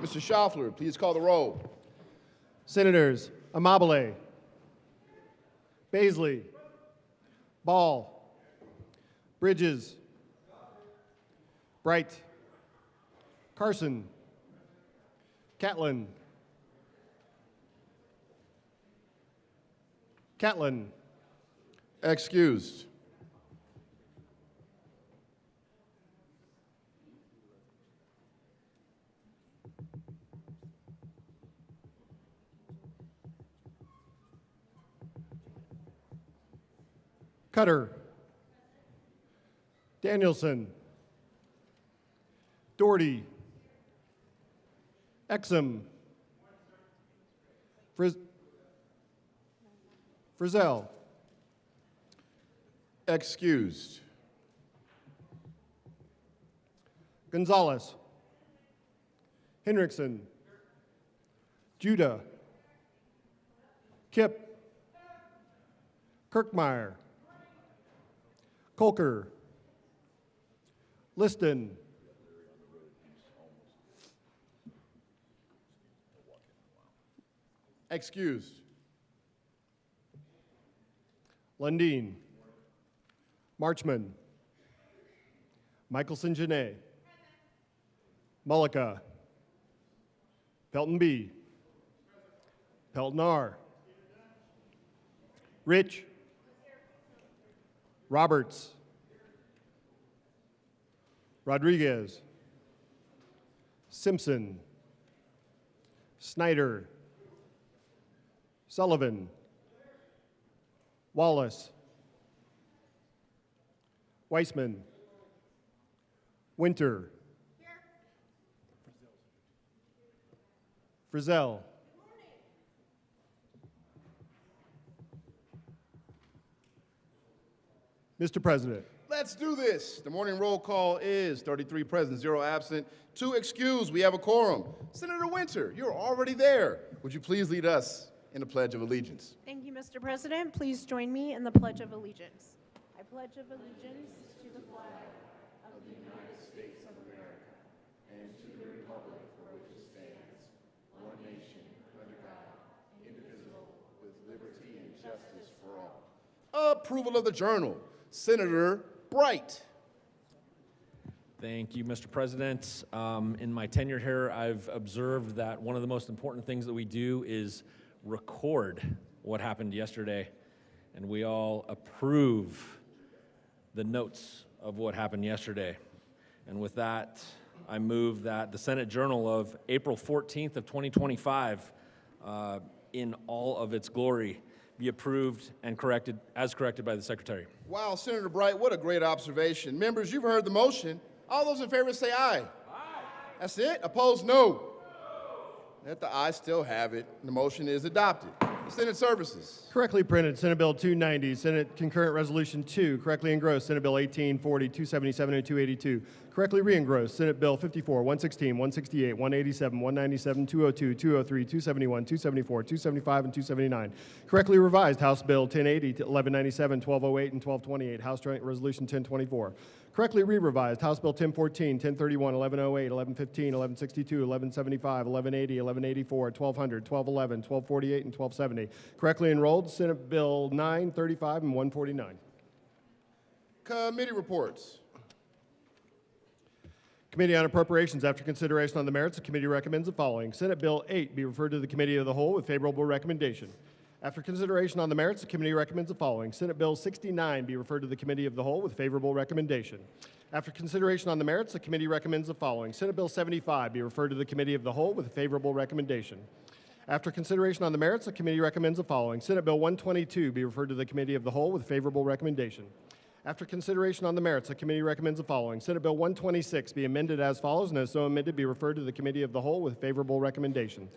Mr. Schaffler, please call the roll. Senators Amabile, Baisley, Ball, Bridges, Bright, Carson, Catlin, Excused. Cutter, Danielson, Doherty, Exum, Frizzell, Excused. Gonzalez, Hendrickson, Judah, Kipp, Kirkmeyer, Colker, Liston, Excused. Lundin, Marchman, Michelson Janae, Mullica, Pelton B, Pelton R, Rich, Roberts, Rodriguez, Simpson, Snyder, Sullivan, Wallace, Weissman, Winter, Frizzell, Mr. President. Let's do this. The morning roll call is 33 present, 0 absent, 2 excused. We have a quorum. Senator Winter, you're already there. Would you please lead us in the Pledge of Allegiance? Thank you, Mr. President. Please join me in the Pledge of Allegiance. I pledge of allegiance to the flag of the United States of America and to the republic for which it stands, one nation, under God, indivisible, With liberty and justice for all. Approval of the journal. Senator Bright. Thank you, Mr. President. In my tenure here, I've observed that one of the most important things that we do is record what happened yesterday, and we all approve the notes of what happened yesterday. And with that, I move that the Senate Journal of April 14th of 2025, in all of its glory, be approved and corrected as corrected by the Secretary. Wow, Senator Bright, what a great observation. Members, you've heard the motion. All those in favor say aye. Aye. That's it? Opposed, no. No. Let the ayes still have it. The motion is adopted. Senate Services. Correctly printed, Senate Bill 290, Senate Concurrent Resolution 2. Correctly engrossed, Senate Bill 1840, 277, and 282. Correctly re-engrossed, Senate Bill 54, 116, 168, 187, 197, 202, 203, 271, 274, 275, and 279. Correctly revised, House Bill 1080, 1197, 1208, and 1228. House Joint Resolution 1024. Correctly re-revised, House Bill 1014, 1031, 1108, 1115, 1162, 1175, 1180, 1184, 1200, 1211, 1248, and 1270. Correctly enrolled, Senate Bill 935 and 149. Committee reports. Committee on Appropriations. After consideration on the merits, the committee recommends the following. Senate Bill 8 be referred to the Committee of the Whole with favorable recommendation. After consideration on the merits, the committee recommends the following. Senate Bill 69 be referred to the Committee of the Whole with favorable recommendation. After consideration on the merits, the committee recommends the following. Senate Bill 75 be referred to the Committee of the Whole with a favorable recommendation. After consideration on the merits, the committee recommends the following. Senate Bill 122 be referred to the Committee of the Whole with favorable recommendation. After consideration on the merits, the committee recommends the following. Senate Bill 126 be amended as follows, and as so amended, be referred to the Committee of the Whole with favorable recommendation.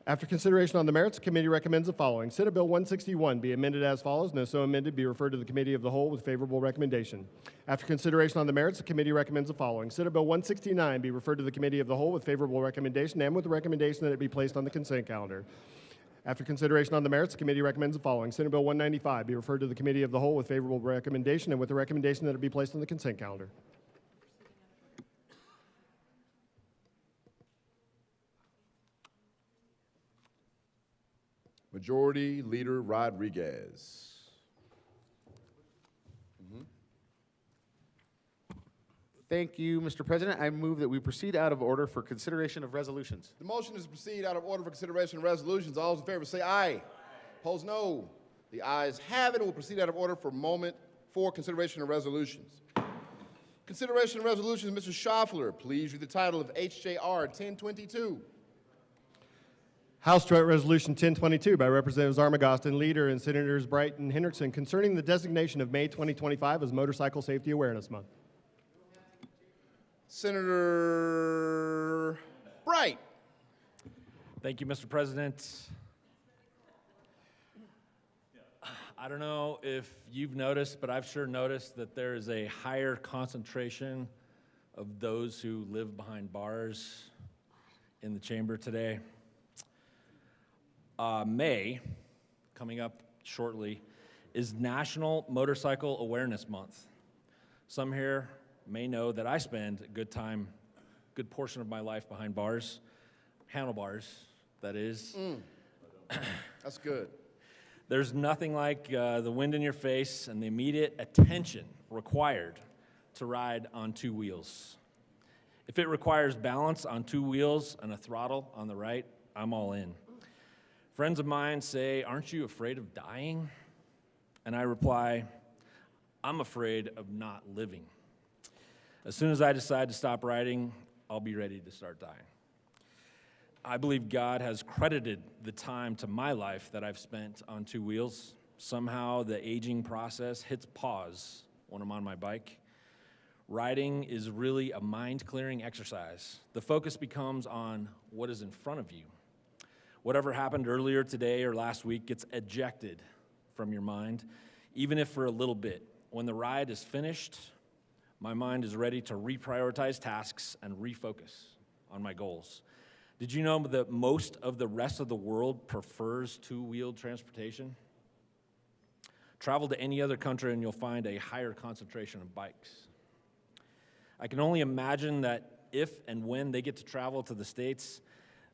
After consideration on the merits, the committee recommends the following. Senate Bill 161 be amended as follows, and as so amended, be referred to the Committee of the Whole with favorable recommendation. After consideration on the merits, the committee recommends the following. Senate Bill 169 be referred to the Committee of the Whole with favorable recommendation and with the recommendation that it be placed on the consent calendar. After consideration on the merits, the committee recommends the following. Senate Bill 195 be referred to the Committee of the Whole with favorable recommendation and with the recommendation that it be placed on the consent calendar. Majority Leader Rodriguez. Thank you, Mr. President. I move that we proceed out of order for consideration of resolutions. The motion is to proceed out of order for consideration of resolutions. All those in favor say aye. Opposed, no. The ayes have it. We'll proceed out of order for consideration of resolutions. Consideration of resolutions, Mr. Schaffler, please read the title of HJR 1022. House Joint Resolution 1022 by Representatives Armagost, Leader, and Senators Bright and Hendrickson concerning the designation of May 2025 as Motorcycle Safety Awareness Month. Senator Bright. Thank you, Mr. President. I don't know if you've noticed, but I've sure noticed that there is a higher concentration of those who live behind bars in the chamber today. May, coming up shortly, is National Motorcycle Awareness Month. Some here may know that I spend a good portion of my life behind bars, handlebars, that is. That's good. There's nothing like the wind in your face and the immediate attention required to ride on two wheels. If it requires balance on two wheels and a throttle on the right, I'm all in. Friends of mine say, "Aren't you afraid of dying?" And I reply, "I'm afraid of not living." As soon as I decide to stop riding, I'll be ready to start dying. I believe God has credited the time to my life that I've spent on two wheels. Somehow the aging process hits pause when I'm on my bike. Riding is really a mind-clearing exercise. The focus becomes on what is in front of you. Whatever happened earlier today or last week gets ejected from your mind, even if for a little bit. When the ride is finished, my mind is ready to reprioritize tasks and refocus on my goals. Did you know that most of the rest of the world prefers two-wheeled transportation? Travel to any other country and you'll find a higher concentration of bikes. I can only imagine that if and when they get to travel to the States,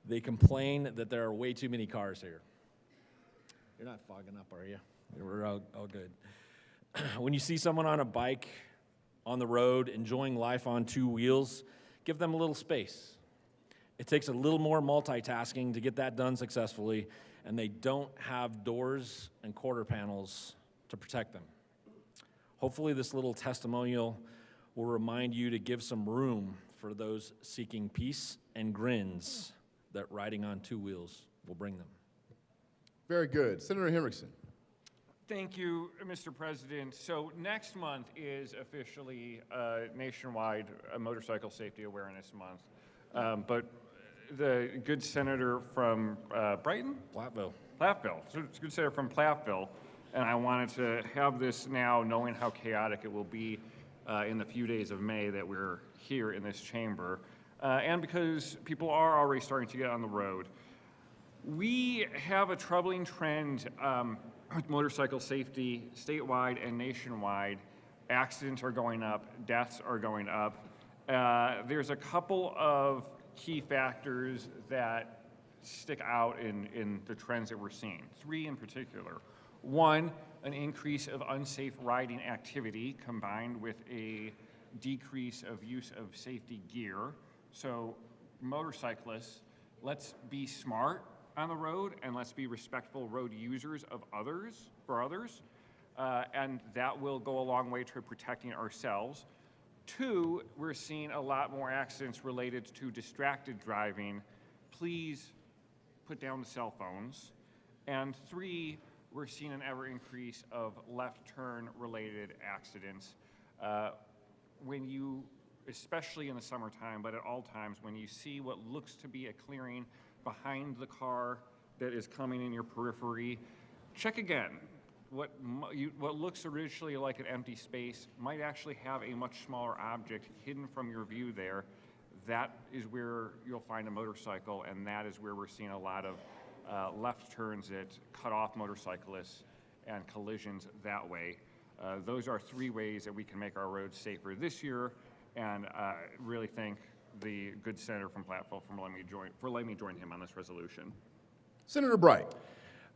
they complain that there are way too many cars here. You're not fogging up, are you? We're all good. When you see someone on a bike on the road enjoying life on two wheels, give them a little space. It takes a little more multitasking to get that done successfully, and they don't have doors and quarter panels to protect them. Hopefully this little testimonial will remind you to give some room for those seeking peace and grins that riding on two wheels will bring them. Very good. Senator Hendrickson. Thank you, Mr. President. So next month is officially nationwide Motorcycle Safety Awareness Month. But the good senator from Brighton? Platteville. Platteville. So it's a good senator from Platteville. And I wanted to have this now, knowing how chaotic it will be in the few days of May that we're here in this chamber. And because people are already starting to get on the road. We have a troubling trend with motorcycle safety statewide and nationwide. Accidents are going up, deaths are going up. There's a couple of key factors that stick out in the trends that we're seeing, three in particular. One, an increase of unsafe riding activity combined with a decrease of use of safety gear. So motorcyclists, let's be smart on the road and let's be respectful road users of others, and that will go a long way to protecting ourselves. Two, we're seeing a lot more accidents related to distracted driving. Please put down the cell phones. And three, we're seeing an ever increase of left turn related accidents. When you, especially in the summertime, but at all times, when you see what looks to be a clearing behind the car that is coming in your periphery, check again. What looks originally like an empty space might actually have a much smaller object hidden from your view there. That is where you'll find a motorcycle, and that is where we're seeing a lot of left turns that cut off motorcyclists and collisions that way. Those are three ways that we can make our roads safer this year, and really thank the good senator from Platteville for letting me join him on this resolution. Senator Bright.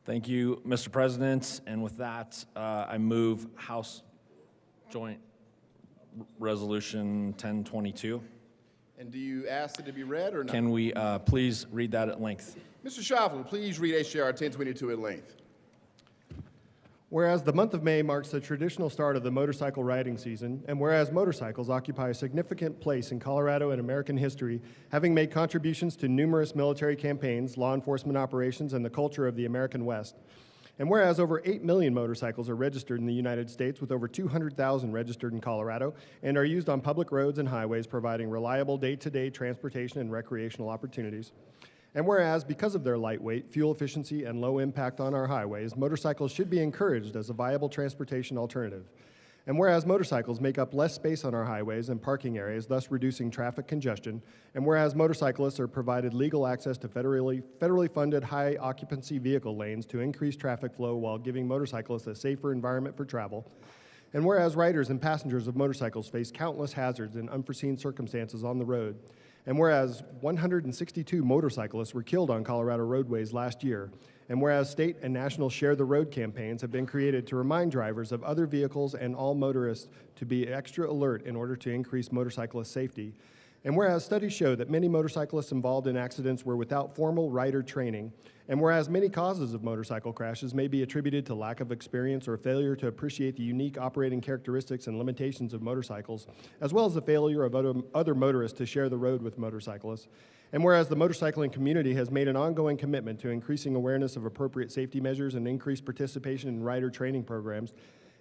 Thank you, Mr. President. And with that, I move House Joint Resolution 1022. And do you ask it to be read or not? Can we please read that at length? Mr. Schaffel, please read H.R. 1022 at length. Whereas the month of May marks the traditional start of the motorcycle riding season, and whereas motorcycles occupy a significant place in Colorado and American history, having made contributions to numerous military campaigns, law enforcement operations, and the culture of the American West, and whereas over 8 million motorcycles are registered in the United States, with over 200,000 registered in Colorado, and are used on public roads and highways, providing reliable day-to-day transportation and recreational opportunities. And whereas, because of their lightweight, fuel efficiency, and low impact on our highways, motorcycles should be encouraged as a viable transportation alternative. And whereas motorcycles make up less space on our highways and parking areas, thus reducing traffic congestion, and whereas motorcyclists are provided legal access to federally funded high-occupancy vehicle lanes to increase traffic flow while giving motorcyclists a safer environment for travel, and whereas riders and passengers of motorcycles face countless hazards and unforeseen circumstances on the road, and whereas 162 motorcyclists were killed on Colorado roadways last year, and whereas state and national Share the Road campaigns have been created to remind drivers of other vehicles and all motorists to be extra alert in order to increase motorcyclist safety, and whereas studies show that many motorcyclists involved in accidents were without formal rider training, and whereas many causes of motorcycle crashes may be attributed to lack of experience or failure to appreciate the unique operating characteristics and limitations of motorcycles, as well as the failure of other motorists to share the road with motorcyclists, and whereas the motorcycling community has made an ongoing commitment to increasing awareness of appropriate safety measures and increased participation in rider training programs,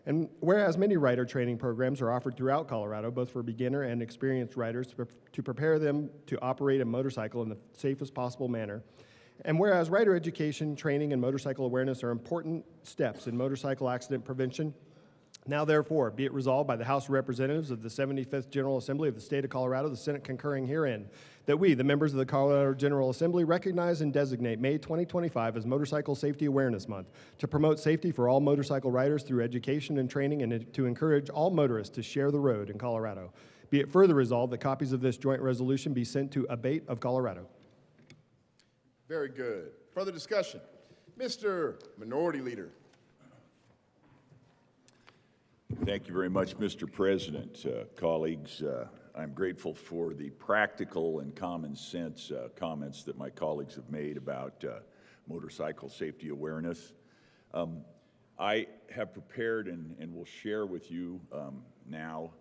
and whereas many rider training programs are offered throughout Colorado, both for beginner and experienced riders, to prepare them to operate a motorcycle in the safest possible manner, and whereas rider education, training, and motorcycle awareness are important steps in motorcycle accident prevention, now therefore be it resolved by the House of Representatives of the 75th General Assembly of the State of Colorado, the Senate concurring herein, that we, the members of the Colorado General Assembly, recognize and designate May 2025 as Motorcycle Safety Awareness Month to promote safety for all motorcycle riders through education and training, and to encourage all motorists to share the road in Colorado. Be it further resolved that copies of this joint resolution be sent to Abate of Colorado. Very good. Further discussion? Mr. Minority Leader. Thank you very much, Mr. President. Colleagues, I'm grateful for the practical and common sense comments that my colleagues have made about motorcycle safety awareness. I have prepared and will share with you now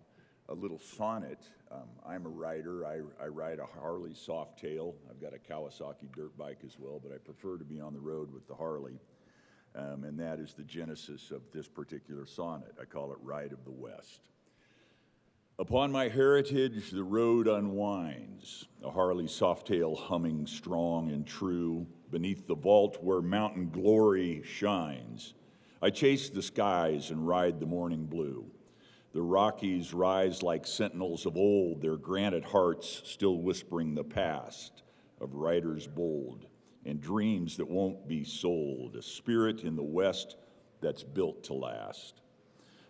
a little sonnet. I'm a rider. I ride a Harley Softail. I've got a Kawasaki dirt bike as well, but I prefer to be on the road with the Harley. And that is the genesis of this particular sonnet. I call it Ride of the West. Upon my heritage, the road unwinds, a Harley Softail humming strong and true, beneath the vault where mountain glory shines. I chase the skies and ride the morning blue. The Rockies rise like sentinels of old, their granite hearts still whispering the past of riders bold and dreams that won't be sold, a spirit in the West that's built to last.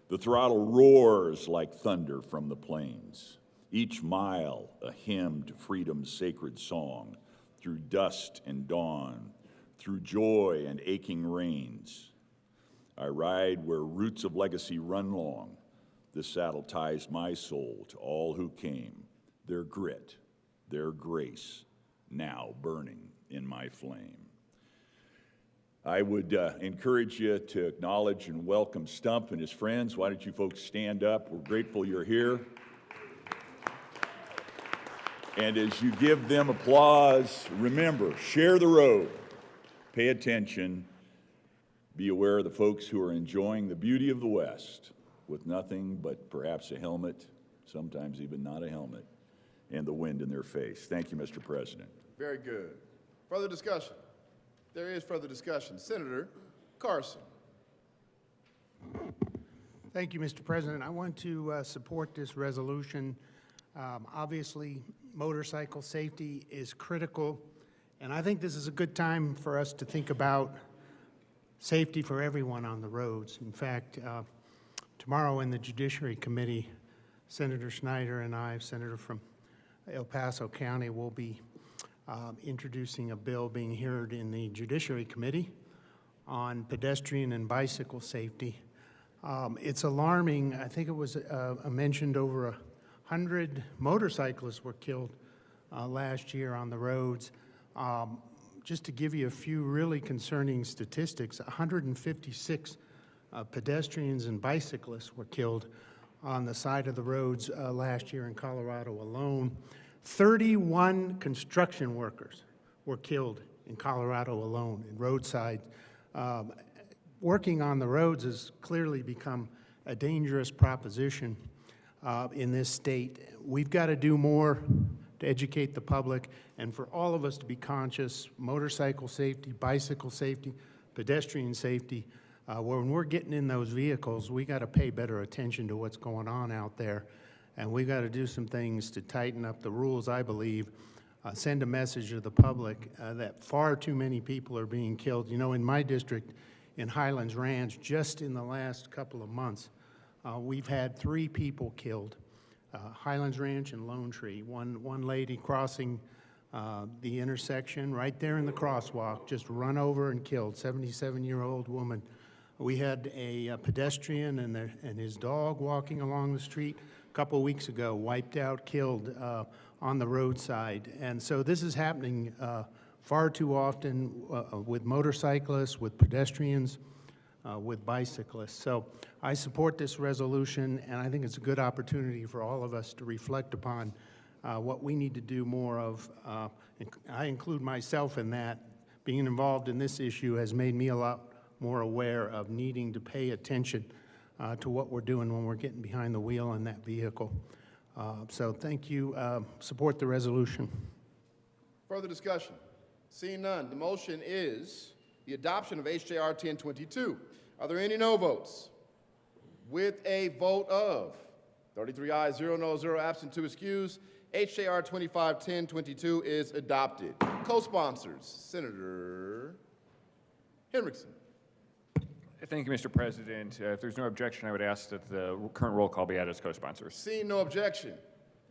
The throttle roars like thunder from the plains, each mile a hymn to freedom's sacred song, through dust and dawn, through joy and aching rains. I ride where roots of legacy run long. This saddle ties my soul to all who came, their grit, their grace, now burning in my flame. I would encourage you to acknowledge and welcome Stump and his friends. Why don't you folks stand up? We're grateful you're here. And as you give them applause, remember, share the road, pay attention, be aware of the folks who are enjoying the beauty of the West with nothing but perhaps a helmet, sometimes even not a helmet, and the wind in their face. Thank you, Mr. President. Very good. Further discussion? There is further discussion. Senator Carson. Thank you, Mr. President. I want to support this resolution. Obviously, motorcycle safety is critical, and I think this is a good time for us to think about safety for everyone on the roads. In fact, tomorrow in the Judiciary Committee, Senator Snyder and I, Senator from El Paso County, will be introducing a bill being heard in the Judiciary Committee on pedestrian and bicycle safety. It's alarming. I think it was mentioned over 100 motorcyclists were killed last year on the roads. Just to give you a few really concerning statistics, 156 pedestrians and bicyclists were killed on the side of the roads last year in Colorado alone. 31 construction workers were killed in Colorado alone in roadside. Working on the roads has clearly become a dangerous proposition in this state. We've got to do more to educate the public and for all of us to be conscious, motorcycle safety, bicycle safety, pedestrian safety. When we're getting in those vehicles, we got to pay better attention to what's going on out there. And we got to do some things to tighten up the rules, I believe, send a message to the public that far too many people are being killed. You know, in my district, in Highlands Ranch, just in the last couple of months, we've had 3 people killed. Highlands Ranch and Lone Tree. One lady crossing the intersection right there in the crosswalk, just run over and killed, 77-year-old woman. We had a pedestrian and his dog walking along the street a couple of weeks ago, wiped out, killed on the roadside. And so this is happening far too often with motorcyclists, with pedestrians, with bicyclists. So I support this resolution, and I think it's a good opportunity for all of us to reflect upon what we need to do more of. I include myself in that. Being involved in this issue has made me a lot more aware of needing to pay attention to what we're doing when we're getting behind the wheel in that vehicle. So thank you. Support the resolution. Further discussion? Seeing none, the motion is the adoption of HJR 1022. Are there any no votes? With a vote of 33 ayes, 0 no, 0 absent, 2 excused, HJR 251022 is adopted. Co-sponsors, Senator Henriksen. Thank you, Mr. President. If there's no objection, I would ask that the current roll call be added as co-sponsors. Seeing no objection,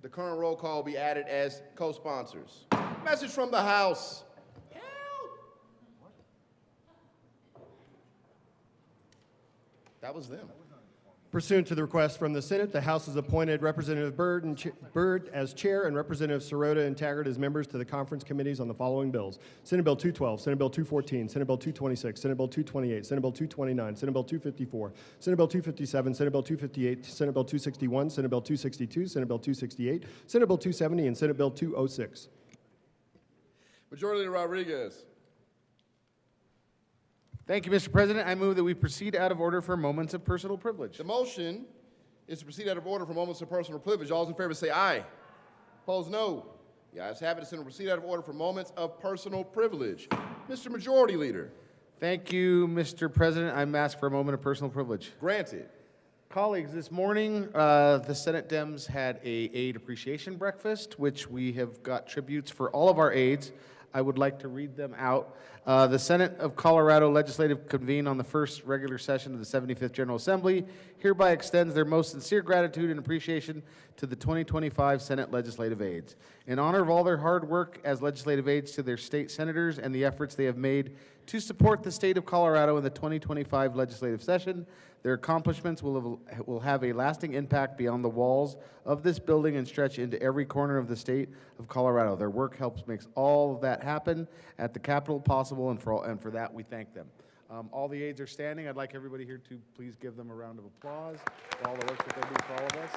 the current roll call will be added as co-sponsors. Message from the House. That was them. Pursuant to the request from the Senate, the House has appointed Representative Byrd as chair and Representative Sirota and Taggart as members to the conference committees on the following bills: Senate Bill 212, Senate Bill 214, Senate Bill 226, Senate Bill 228, Senate Bill 229, Senate Bill 254, Senate Bill 257, Senate Bill 258, Senate Bill 261, Senate Bill 262, Senate Bill 268, Senate Bill 270, and Senate Bill 206. Majority Leader Rodriguez. Thank you, Mr. President. I move that we proceed out of order for moments of personal privilege. The motion is to proceed out of order for moments of personal privilege. All those in favor say aye. Opposed, no. The ayes have it. It's going to proceed out of order for moments of personal privilege. Mr. Majority Leader. Thank you, Mr. President. I'm asked for a moment of personal privilege. Granted. Colleagues, this morning, the Senate Dems had a aide appreciation breakfast, which we have got tributes for all of our aides. I would like to read them out. The Senate of Colorado Legislative convened on the first regular session of the 75th General Assembly hereby extends their most sincere gratitude and appreciation to the 2025 Senate legislative aides. In honor of all their hard work as legislative aides to their state senators and the efforts they have made to support the state of Colorado in the 2025 legislative session, their accomplishments will have a lasting impact beyond the walls of this building and stretch into every corner of the state of Colorado. Their work helps makes all of that happen at the Capitol possible, and for that we thank them. All the aides are standing. I'd like everybody here to please give them a round of applause for all the work that they do for all of us.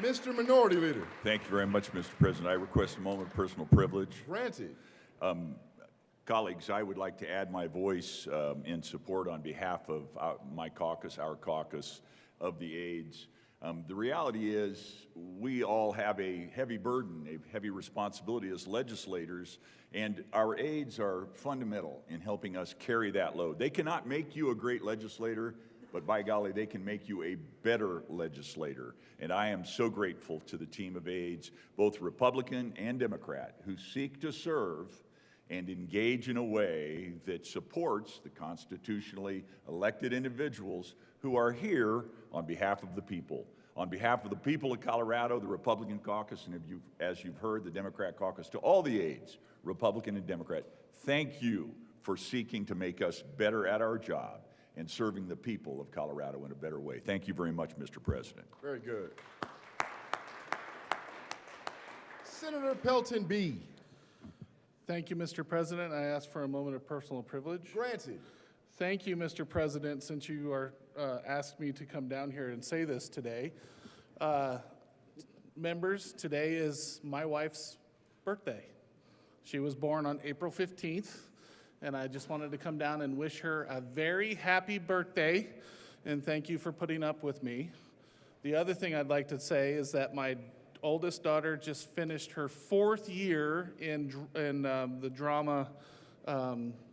Mr. Minority Leader. Thank you very much, Mr. President. I request a moment of personal privilege. Granted. Colleagues, I would like to add my voice in support on behalf of my caucus, our caucus, of the aides. The reality is we all have a heavy burden, a heavy responsibility as legislators, and our aides are fundamental in helping us carry that load. They cannot make you a great legislator, but by golly, they can make you a better legislator. And I am so grateful to the team of aides, both Republican and Democrat, who seek to serve and engage in a way that supports the constitutionally elected individuals who are here on behalf of the people. On behalf of the people of Colorado, the Republican caucus, and as you've heard, the Democrat caucus, to all the aides, Republican and Democrat, thank you for seeking to make us better at our job and serving the people of Colorado in a better way. Thank you very much, Mr. President. Very good. Senator Pelton B. Thank you, Mr. President. I ask for a moment of personal privilege. Granted. Thank you, Mr. President, since you are asked me to come down here and say this today. Members, today is my wife's birthday. She was born on April 15th, and I just wanted to come down and wish her a very happy birthday, and thank you for putting up with me. The other thing I'd like to say is that my oldest daughter just finished her 4th year in the drama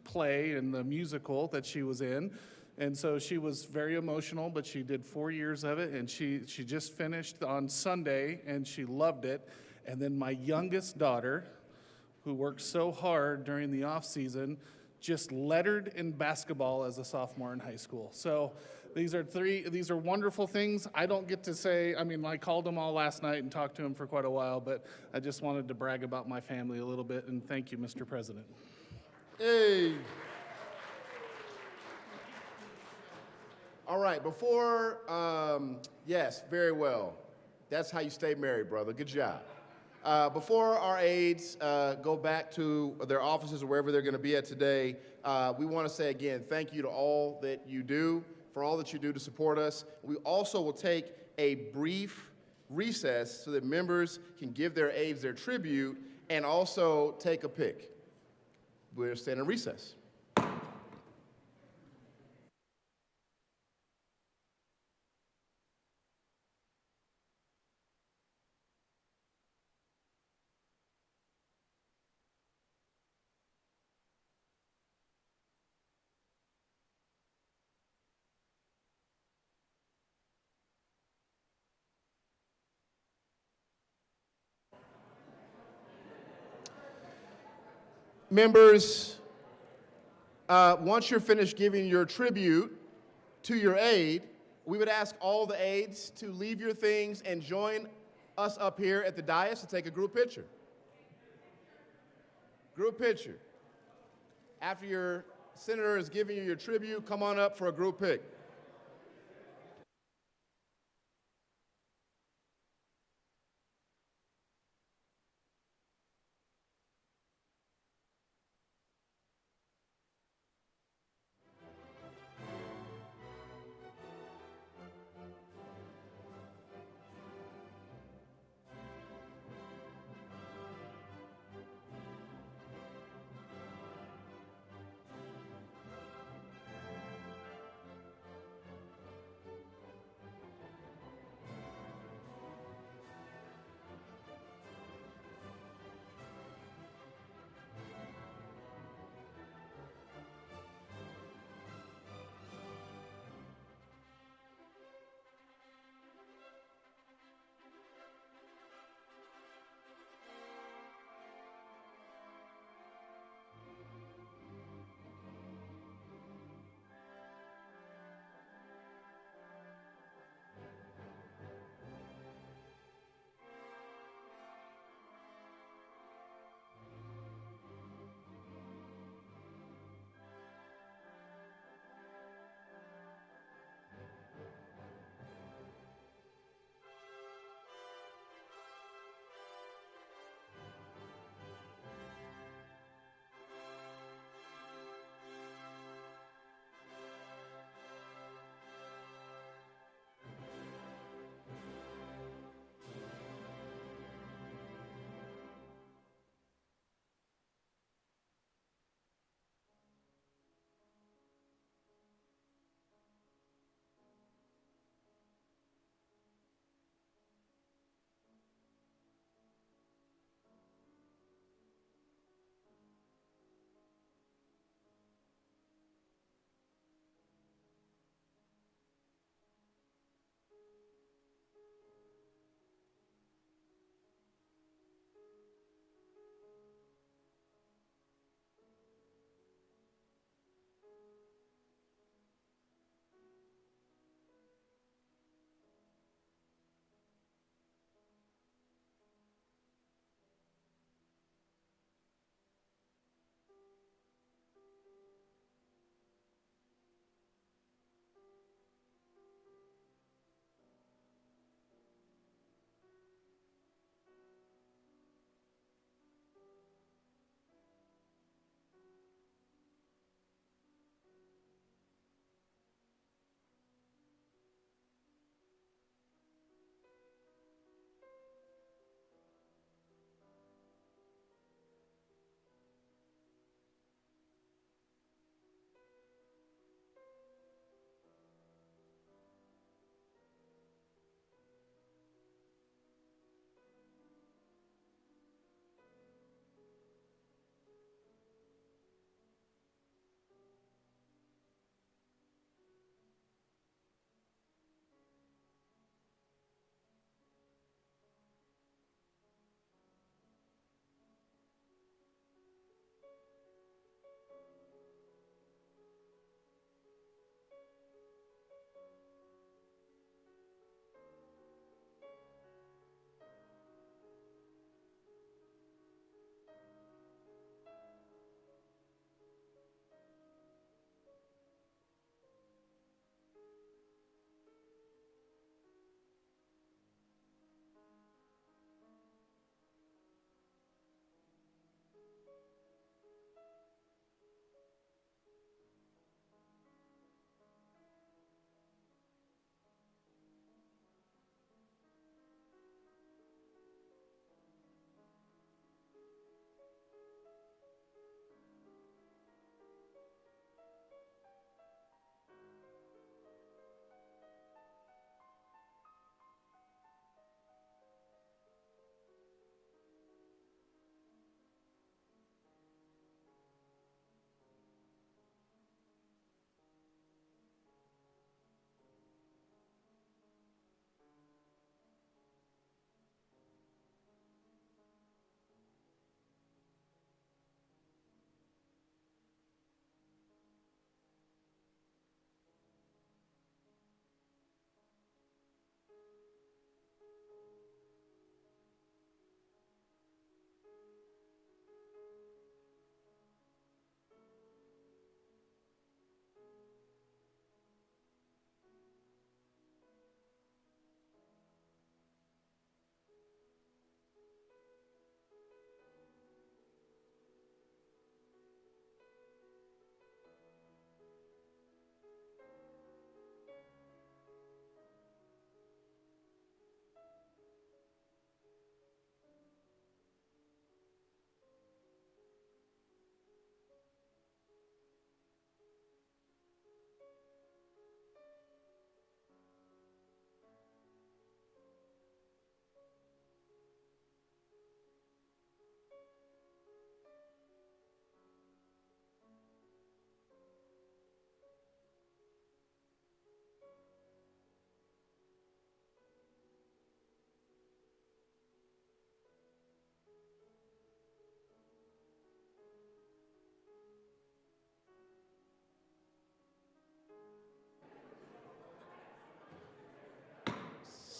play and the musical that she was in. And so she was very emotional, but she did 4 years of it, and she just finished on Sunday, and she loved it. And then my youngest daughter, who worked so hard during the off season, just lettered in basketball as a sophomore in high school. So these are wonderful things. I don't get to say, I called them all last night and talked to them for quite a while, but I just wanted to brag about my family a little bit, and thank you, Mr. President. Hey. All right, yes, very well. That's how you stay married, brother. Good job. Before our aides go back to their offices or wherever they're going to be at today, we want to say again, thank you to all that you do, for all that you do to support us. We also will take a brief recess so that members can give their aides their tribute and also take a pic. We're staying in recess. Members, once you're finished giving your tribute to your aide, we would ask all the aides to leave your things and join us up here at the dais to take a group picture. Group picture. After your senator is giving you your tribute, come on up for a group pic.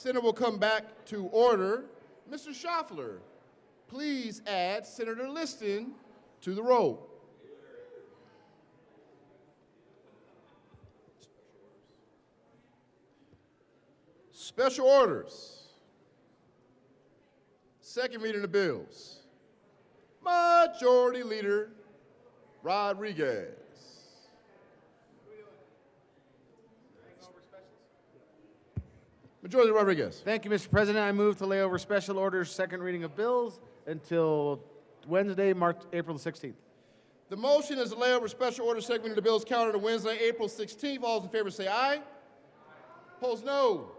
Senate will come back to order. Mr. Schaffler, please add Senator Liston to the roll. Special orders. Second reading of bills. Majority Leader Rodriguez. Majority Leader Rodriguez. Thank you, Mr. President. I move to lay over special orders, second reading of bills until Wednesday, April the 16th. The motion is to lay over special order second reading of the bills calendar to Wednesday, April 16th. All those in favor say aye. Opposed, no.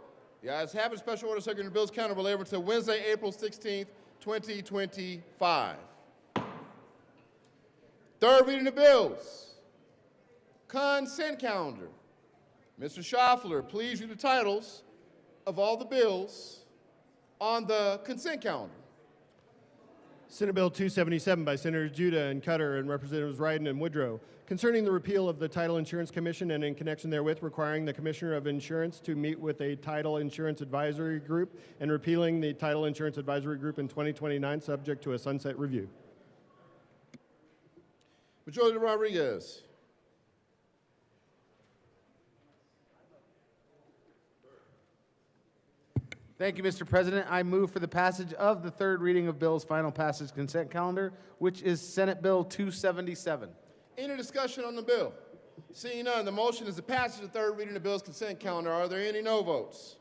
The ayes have it. Special order second reading of the bills calendar will lay over until Wednesday, April 16th, 2025. Third reading of bills. Consent calendar. Mr. Schaffler, please read the titles of all the bills on the consent calendar. Senate Bill 277 by Senators Judah and Cutter and Representatives Ryden and Woodrow, concerning the repeal of the Title Insurance Commission and in connection therewith requiring the Commissioner of Insurance to meet with a Title Insurance Advisory Group and repealing the Title Insurance Advisory Group in 2029 subject to a sunset review. Majority Leader Rodriguez. Thank you, Mr. President. I move for the passage of the third reading of bills, final passage consent calendar, which is Senate Bill 277. Any discussion on the bill? Seeing none, the motion is the passage of the third reading of the bill's consent calendar. Are there any no votes?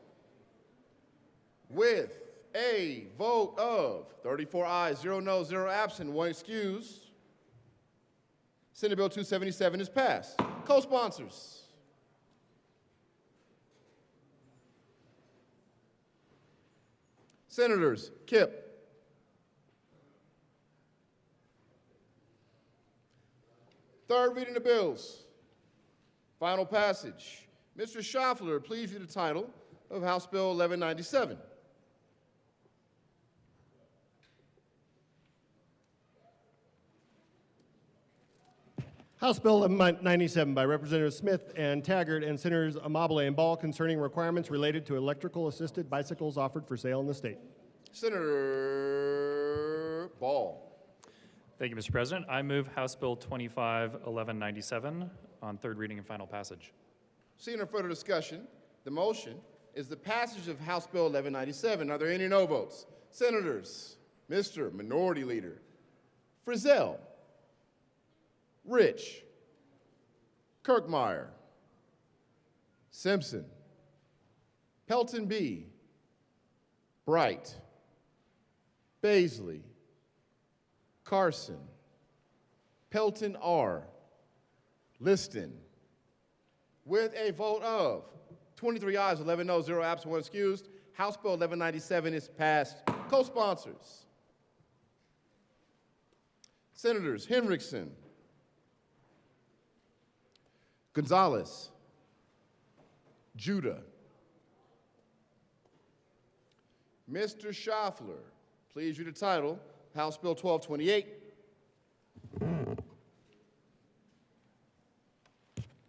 With a vote of 34 ayes, 0 noes, 0 absent, 1 excused, Senate Bill 277 is passed. Co-sponsors. Senators Kipp, third reading of bills, final passage. Mr. Schaffler, please read the title of House Bill 1197. House Bill 1197 by Representatives Smith and Taggart and Senators Amabile and Ball concerning requirements related to electrical assisted bicycles offered for sale in the state. Senator Ball. Thank you, Mr. President. I move House Bill 251197 on third reading and final passage. Seeing no further discussion, the motion is the passage of House Bill 1197. Are there any no votes? Senators, Mr. Minority Leader Frizzell, Rich, Kirkmeyer, Simpson, Pelton B, Bright, Baisley, Carson, Pelton R, Liston. With a vote of 23 ayes, 11 noes, 0 absent, 1 excused, House Bill 1197 is passed. Co-sponsors. Senators Henriksen, Gonzalez, Judah. Mr. Schaffler, please read the title, House Bill 1228.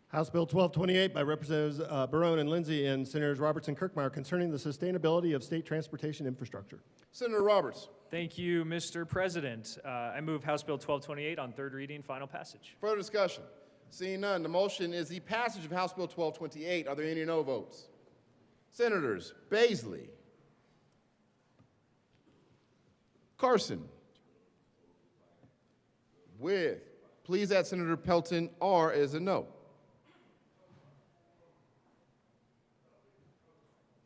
House Bill 1228 by Representatives Barone and Lindsay and Senators Roberts and Kirkmeyer concerning the sustainability of state transportation infrastructure. Senator Roberts. Thank you, Mr. President. I move House Bill 1228 on third reading, final passage. Further discussion? Seeing none, the motion is the passage of House Bill 1228. Are there any no votes? Senators Baisley, Carson. Please add Senator Pelton R as a no.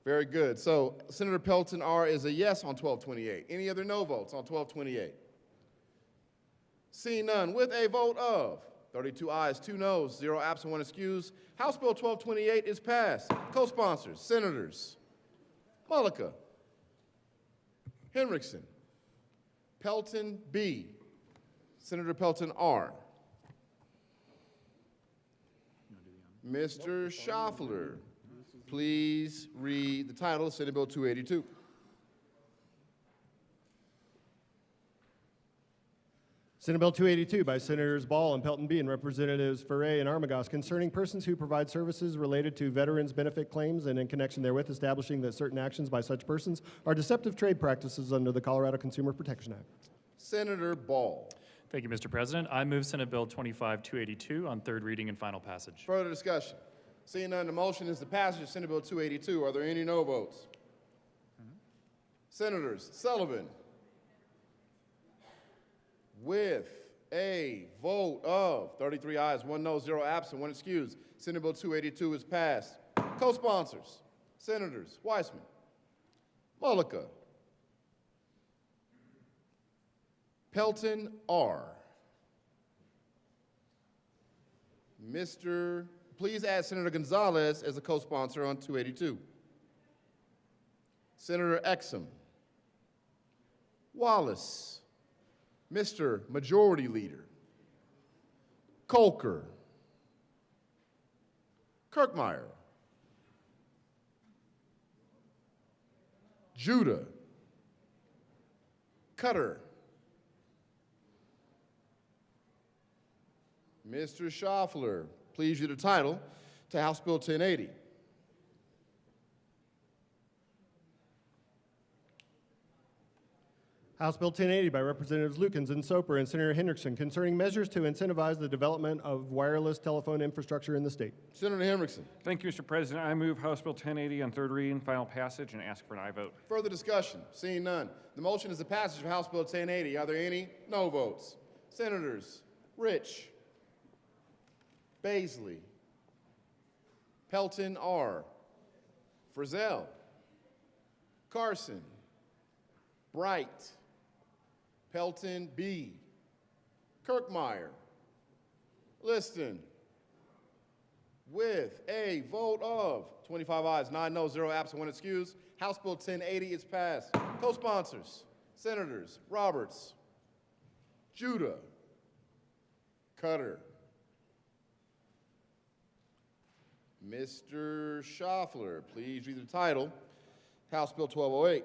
Very good. So Senator Pelton R is a yes on 1228. Any other no votes on 1228? Seeing none, with a vote of 32 ayes, 2 noes, 0 absent, 1 excused, House Bill 1228 is passed. Co-sponsors, Senators Mullica, Henriksen, Pelton B, Senator Pelton R. Mr. Schaffler, please read the title of Senate Bill 282. Senate Bill 282 by Senators Ball and Pelton B and Representatives Ferre and Armagost concerning persons who provide services related to veterans' benefit claims and in connection therewith establishing that certain actions by such persons are deceptive trade practices under the Colorado Consumer Protection Act. Senator Ball. Thank you, Mr. President. I move Senate Bill 25-282 on third reading and final passage. Further discussion? Seeing none, the motion is the passage of Senate Bill 282. Are there any no votes? Senators Sullivan, with a vote of 33 ayes, 1 no, 0 absent, 1 excused, Senate Bill 282 is passed. Co-sponsors, Senators Weissman, Mullica, Pelton R. Please add Senator Gonzalez as a co-sponsor on 282. Senator Exum, Wallace, Mr. Majority Leader, Colker, Kirkmeyer, Judah, Cutter, Mr. Schaffler, please read the title to House Bill 1080. House Bill 1080 by Representatives Lukens and Soper and Senator Hendrickson concerning measures to incentivize the development of wireless telephone infrastructure in the state. Senator Hendrickson. Thank you, Mr. President. I move House Bill 1080 on third reading, final passage, and ask for an aye vote. Further discussion? Seeing none. The motion is the passage of House Bill 1080. Are there any no votes? Senators Rich, Baisley, Pelton R., Frizzell, Carson, Bright, Pelton B., Kirkmeyer, Liston, with a vote of 25 ayes, 9 no, 0 absent, 1 excused, House Bill 1080 is passed. Co-sponsors, Senators Roberts, Judah, Cutter, Mr. Schaffler, please read the title, House Bill 1208.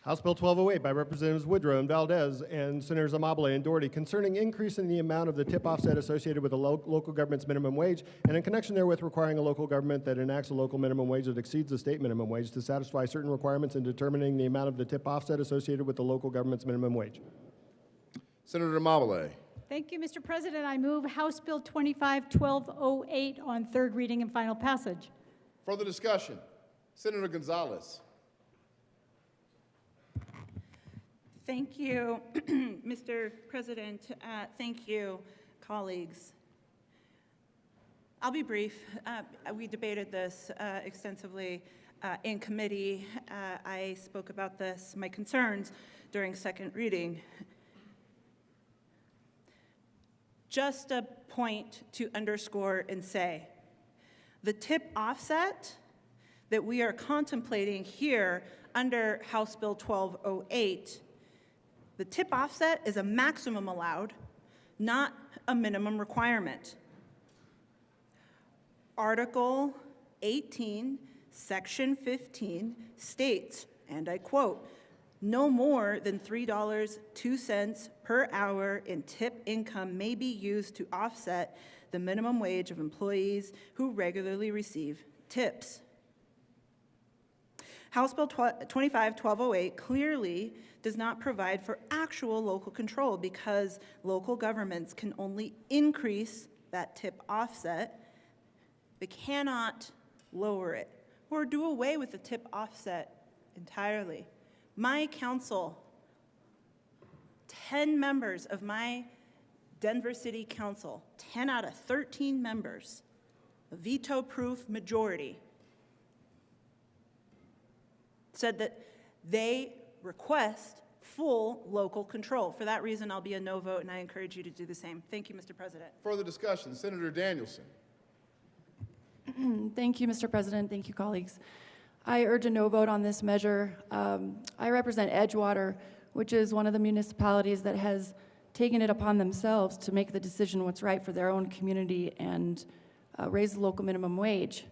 House Bill 1208 by Representatives Woodrow and Valdez and Senators Amabile and Doherty concerning increasing the amount of the tip offset associated with the local government's minimum wage and in connection therewith requiring a local government that enacts a local minimum wage that exceeds the state minimum wage to satisfy certain requirements in determining the amount of the tip offset associated with the local government's minimum wage. Senator Amabile. Thank you, Mr. President. I move House Bill 25-1208 on third reading and final passage. Further discussion? Senator Gonzalez. Thank you, Mr. President. Thank you, colleagues. I'll be brief. We debated this extensively in committee. I spoke about this, my concerns, during second reading. Just a point to underscore and say, the tip offset that we are contemplating here under House Bill 1208, the tip offset is a maximum allowed, not a minimum requirement. Article 18, Section 15 states, and I quote, "No more than $3.02 per hour in tip income may be used to offset the minimum wage of employees who regularly receive tips." House Bill 25-1208 clearly does not provide for actual local control because local governments can only increase that tip offset. They cannot lower it or do away with the tip offset entirely. My council, 10 members of my Denver City Council, 10 out of 13 members, a veto-proof majority, said that they request full local control. For that reason, I'll be a no vote, and I encourage you to do the same. Thank you, Mr. President. Further discussion, Senator Danielson. Thank you, Mr. President. Thank you, colleagues. I urge a no vote on this measure. I represent Edgewater, which is one of the municipalities that has taken it upon themselves to make the decision what's right for their own community and raise the local minimum wage.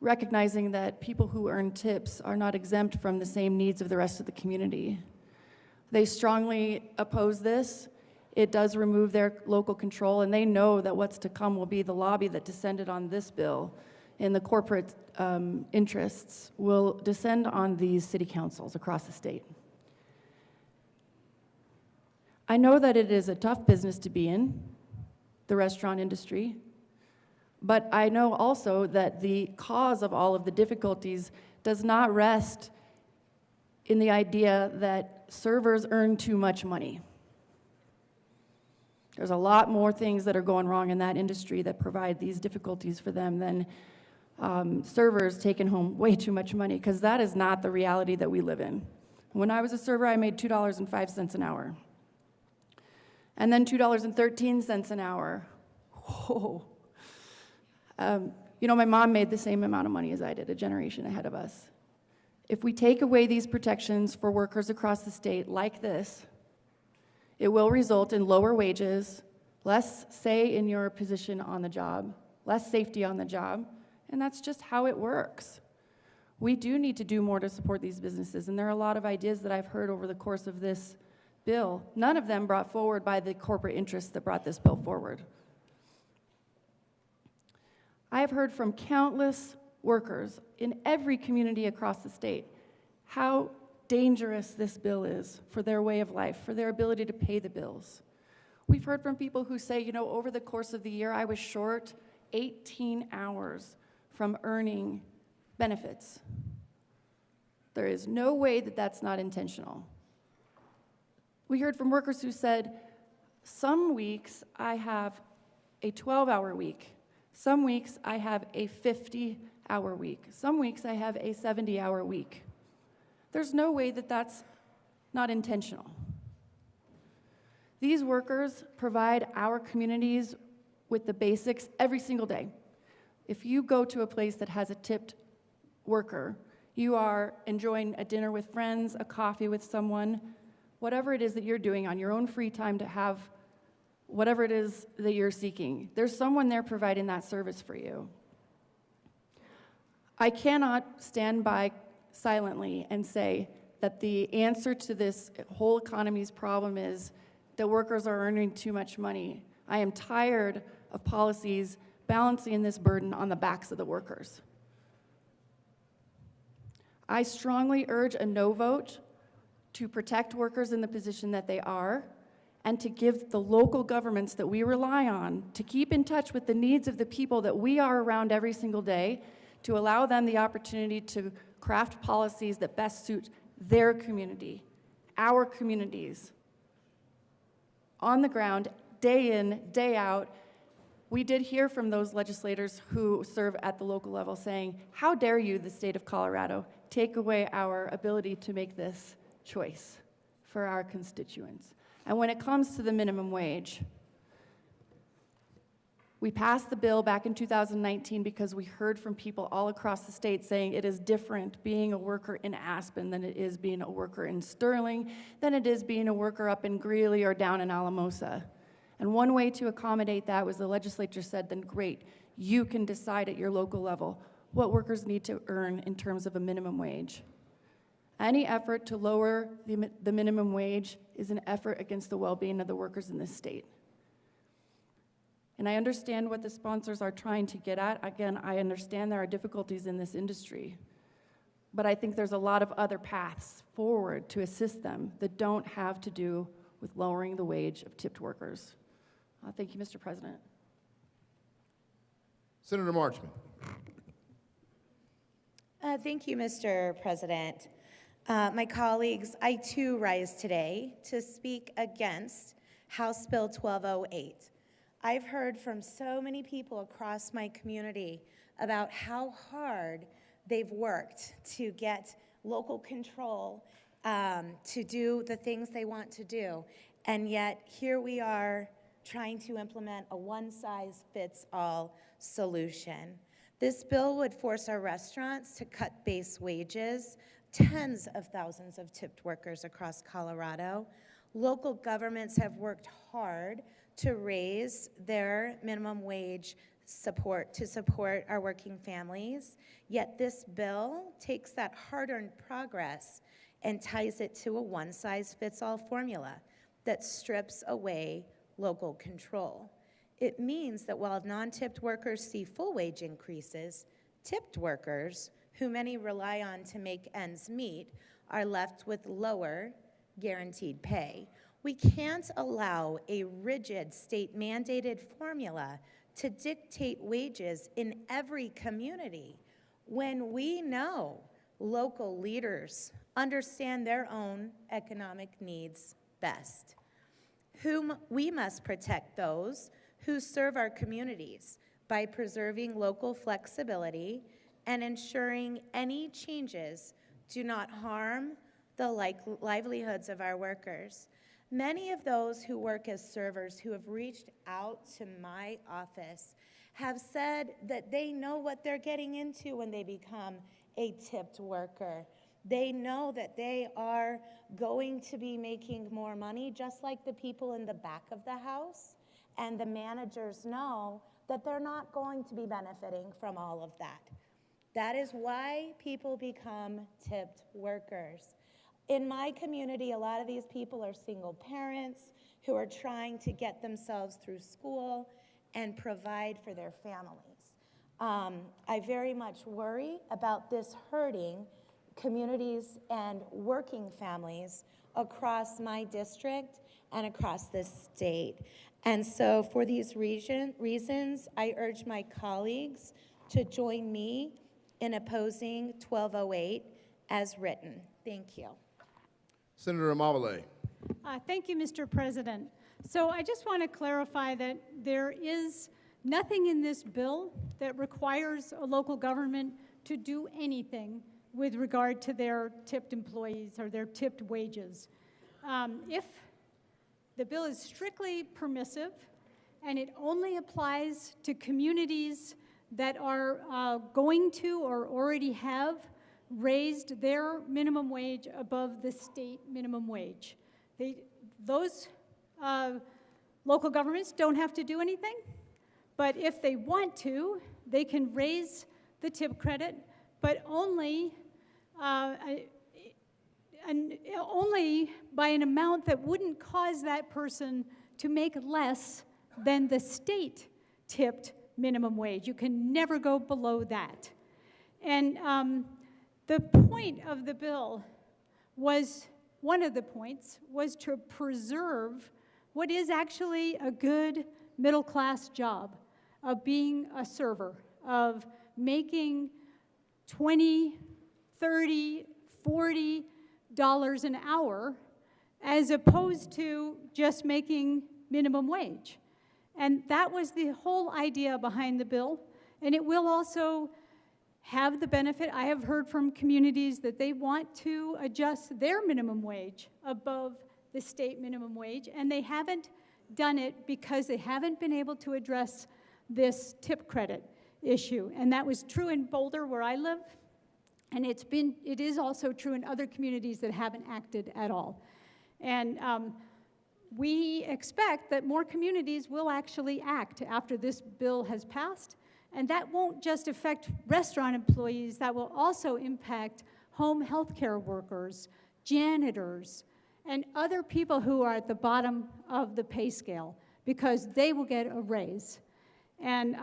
recognizing that people who earn tips are not exempt from the same needs of the rest of the community. They strongly oppose this. It does remove their local control, and they know that what's to come will be the lobby that descended on this bill and the corporate interests will descend on these city councils across the state. I know that it is a tough business to be in, the restaurant industry, but I know also that the cause of all of the difficulties does not rest in the idea that servers earn too much money. There's a lot more things that are going wrong in that industry that provide these difficulties for them than servers taking home way too much money, because that is not the reality that we live in. When I was a server, I made $2.05 an hour. And then $2.13 an hour. Whoa. My mom made the same amount of money as I did, a generation ahead of us. If we take away these protections for workers across the state like this, it will result in lower wages, less say in your position on the job, less safety on the job, and that's just how it works. We do need to do more to support these businesses, and there are a lot of ideas that I've heard over the course of this bill, none of them brought forward by the corporate interests that brought this bill forward. I have heard from countless workers in every community across the state how dangerous this bill is for their way of life, for their ability to pay the bills. We've heard from people who say, over the course of the year, I was short 18 hours from earning benefits. There is no way that that's not intentional. We heard from workers who said, some weeks I have a 12-hour week. Some weeks I have a 50-hour week. Some weeks I have a 70-hour week. There's no way that that's not intentional. These workers provide our communities with the basics every single day. If you go to a place that has a tipped worker, you are enjoying a dinner with friends, a coffee with someone, whatever it is that you're doing on your own free time to have whatever it is that you're seeking. There's someone there providing that service for you. I cannot stand by silently and say that the answer to this whole economy's problem is that workers are earning too much money. I am tired of policies balancing this burden on the backs of the workers. I strongly urge a no vote to protect workers in the position that they are, and to give the local governments that we rely on to keep in touch with the needs of the people that we are around every single day, to allow them the opportunity to craft policies that best suit their community, our communities. On the ground, day in, day out, we did hear from those legislators who serve at the local level saying, how dare you, the state of Colorado, take away our ability to make this choice for our constituents. And when it comes to the minimum wage, we passed the bill back in 2019 because we heard from people all across the state saying it is different being a worker in Aspen than it is being a worker in Sterling, than it is being a worker up in Greeley or down in Alamosa. And one way to accommodate that was the legislature said, then great, you can decide at your local level what workers need to earn in terms of a minimum wage. Any effort to lower the minimum wage is an effort against the well-being of the workers in this state. And I understand what the sponsors are trying to get at. Again, I understand there are difficulties in this industry, but I think there's a lot of other paths forward to assist them that don't have to do with lowering the wage of tipped workers. Thank you, Mr. President. Senator Marchman. Thank you, Mr. President. My colleagues, I too rise today to speak against House Bill 1208. I've heard from so many people across my community about how hard they've worked to get local control to do the things they want to do. And yet, here we are trying to implement a one-size-fits-all solution. This bill would force our restaurants to cut base wages, tens of thousands of tipped workers across Colorado. Local governments have worked hard to raise their minimum wage to support our working families, yet this bill takes that hard-earned progress and ties it to a one-size-fits-all formula that strips away local control. It means that while non-tipped workers see full wage increases, tipped workers, who many rely on to make ends meet, are left with lower guaranteed pay. We can't allow a rigid state-mandated formula to dictate wages in every community when we know local leaders understand their own economic needs best. We must protect those who serve our communities by preserving local flexibility and ensuring any changes do not harm the livelihoods of our workers. Many of those who work as servers who have reached out to my office have said that they know what they're getting into when they become a tipped worker. They know that they are going to be making more money, just like the people in the back of the house, and the managers know that they're not going to be benefiting from all of that. That is why people become tipped workers. In my community, a lot of these people are single parents who are trying to get themselves through school and provide for their families. I very much worry about this hurting communities and working families across my district and across this state. And so for these reasons, I urge my colleagues to join me in opposing 1208 as written. Thank you. Senator Amabile. Thank you, Mr. President. So I just want to clarify that there is nothing in this bill that requires a local government to do anything with regard to their tipped employees or their tipped wages. If the bill is strictly permissive and it only applies to communities that are going to or already have raised their minimum wage above the state minimum wage. Those local governments don't have to do anything, but if they want to, they can raise the tip credit, but only by an amount that wouldn't cause that person to make less than the state tipped minimum wage. You can never go below that. And the point of the bill was, one of the points, was to preserve what is actually a good middle-class job of being a server, of making $20, $30, $40 an hour, as opposed to just making minimum wage. And that was the whole idea behind the bill. And it will also have the benefit, I have heard from communities that they want to adjust their minimum wage above the state minimum wage, and they haven't done it because they haven't been able to address this tip credit issue. And that was true in Boulder, where I live, and it is also true in other communities that haven't acted at all. And we expect that more communities will actually act after this bill has passed. And that won't just affect restaurant employees, that will also impact home health care workers, janitors, and other people who are at the bottom of the pay scale, because they will get a raise. And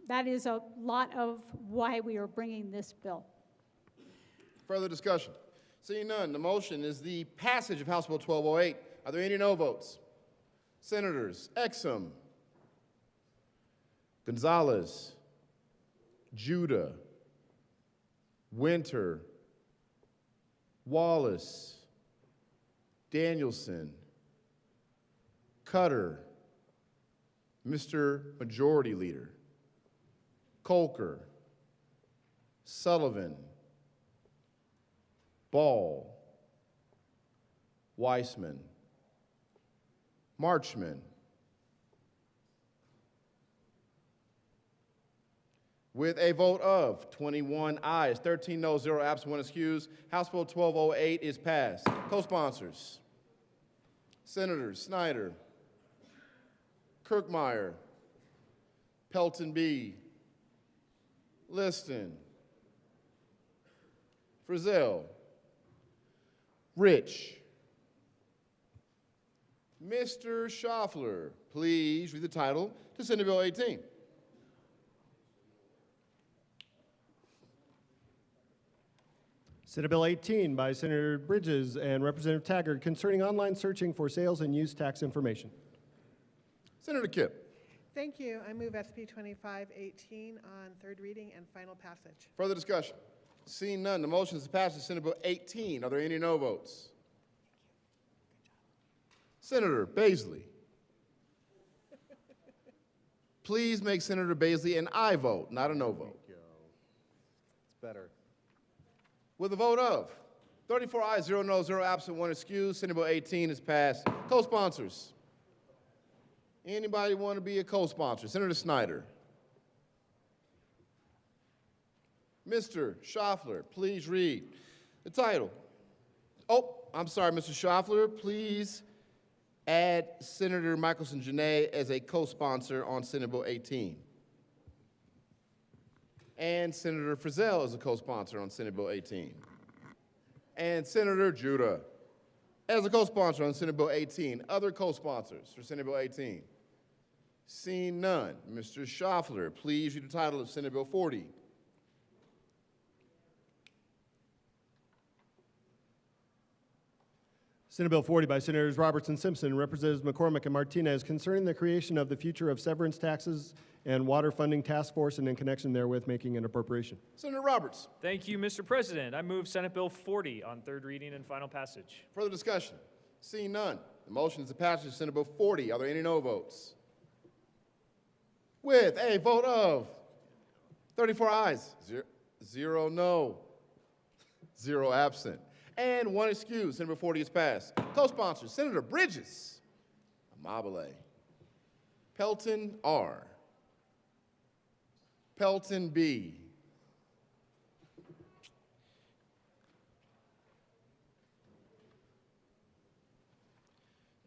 that is a lot of why we are bringing this bill. Further discussion? Seeing none, the motion is the passage of House Bill 1208. Are there any no votes? Senators Exum, Gonzalez, Judah, Winter, Wallace, Danielson, Cutter, Mr. Majority Leader, Colker, Sullivan, Ball, Weissman, Marchman, with a vote of 21 ayes, 13 noes, 0 absent, 1 excused, House Bill 1208 is passed. Co-sponsors, Senators Snyder, Kirkmeyer, Pelton B. Liston. Frizzell. Rich. Mr. Schaffler, please read the title to Senate Bill 18. Senate Bill 18 by Senator Bridges and Representative Taggart concerning online searching for sales and use tax information. Senator Kipp. Thank you. I move SB 2518 on third reading and final passage. Further discussion? Seeing none, the motion is to pass Senate Bill 18. Are there any no votes? Senator Baisley. Please make Senator Baisley an aye vote, not a no vote. It's better. With a vote of 34 ayes, 0 no, 0 absent, 1 excused, Senate Bill 18 is passed. Co-sponsors. Anybody want to be a co-sponsor? Senator Snyder. Mr. Schaffler, please read the title. Oh, I'm sorry, Mr. Schaffler, please add Senator Michelson Janae as a co-sponsor on Senate Bill 18. And Senator Frizzell as a co-sponsor on Senate Bill 18. And Senator Judah as a co-sponsor on Senate Bill 18. Other co-sponsors for Senate Bill 18. Seeing none, Mr. Schaffler, please read the title of Senate Bill 40. Senate Bill 40 by Senators Robertson, Simpson, and Representatives McCormick and Martinez concerning the creation of the future of severance taxes and water funding task force and in connection therewith making an appropriation. Senator Roberts. Thank you, Mr. President. I move Senate Bill 40 on third reading and final passage. Further discussion? Seeing none, the motion is to pass Senate Bill 40. Are there any no votes? With a vote of 34 ayes, 0 no, 0 absent, and 1 excused, Senate Bill 40 is passed. Co-sponsors, Senator Bridges, Amabile, Pelton R, Pelton B,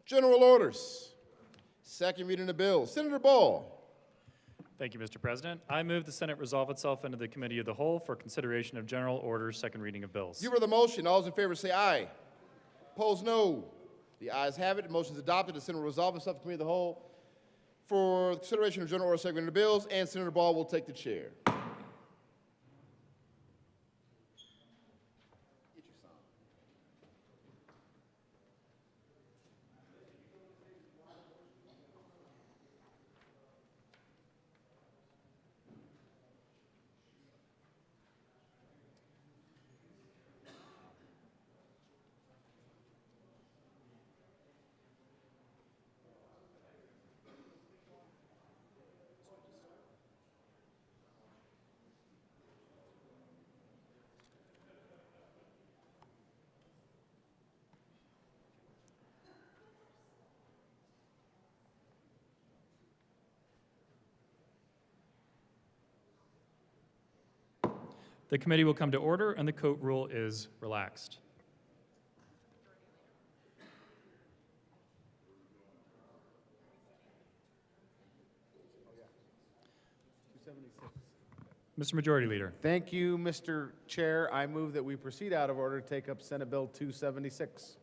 General orders. Second reading of bill. Senator Ball. Thank you, Mr. President. I move the Senate resolve itself into the Committee of the Whole for consideration of general orders, second reading of bills. You heard the motion. All those in favor say aye. Opposed, no. The ayes have it. The motion is adopted. The Senate will resolve itself to the Committee of the Whole for consideration of general order, second reading of bills, and Senator Ball will take the chair. The committee will come to order and the coat rule is relaxed. Mr. Majority Leader. Thank you, Mr. Chair. I move that we proceed out of order to take up Senate Bill 276.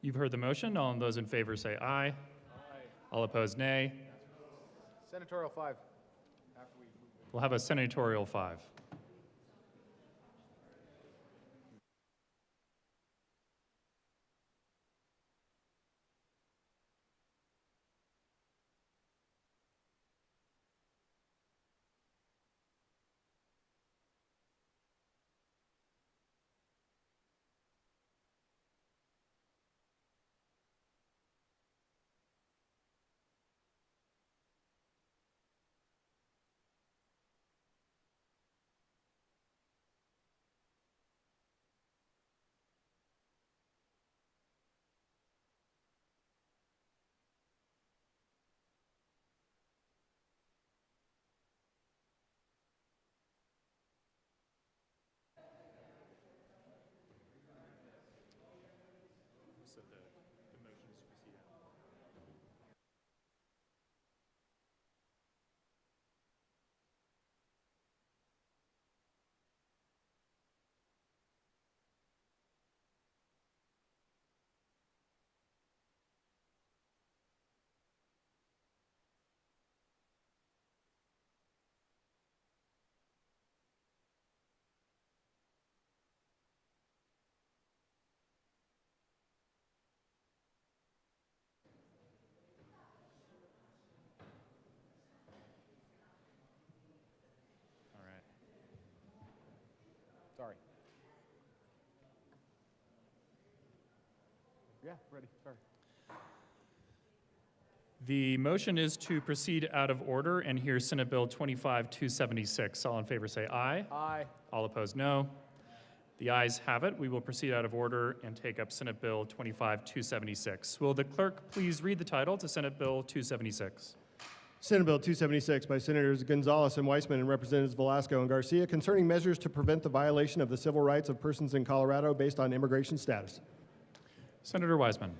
You've heard the motion. All those in favor say aye. Aye. All opposed, nay. Senatorial 5. We'll have a senatorial 5. Yeah, ready, sorry. The motion is to proceed out of order and hear Senate Bill 25-276. All in favor say aye. Aye. All opposed, no. The ayes have it. We will proceed out of order and take up Senate Bill 25-276. Will the clerk please read the title to Senate Bill 276? Senate Bill 276 by Senators Gonzalez and Weissman and Representatives Velasco and Garcia concerning measures to prevent the violation of the civil rights of persons in Colorado based on immigration status. Senator Weissman.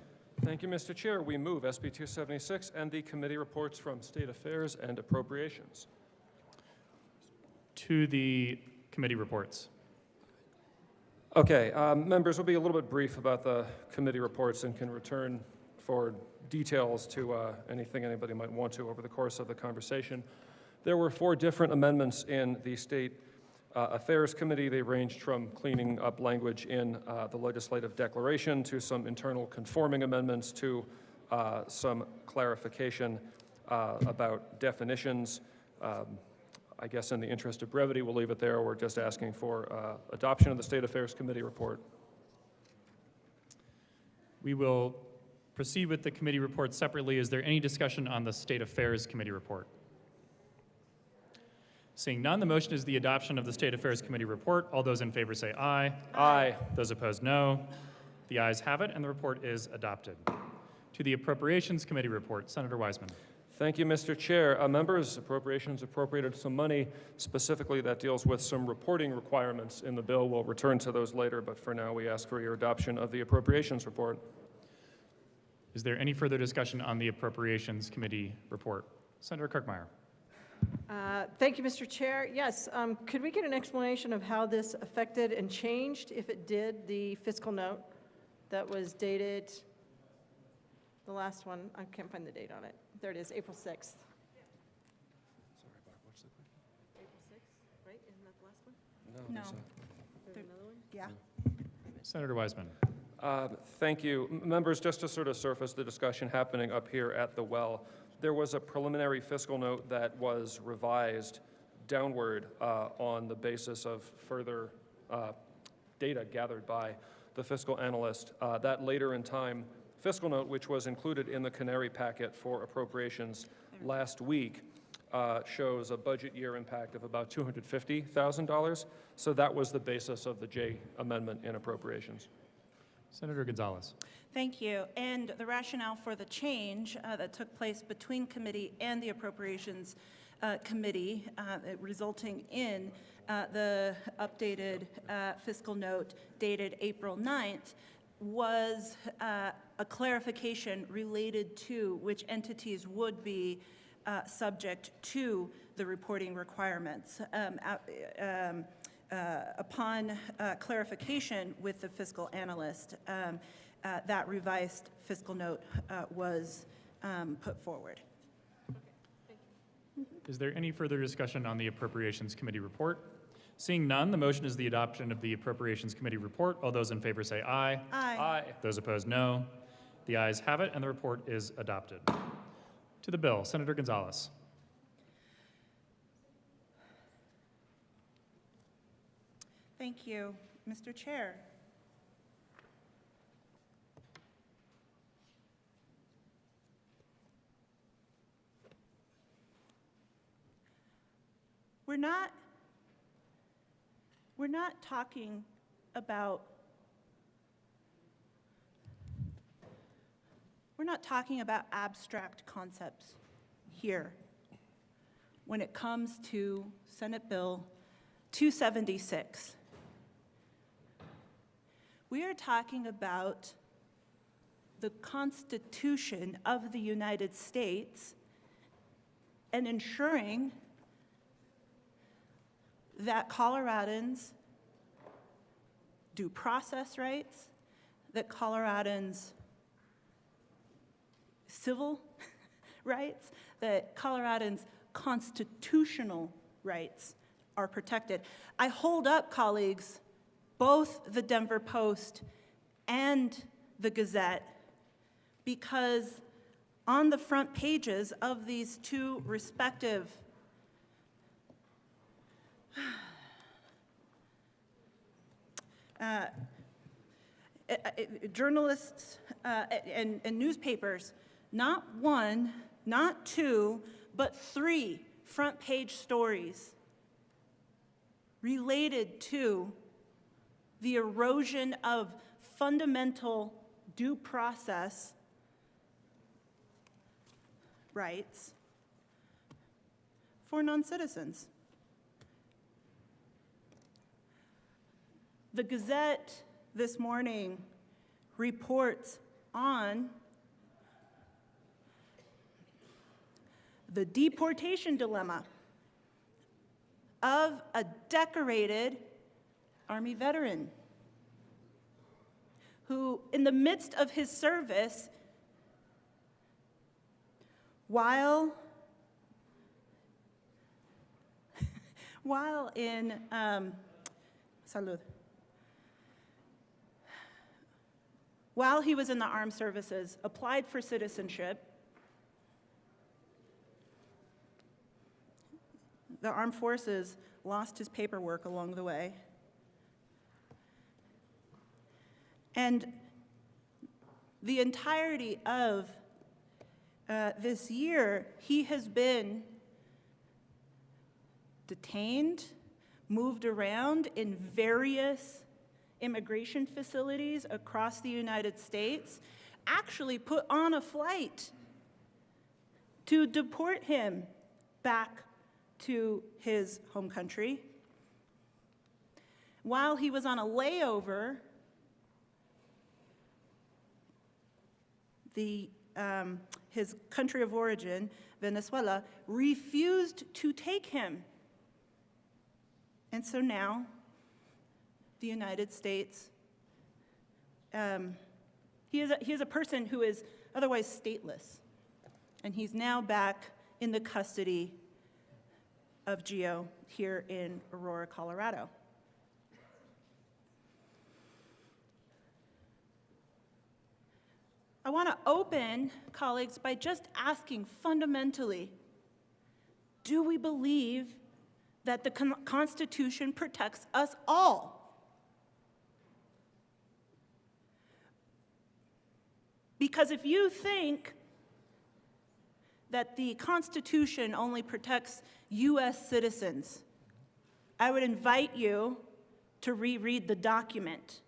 Thank you, Mr. Chair. We move SB 276 and the committee reports from State Affairs and Appropriations. To the committee reports. Okay, members, we'll be a little bit brief about the committee reports and can return for details to anything anybody might want to over the course of the conversation. There were 4 different amendments in the State Affairs Committee. They ranged from cleaning up language in the legislative declaration to some internal conforming amendments to some clarification about definitions. I guess in the interest of brevity, we'll leave it there. We're just asking for adoption of the State Affairs Committee report. We will proceed with the committee report separately. Is there any discussion on the State Affairs Committee report? Seeing none, the motion is the adoption of the State Affairs Committee report. All those in favor say aye. Aye. Those opposed, no. The ayes have it, and the report is adopted. To the Appropriations Committee report, Senator Weissman. Thank you, Mr. Chair. Members, Appropriations appropriated some money specifically that deals with some reporting requirements in the bill. We'll return to those later, but for now we ask for your adoption of the Appropriations report. Is there any further discussion on the Appropriations Committee report? Senator Kirkmeyer. Thank you, Mr. Chair. Yes, could we get an explanation of how this affected and changed, if it did, the fiscal note that was dated, the last one, I can't find the date on it. There it is, April 6th. Sorry, Bob, what's the question? April 6th, right? Isn't that the last one? No. There's another one? Yeah. Senator Weissman. Thank you. Members, just to sort of surface the discussion happening up here at the well, there was a preliminary fiscal note that was revised downward on the basis of further data gathered by the fiscal analyst. That later in time fiscal note, which was included in the Canary packet for appropriations last week, shows a budget year impact of about $250,000. So that was the basis of the J amendment in appropriations. Senator Gonzalez. Thank you. And the rationale for the change that took place between committee and the Appropriations Committee, resulting in the updated fiscal note dated April 9th, was a clarification related to which entities would be subject to the reporting requirements. Upon clarification with the fiscal analyst, that revised fiscal note was put forward. Is there any further discussion on the Appropriations Committee report? Seeing none, the motion is the adoption of the Appropriations Committee report. All those in favor say aye. Aye. Those opposed, no. The ayes have it, and the report is adopted. To the bill, Senator Gonzalez. Thank you, Mr. Chair. We're not talking about abstract concepts here when it comes to Senate Bill 276. We are talking about the Constitution of the United States and ensuring that Coloradans' due process rights, that Coloradans' civil rights, that Coloradans' constitutional rights are protected. I hold up, colleagues, both the Denver Post and the Gazette, because on the front pages of these two respective journalists and newspapers, not one, not two, but 3 front-page stories related to the erosion of fundamental due process rights for non-citizens. The Gazette this morning reports on the deportation dilemma of a decorated Army veteran who, in the midst of his service, while in salud, while he was in the armed services, applied for citizenship. The armed forces lost his paperwork along the way. And the entirety of this year, he has been detained, moved around in various immigration facilities across the United States, actually put on a flight to deport him back to his home country. While he was on a layover, his country of origin, Venezuela, refused to take him. And so now, the United States, he is a person who is otherwise stateless, and he's now back in the custody of GEO here in Aurora, Colorado. I want to open, colleagues, by just asking fundamentally, do we believe that the Constitution protects us all? Because if you think that the Constitution only protects U.S. citizens, I would invite you to reread the document.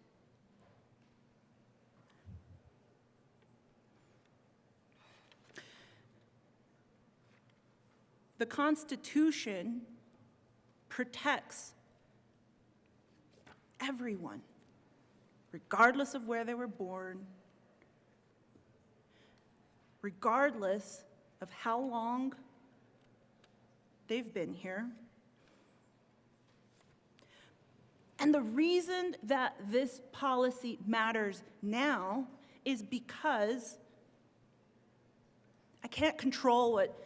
The Constitution protects everyone, regardless of where they were born, regardless of how long they've been here. And the reason that this policy matters now is because I can't control what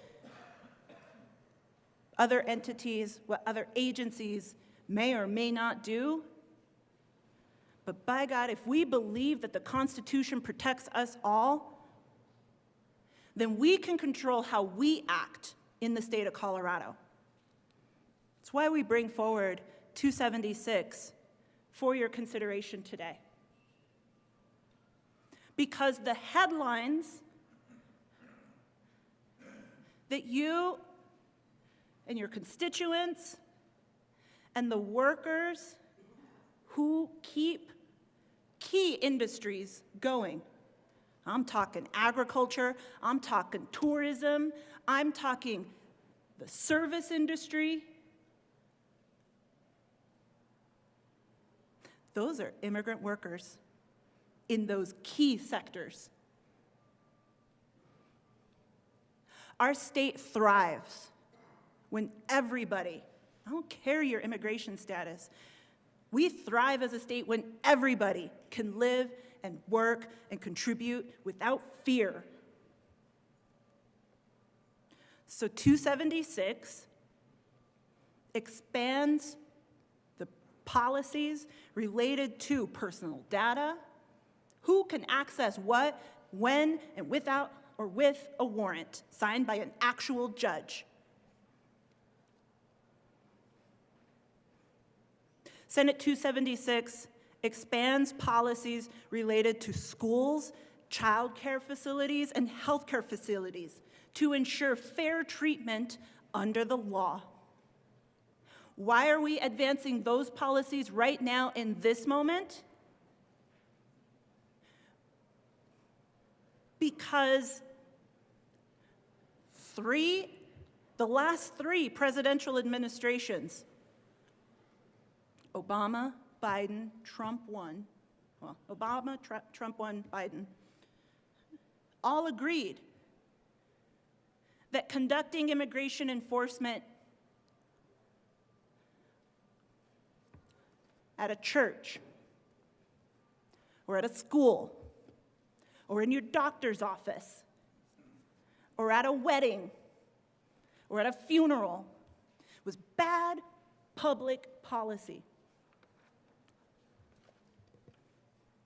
other entities, what other agencies may or may not do. But by God, if we believe that the Constitution protects us all, then we can control how we act in the state of Colorado. That's why we bring forward 276 for your consideration today. Because the headlines that you and your constituents and the workers who keep key industries going, I'm talking agriculture, I'm talking tourism, I'm talking the service industry. Those are immigrant workers in those key sectors. Our state thrives when everybody, I don't care your immigration status, we thrive as a state when everybody can live and work and contribute without fear. So 276 expands the policies related to personal data, who can access what, when, and without or with a warrant signed by an actual judge. Senate 276 expands policies related to schools, childcare facilities, and healthcare facilities to ensure fair treatment under the law. Why are we advancing those policies right now in this moment? Because the last three presidential administrations, Obama, Biden, Trump won, well, Obama, Trump won, Biden, all agreed that conducting immigration enforcement at a church or at a school or in your doctor's office or at a wedding or at a funeral was bad public policy.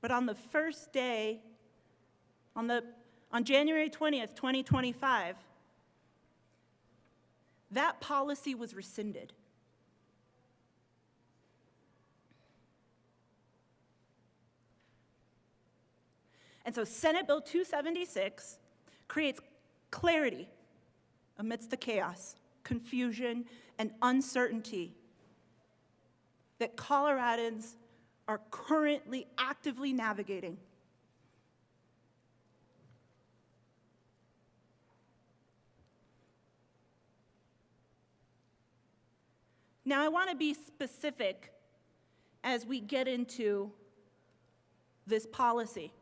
But on the first day, on January 20th, 2025, that policy was rescinded. And so Senate Bill 276 creates clarity amidst the chaos, confusion, and uncertainty that Coloradans are currently actively navigating. Now, I want to be specific as we get into this policy.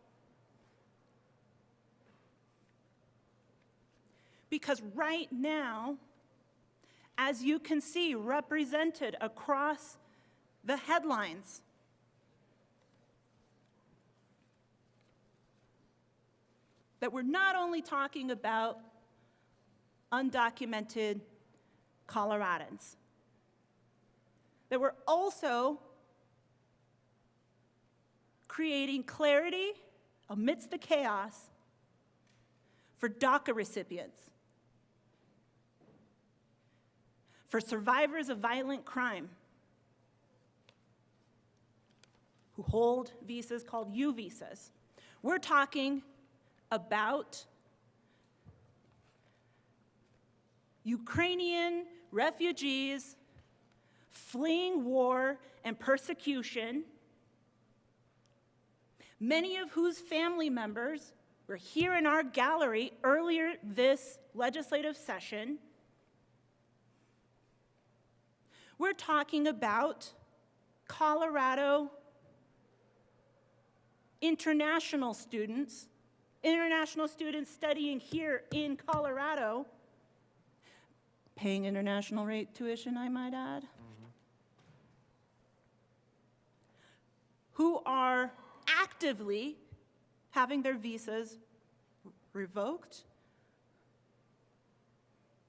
Because right now, as you can see represented across the headlines, that we're not only talking about undocumented Coloradans, that we're also creating clarity amidst the chaos for DACA recipients, for survivors of violent crime who hold visas called U visas. We're talking about Ukrainian refugees fleeing war and persecution, many of whose family members were here in our gallery earlier this legislative session. We're talking about Colorado international students studying here in Colorado, paying international rate tuition, I might add, who are actively having their visas revoked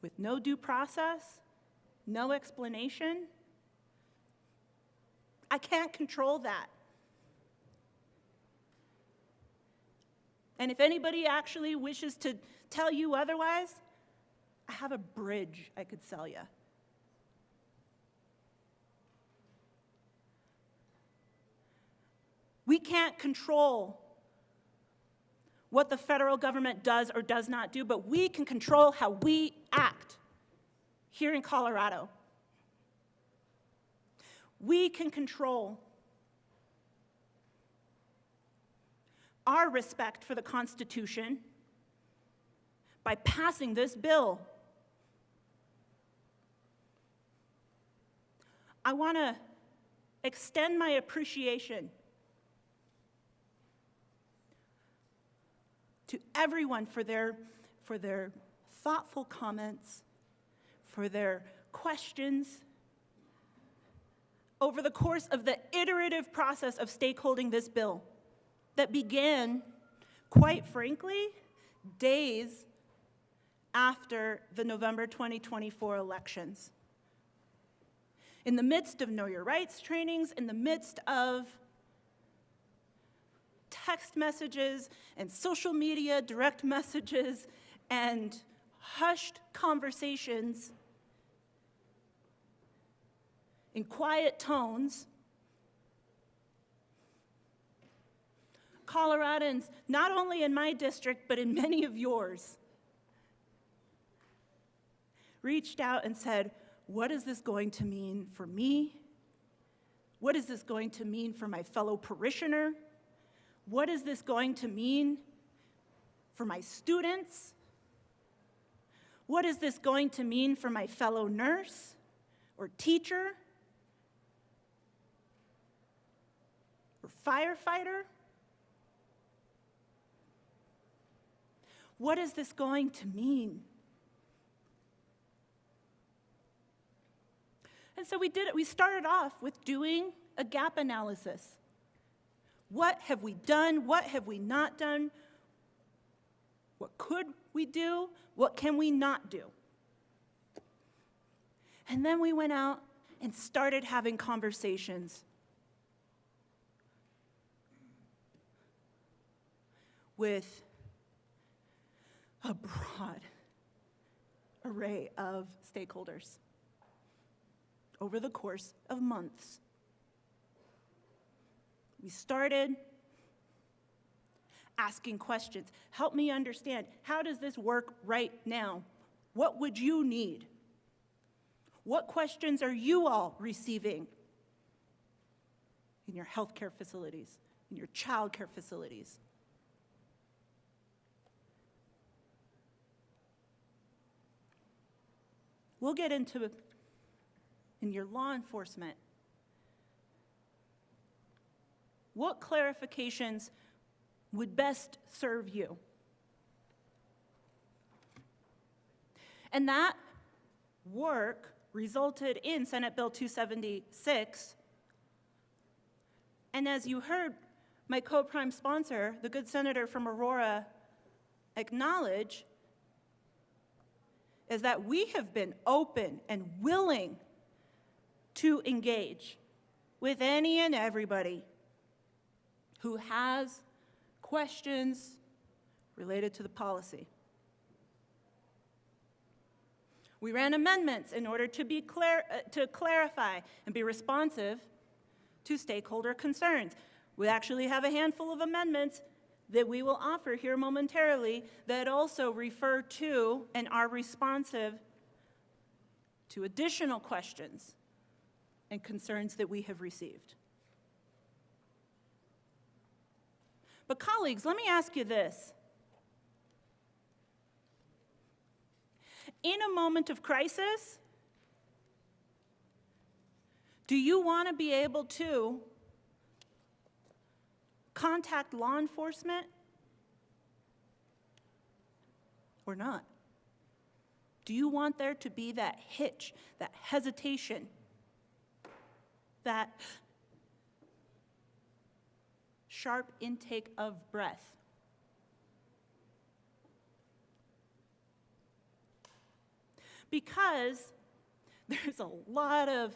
with no due process, no explanation. I can't control that. And if anybody actually wishes to tell you otherwise, I have a bridge I could sell you. We can't control what the federal government does or does not do, but we can control how we act here in Colorado. We can control our respect for the Constitution by passing this bill. I want to extend my appreciation to everyone for their thoughtful comments, for their questions over the course of the iterative process of stakeholding this bill that began, quite frankly, days after the November 2024 elections. In the midst of Know Your Rights trainings, in the midst of text messages and social media direct messages and hushed conversations in quiet tones, Coloradans, not only in my district, but in many of yours, reached out and said, what is this going to mean for me? What is this going to mean for my fellow parishioner? What is this going to mean for my students? What is this going to mean for my fellow nurse or teacher or firefighter? What is this going to mean? And so we did it. We started off with doing a gap analysis. What have we done? What have we not done? What could we do? What can we not do? And then we went out and started having conversations with a broad array of stakeholders over the course of months. We started asking questions. Help me understand, how does this work right now? What would you need? What questions are you all receiving in your healthcare facilities, in your childcare facilities? We'll get into in your law enforcement. What clarifications would best serve you? And that work resulted in Senate Bill 276. And as you heard my co-prime sponsor, the good senator from Aurora, acknowledge, is that we have been open and willing to engage with any and everybody who has questions related to the policy. We ran amendments in order to clarify and be responsive to stakeholder concerns. We actually have a handful of amendments that we will offer here momentarily that also refer to and are responsive to additional questions and concerns that we have received. But colleagues, let me ask you this. In a moment of crisis, do you want to be able to contact law enforcement or not? Do you want there to be that hitch, that hesitation, that sharp intake of breath? Because there's a lot of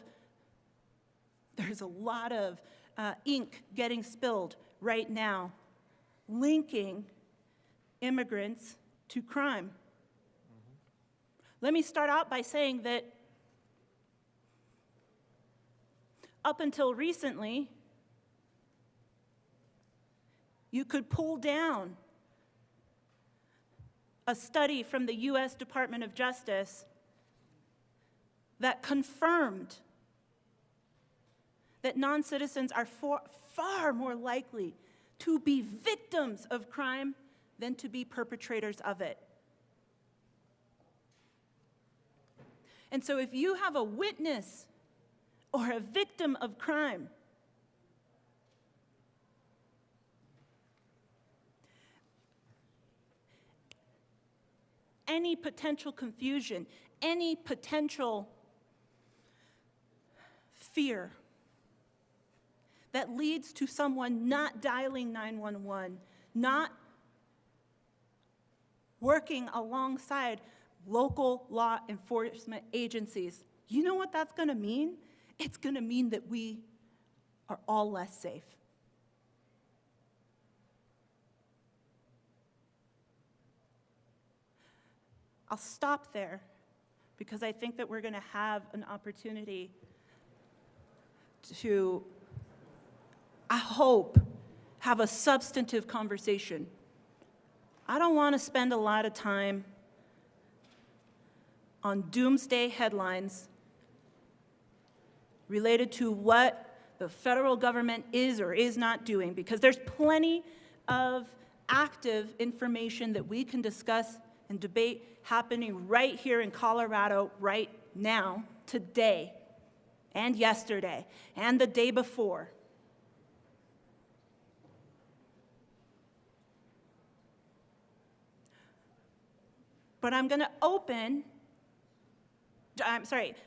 ink getting spilled right now, linking immigrants to crime. Let me start out by saying that up until recently, you could pull down a study from the U.S. Department of Justice that confirmed that non-citizens are far more likely to be victims of crime than to be perpetrators of it. And so if you have a witness or a victim of crime, any potential confusion, any potential fear that leads to someone not dialing 911, not working alongside local law enforcement agencies, you know what that's going to mean? It's going to mean that we are all less safe. I'll stop there because I think that we're going to have an opportunity to, I hope, have a substantive conversation. I don't want to spend a lot of time on doomsday headlines related to what the federal government is or is not doing, because there's plenty of active information that we can discuss and debate happening right here in Colorado right now, today, and yesterday, and the day before. But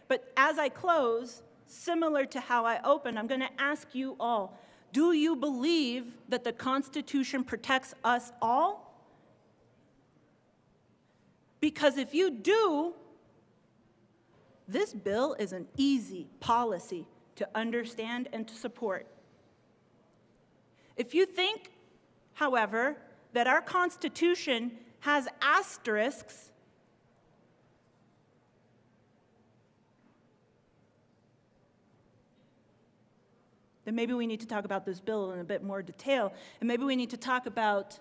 but as I close, similar to how I opened, I'm going to ask you all, do you believe that the Constitution protects us all? Because if you do, this bill is an easy policy to understand and to support. If you think, however, that our Constitution has asterisks, then maybe we need to talk about this bill in a bit more detail, and maybe we need to talk about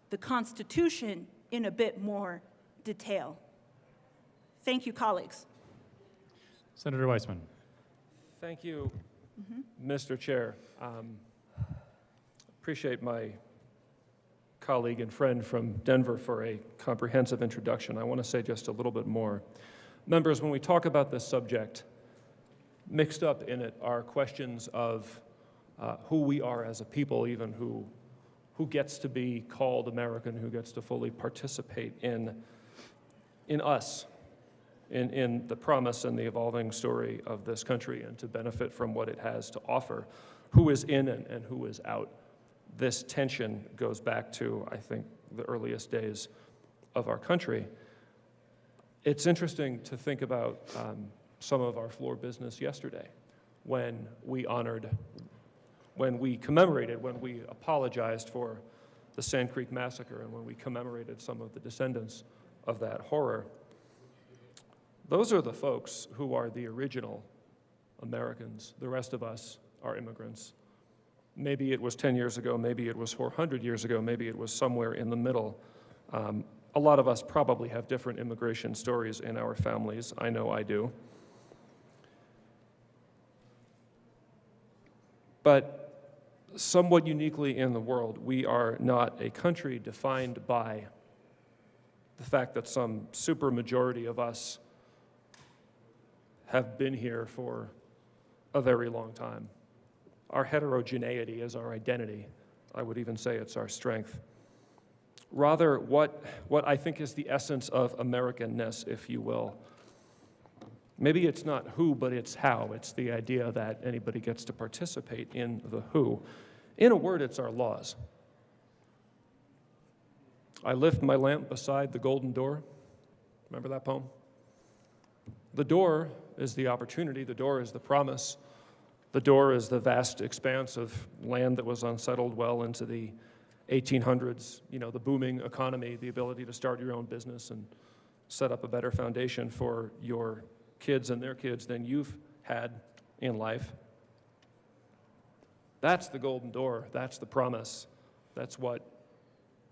the Constitution in a bit more detail. Thank you, colleagues. Senator Weissman. Thank you, Mr. Chair. Appreciate my colleague and friend from Denver for a comprehensive introduction. I want to say just a little bit more. Members, when we talk about this subject, mixed up in it are questions of who we are as a people, even who gets to be called American, who gets to fully participate in us, in the promise and the evolving story of this country, and to benefit from what it has to offer, who is in and who is out. This tension goes back to, I think, the earliest days of our country. It's interesting to think about some of our floor business yesterday when we honored, when we commemorated, when we apologized for the Sand Creek Massacre, and when we commemorated some of the descendants of that horror. Those are the folks who are the original Americans. The rest of us are immigrants. Maybe it was 10 years ago, maybe it was 400 years ago, maybe it was somewhere in the middle. A lot of us probably have different immigration stories in our families. I know I do. But somewhat uniquely in the world, we are not a country defined by the fact that some supermajority of us have been here for a very long time. Our heterogeneity is our identity. I would even say it's our strength. Rather, what I think is the essence of Americanness, if you will. Maybe it's not who, but it's how. It's the idea that anybody gets to participate in the who. In a word, it's our laws. I lift my lamp beside the golden door. Remember that poem? The door is the opportunity. The door is the promise. The door is the vast expanse of land that was unsettled well into the 1800s, the booming economy, the ability to start your own business and set up a better foundation for your kids and their kids than you've had in life. That's the golden door. That's the promise. That's what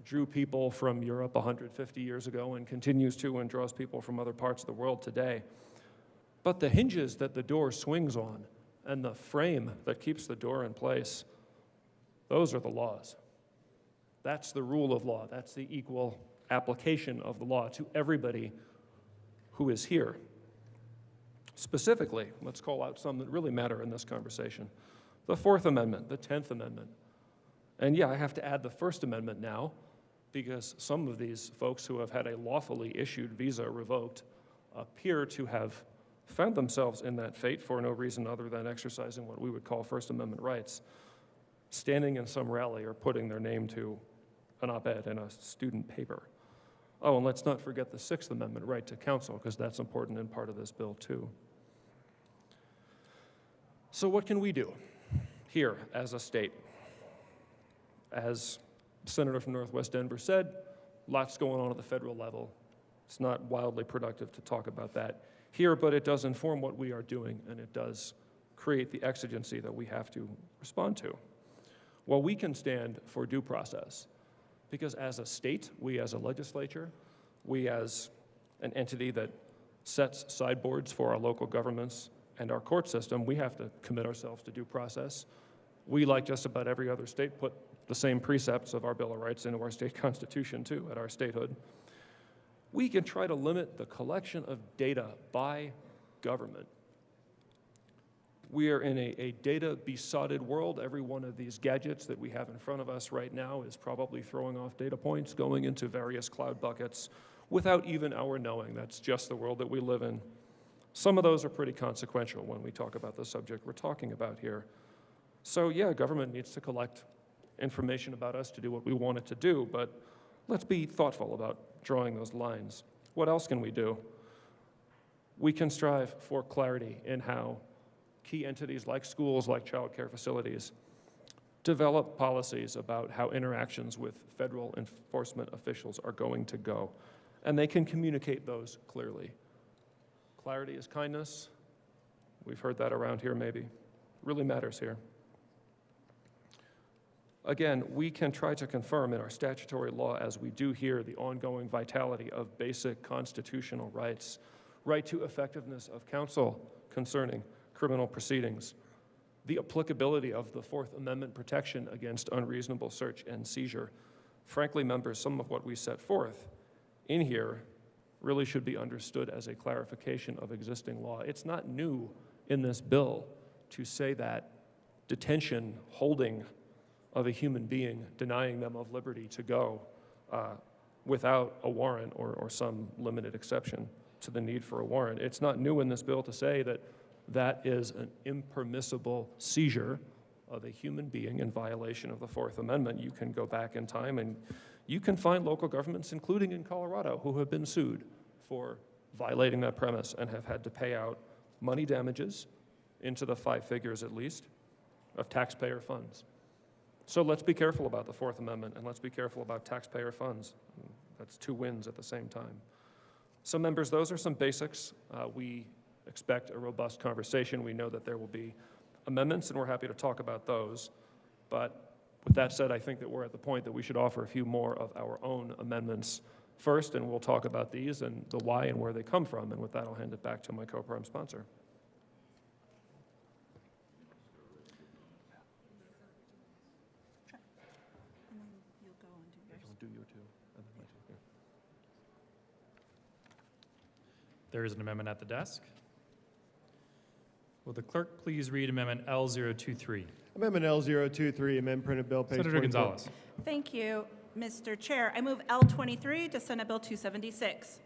drew people from Europe 150 years ago and continues to and draws people from other parts of the world today. But the hinges that the door swings on and the frame that keeps the door in place, those are the laws. That's the rule of law. That's the equal application of the law to everybody who is here. Specifically, let's call out some that really matter in this conversation. The Fourth Amendment, the 10th Amendment. And yeah, I have to add the First Amendment now, because some of these folks who have had a lawfully issued visa revoked appear to have found themselves in that fate for no reason other than exercising what we would call First Amendment rights, standing in some rally or putting their name to an op-ed in a student paper. Oh, and let's not forget the Sixth Amendment right to counsel, because that's important and part of this bill too. So what can we do here as a state? As the senator from Northwest Denver said, lots going on at the federal level. It's not wildly productive to talk about that here, but it does inform what we are doing, and it does create the exigency that we have to respond to. Well, we can stand for due process because as a state, we as a legislature, we as an entity that sets sideboards for our local governments and our court system, we have to commit ourselves to due process. We, like just about every other state, put the same precepts of our Bill of Rights into our state constitution too, at our statehood. We can try to limit the collection of data by government. We are in a data-besotted world. Every one of these gadgets that we have in front of us right now is probably throwing off data points, going into various cloud buckets without even our knowing. That's just the world that we live in. Some of those are pretty consequential when we talk about the subject we're talking about here. So yeah, government needs to collect information about us to do what we want it to do, but let's be thoughtful about drawing those lines. What else can we do? We can strive for clarity in how key entities like schools, like child care facilities, develop policies about how interactions with federal enforcement officials are going to go. And they can communicate those clearly. Clarity is kindness. We've heard that around here maybe. Really matters here. Again, we can try to confirm in our statutory law, as we do here, the ongoing vitality of basic constitutional rights, right to effectiveness of counsel concerning criminal proceedings, the applicability of the Fourth Amendment protection against unreasonable search and seizure. Frankly, members, some of what we set forth in here really should be understood as a clarification of existing law. It's not new in this bill to say that detention, holding of a human being, denying them of liberty to go without a warrant or some limited exception to the need for a warrant. It's not new in this bill to say that that is an impermissible seizure of a human being in violation of the Fourth Amendment. You can go back in time and you can find local governments, including in Colorado, who have been sued for violating that premise and have had to pay out money damages into the 5 figures at least of taxpayer funds. So let's be careful about the Fourth Amendment and let's be careful about taxpayer funds. That's 2 wins at the same time. So members, those are some basics. We expect a robust conversation. We know that there will be amendments and we're happy to talk about those. But with that said, I think that we're at the point that we should offer a few more of our own amendments first, and we'll talk about these and the why and where they come from. And with that, I'll hand it back to my co-prime sponsor. There is an amendment at the desk. Will the clerk please read Amendment L023? Amendment L023, amend printed bill, page Senator 24. Gonzalez. Thank you, Mr. Chair. I move L23 to Senate Bill 276.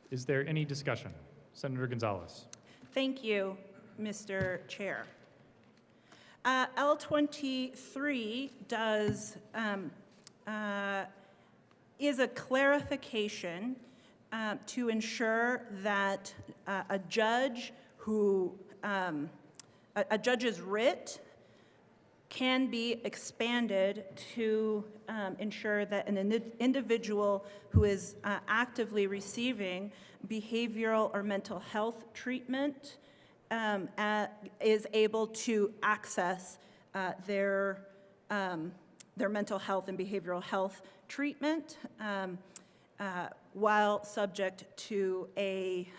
Is there any discussion? Senator Gonzalez. Thank you, Mr. Chair. L23 is a clarification to ensure that a judge's writ can be expanded to ensure that an individual who is actively receiving behavioral or mental health treatment is able to access their mental health and behavioral health treatment while subject to a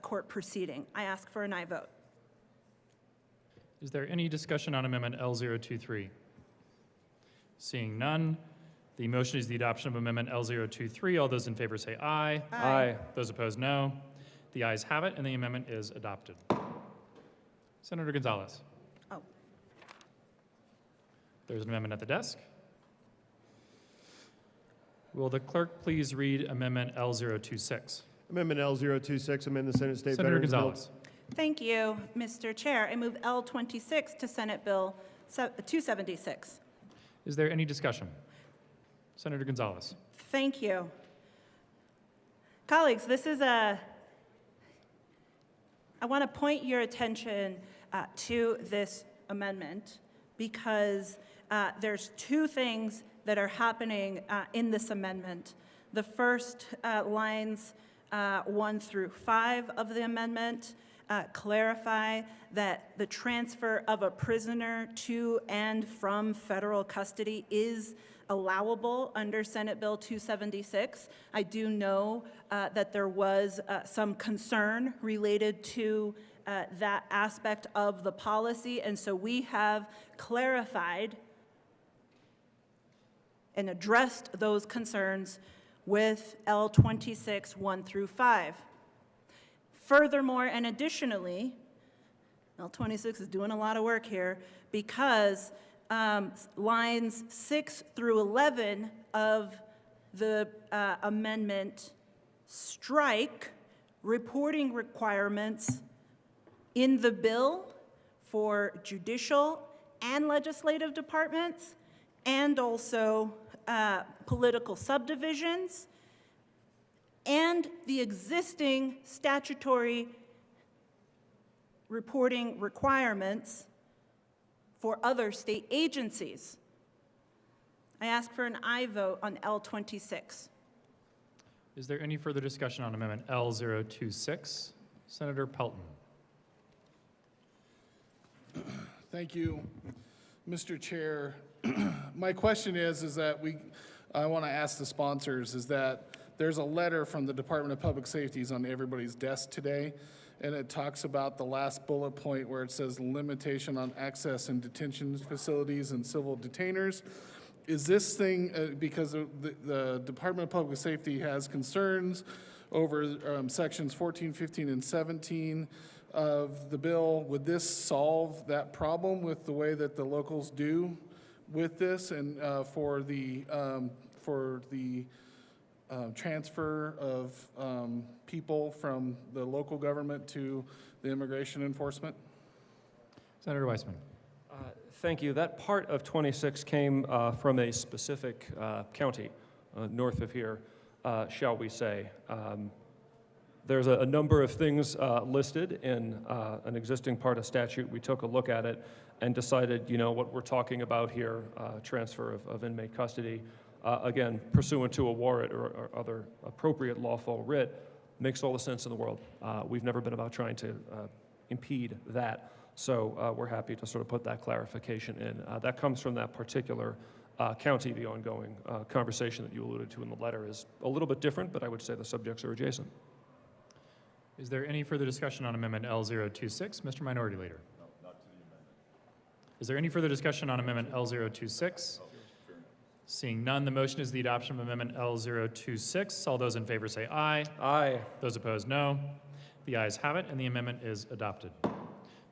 court proceeding. I ask for an aye vote. Is there any discussion on Amendment L023? Seeing none, the motion is the adoption of Amendment L023. All those in favor say aye. Aye. Those opposed, no. The ayes have it, and the amendment is adopted. Senator Gonzalez. Oh. There's an amendment at the desk. Will the clerk please read Amendment L026? Amendment L026, amend the Senate State Senator Veterans Bill. Gonzalez. Thank you, Mr. Chair. I move L26 to Senate Bill 276. Is there any discussion? Senator Gonzalez. Thank you. Colleagues, I want to point your attention to this amendment because there's 2 things that are happening in this amendment. The first lines 1 through 5 of the amendment clarify that the transfer of a prisoner to and from federal custody is allowable under Senate Bill 276. I do know that there was some concern related to that aspect of the policy, and so we have clarified and addressed those concerns with L26, 1 through 5. Furthermore, and additionally, L26 is doing a lot of work here because lines 6 through 11 of the amendment strike reporting requirements in the bill for judicial and legislative departments, and also political subdivisions, and the existing statutory reporting requirements for other state agencies. I ask for an aye vote on L26. Is there any further discussion on Amendment L026? Senator Pelton. Thank you, Mr. Chair. My question is that I want to ask the sponsors, is that there's a letter from the Department of Public Safety on everybody's desk today, and it talks about the last bullet point where it says limitation on access in detention facilities and civil detainers. Is this thing, because the Department of Public Safety has concerns over sections 14, 15, and 17 of the bill, would this solve that problem with the way that the locals do with this, and for the transfer of people from the local government to the immigration enforcement? Senator Weissman. Thank you. That part of 26 came from a specific county north of here, shall we say. There's a number of things listed in an existing part of statute. We took a look at it and decided, you know, what we're talking about here, transfer of inmate custody, again, pursuant to a warrant or other appropriate lawful writ, makes all the sense in the world. We've never been about trying to impede that, so we're happy to sort of put that clarification in. That comes from that particular county. The ongoing conversation that you alluded to in the letter is a little bit different, but I would say the subjects are adjacent. Is there any further discussion on Amendment L026? Mr. Minority Leader. No, not to the amendment. Is there any further discussion on Amendment L026? Seeing none, the motion is the adoption of Amendment L026. All those in favor say aye. Aye. Those opposed, no. The ayes have it, and the amendment is adopted.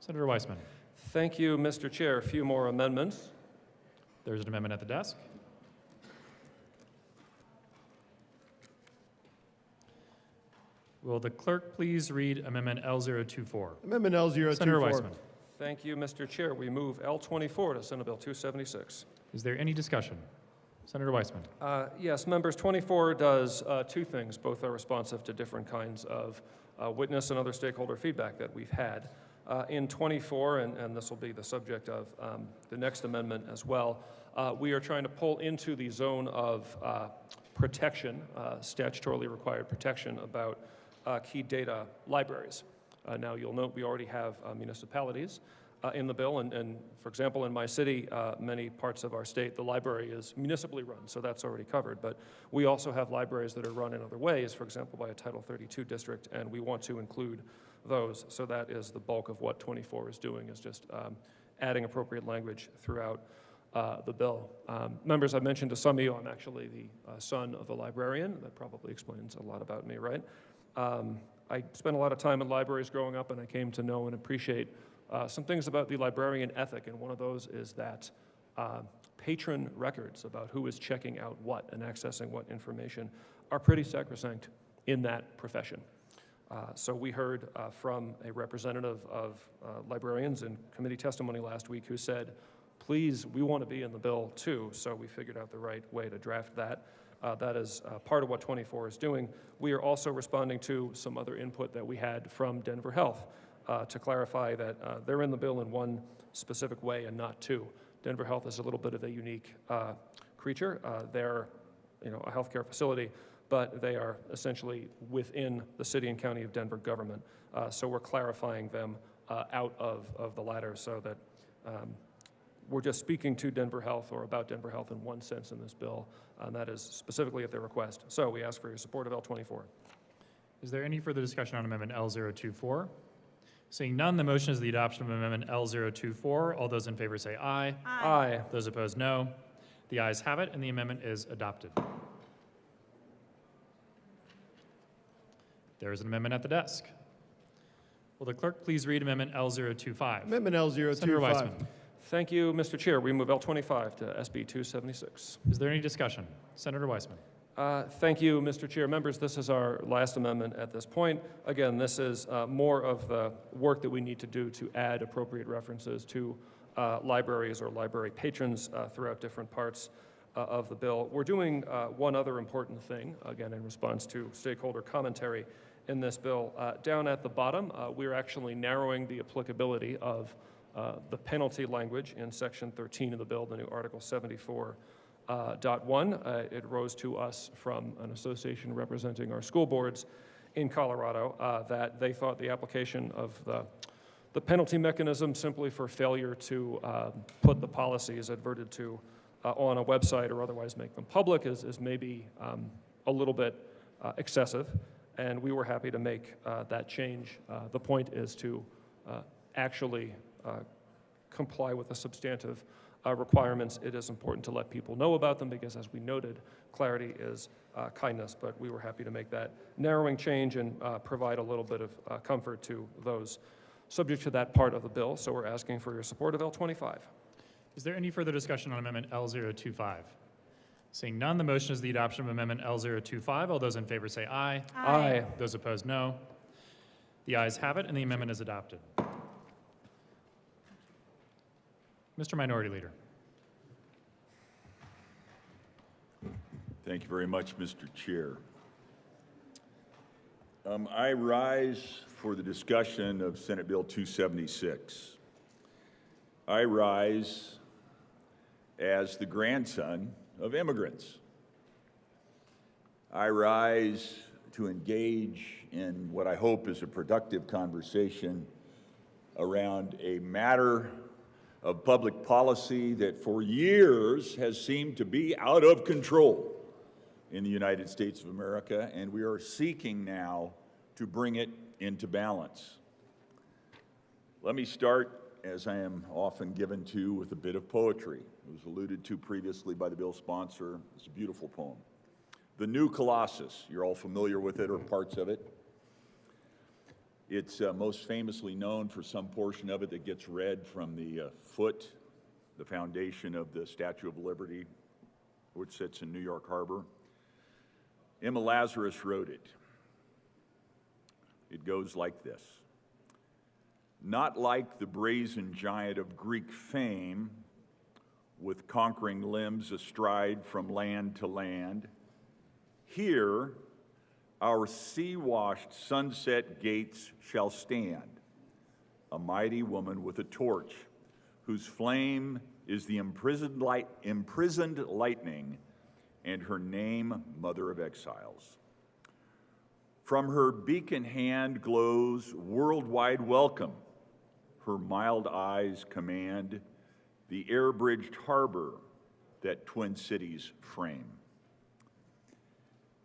Senator Weissman. Thank you, Mr. Chair. A few more amendments. There's an amendment at the desk. Will the clerk please read Amendment L024? Amendment L024. Senator Weissman. Thank you, Mr. Chair. We move L24 to Senate Bill 276. Is there any discussion? Senator Weissman. Yes, members, 24 does two things. Both are responsive to different kinds of witness and other stakeholder feedback that we've had. In 24, and this will be the subject of the next amendment as well, we are trying to pull into the zone of protection, statutorily required protection about key data libraries. Now, you'll note we already have municipalities in the bill, and for example, in my city, many parts of our state, the library is municipally run, so that's already covered. But we also have libraries that are run in other ways, for example, by a Title 32 district, and we want to include those. So that is the bulk of what 24 is doing, is just adding appropriate language throughout the bill. Members, I mentioned to some of you, I'm actually the son of a librarian. That probably explains a lot about me, right? I spent a lot of time in libraries growing up, and I came to know and appreciate some things about the librarian ethic, and one of those is that patron records about who is checking out what and accessing what information are pretty sacrosanct in that profession. So we heard from a representative of librarians in committee testimony last week who said, please, we want to be in the bill too, so we figured out the right way to draft that. That is part of what 24 is doing. We are also responding to some other input that we had from Denver Health to clarify that they're in the bill in one specific way and not two. Denver Health is a little bit of a unique creature. They're, a healthcare facility, but they are essentially within the city and county of Denver government. So we're clarifying them out of the latter so that we're just speaking to Denver Health or about Denver Health in one sense in this bill, and that is specifically at their request. So we ask for your support of L24. Is there any further discussion on Amendment L024? Seeing none, the motion is the adoption of Amendment L024. All those in favor say aye. Aye. Those opposed, no. The ayes have it, and the amendment is adopted. There is an amendment at the desk. Will the clerk please read Amendment L025? Amendment L025. Senator Weissman. Thank you, Mr. Chair. We move L25 to SB 276. Is there any discussion? Senator Weissman. Thank you, Mr. Chair. Members, this is our last amendment at this point. Again, this is more of the work that we need to do to add appropriate references to libraries or library patrons throughout different parts of the bill. We're doing one other important thing, again, in response to stakeholder commentary in this bill. Down at the bottom, we're actually narrowing the applicability of the penalty language in Section 13 of the bill, the new Article 74. .1. It rose to us from an association representing our school boards in Colorado that they thought the application of the penalty mechanism simply for failure to put the policies adverted to on a website or otherwise make them public is maybe a little bit excessive, and we were happy to make that change. The point is to actually comply with the substantive requirements. It is important to let people know about them because, as we noted, clarity is kindness, but we were happy to make that narrowing change and provide a little bit of comfort to those subject to that part of the bill. So we're asking for your support of L25. Is there any further discussion on Amendment L025? Seeing none, the motion is the adoption of Amendment L025. All those in favor say aye. Aye. Those opposed, no. The ayes have it, and the amendment is adopted. Mr. Minority Leader. Thank you very much, Mr. Chair. I rise for the discussion of Senate Bill 276. I rise as the grandson of immigrants. I rise to engage in what I hope is a productive conversation around a matter of public policy that for years has seemed to be out of control in the United States of America, and we are seeking now to bring it into balance. Let me start, as I am often given to, with a bit of poetry. It was alluded to previously by the bill sponsor. It's a beautiful poem. The New Colossus, you're all familiar with it or parts of it. It's most famously known for some portion of it that gets read from the foot, the foundation of the Statue of Liberty, which sits in New York Harbor. Emma Lazarus wrote it. It goes like this. Not like the brazen giant of Greek fame, with conquering limbs astride from land to land, here our sea-washed sunset gates shall stand, a mighty woman with a torch, whose flame is the imprisoned lightning, and her name, Mother of Exiles. From her beacon hand glows worldwide welcome. Her mild eyes command the air-bridged harbor that twin cities frame.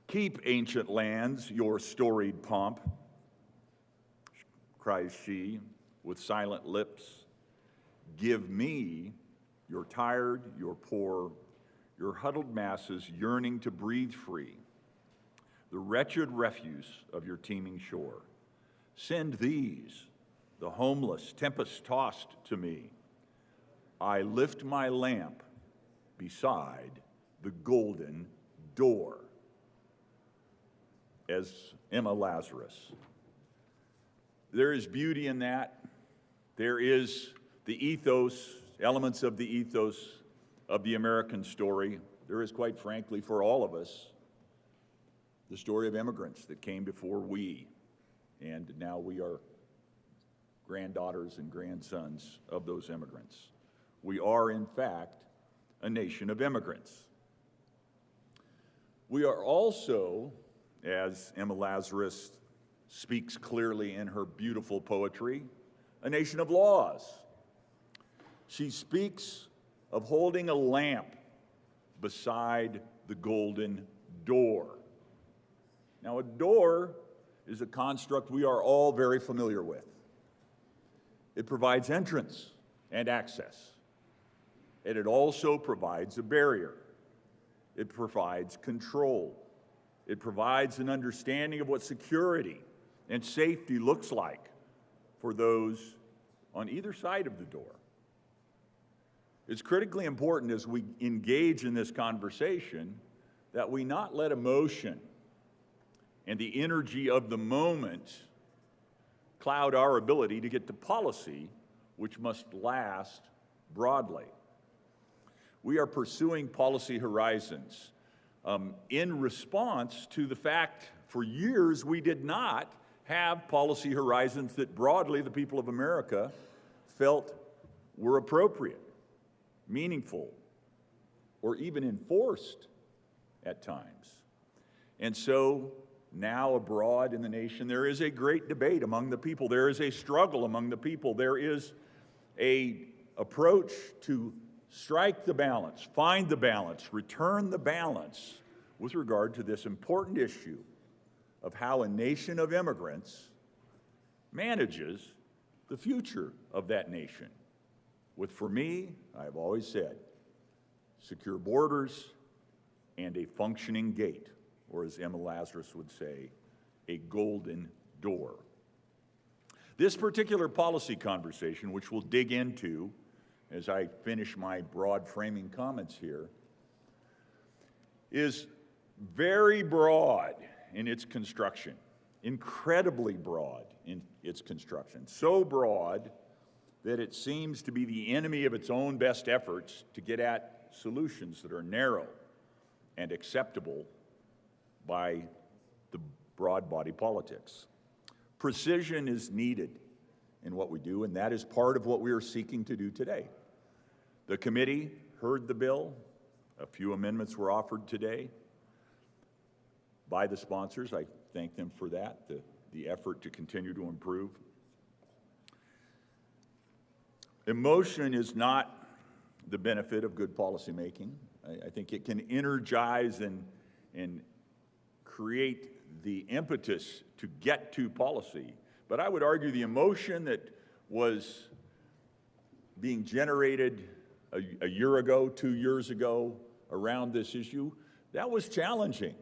Keep, ancient lands, your storied pomp, cries she with silent lips. Give me, your tired, your poor, your huddled masses yearning to breathe free, the wretched refuse of your teeming shore. Send these, the homeless, tempest-tossed, to me. I lift my lamp beside the golden door. As Emma Lazarus. There is beauty in that. There is the ethos, elements of the ethos of the American story. There is, quite frankly, for all of us, the story of immigrants that came before we, and now we are granddaughters and grandsons of those immigrants. We are, in fact, a nation of immigrants. We are also, as Emma Lazarus speaks clearly in her beautiful poetry, a nation of laws. She speaks of holding a lamp beside the golden door. Now, a door is a construct we are all very familiar with. It provides entrance and access, and it also provides a barrier. It provides control. It provides an understanding of what security and safety looks like for those on either side of the door. It's critically important as we engage in this conversation that we not let emotion and the energy of the moment cloud our ability to get to policy, which must last broadly. We are pursuing policy horizons in response to the fact for years we did not have policy horizons that broadly the people of America felt were appropriate, meaningful, or even enforced at times. And so now abroad in the nation, there is a great debate among the people. There is a struggle among the people. There is an approach to strike the balance, find the balance, return the balance with regard to this important issue of how a nation of immigrants manages the future of that nation. With, for me, I've always said, secure borders and a functioning gate, or as Emma Lazarus would say, a golden door. This particular policy conversation, which we'll dig into as I finish my broad framing comments here, is very broad in its construction, incredibly broad in its construction, so broad that it seems to be the enemy of its own best efforts to get at solutions that are narrow and acceptable by the broad body politics. Precision is needed in what we do, and that is part of what we are seeking to do today. The committee heard the bill. A few amendments were offered today by the sponsors. I thank them for that, the effort to continue to improve. Emotion is not the benefit of good policymaking. I think it can energize and create the impetus to get to policy. But I would argue the emotion that was being generated a year ago, 2 years ago, around this issue, that was challenging.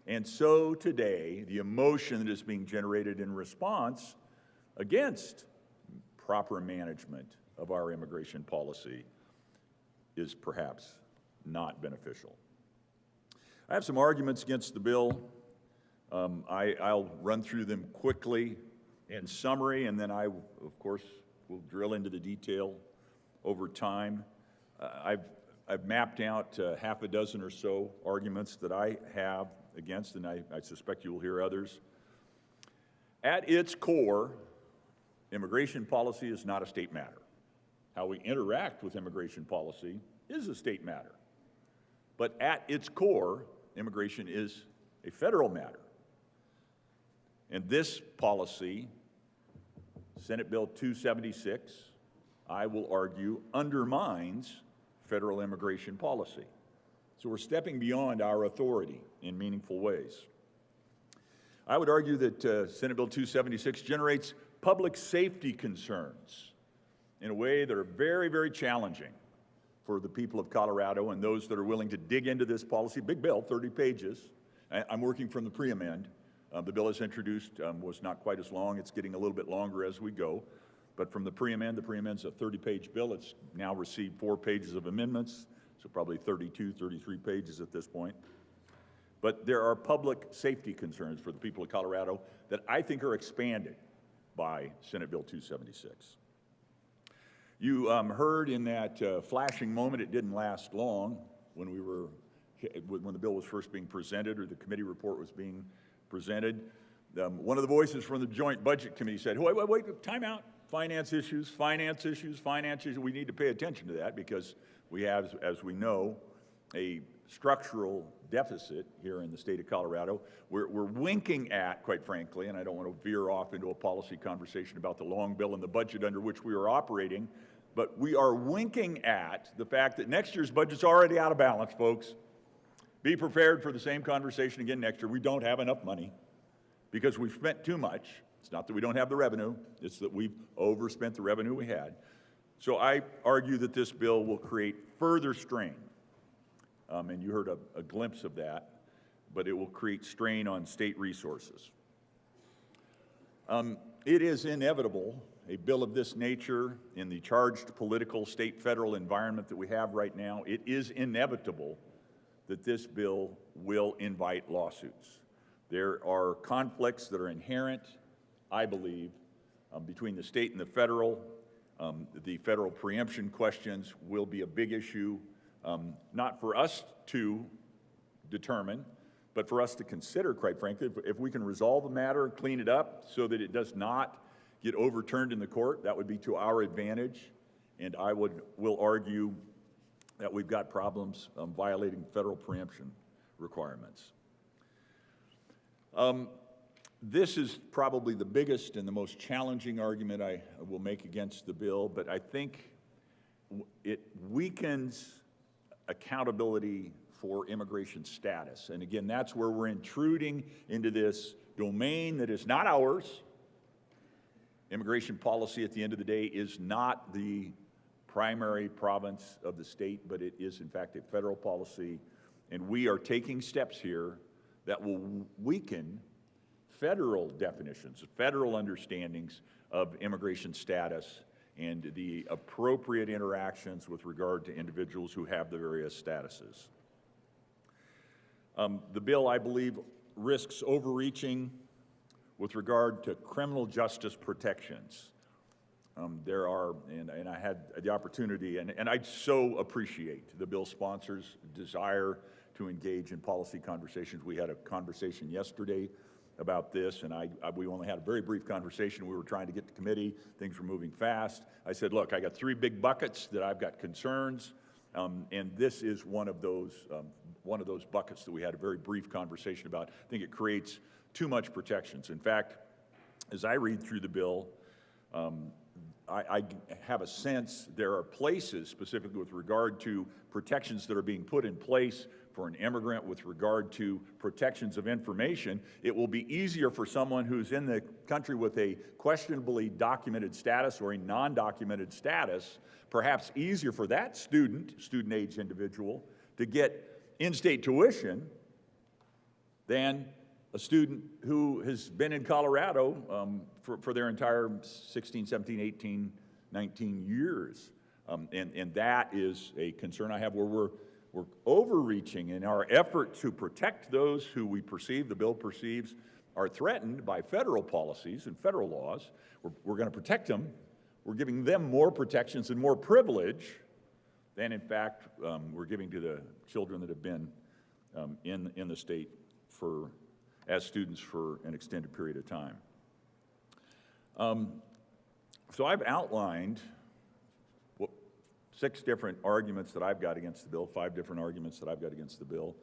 And so today, the emotion that is being generated in response against proper management of our immigration policy is perhaps not beneficial. I have some arguments against the bill. I'll run through them quickly in summary, and then I, of course, will drill into the detail over time. I've mapped out half a dozen or so arguments that I have against, and I suspect you will hear others. At its core, immigration policy is not a state matter. How we interact with immigration policy is a state matter. But at its core, immigration is a federal matter. And this policy, Senate Bill 276, I will argue, undermines federal immigration policy. So we're stepping beyond our authority in meaningful ways. I would argue that Senate Bill 276 generates public safety concerns in a way that are very, very challenging for the people of Colorado and those that are willing to dig into this policy. Big bill, 30 pages. I'm working from the pre-amend. The bill as introduced was not quite as long. It's getting a little bit longer as we go. But from the pre-amend's a 30-page bill. It's now received 4 pages of amendments, so probably 32, 33 pages at this point. But there are public safety concerns for the people of Colorado that I think are expanded by Senate Bill 276. You heard in that flashing moment, it didn't last long when the bill was first being presented or the committee report was being presented. One of the voices from the Joint Budget Committee said, wait, time out. Finance issues. We need to pay attention to that because we have, as we know, a structural deficit here in the state of Colorado. We're winking at, quite frankly, and I don't want to veer off into a policy conversation about the long bill and the budget under which we are operating, but we are winking at the fact that next year's budget's already out of balance, folks. Be prepared for the same conversation again next year. We don't have enough money because we've spent too much. It's not that we don't have the revenue, it's that we've overspent the revenue we had. So I argue that this bill will create further strain, and you heard a glimpse of that, but it will create strain on state resources. It is inevitable, a bill of this nature in the charged political state-federal environment that we have right now, it is inevitable that this bill will invite lawsuits. There are conflicts that are inherent, I believe, between the state and the federal. The federal preemption questions will be a big issue, not for us to determine, but for us to consider, quite frankly. If we can resolve the matter, clean it up so that it does not get overturned in the court, that would be to our advantage. And I will argue that we've got problems violating federal preemption requirements. This is probably the biggest and the most challenging argument I will make against the bill, but I think it weakens accountability for immigration status. And again, that's where we're intruding into this domain that is not ours. Immigration policy, at the end of the day, is not the primary province of the state, but it is, in fact, a federal policy. And we are taking steps here that will weaken federal definitions, federal understandings of immigration status and the appropriate interactions with regard to individuals who have the various statuses. The bill, I believe, risks overreaching with regard to criminal justice protections. There are, and I had the opportunity, and I so appreciate the bill sponsors' desire to engage in policy conversations. We had a conversation yesterday about this, and we only had a very brief conversation. We were trying to get to committee. Things were moving fast. I said, look, I got 3 big buckets that I've got concerns, and this is one of those buckets that we had a very brief conversation about. I think it creates too much protections. In fact, as I read through the bill, I have a sense there are places, specifically with regard to protections that are being put in place for an immigrant with regard to protections of information. It will be easier for someone who's in the country with a questionably documented status or a non-documented status, perhaps easier for that student-age individual, to get in-state tuition than a student who has been in Colorado for their entire 16, 17, 18, 19 years. And that is a concern I have, where we're overreaching in our effort to protect those who we perceive, the bill perceives, are threatened by federal policies and federal laws. We're going to protect them. We're giving them more protections and more privilege than, in fact, we're giving to the children that have been in the state as students for an extended period of time. So I've outlined 6 different arguments that I've got against the bill, 5 different arguments that I've got against the bill.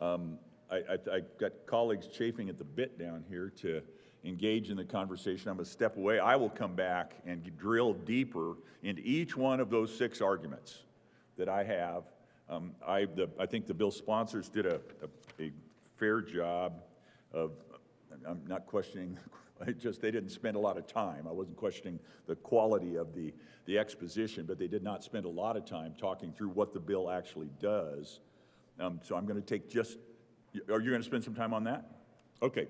I've got colleagues chafing at the bit down here to engage in the conversation. I'm going to step away. I will come back and drill deeper into each one of those 6 arguments that I have. I think the bill sponsors did a fair job of, I'm not questioning, they didn't spend a lot of time. I wasn't questioning the quality of the exposition, but they did not spend a lot of time talking through what the bill actually does. So I'm going to take are you going to spend some time on that? Okay.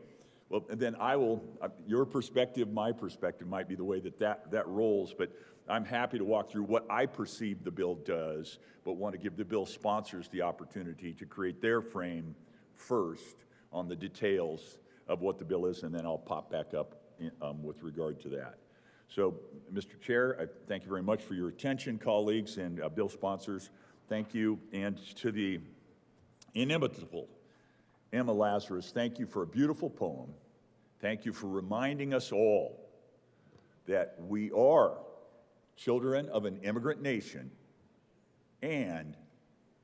Well, and then I will, your perspective, my perspective might be the way that rolls, but I'm happy to walk through what I perceive the bill does, but want to give the bill sponsors the opportunity to create their frame first on the details of what the bill is, and then I'll pop back up with regard to that. So, Mr. Chair, I thank you very much for your attention, colleagues and bill sponsors. Thank you. And to the inimitable Emma Lazarus, thank you for a beautiful poem. Thank you for reminding us all that we are children of an immigrant nation and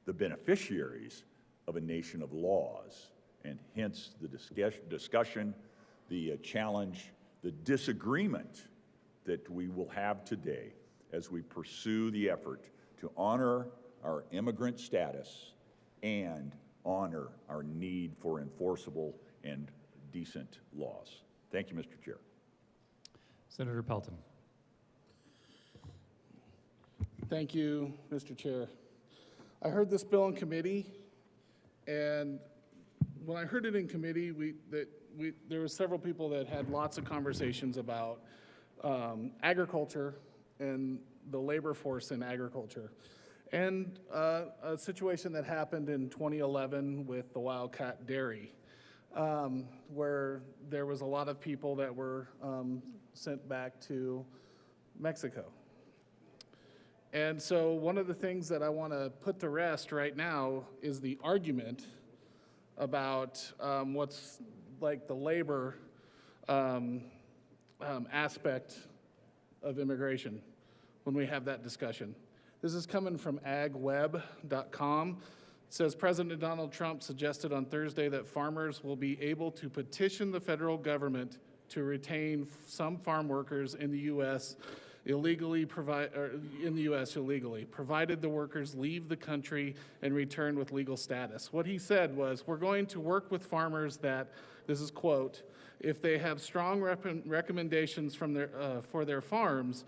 the beneficiaries of a nation of laws, and hence the discussion, the challenge, the disagreement that we will have today as we pursue the effort to honor our immigrant status and honor our need for enforceable and decent laws. Thank you, Mr. Chair. Senator Pelton. Thank you, Mr. Chair. I heard this bill in committee, and when I heard it in committee, there were several people that had lots of conversations about agriculture and the labor force in agriculture. And a situation that happened in 2011 with the Wildcat Dairy, where there was a lot of people that were sent back to Mexico. And so one of the things that I want to put to rest right now is the argument about what's like the labor aspect of immigration when we have that discussion. This is coming from agweb.com. It says, President Donald Trump suggested on Thursday that farmers will be able to petition the federal government to retain some farm workers in the U.S. illegally, provided the workers leave the country and return with legal status. What he said was, we're going to work with farmers that, this is quote, if they have strong recommendations from for their farms,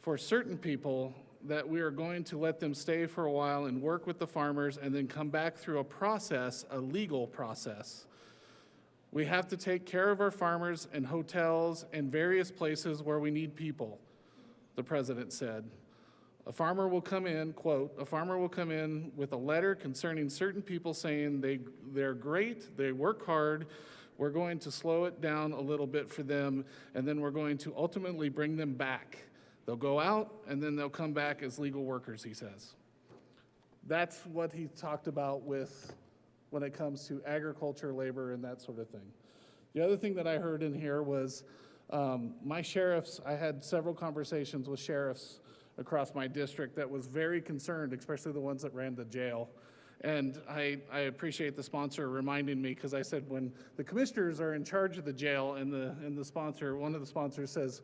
for certain people, that we are going to let them stay for a while and work with the farmers and then come back through a process, a legal process. We have to take care of our farmers and hotels and various places where we need people, the president said. A farmer will come in, quote, a farmer will come in with a letter concerning certain people saying they're great, they work hard, we're going to slow it down a little bit for them, and then we're going to ultimately bring them back. They'll go out, and then they'll come back as legal workers, he says. That's what he talked about when it comes to agriculture, labor, and that sort of thing. The other thing that I heard in here was my sheriffs, I had several conversations with sheriffs across my district that was very concerned, especially the ones that ran the jail. And I appreciate the sponsor reminding me, because I said when the commissioners are in charge of the jail and the sponsor, one of the sponsors says,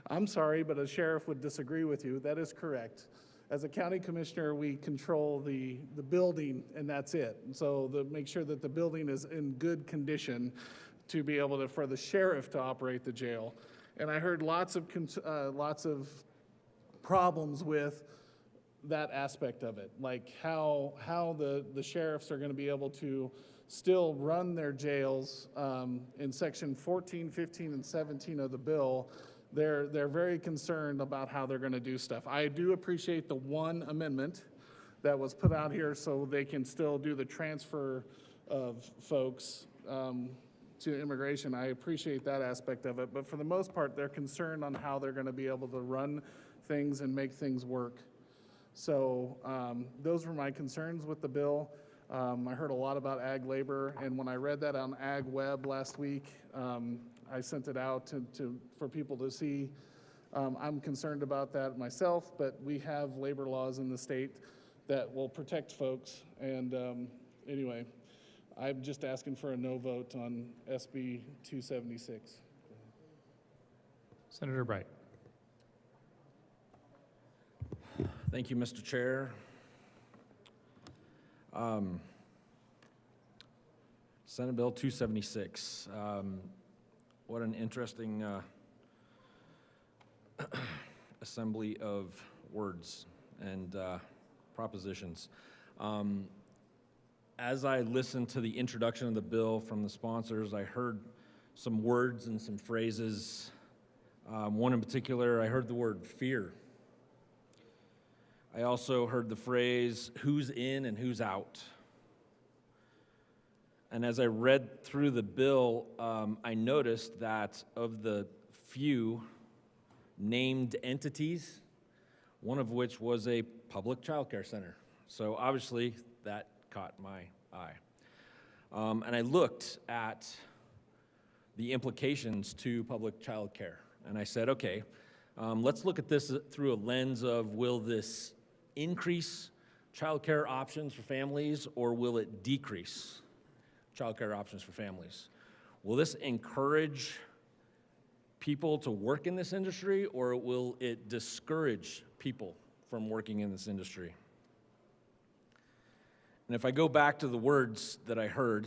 I'm sorry, but a sheriff would disagree with you. That is correct. As a county commissioner, we control the building, and that's it. And so make sure that the building is in good condition to be able to, for the sheriff to operate the jail. And I heard lots of problems with that aspect of it, like how the sheriffs are going to be able to still run their jails in section 14, 15, and 17 of the bill. They're very concerned about how they're going to do stuff. I do appreciate the one amendment that was put out here so they can still do the transfer of folks to immigration. I appreciate that aspect of it, but for the most part, they're concerned on how they're going to be able to run things and make things work. So those were my concerns with the bill. I heard a lot about ag labor, and when I read that on Ag Web last week, I sent it out for people to see. I'm concerned about that myself, but we have labor laws in the state that will protect folks. And anyway, I'm just asking for a no vote on SB 276. Senator Bright. Thank you, Mr. Chair. Senate Bill 276. What an interesting assembly of words and propositions. As I listened to the introduction of the bill from the sponsors, I heard some words and some phrases. One in particular, I heard the word fear. I also heard the phrase, who's in and who's out. And as I read through the bill, I noticed that of the few named entities, one of which was a public child care center. So obviously that caught my eye. And I looked at the implications to public child care. And I said, okay, let's look at this through a lens of, will this increase childcare options for families, or will it decrease childcare options for families? Will this encourage people to work in this industry, or will it discourage people from working in this industry? And if I go back to the words that I heard,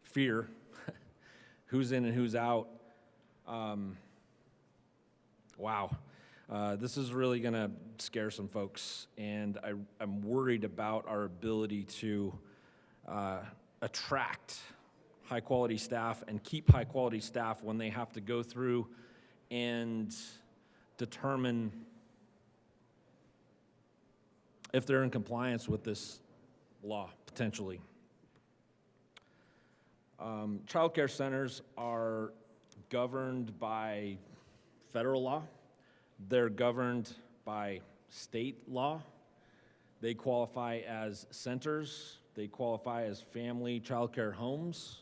fear, who's in and who's out, wow. This is really going to scare some folks, and I'm worried about our ability to attract high-quality staff and keep high-quality staff when they have to go through and determine if they're in compliance with this law, potentially. Child care centers are governed by federal law. They're governed by state law. They qualify as centers. They qualify as family child care homes.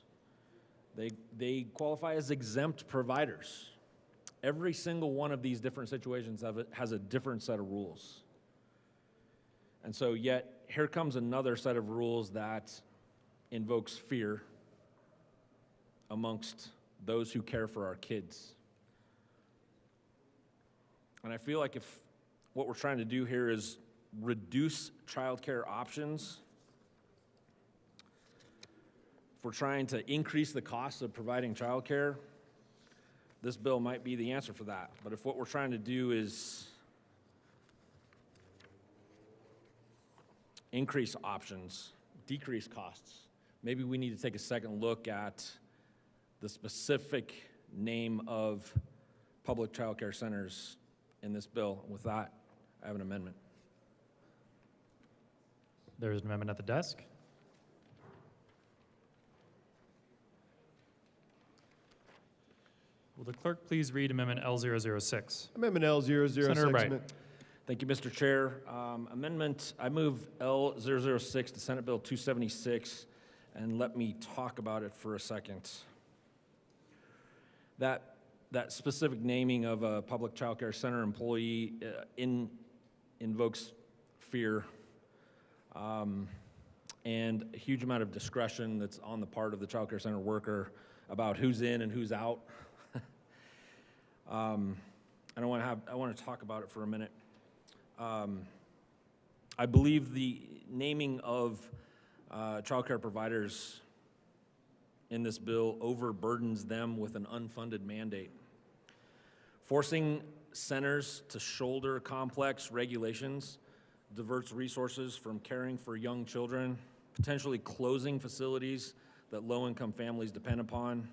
They qualify as exempt providers. Every single one of these different situations has a different set of rules. And so yet, here comes another set of rules that invokes fear amongst those who care for our kids. And I feel like if what we're trying to do here is reduce childcare options, if we're trying to increase the cost of providing childcare, this bill might be the answer for that. But if what we're trying to do is increase options, decrease costs, maybe we need to take a second look at the specific name of public child care centers in this bill. With that, I have an amendment. There is an amendment at the desk. Will the clerk please read Amendment L006? Amendment L006. Senator Bright. Thank you, Mr. Chair. I move L006 to Senate Bill 276, and let me talk about it for a second. That specific naming of a public child care center employee invokes fear and a huge amount of discretion that's on the part of the child care center worker about who's in and who's out. I want to talk about it for a minute. I believe the naming of child care providers in this bill overburdens them with an unfunded mandate. Forcing centers to shoulder complex regulations diverts resources from caring for young children, potentially closing facilities that low-income families depend upon.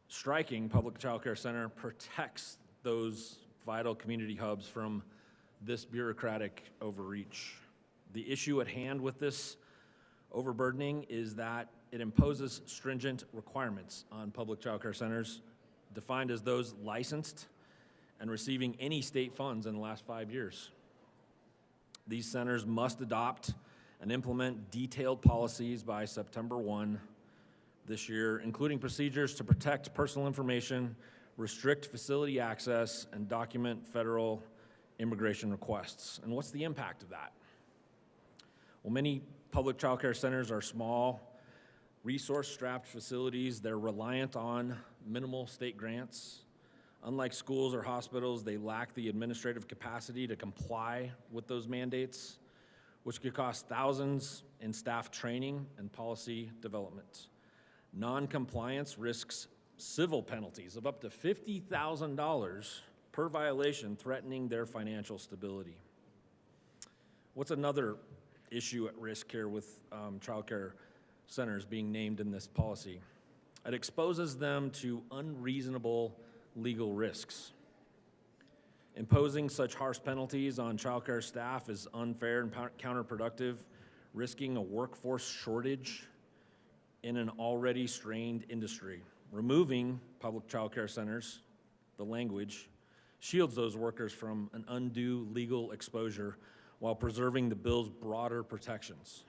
Striking public child care center protects those vital community hubs from this bureaucratic overreach. The issue at hand with this overburdening is that it imposes stringent requirements on public child care centers, defined as those licensed and receiving any state funds in the last 5 years. These centers must adopt and implement detailed policies by September 1 this year, including procedures to protect personal information, restrict facility access, and document federal immigration requests. And what's the impact of that? Well, many public child care centers are small, resource-strapped facilities. They're reliant on minimal state grants. Unlike schools or hospitals, they lack the administrative capacity to comply with those mandates, which could cost thousands in staff training and policy development. Non-compliance risks civil penalties of up to $50,000 per violation, threatening their financial stability. What's another issue at risk here with child care centers being named in this policy? It exposes them to unreasonable legal risks. Imposing such harsh penalties on child care staff is unfair and counterproductive, risking a workforce shortage in an already strained industry. Removing public child care centers, the language, shields those workers from an undue legal exposure while preserving the bill's broader protections.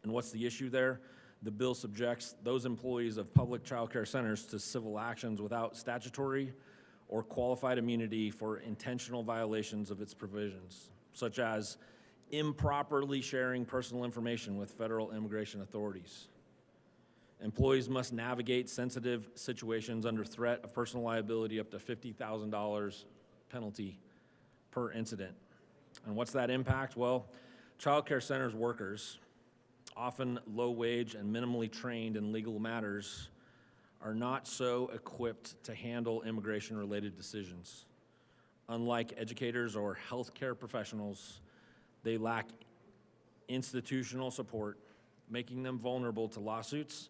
And what's the issue there? The bill subjects those employees of public child care centers to civil actions without statutory or qualified immunity for intentional violations of its provisions, such as improperly sharing personal information with federal immigration authorities. Employees must navigate sensitive situations under threat of personal liability up to $50,000 penalty per incident. And what's that impact? Well, child care centers workers, often low wage and minimally trained in legal matters, are not so equipped to handle immigration-related decisions. Unlike educators or healthcare professionals, they lack institutional support, making them vulnerable to lawsuits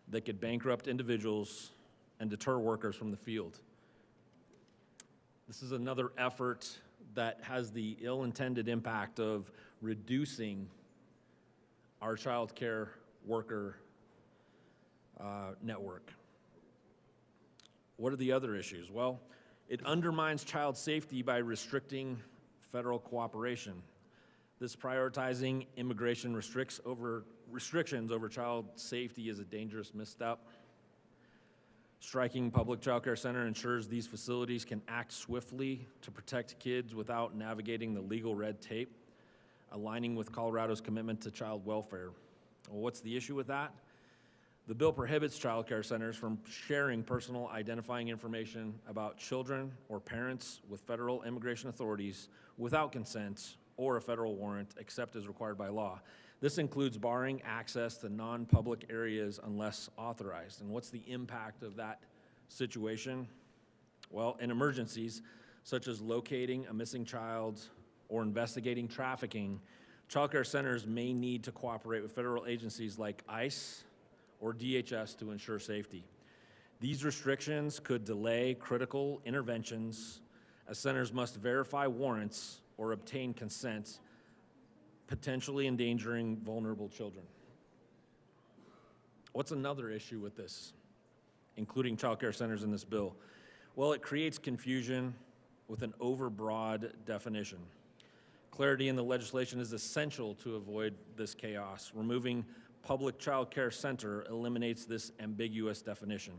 that could bankrupt individuals and deter workers from the field. This is another effort that has the ill-intended impact of reducing our child care worker network. What are the other issues? Well, it undermines child safety by restricting federal cooperation. This prioritizing immigration restrictions over child safety is a dangerous misstep. Striking public child care center ensures these facilities can act swiftly to protect kids without navigating the legal red tape, aligning with Colorado's commitment to child welfare. Well, what's the issue with that? The bill prohibits child care centers from sharing personal identifying information about children or parents with federal immigration authorities without consent or a federal warrant, except as required by law. This includes barring access to non-public areas unless authorized. And what's the impact of that situation? Well, in emergencies, such as locating a missing child or investigating trafficking, child care centers may need to cooperate with federal agencies like ICE or DHS to ensure safety. These restrictions could delay critical interventions, as centers must verify warrants or obtain consent, potentially endangering vulnerable children. What's another issue with this, including child care centers in this bill? Well, it creates confusion with an overbroad definition. Clarity in the legislation is essential to avoid this chaos. Removing public child care center eliminates this ambiguous definition,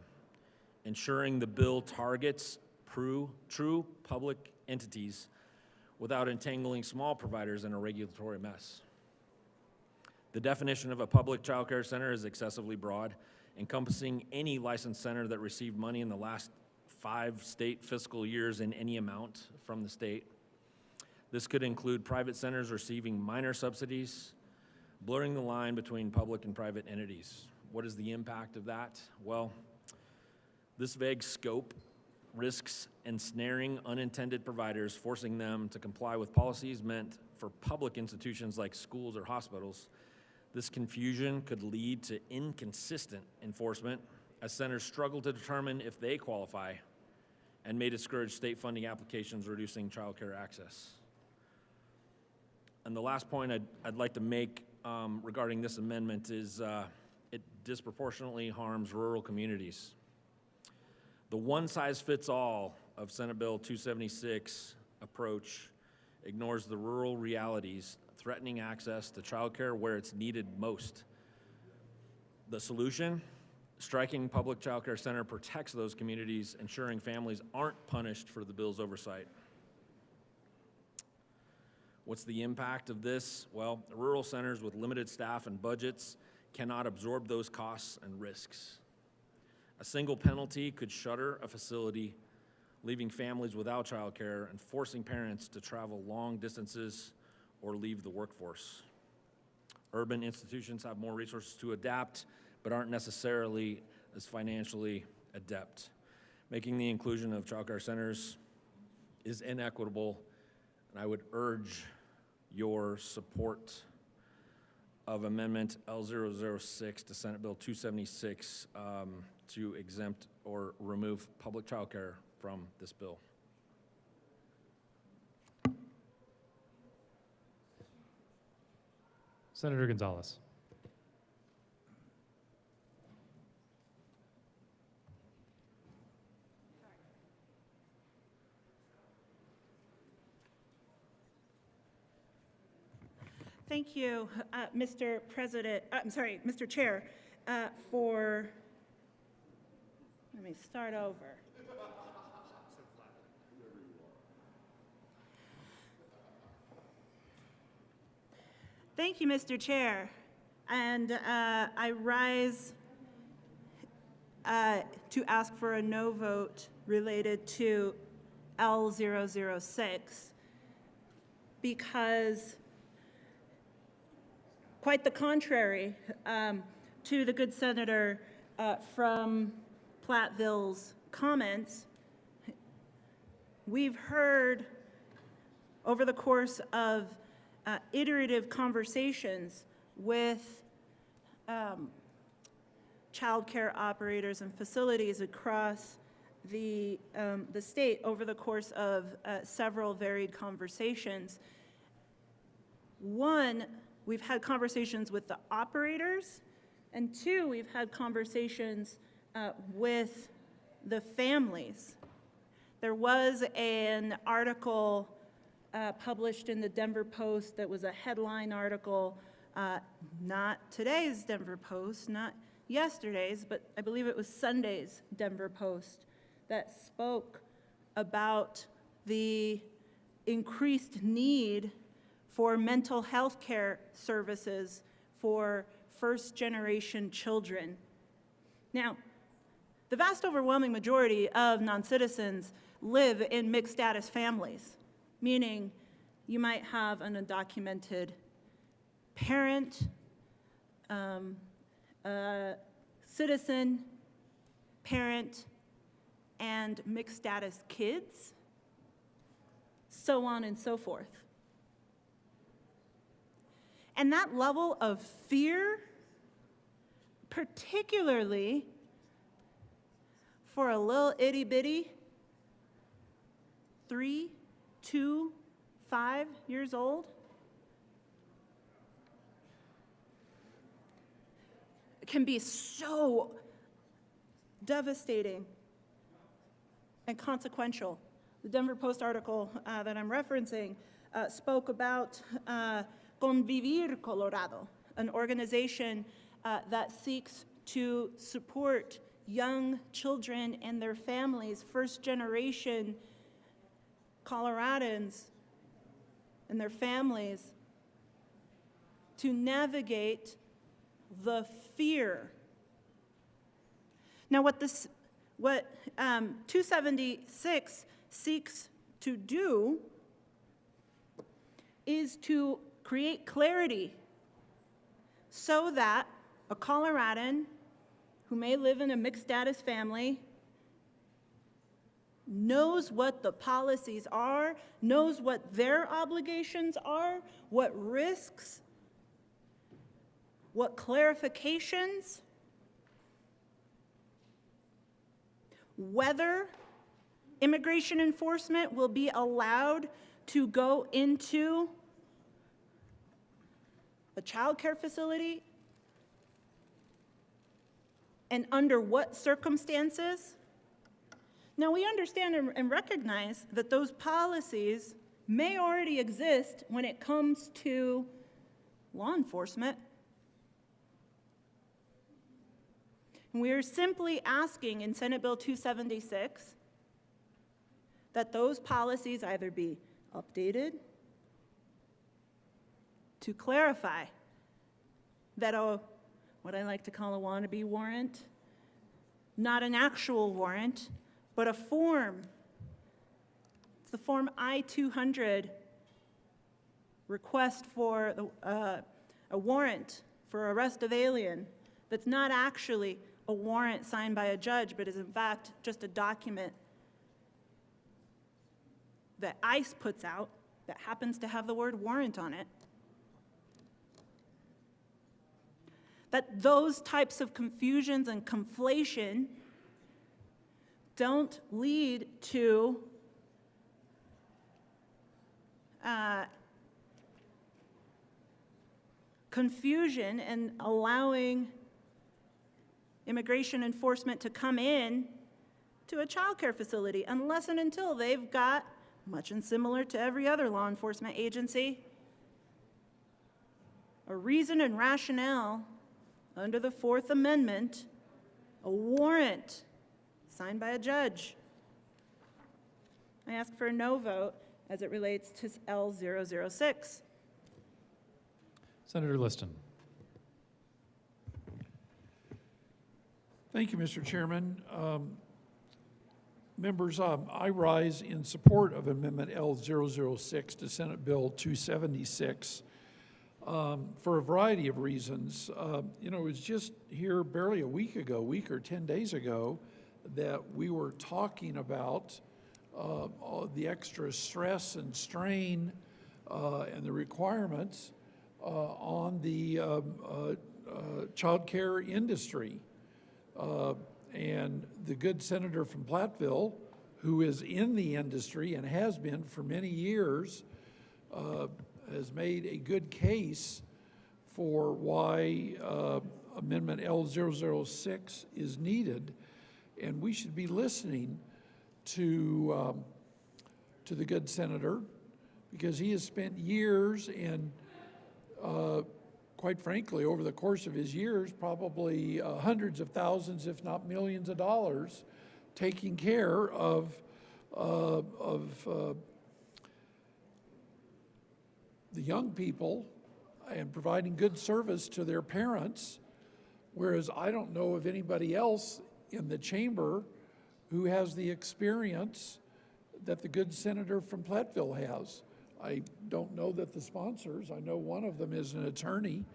ensuring the bill targets true public entities without entangling small providers in a regulatory mess. The definition of a public child care center is excessively broad, encompassing any licensed center that received money in the last 5 state fiscal years in any amount from the state. This could include private centers receiving minor subsidies, blurring the line between public and private entities. What is the impact of that? Well, this vague scope risks ensnaring unintended providers, forcing them to comply with policies meant for public institutions like schools or hospitals. This confusion could lead to inconsistent enforcement as centers struggle to determine if they qualify, and may discourage state funding applications reducing child care access. And the last point I'd like to make regarding this amendment is it disproportionately harms rural communities. The one-size-fits-all of Senate Bill 276 approach ignores the rural realities, threatening access to child care where it's needed most. The solution? Striking public child care center protects those communities, ensuring families aren't punished for the bill's oversight. What's the impact of this? Well, rural centers with limited staff and budgets cannot absorb those costs and risks. A single penalty could shutter a facility, leaving families without child care and forcing parents to travel long distances or leave the workforce. Urban institutions have more resources to adapt, but aren't necessarily as financially adept. Making the inclusion of child care centers is inequitable, and I would urge your support of Amendment L006 to Senate Bill 276 to exempt or remove public child care from this bill. Senator Gonzalez. Thank you, Mr. President, Mr. Chair, let me start over. Thank you, Mr. Chair. And I rise to ask for a no vote related to L006 because, quite the contrary to the good senator from Platteville's comments, we've heard over the course of iterative conversations with childcare operators and facilities across the state over the course of several varied conversations. One, we've had conversations with the operators, and two, we've had conversations with the families. There was an article published in the Denver Post that was a headline article, not today's Denver Post, not yesterday's, but I believe it was Sunday's Denver Post, that spoke about the increased need for mental health care services for first-generation children. Now, the vast overwhelming majority of non-citizens live in mixed-status families, meaning you might have an undocumented parent, citizen, parent, and mixed-status kids, so on and so forth. And that level of fear, particularly for a little itty-bitty 3, 2, 5 years old, can be so devastating and consequential. The Denver Post article that I'm referencing spoke about Convivir Colorado, an organization that seeks to support young children and their families, first-generation Coloradans and their families, to navigate the fear. Now, what 276 seeks to do is to create clarity so that a Coloradan who may live in a mixed-status family knows what the policies are, knows what their obligations are, what risks, what clarifications, whether immigration enforcement will be allowed to go into a child care facility, and under what circumstances. Now, we understand and recognize that those policies may already exist when it comes to law enforcement. And we are simply asking in Senate Bill 276 that those policies either be updated to clarify that what I like to call a wannabe warrant, not an actual warrant, but a form. It's the Form I-200 request for a warrant for arrest of alien that's not actually a warrant signed by a judge, but is in fact just a document that ICE puts out that happens to have the word warrant on it. That those types of confusions and conflation don't lead to confusion and allowing immigration enforcement to come in to a child care facility unless and until they've got, much and similar to every other law enforcement agency, a reason and rationale under the Fourth Amendment, a warrant signed by a judge. I ask for a no vote as it relates to L006. Senator Liston. Thank you, Mr. Chairman. Members, I rise in support of Amendment L006 to Senate Bill 276 for a variety of reasons. You know, it was just here barely a week or 10 days ago, that we were talking about all the extra stress and strain and the requirements on the child care industry. And the good senator from Platteville, who is in the industry and has been for many years, has made a good case for why Amendment L006 is needed. And we should be listening to the good senator, because he has spent years and quite frankly, over the course of his years, probably hundreds of thousands, if not millions of dollars, taking care of the young people and providing good service to their parents, whereas I don't know of anybody else in the chamber who has the experience that the good senator from Platteville has. I don't know that the sponsors, I know one of them is an attorney.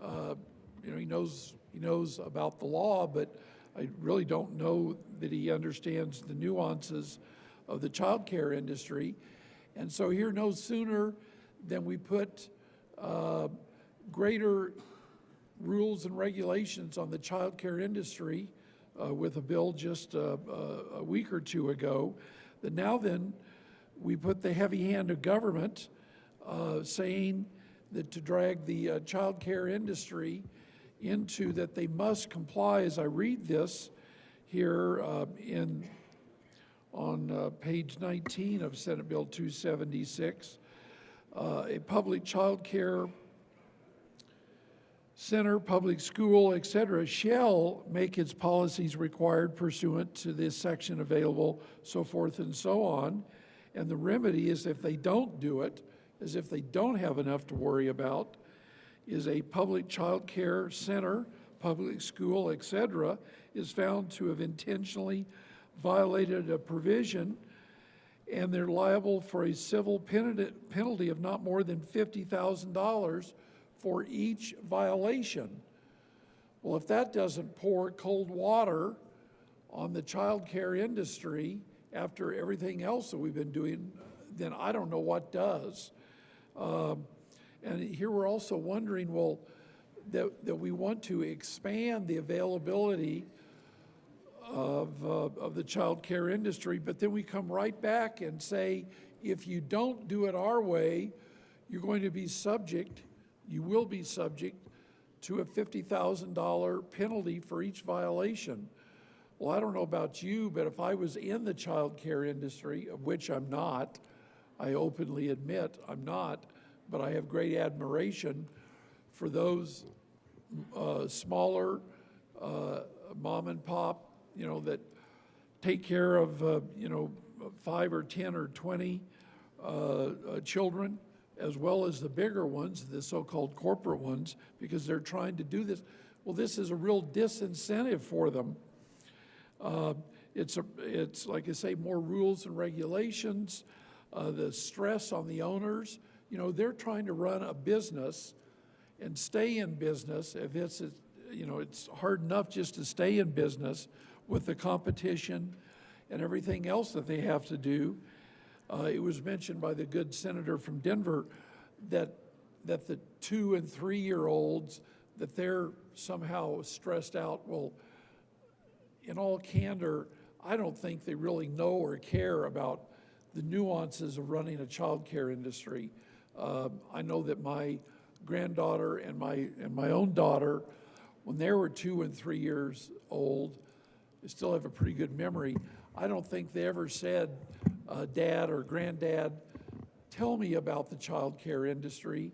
You know, he knows about the law, but I really don't know that he understands the nuances of the child care industry. And so here, no sooner than we put greater rules and regulations on the child care industry with a bill just a week or two ago, that now then we put the heavy hand of government saying that to drag the child care industry into that they must comply, as I read this here on page 19 of Senate Bill 276, a public child care center, public school, etc., shall make its policies required pursuant to this section available, so forth and so on. And the remedy is, if they don't do it, as if they don't have enough to worry about, is a public child care center, public school, etc., is found to have intentionally violated a provision, and they're liable for a civil penalty of not more than $50,000 for each violation. Well, if that doesn't pour cold water on the child care industry after everything else that we've been doing, then I don't know what does. And here we're also wondering, well, that we want to expand the availability of the child care industry, but then we come right back and say, if you don't do it our way, you're going to be subject, you will be subject to a $50,000 penalty for each violation. Well, I don't know about you, but if I was in the child care industry, of which I'm not, I openly admit I'm not, but I have great admiration for those smaller mom and pop, you know, that take care of, you know, 5 or 10 or 20 children, as well as the bigger ones, the so-called corporate ones, because they're trying to do this. Well, this is a real disincentive for them. It's like I say, more rules and regulations, the stress on the owners. You know, they're trying to run a business and stay in business. If it's, you know, it's hard enough just to stay in business with the competition and everything else that they have to do. It was mentioned by the good senator from Denver that the 2- and 3-year-olds, that they're somehow stressed out. Well, in all candor, I don't think they really know or care about the nuances of running a child care industry. I know that my granddaughter and my own daughter, when they were 2 and 3 years old, I still have a pretty good memory. I don't think they ever said, Dad or Granddad, tell me about the child care industry.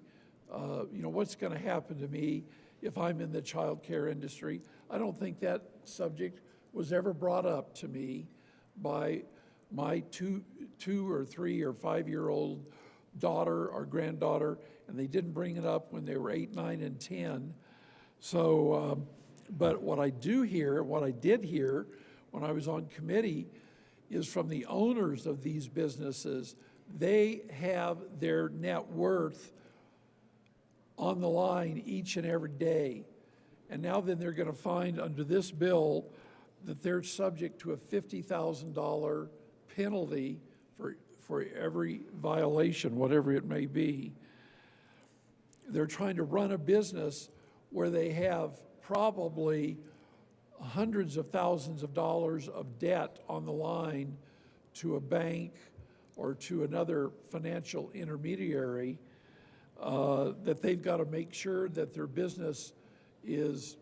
You know, what's going to happen to me if I'm in the child care industry? I don't think that subject was ever brought up to me by my 2 or 3 or 5-year-old daughter or granddaughter, and they didn't bring it up when they were 8, 9, and 10. So, but what I did hear when I was on committee is from the owners of these businesses. They have their net worth on the line each and every day. And now then they're going to find under this bill that they're subject to a $50,000 penalty for every violation, whatever it may be. They're trying to run a business where they have probably hundreds of thousands of dollars of debt on the line to a bank or to another financial intermediary, that they've got to make sure that their business is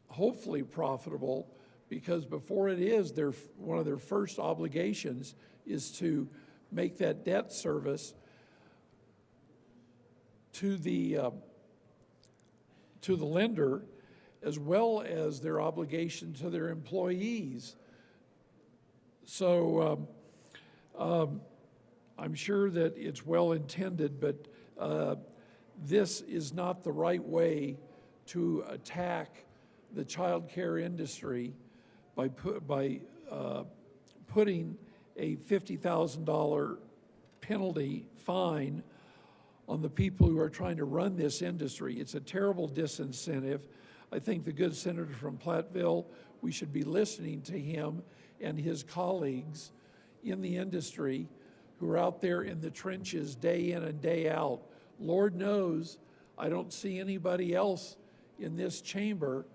hopefully profitable, because before it is, one of their first obligations is to make that debt service to the lender, as well as their obligation to their employees. So I'm sure that it's well intended, but this is not the right way to attack the child care industry by putting a $50,000 penalty fine on the people who are trying to run this industry. It's a terrible disincentive. I think the good senator from Platteville, we should be listening to him and his colleagues in the industry who are out there in the trenches day in and day out. Lord knows I don't see anybody else in this chamber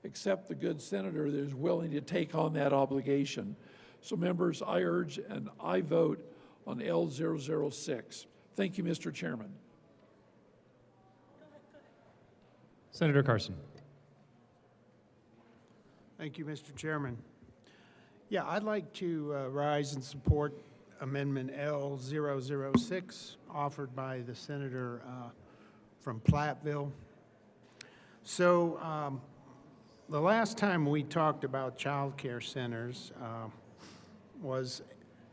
except the good senator that is willing to take on that obligation. So members, I urge and I vote on L006. Thank you, Mr. Chairman. Senator Carson. Thank you, Mr. Chairman. Yeah, I'd like to rise and support Amendment L006 offered by the senator from Platteville. So the last time we talked about child care centers was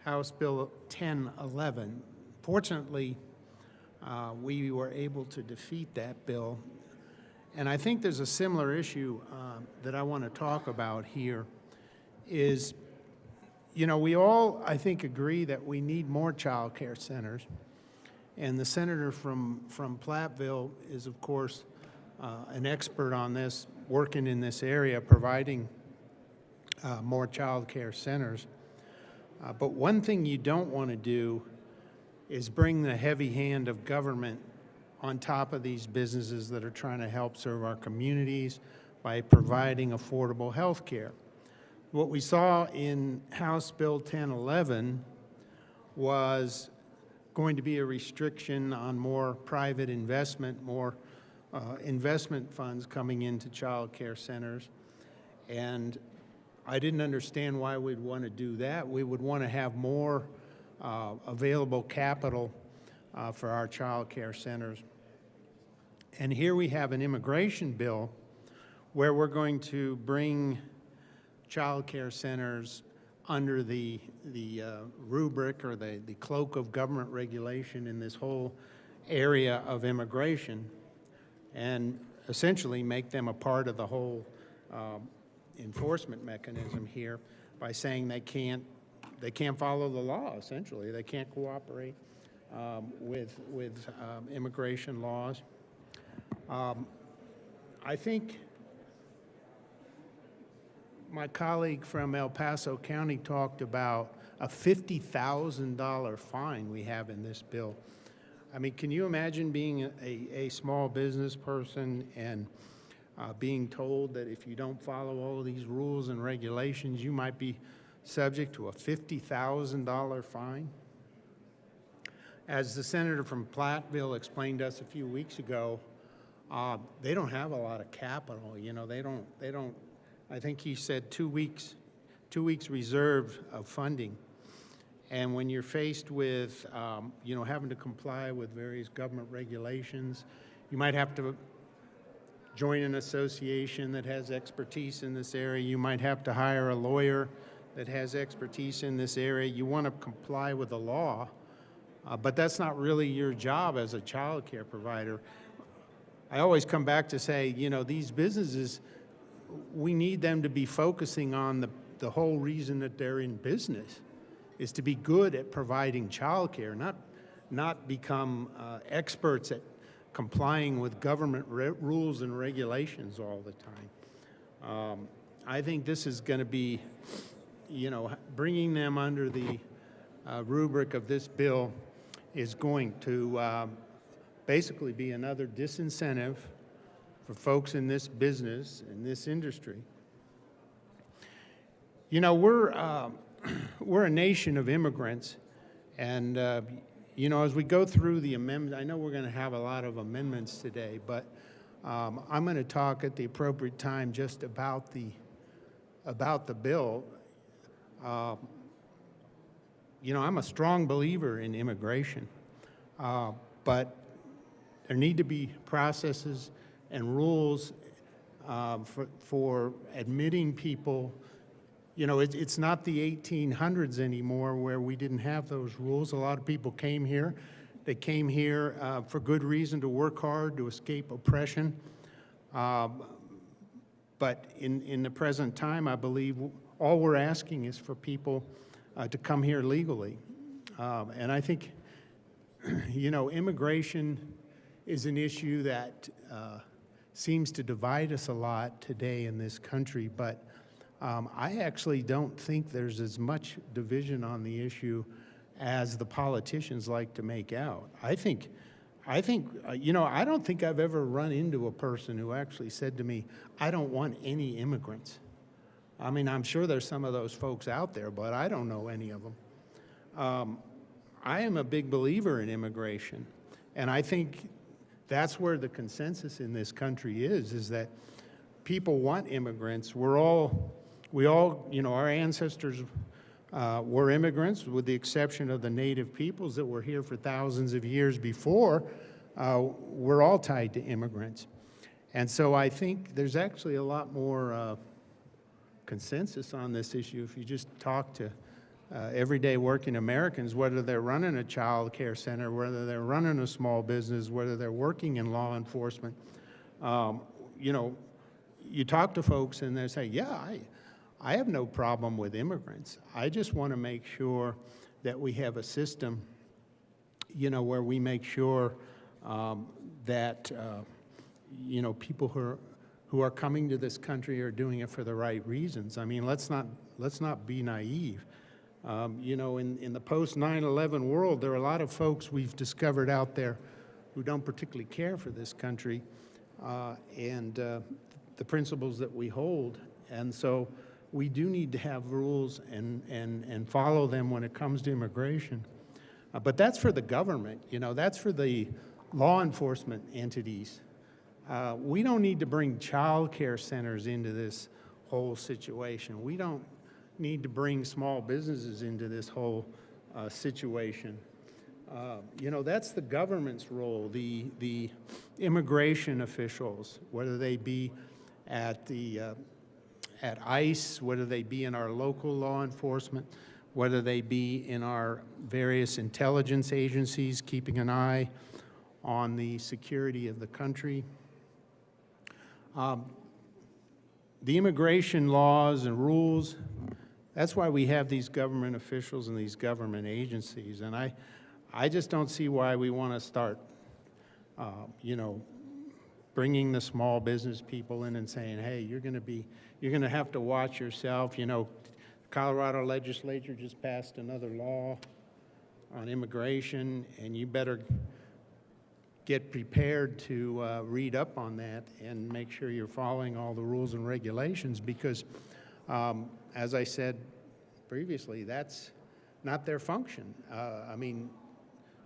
House Bill 1011. Fortunately, we were able to defeat that bill. And I think there's a similar issue that I want to talk about here is, you know, we all, I think, agree that we need more child care centers. And the senator from Platteville is, of course, an expert on this, working in this area, providing more child care centers. But one thing you don't want to do is bring the heavy hand of government on top of these businesses that are trying to help serve our communities by providing affordable health care. What we saw in House Bill 1011 was going to be a restriction on more private investment, more investment funds coming into child care centers. And I didn't understand why we'd want to do that. We would want to have more available capital for our child care centers. And here we have an immigration bill where we're going to bring child care centers under the rubric or the cloak of government regulation in this whole area of immigration, and essentially make them a part of the whole enforcement mechanism here by saying they can't follow the law. Essentially, they can't cooperate with immigration laws. I think my colleague from El Paso County talked about a $50,000 fine we have in this bill. I mean, can you imagine being a small business person and being told that if you don't follow all of these rules and regulations, you might be subject to a $50,000 fine? As the senator from Platteville explained to us a few weeks ago, they don't have a lot of capital. You know, they don't. I think he said 2 weeks reserve of funding. And when you're faced with, you know, having to comply with various government regulations, you might have to join an association that has expertise in this area. You might have to hire a lawyer that has expertise in this area. You want to comply with the law, But that's not really your job as a child care provider. I always come back to say, you know, these businesses, we need them to be focusing on the whole reason that they're in business is to be good at providing child care, not become experts at complying with government rules and regulations all the time. I think this is going to be, you know, bringing them under the rubric of this bill is going to basically be another disincentive for folks in this business, in this industry. You know, we're a nation of immigrants, and you know, as we go through the amendments, I know we're going to have a lot of amendments today, but I'm going to talk at the appropriate time just about the bill. You know, I'm a strong believer in immigration, but there need to be processes and rules for admitting people. You know, it's not the 1800s anymore where we didn't have those rules. A lot of people came here. They came here for good reason, to work hard, to escape oppression. But in the present time, I believe all we're asking is for people to come here legally. And I think, you know, immigration is an issue that seems to divide us a lot today in this country, but I actually don't think there's as much division on the issue as the politicians like to make out. I think, you know, I don't think I've ever run into a person who actually said to me, I don't want any immigrants. I mean, I'm sure there's some of those folks out there, but I don't know any of them. I am a big believer in immigration, and I think that's where the consensus in this country is that people want immigrants. We all, you know, our ancestors were immigrants, with the exception of the native peoples that were here for thousands of years before. We're all tied to immigrants. And so I think there's actually a lot more consensus on this issue if you just talk to everyday working Americans, whether they're running a child care center, whether they're running a small business, whether they're working in law enforcement. You know, you talk to folks and they say, yeah, I have no problem with immigrants. I just want to make sure that we have a system, you know, where we make sure that, you know, people who are coming to this country are doing it for the right reasons. I mean, let's not be naive. You know, in the post 9/11 world, there are a lot of folks we've discovered out there who don't particularly care for this country and the principles that we hold. And so we do need to have rules and follow them when it comes to immigration. But that's for the government, you know, that's for the law enforcement entities. We don't need to bring child care centers into this whole situation. We don't need to bring small businesses into this whole situation. You know, that's the government's role, the immigration officials, whether they be at ICE, whether they be in our local law enforcement, whether they be in our various intelligence agencies, keeping an eye on the security of the country. The immigration laws and rules, that's why we have these government officials and these government agencies. And I just don't see why we want to start, you know, bringing the small business people in and saying, hey, you're going to have to watch yourself. You know, Colorado legislature just passed another law on immigration, and you better get prepared to read up on that and make sure you're following all the rules and regulations because, as I said previously, that's not their function. I mean,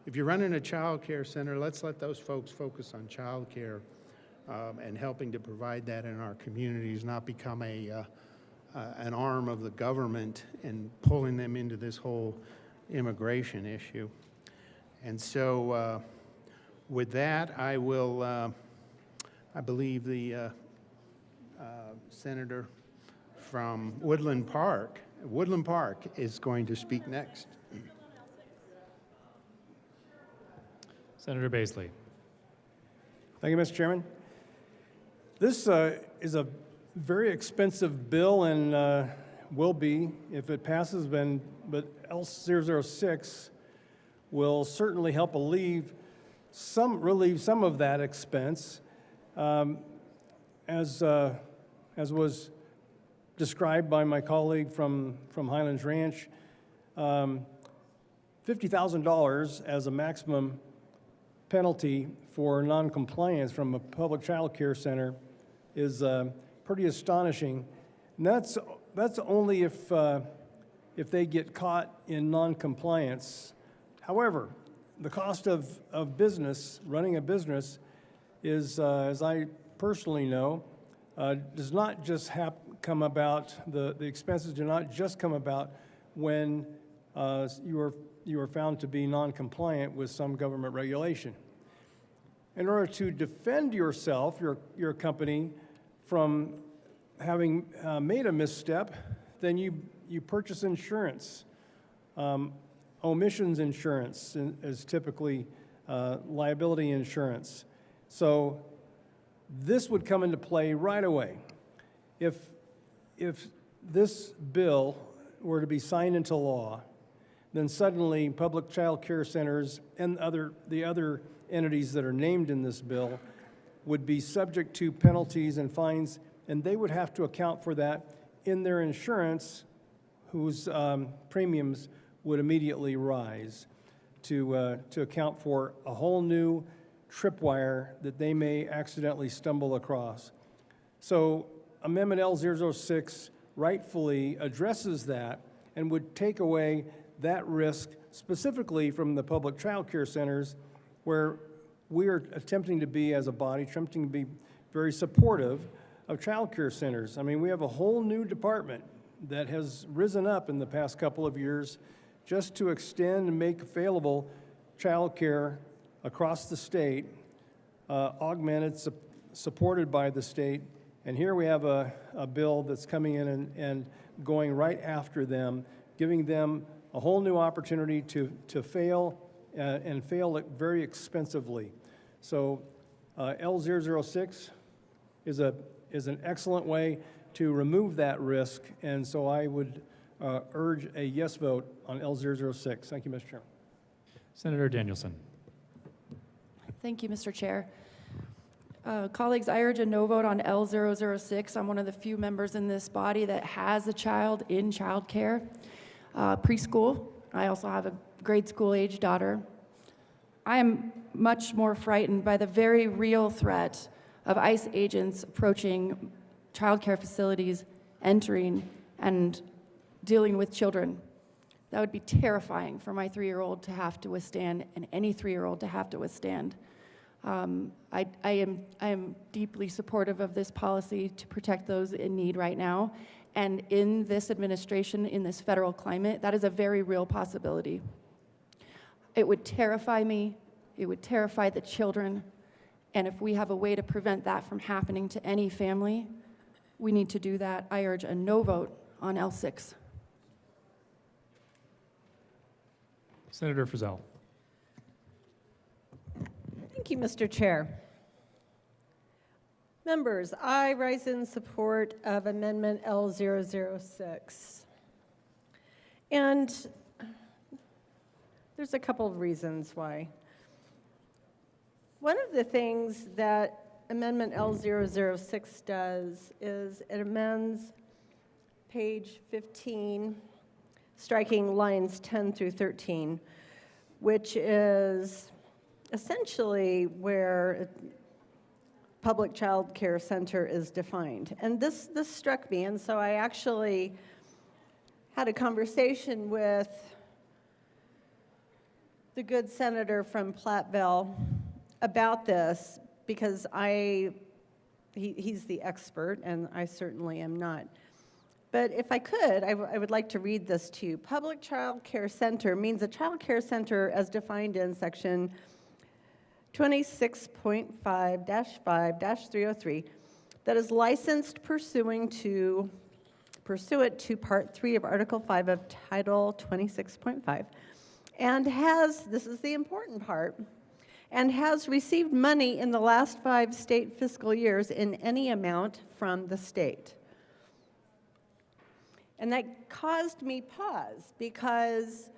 if you're running a child care center, let's let those folks focus on child care and helping to provide that in our communities, not become an arm of the government and pulling them into this whole immigration issue. And so with that, I will, I believe the senator from Woodland Park is going to speak next. Senator Baisley. Thank you, Mr. Chairman. This is a very expensive bill and will be if it passes, but L006 will certainly help relieve some of that expense. As was described by my colleague from Highlands Ranch, $50,000 as a maximum penalty for noncompliance from a public child care center is pretty astonishing. And that's only if they get caught in noncompliance. However, the cost of business, running a business, is, as I personally know, does not just come about, the expenses do not just come about when you are found to be non-compliant with some government regulation. In order to defend yourself, your company, from having made a misstep, then you purchase insurance. Omissions insurance is typically liability insurance. So this would come into play right away. If this bill were to be signed into law, then suddenly public child care centers and the other entities that are named in this bill would be subject to penalties and fines, and they would have to account for that in their insurance, whose premiums would immediately rise to account for a whole new tripwire that they may accidentally stumble across. So Amendment L006 rightfully addresses that and would take away that risk specifically from the public child care centers, where we are attempting to be, as a body, attempting to be very supportive of child care centers. I mean, we have a whole new department that has risen up in the past couple of years just to extend and make available child care across the state, augmented, supported by the state. And here we have a bill that's coming in and going right after them, giving them a whole new opportunity to fail and fail very expensively. So L006 is an excellent way to remove that risk, and so I would urge a yes vote on L006. Thank you, Mr. Chairman. Senator Danielson. Thank you, Mr. Chair. Colleagues, I urge a no vote on L006. I'm one of the few members in this body that has a child in childcare, preschool. I also have a grade school age daughter. I am much more frightened by the very real threat of ICE agents approaching childcare facilities, entering, and dealing with children. That would be terrifying for my 3-year-old to have to withstand, and any 3-year-old to have to withstand. I am deeply supportive of this policy to protect those in need right now. And in this administration, in this federal climate, that is a very real possibility. It would terrify me. It would terrify the children. And if we have a way to prevent that from happening to any family, we need to do that. I urge a no vote on L6. Senator Frizzell. Thank you, Mr. Chair. Members, I rise in support of Amendment L006. And there's a couple of reasons why. One of the things that Amendment L006 does is it amends page 15, striking lines 10 through 13, which is essentially where public child care center is defined. And this struck me, and so I actually had a conversation with the good senator from Platteville about this, because he's the expert, and I certainly am not. But if I could, I would like to read this to you. Public child care center means a child care center as defined in section 26.5-5-303 that is licensed pursuant to Part 3 of Article 5 of Title 26.5 and has, this is the important part, and has received money in the last 5 state fiscal years in any amount from the state. And that caused me pause because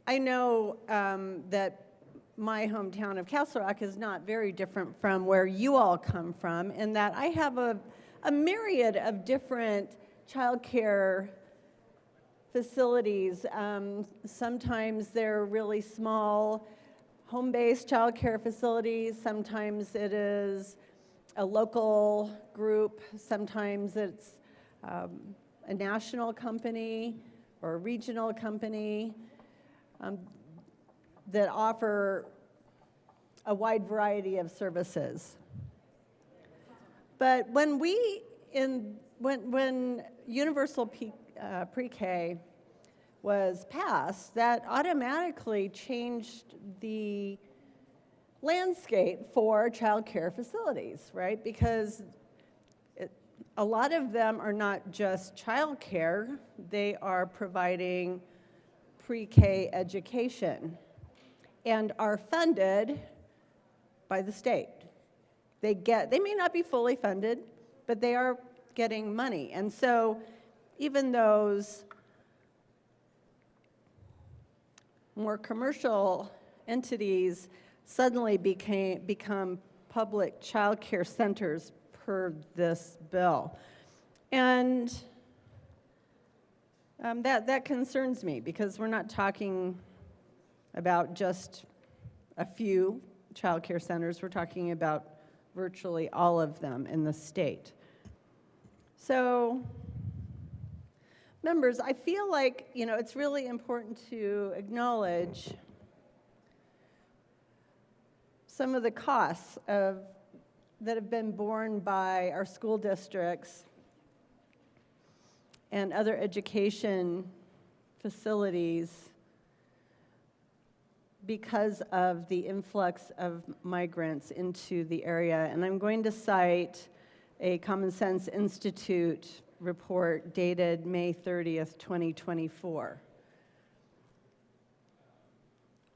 I know that my hometown of Castle Rock is not very different from where you all come from, and that I have a myriad of different childcare facilities. Sometimes they're really small, home-based childcare facilities. Sometimes it is a local group. Sometimes it's a national company or a regional company that offer a wide variety of services. But when when Universal Pre-K was passed, that automatically changed the landscape for child care facilities, right? Because a lot of them are not just child care, they are providing pre-K education and are funded by the state. They may not be fully funded, but they are getting money. And so even those more commercial entities suddenly become public child care centers per this bill. And that concerns me because we're not talking about just a few child care centers. We're talking about virtually all of them in the state. So, members, I feel like, it's really important to acknowledge some of the costs that have been borne by our school districts and other education facilities because of the influx of migrants into the area. And I'm going to cite a Common Sense Institute report dated May 30th, 2024.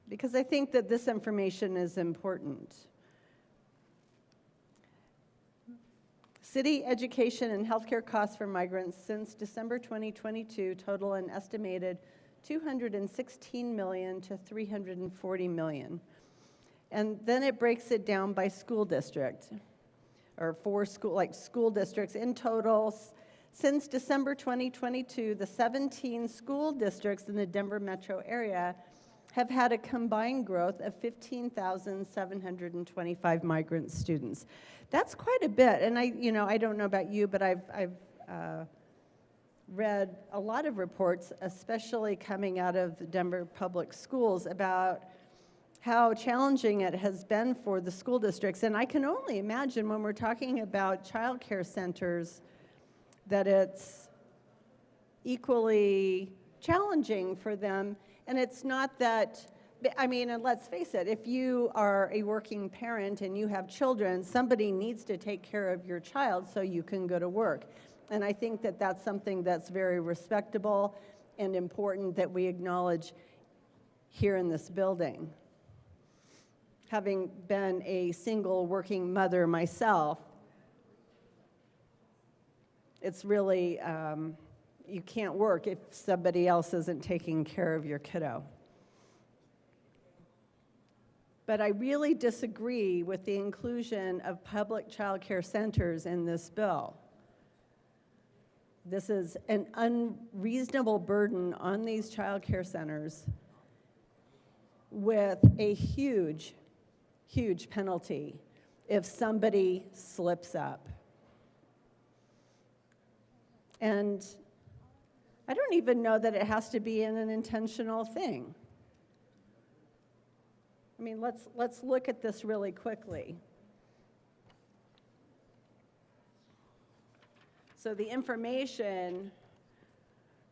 Because I think that this information is important. City education and healthcare costs for migrants since December 2022 total an estimated $216 million to $340 million. And then it breaks it down by school district, or school districts. In total, since December 2022, the 17 school districts in the Denver metro area have had a combined growth of 15,725 migrant students. That's quite a bit, and I don't know about you, but I've read a lot of reports, especially coming out of the Denver public schools, about how challenging it has been for the school districts. And I can only imagine when we're talking about child care centers that it's equally challenging for them. And it's not that, and let's face it, if you are a working parent and you have children, somebody needs to take care of your child so you can go to work. And I think that that's something that's very respectable and important that we acknowledge here in this building. Having been a single working mother myself, it's really, you can't work if somebody else isn't taking care of your kiddo. But I really disagree with the inclusion of public child care centers in this bill. This is an unreasonable burden on these child care centers with a huge, huge penalty if somebody slips up. And I don't even know that it has to be an intentional thing. Let's look at this really quickly. So the information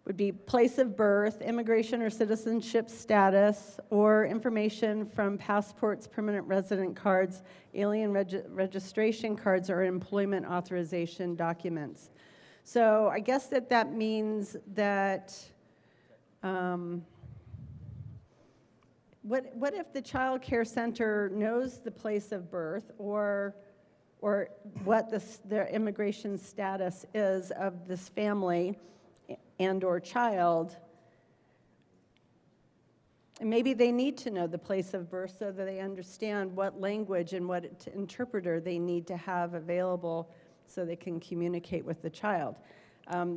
would be place of birth, immigration or citizenship status, or information from passports, permanent resident cards, alien registration cards, or employment authorization documents. So I guess that means that what if the child care center knows the place of birth or what their immigration status is of this family and/or child? And maybe they need to know the place of birth so that they understand what language and what interpreter they need to have available so they can communicate with the child.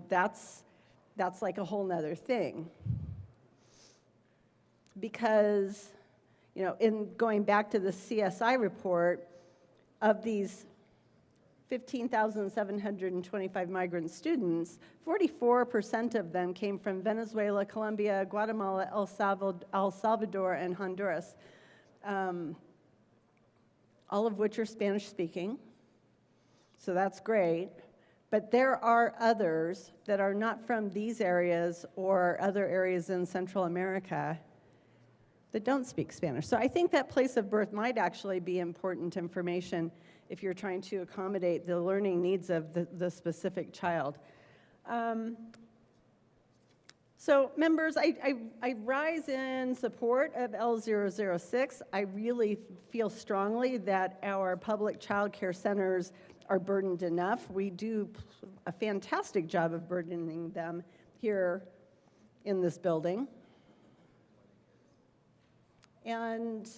That's like a whole nother thing. Because, you know, in going back to the CSI report, of these 15,725 migrant students, 44% of them came from Venezuela, Colombia, Guatemala, El Salvador, and Honduras, all of which are Spanish-speaking, so that's great. But there are others that are not from these areas or other areas in Central America that don't speak Spanish. So I think that place of birth might actually be important information if you're trying to accommodate the learning needs of the specific child. So members, I rise in support of L006. I really feel strongly that our public child care centers are burdened enough. We do a fantastic job of burdening them here in this building. And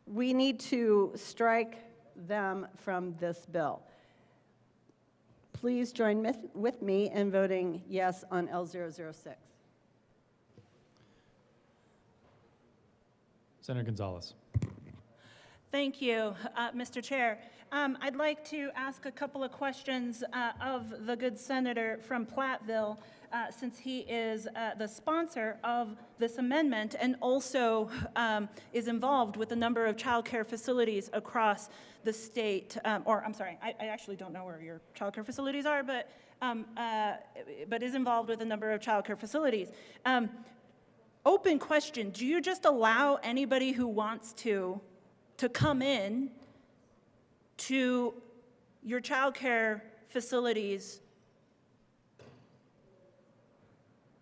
we need to strike them from this bill. Please join with me in voting yes on L006. Senator Gonzalez. Thank you, Mr. Chair. I'd like to ask a couple of questions of the good senator from Platteville, since he is the sponsor of this amendment and also is involved with a number of child care facilities across the state. I'm sorry, I actually don't know where your child care facilities are, but is involved with a number of child care facilities. Open question, do you just allow anybody who wants to come in to your child care facilities?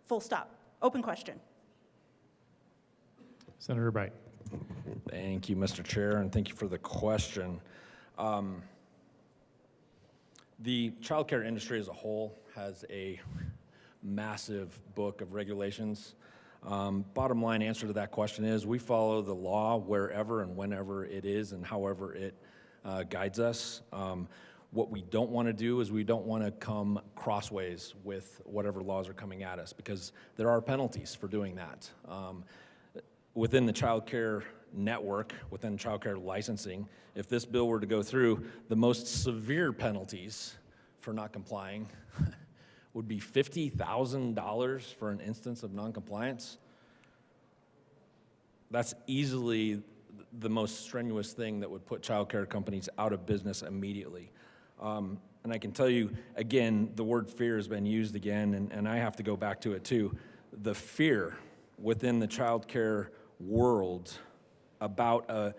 Full stop. Open question. Senator Bright. Thank you, Mr. Chair, and thank you for the question. The childcare industry as a whole has a massive book of regulations. Bottom line answer to that question is we follow the law wherever and whenever it is and however it guides us. What we don't want to do is we don't want to come crossways with whatever laws are coming at us because there are penalties for doing that. Within the child care network, within child care licensing, if this bill were to go through, the most severe penalties for not complying would be $50,000 for an instance of noncompliance. That's easily the most strenuous thing that would put child care companies out of business immediately. And I can tell you, again, the word fear has been used again, and I have to go back to it too. The fear within the child care world about a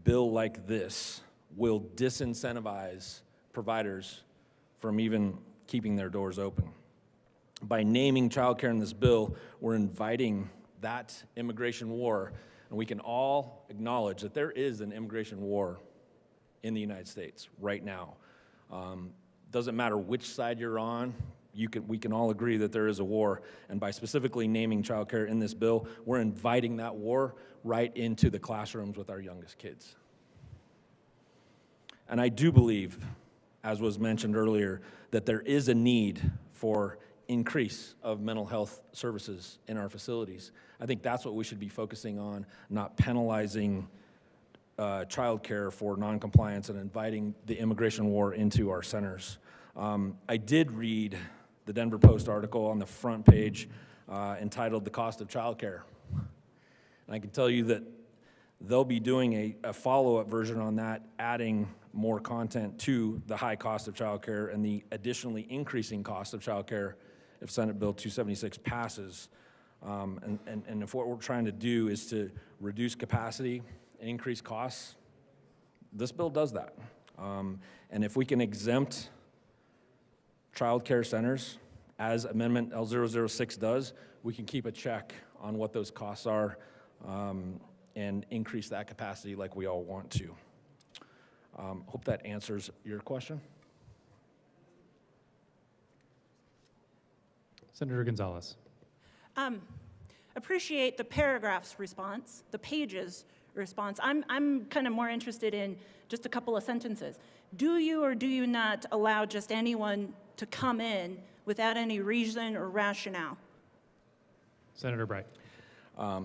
bill like this will disincentivize providers from even keeping their doors open. By naming child care in this bill, we're inviting that immigration war, and we can all acknowledge that there is an immigration war in the United States right now. Doesn't matter which side you're on, we can all agree that there is a war, and by specifically naming child care in this bill, we're inviting that war right into the classrooms with our youngest kids. And I do believe, as was mentioned earlier, that there is a need for increase of mental health services in our facilities. I think that's what we should be focusing on, not penalizing child care for noncompliance and inviting the immigration war into our centers. I did read the Denver Post article on the front page entitled "The Cost of Child Care." And I can tell you that they'll be doing a follow-up version on that, adding more content to the high cost of child care and the additionally increasing cost of child care if Senate Bill 276 passes. And if what we're trying to do is to reduce capacity and increase costs, this bill does that. And if we can exempt child care centers, as Amendment L006 does, we can keep a check on what those costs are and increase that capacity like we all want to. Hope that answers your question. Senator Gonzalez. Appreciate the paragraphs response, the pages response. I'm kind of more interested in just a couple of sentences. Do you or do you not allow just anyone to come in without any reason or rationale? Senator Bright.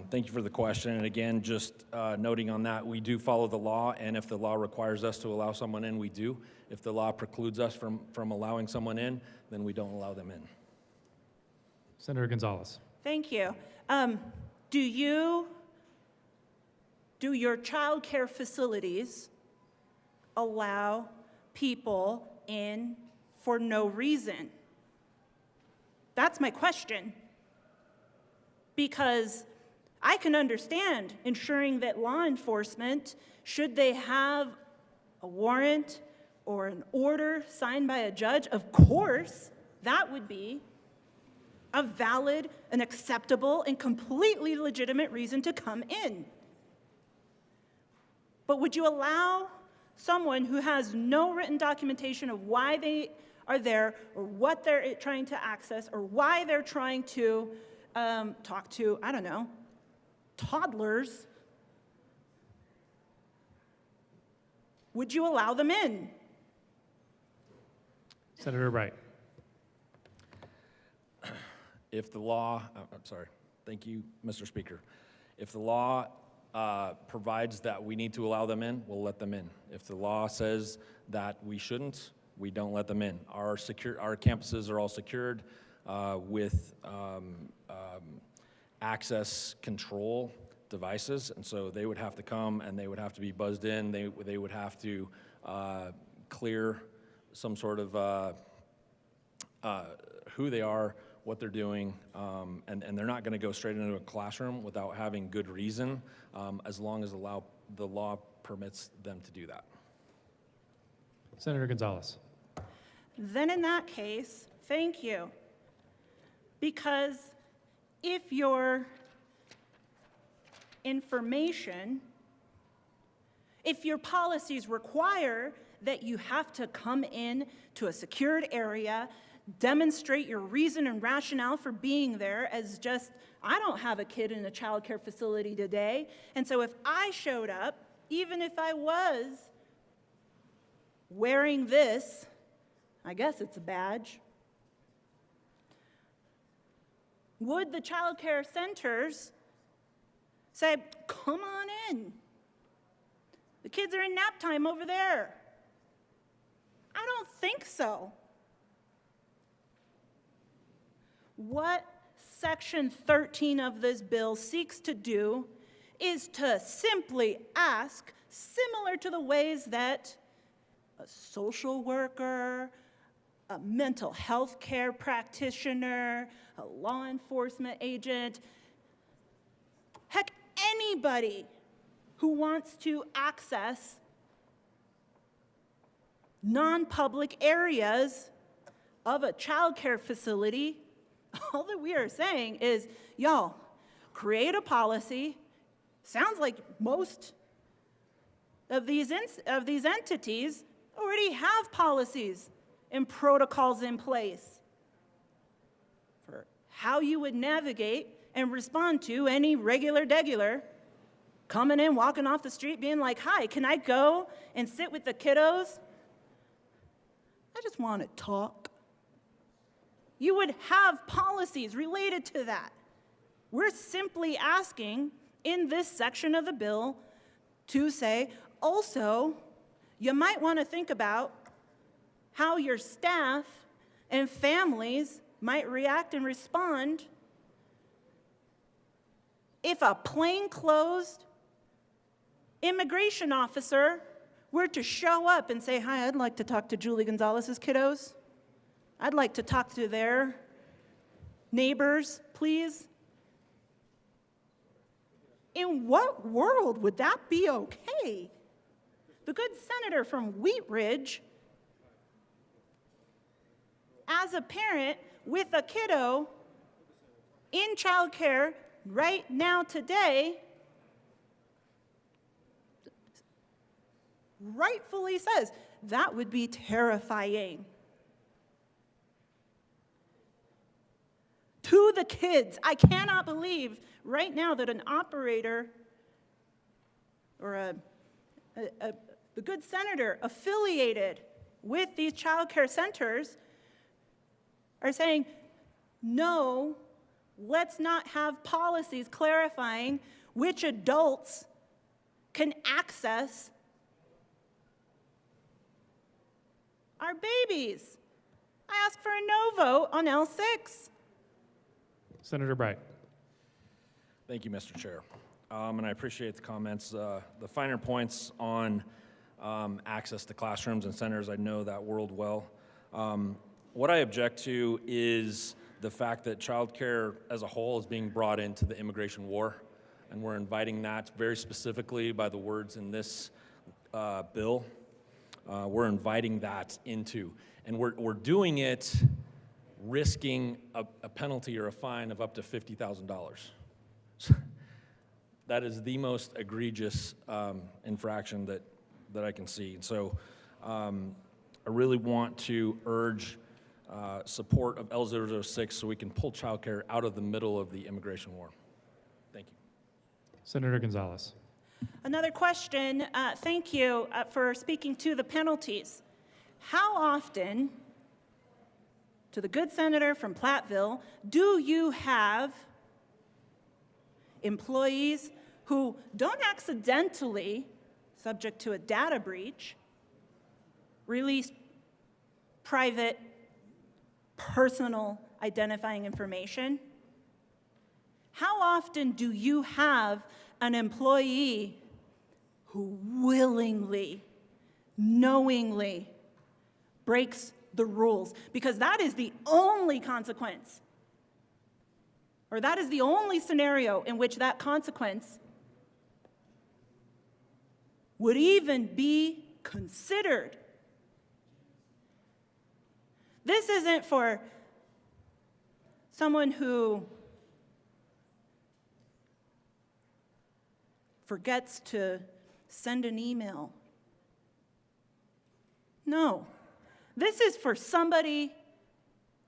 Thank you for the question. And again, just noting on that, we do follow the law, and if the law requires us to allow someone in, we do. If the law precludes us from allowing someone in, then we don't allow them in. Senator Gonzalez. Thank you. Do your child care facilities allow people in for no reason? That's my question. Because I can understand ensuring that law enforcement, should they have a warrant or an order signed by a judge, of course, that would be a valid, an acceptable, and completely legitimate reason to come in. But would you allow someone who has no written documentation of why they are there, or what they're trying to access, or why they're trying to talk to, I don't know, toddlers? Would you allow them in? Senator Bright. If the law, I'm sorry, thank you, Mr. Speaker. If the law provides that we need to allow them in, we'll let them in. If the law says that we shouldn't, we don't let them in. Our campuses are all secured with access control devices, and so they would have to come and they would have to be buzzed in. They would have to clear some sort of who they are, what they're doing, and they're not going to go straight into a classroom without having good reason, as long as the law permits them to do that. Senator Gonzalez. Then in that case, thank you. Because if your information, if your policies require that you have to come in to a secured area, demonstrate your reason and rationale for being there as just, I don't have a kid in a child care facility today, and so if I showed up, even if I was wearing this, I guess it's a badge, would the child care centers say, come on in? The kids are in nap time over there. I don't think so. What Section 13 of this bill seeks to do is to simply ask, similar to the ways that a social worker, a mental health care practitioner, a law enforcement agent, heck, anybody who wants to access non-public areas of a child care facility, all that we are saying is, y'all, create a policy. Sounds like most of these entities already have policies and protocols in place for how you would navigate and respond to any regular coming in, walking off the street, being like, hi, can I go and sit with the kiddos? I just want to talk. You would have policies related to that. We're simply asking in this section of the bill to say, also, you might want to think about how your staff and families might react and respond if a plainclothes immigration officer were to show up and say, hi, I'd like to talk to Julie Gonzalez's kiddos. I'd like to talk to their neighbors, please. In what world would that be okay? The good senator from Wheat Ridge, as a parent with a kiddo in childcare right now today rightfully says that would be terrifying. To the kids, I cannot believe right now that an operator or the good senator affiliated with these child care centers are saying, no, let's not have policies clarifying which adults can access our babies. I ask for a no vote on L6. Senator Bright. Thank you, Mr. Chair. And I appreciate the comments. The finer points on access to classrooms and centers, I know that world well. What I object to is the fact that childcare as a whole is being brought into the immigration war, and we're inviting that very specifically by the words in this bill. We're inviting that into, and we're doing it risking a penalty or a fine of up to $50,000. That is the most egregious infraction that I can see. So I really want to urge support of L006 so we can pull childcare out of the middle of the immigration war. Thank you. Senator Gonzalez. Another question. Thank you for speaking to the penalties. How often, to the good senator from Platteville, do you have employees who don't accidentally, subject to a data breach, release private, personal identifying information? How often do you have an employee who willingly, knowingly breaks the rules? Because that is the only consequence, or that is the only scenario in which that consequence would even be considered. This isn't for someone who forgets to send an email. No, this is for somebody,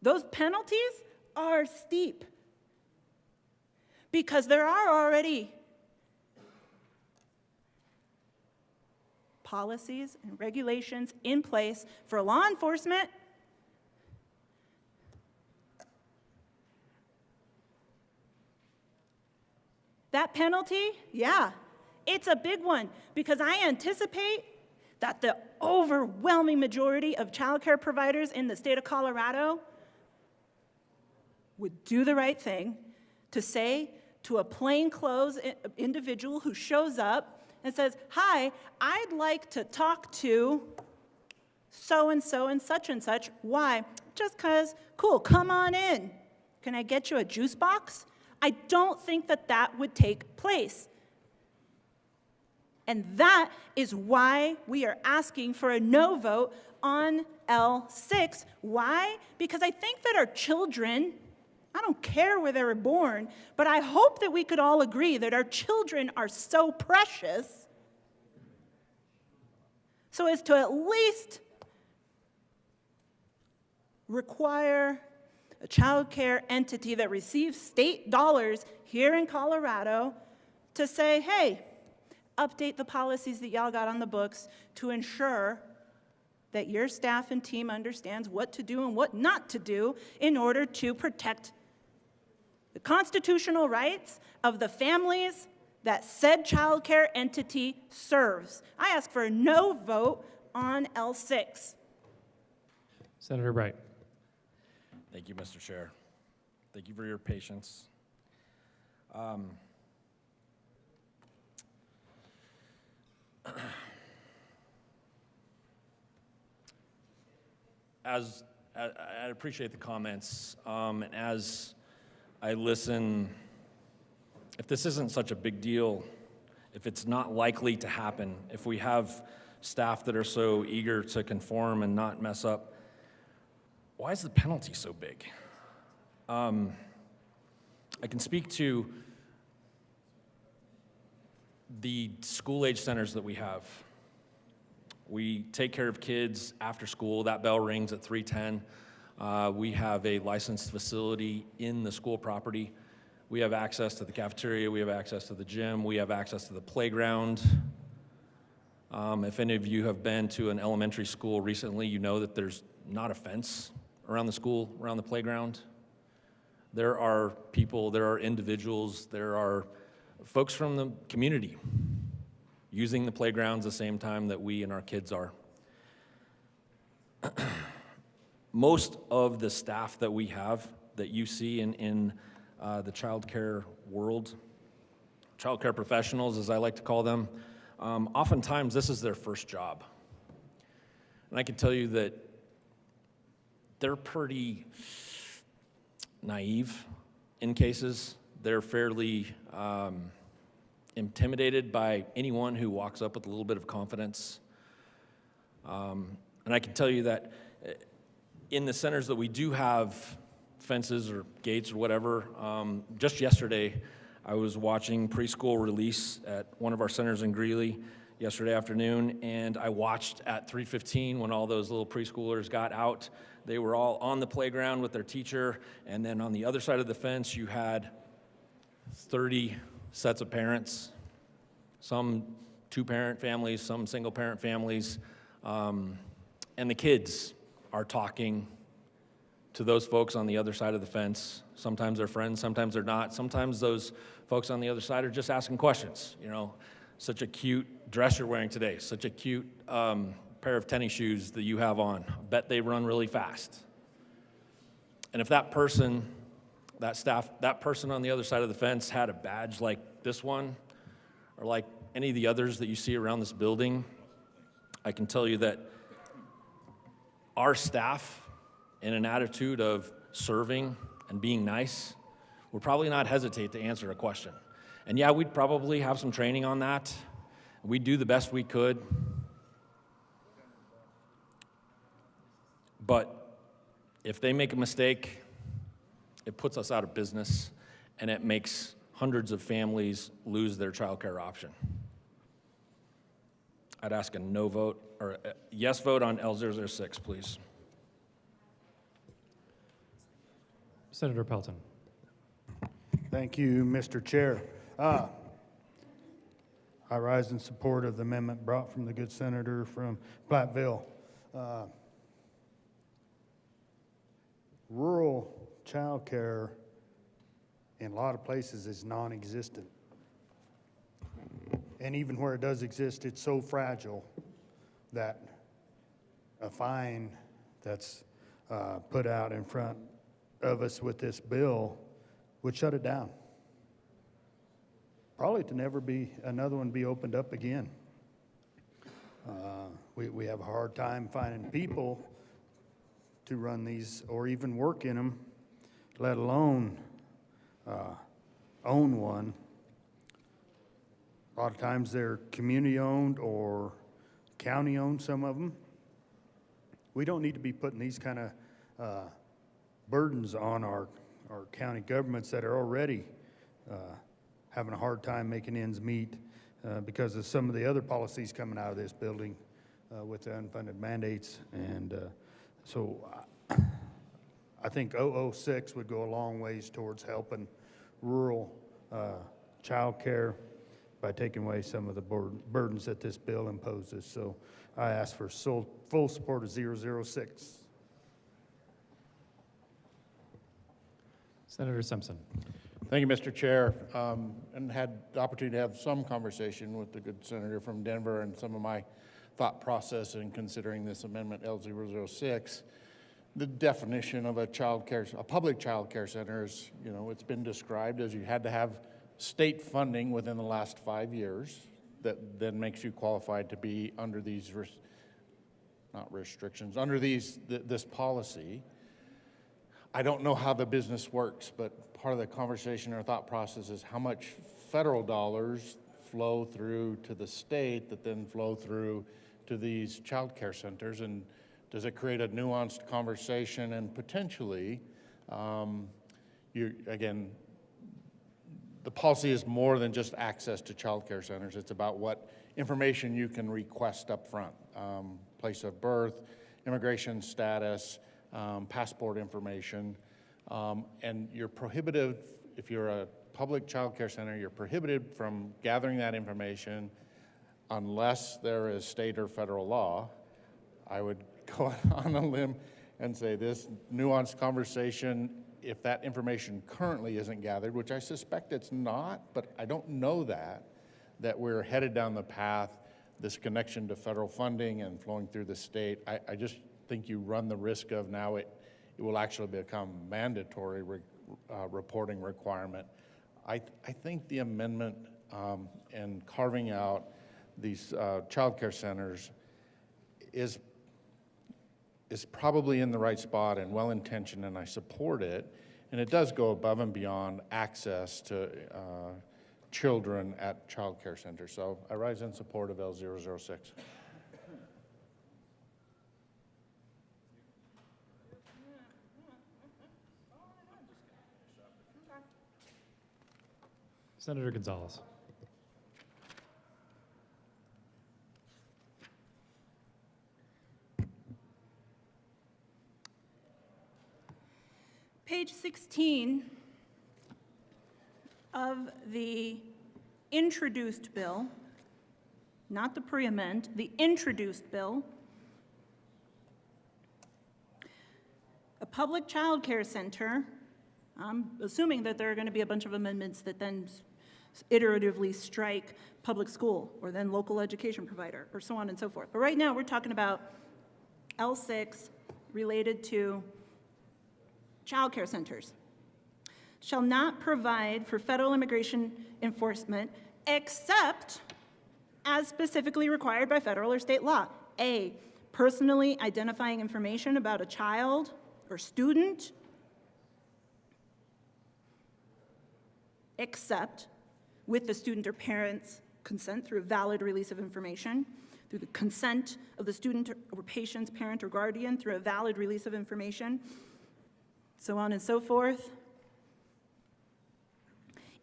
those penalties are steep because there are already policies and regulations in place for law enforcement. That penalty, yeah, it's a big one because I anticipate that the overwhelming majority of child care providers in the state of Colorado would do the right thing to say to a plainclothes individual who shows up and says, hi, I'd like to talk to so-and-so and such. Why? Just because, cool, come on in. Can I get you a juice box? I don't think that that would take place. And that is why we are asking for a no vote on L6. Why? Because I think that our children, I don't care where they were born, but I hope that we could all agree that our children are so precious so as to at least require a child care entity that receives state dollars here in Colorado to say, hey, update the policies that y'all got on the books to ensure that your staff and team understands what to do and what not to do in order to protect the constitutional rights of the families that said child care entity serves. I ask for a no vote on L6. Senator Bright. Thank you, Mr. Chair. Thank you for your patience. I appreciate the comments, and as I listen, if this isn't such a big deal, if it's not likely to happen, if we have staff that are so eager to conform and not mess up, why is the penalty so big? I can speak to the school-age centers that we have. We take care of kids after school. That bell rings at 3:10. We have a licensed facility in the school property. We have access to the cafeteria. We have access to the gym. We have access to the playground. If any of you have been to an elementary school recently, you know that there's not a fence around the school, around the playground. There are people, there are individuals, there are folks from the community using the playgrounds the same time that we and our kids are. Most of the staff that we have that you see in the childcare world, childcare professionals, as I like to call them, oftentimes this is their first job. And I can tell you that they're pretty naive in cases. They're fairly intimidated by anyone who walks up with a little bit of confidence. And I can tell you that in the centers that we do have fences or gates or whatever, just yesterday I was watching preschool release at one of our centers in Greeley yesterday afternoon, and I watched at 3:15 when all those little preschoolers got out. They were all on the playground with their teacher, and then on the other side of the fence you had 30 sets of parents, some two-parent families, some single-parent families, and the kids are talking to those folks on the other side of the fence. Sometimes they're friends, sometimes they're not. Sometimes those folks on the other side are just asking questions. You know, such a cute dress you're wearing today, such a cute pair of tennis shoes that you have on. I bet they run really fast. And if that person, that person on the other side of the fence had a badge like this one, or like any of the others that you see around this building, I can tell you that our staff, in an attitude of serving and being nice, would probably not hesitate to answer a question. And yeah, we'd probably have some training on that. We'd do the best we could. But if they make a mistake, it puts us out of business, and it makes hundreds of families lose their child care option. I'd ask a no vote, or a yes vote on L006, please. Senator Pelton. Thank you, Mr. Chair. I rise in support of the amendment brought from the good senator from Platteville. Rural child care in a lot of places is non-existent. And even where it does exist, it's so fragile that a fine that's put out in front of us with this bill would shut it down. Probably to never be another one be opened up again. We have a hard time finding people to run these or even work in them, let alone own one. A lot of times they're community-owned or county-owned, some of them. We don't need to be putting these kind of burdens on our county governments that are already having a hard time making ends meet because of some of the other policies coming out of this building with the unfunded mandates. And so I think 006 would go a long ways towards helping rural child care by taking away some of the burdens that this bill imposes. So I ask for full support of 006. Senator Simpson. Thank you, Mr. Chair, and had the opportunity to have some conversation with the good senator from Denver and some of my thought process in considering this amendment L006. The definition of a public child care center is, you know, it's been described as you had to have state funding within the last 5 years that then makes you qualified to be under these, under this policy. I don't know how the business works, but part of the conversation or thought process is how much federal dollars flow through to the state that then flow through to these child care centers, and does it create a nuanced conversation and potentially, again, the policy is more than just access to childcare centers. It's about what information you can request up front. Place of birth, immigration status, passport information. And you're prohibited, if you're a public childcare center, you're prohibited from gathering that information unless there is state or federal law. I would go on a limb and say this nuanced conversation, if that information currently isn't gathered, which I suspect it's not, but I don't know that we're headed down the path, this connection to federal funding and flowing through the state. I just think you run the risk of now it will actually become mandatory reporting requirement. I think the amendment and carving out these child care centers is probably in the right spot and well-intentioned, and I support it. And it does go above and beyond access to children at child care centers. So I rise in support of L006. Senator Gonzalez. Page 16 of the introduced bill, not the pre-amend, the introduced bill, a public child care center, I'm assuming that there are going to be a bunch of amendments that then iteratively strike public school or then local education provider or so on and so forth. But right now we're talking about L6 related to child care centers. Shall not provide for federal immigration enforcement except as specifically required by federal or state law. A, personally identifying information about a child or student, except with the student or parent's consent through a valid release of information, through the consent of the student or patient's parent or guardian through a valid release of information, so on and so forth.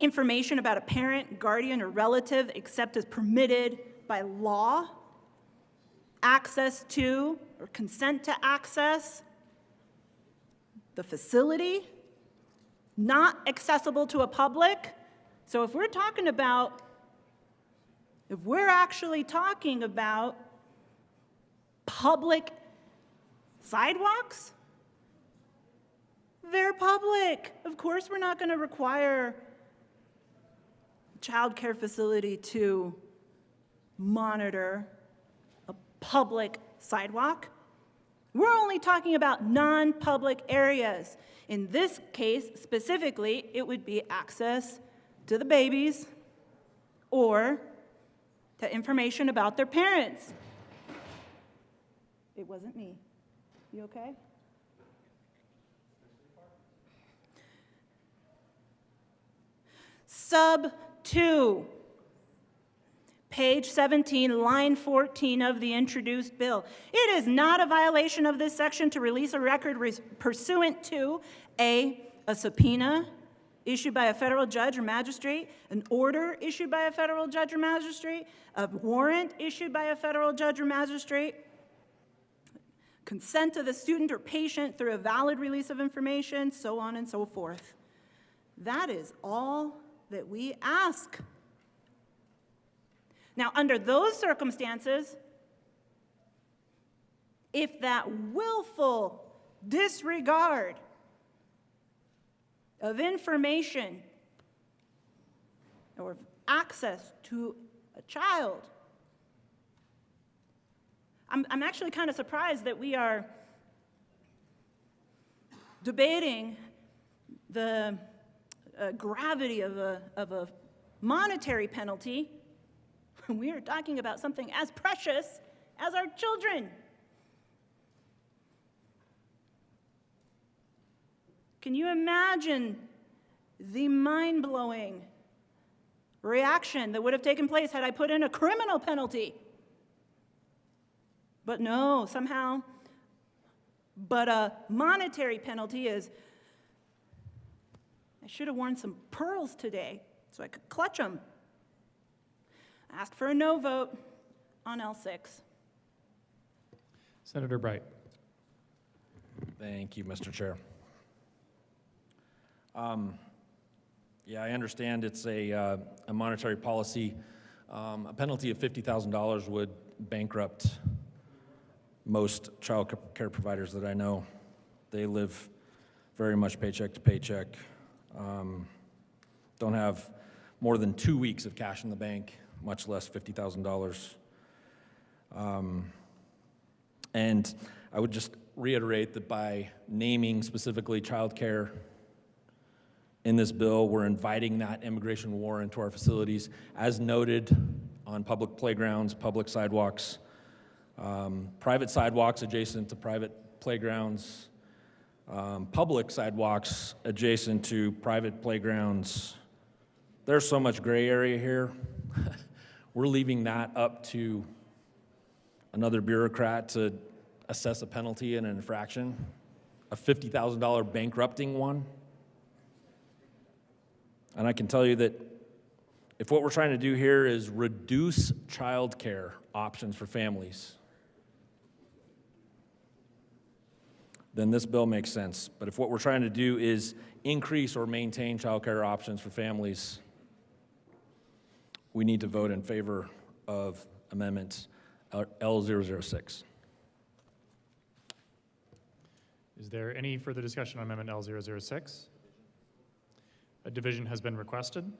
Information about a parent, guardian, or relative except as permitted by law. Access to or consent to access the facility. Not accessible to a public. So if we're actually talking about public sidewalks, they're public. Of course, we're not going to require a child care facility to monitor a public sidewalk. We're only talking about non-public areas. In this case, specifically, it would be access to the babies or to information about their parents. It wasn't me. You okay? Sub 2, page 17, line 14 of the introduced bill. It is not a violation of this section to release a record pursuant to a subpoena issued by a federal judge or magistrate, an order issued by a federal judge or magistrate, a warrant issued by a federal judge or magistrate, consent of the student or patient through a valid release of information, so on and so forth. That is all that we ask. Now, under those circumstances, if that willful disregard of information or access to a child, I'm actually kind of surprised that we are debating the gravity of a monetary penalty when we are talking about something as precious as our children. Can you imagine the mind-blowing reaction that would have taken place had I put in a criminal penalty? But no, somehow, but a monetary penalty is, I should have worn some pearls today. so I could clutch them. Ask for a no vote on L6. Senator Bright. Thank you, Mr. Chair. Yeah, I understand it's a monetary policy. A penalty of $50,000 would bankrupt most child care providers that I know. They live very much paycheck to paycheck, don't have more than 2 weeks of cash in the bank, much less $50,000. And I would just reiterate that by naming specifically childcare in this bill, we're inviting that immigration war into our facilities, as noted on public playgrounds, public sidewalks, private sidewalks adjacent to private playgrounds, public sidewalks adjacent to private playgrounds. There's so much gray area here. We're leaving that up to another bureaucrat to assess a penalty and an infraction, a $50,000 bankrupting one. And I can tell you that if what we're trying to do here is reduce child care options for families, then this bill makes sense. But if what we're trying to do is increase or maintain child care options for families, we need to vote in favor of Amendment L006. Is there any further discussion on Amendment L006? A division has been requested.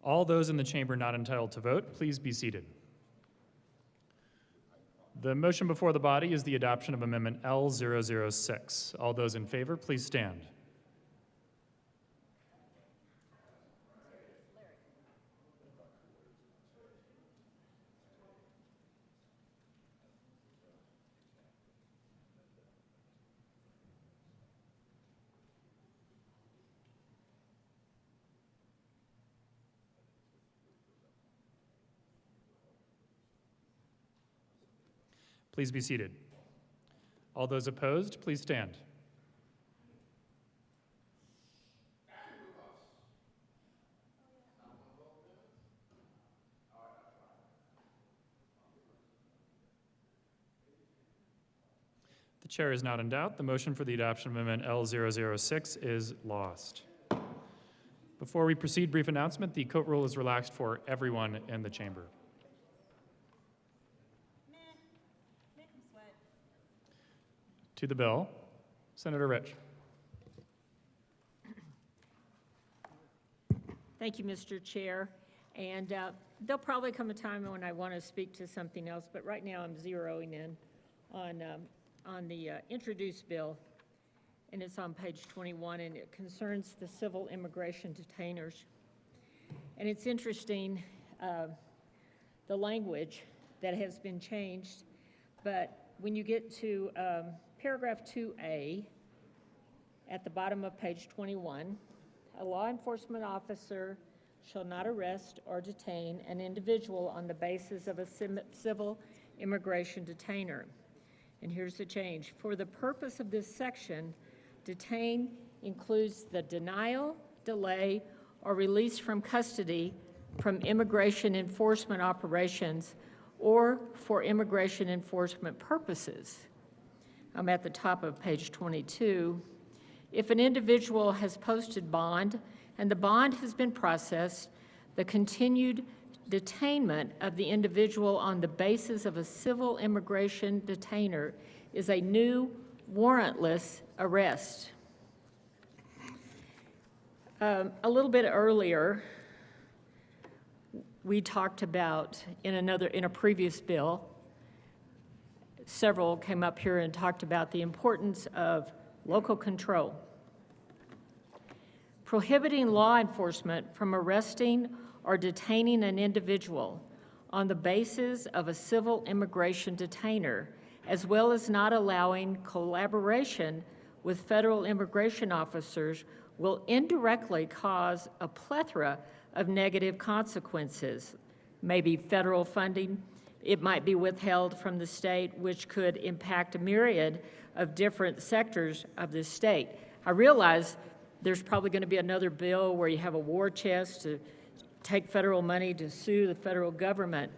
All those in the chamber not entitled to vote, please be seated. The motion before the body is the adoption of Amendment L006. All those in favor, please stand. Please be seated. All those opposed, please stand. The chair is not in doubt. The motion for the adoption of Amendment L006 is lost. Before we proceed, brief announcement. The coat rule is relaxed for everyone in the chamber. To the bill, Senator Rich. Thank you, Mr. Chair. And there'll probably come a time when I want to speak to something else, but right now I'm zeroing in on the introduced bill, and it's on page 21, and it concerns the civil immigration detainers. And it's interesting, the language that has been changed, but when you get to paragraph 2A, at the bottom of page 21, a law enforcement officer shall not arrest or detain an individual on the basis of a civil immigration detainer. And here's the change. For the purpose of this section, detain includes the denial, delay, or release from custody from immigration enforcement operations or for immigration enforcement purposes. I'm at the top of page 22. If an individual has posted bond and the bond has been processed, the continued detainment of the individual on the basis of a civil immigration detainer is a new warrantless arrest. A little bit earlier, we talked about in a previous bill, several came up here and talked about the importance of local control. Prohibiting law enforcement from arresting or detaining an individual on the basis of a civil immigration detainer, as well as not allowing collaboration with federal immigration officers, will indirectly cause a plethora of negative consequences. Maybe federal funding, it might be withheld from the state, which could impact a myriad of different sectors of the state. I realize there's probably going to be another bill where you have a war chest to take federal money to sue the federal government,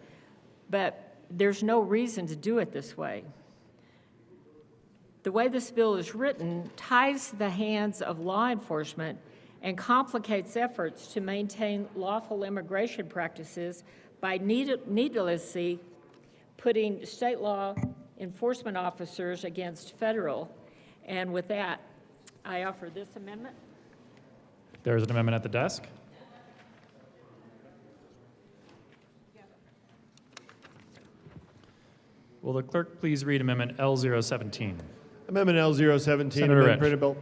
but there's no reason to do it this way. The way this bill is written ties the hands of law enforcement and complicates efforts to maintain lawful immigration practices by needlessly putting state law enforcement officers against federal. And with that, I offer this amendment. There is an amendment at the desk. Will the clerk please read Amendment L017? Amendment L017, Senator amendment Rich. printed bill.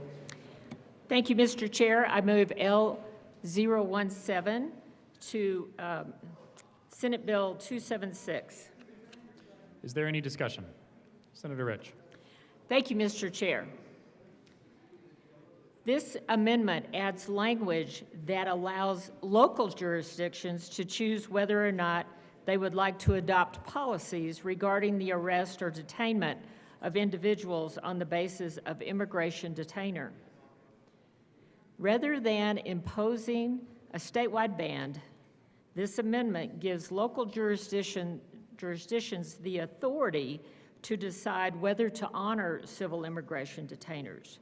Thank you, Mr. Chair. I move L017 to Senate Bill 276. Is there any discussion? Senator Rich. Thank you, Mr. Chair. This amendment adds language that allows local jurisdictions to choose whether or not they would like to adopt policies regarding the arrest or detainment of individuals on the basis of immigration detainer. Rather than imposing a statewide ban, this amendment gives local jurisdictions the authority to decide whether to honor civil immigration detainers.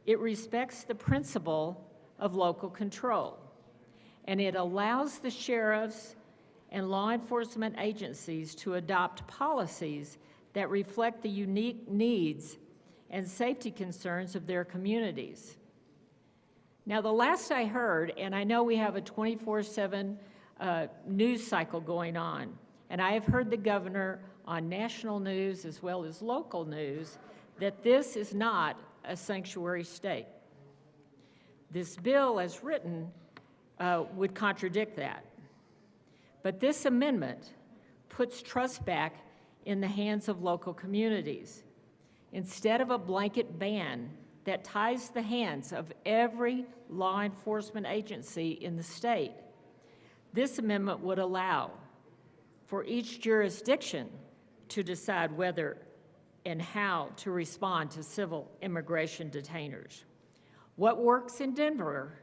It respects the principle of local control, and it allows the sheriffs and law enforcement agencies to adopt policies that reflect the unique needs and safety concerns of their communities. Now, the last I heard, and I know we have a 24/7 news cycle going on, And I have heard the governor on national news as well as local news that this is not a sanctuary state. This bill, as written, would contradict that. But this amendment puts trust back in the hands of local communities. Instead of a blanket ban that ties the hands of every law enforcement agency in the state, this amendment would allow for each jurisdiction to decide whether and how to respond to civil immigration detainers. What works in Denver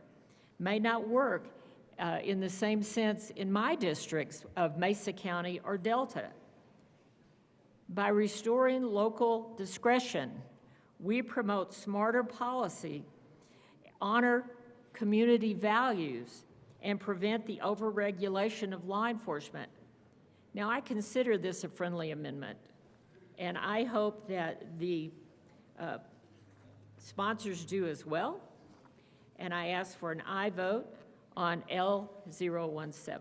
may not work in the same sense in my districts of Mesa County or Delta. By restoring local discretion, we promote smarter policy, honor community values, and prevent the overregulation of law enforcement. Now, I consider this a friendly amendment, and I hope that the sponsors do as well, and I ask for an aye vote on L017.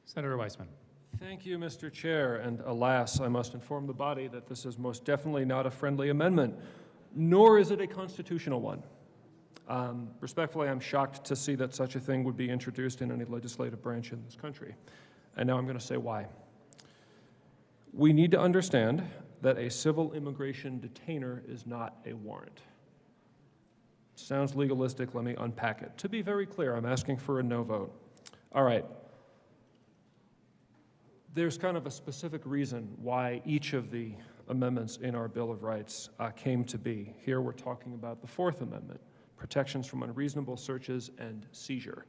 Senator Weissman. Thank you, Mr. Chair, and alas, I must inform the body that this is most definitely not a friendly amendment, nor is it a constitutional one. Respectfully, I'm shocked to see that such a thing would be introduced in any legislative branch in this country, and now I'm going to say why. We need to understand that a civil immigration detainer is not a warrant. Sounds legalistic, let me unpack it. To be very clear, I'm asking for a no vote. All right. There's kind of a specific reason why each of the amendments in our Bill of Rights came to be. Here we're talking about the Fourth Amendment, protections from unreasonable searches and seizure.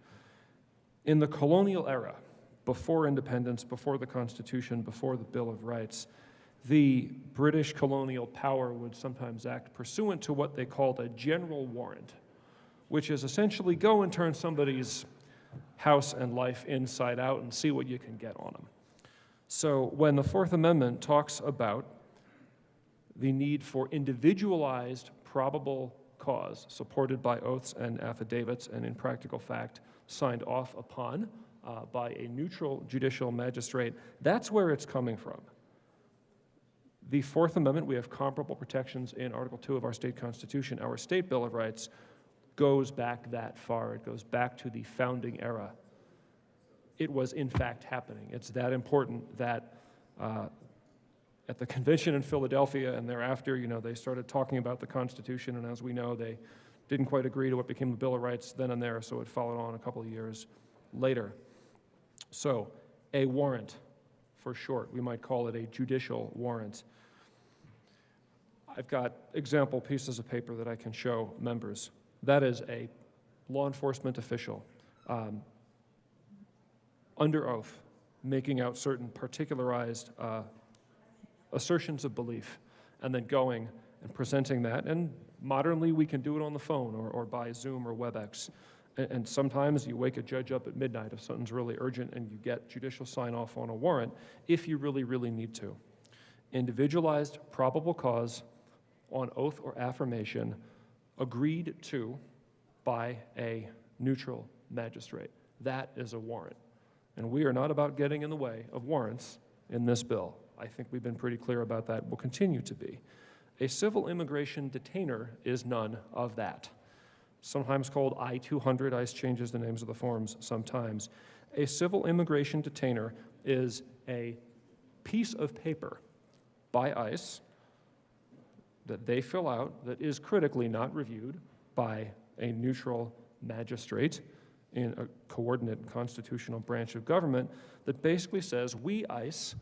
In the colonial era, before independence, before the Constitution, before the Bill of Rights, the British colonial power would sometimes act pursuant to what they called a general warrant, which is essentially go and turn somebody's house and life inside out and see what you can get on them. So when the Fourth Amendment talks about the need for individualized probable cause supported by oaths and affidavits and in practical fact signed off upon by a neutral judicial magistrate, that's where it's coming from. The Fourth Amendment, we have comparable protections in Article 2 of our state constitution. Our state Bill of Rights goes back that far. It goes back to the founding era. It was in fact happening. It's that important that at the convention in Philadelphia and thereafter, they started talking about the Constitution, and as we know, they didn't quite agree to what became the Bill of Rights then and there, so it followed on a couple of years later. So, a warrant, for short, we might call it a judicial warrant. I've got example pieces of paper that I can show members. That is a law enforcement official under oath, making out certain particularized assertions of belief, and then going and presenting that. And modernly, we can do it on the phone or by Zoom or WebEx. And sometimes you wake a judge up at midnight if something's really urgent and you get judicial sign-off on a warrant if you really, really need to. Individualized probable cause on oath or affirmation agreed to by a neutral magistrate. That is a warrant. And we are not about getting in the way of warrants in this bill. I think we've been pretty clear about that. We'll continue to be. A civil immigration detainer is none of that. Sometimes called I-200, ICE changes the names of the forms sometimes. A civil immigration detainer is a piece of paper by ICE that they fill out that is critically not reviewed by a neutral magistrate in a coordinate constitutional branch of government that basically says, we, ICE,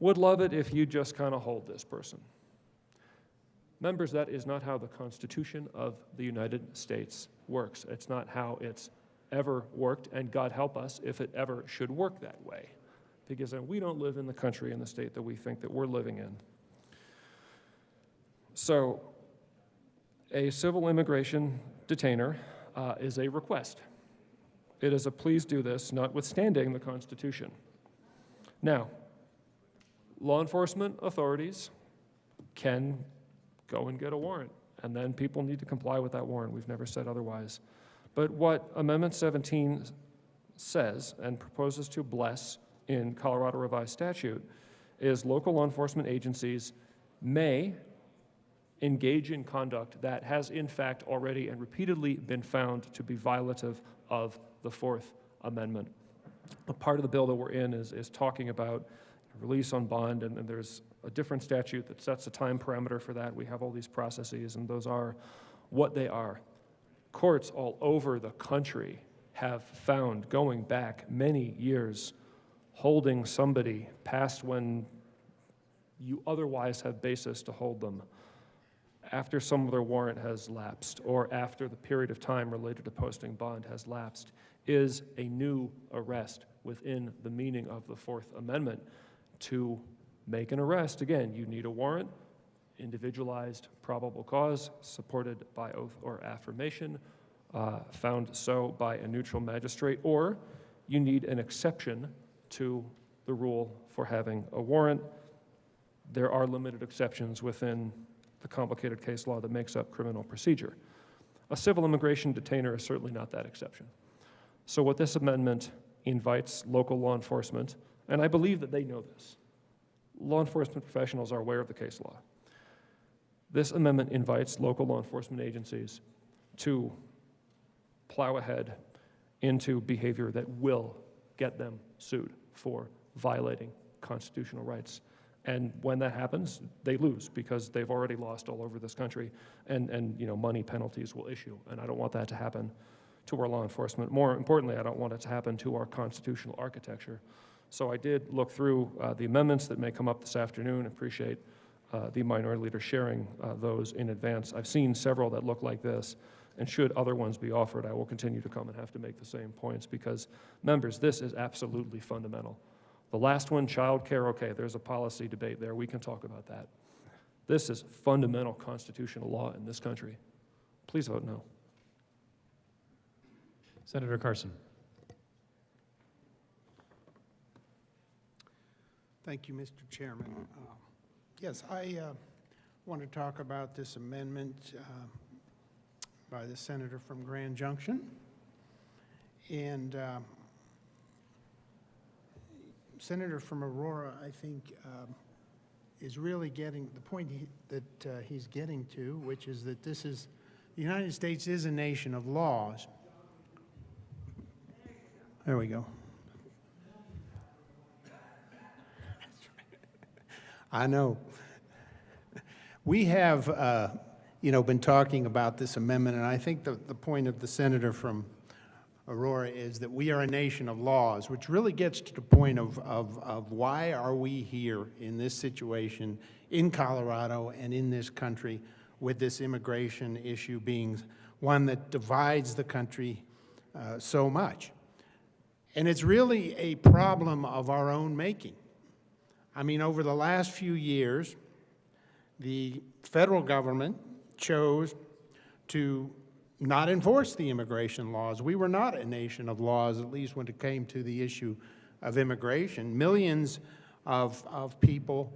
would love it if you just kind of hold this person. Members, that is not how the Constitution of the United States works. It's not how it's ever worked, and God help us if it ever should work that way, because we don't live in the country and the state that we think that we're living in. So, a civil immigration detainer is a request. It is a please do this, notwithstanding the Constitution. Now, law enforcement authorities can go and get a warrant, and then people need to comply with that warrant. We've never said otherwise. But what Amendment 17 says and proposes to bless in Colorado Revised Statute is local law enforcement agencies may engage in conduct that has in fact already and repeatedly been found to be violative of the Fourth Amendment. A part of the bill that we're in is talking about release on bond, and there's a different statute that sets a time parameter for that. We have all these processes, and those are what they are. Courts all over the country have found, going back many years, holding somebody past when you otherwise have basis to hold them, after some of their warrant has lapsed or after the period of time related to posting bond has lapsed, is a new arrest within the meaning of the Fourth Amendment. To make an arrest, again, you need a warrant, individualized probable cause, supported by oath or affirmation, found so by a neutral magistrate, or you need an exception to the rule for having a warrant. There are limited exceptions within the complicated case law that makes up criminal procedure. A civil immigration detainer is certainly not that exception. So what this amendment invites local law enforcement, and I believe that they know this, law enforcement professionals are aware of the case law. This amendment invites local law enforcement agencies to plow ahead into behavior that will get them sued for violating constitutional rights. And when that happens, they lose because they've already lost all over this country, and money penalties will issue. And I don't want that to happen to our law enforcement. More importantly, I don't want it to happen to our constitutional architecture. So I did look through the amendments that may come up this afternoon. Appreciate the minority leader sharing those in advance. I've seen several that look like this, and should other ones be offered, I will continue to come and have to make the same points because, members, this is absolutely fundamental. The last one, childcare, okay, there's a policy debate there. We can talk about that. This is fundamental constitutional law in this country. Please vote no. Senator Carson. Thank you, Mr. Chairman. Yes, I want to talk about this amendment by the senator from Grand Junction. And Senator from Aurora, I think, is really getting the point that he's getting to, which is that the United States is a nation of laws. There we go. I know. We have, been talking about this amendment, and I think the point of the senator from Aurora is that we are a nation of laws, which really gets to the point of why are we here in this situation in Colorado and in this country with this immigration issue being one that divides the country so much. And it's really a problem of our own making. I mean, over the last few years, the federal government chose to not enforce the immigration laws. We were not a nation of laws, at least when it came to the issue of immigration. Millions of people,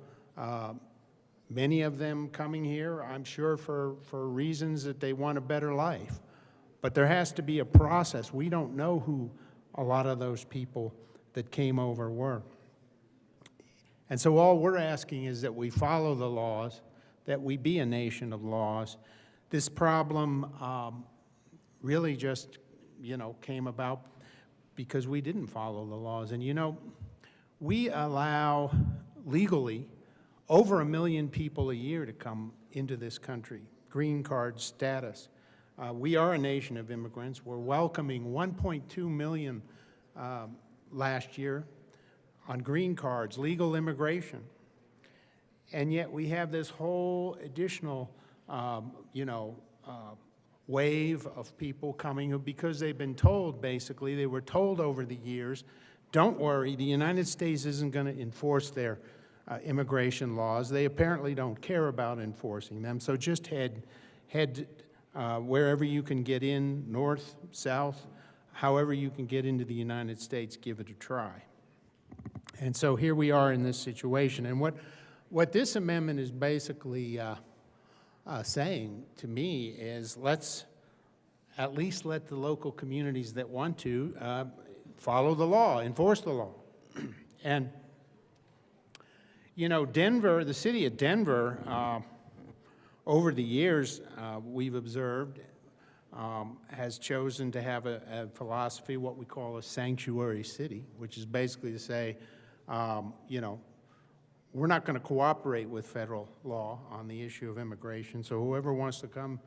many of them coming here, I'm sure for reasons that they want a better life. But there has to be a process. We don't know who a lot of those people that came over were. And so all we're asking is that we follow the laws, that we be a nation of laws. This problem really just, came about because we didn't follow the laws. And we allow legally over 1 million people a year to come into this country, green card status. We are a nation of immigrants. We're welcoming 1.2 million last year on green cards, legal immigration. And yet we have this whole additional, wave of people coming because they've been told, basically, they were told over the years, don't worry, the United States isn't going to enforce their immigration laws. They apparently don't care about enforcing them, so just head wherever you can get in, north, south, however you can get into the United States, give it a try. And so here we are in this situation. And what this amendment is basically saying to me is let's at least let the local communities that want to follow the law, enforce the law. And, you know, Denver, the city of Denver, over the years, we've observed, has chosen to have a philosophy, what we call a sanctuary city, which is basically to say, you know, we're not going to cooperate with federal law on the issue of immigration, so whoever wants to come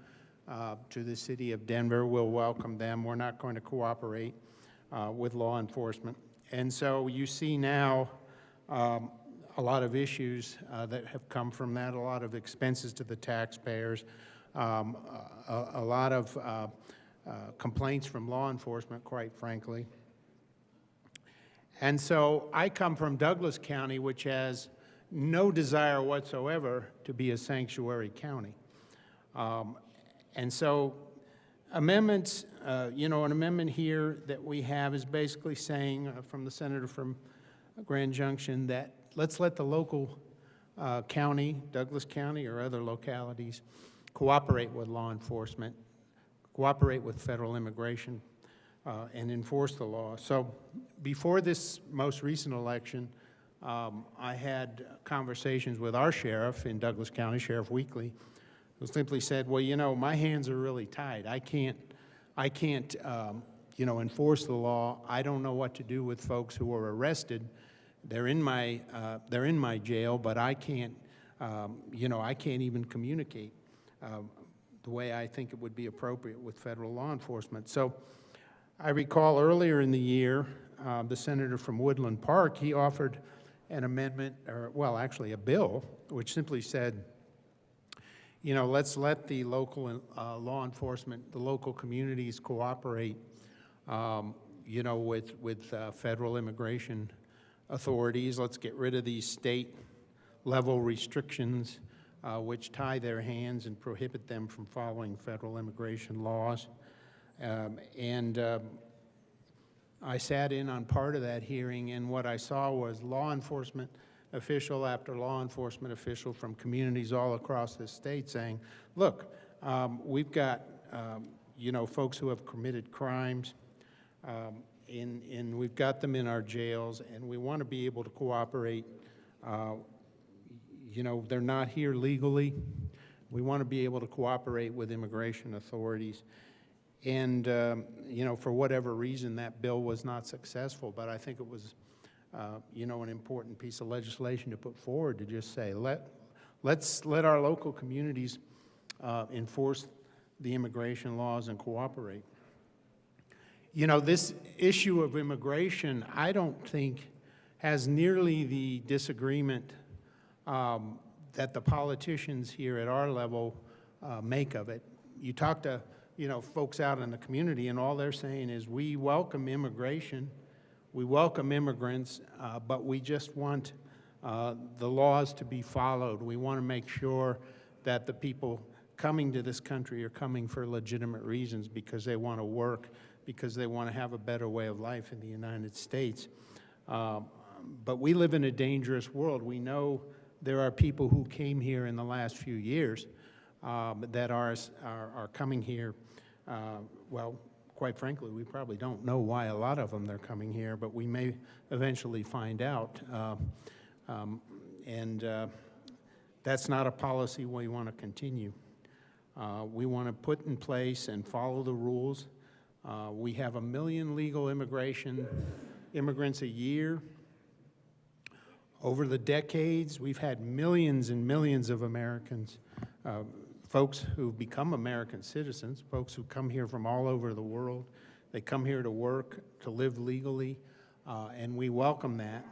to the city of Denver, we'll welcome them. We're not going to cooperate with law enforcement. And so you see now a lot of issues that have come from that, a lot of expenses to the taxpayers, a lot of complaints from law enforcement, quite frankly. And so I come from Douglas County, which has no desire whatsoever to be a sanctuary county. And so amendments, you know, an amendment here that we have is basically saying from the senator from Grand Junction that let's let the local county, Douglas County or other localities, cooperate with law enforcement, cooperate with federal immigration, and enforce the law. So before this most recent election, I had conversations with our sheriff in Douglas County, Sheriff Weekly, who simply said, well, you know, my hands are really tied. I can't, you know, enforce the law. I don't know what to do with folks who are arrested. They're in my jail, but I can't, you know, I can't even communicate the way I think it would be appropriate with federal law enforcement. So I recall earlier in the year, the senator from Woodland Park, he offered an amendment, or well, actually a bill, which simply said, you know, let's let the local law enforcement, the local communities cooperate, you know, with federal immigration authorities. Let's get rid of these state-level restrictions which tie their hands and prohibit them from following federal immigration laws. I sat in on part of that hearing, and what I saw was law enforcement official after law enforcement official from communities all across the state saying, look, we've got, you know, folks who have committed crimes, and we've got them in our jails, and we want to be able to cooperate. You know, they're not here legally. We want to be able to cooperate with immigration authorities. And, you know, for whatever reason, that bill was not successful, but I think it was, you know, an important piece of legislation to put forward to just say, let's let our local communities enforce the immigration laws and cooperate. You know, this issue of immigration, I don't think has nearly the disagreement that the politicians here at our level make of it. You talk to, you know, folks out in the community, and all they're saying is, we welcome immigration, we welcome immigrants, but we just want the laws to be followed. We want to make sure that the people coming to this country are coming for legitimate reasons, because they want to work, because they want to have a better way of life in the United States. But we live in a dangerous world. We know there are people who came here in the last few years that are coming here. Well, quite frankly, we probably don't know why a lot of them are coming here, but we may eventually find out. That's not a policy we want to continue. We want to put in place and follow the rules. We have 1 million legal immigrants a year. Over the decades, we've had millions and millions of Americans, folks who've become American citizens, folks who come here from all over the world. They come here to work, to live legally, and we welcome that.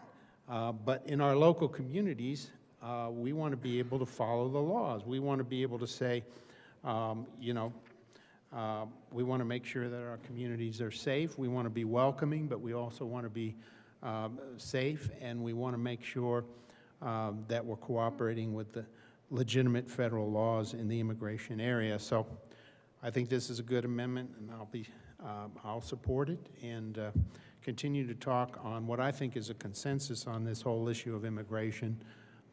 But in our local communities, we want to be able to follow the laws. We want to be able to say, you know, we want to make sure that our communities are safe. We want to be welcoming, but we also want to be safe, and we want to make sure that we're cooperating with the legitimate federal laws in the immigration area. So I think this is a good amendment, and I'll support it and continue to talk on what I think is a consensus on this whole issue of immigration,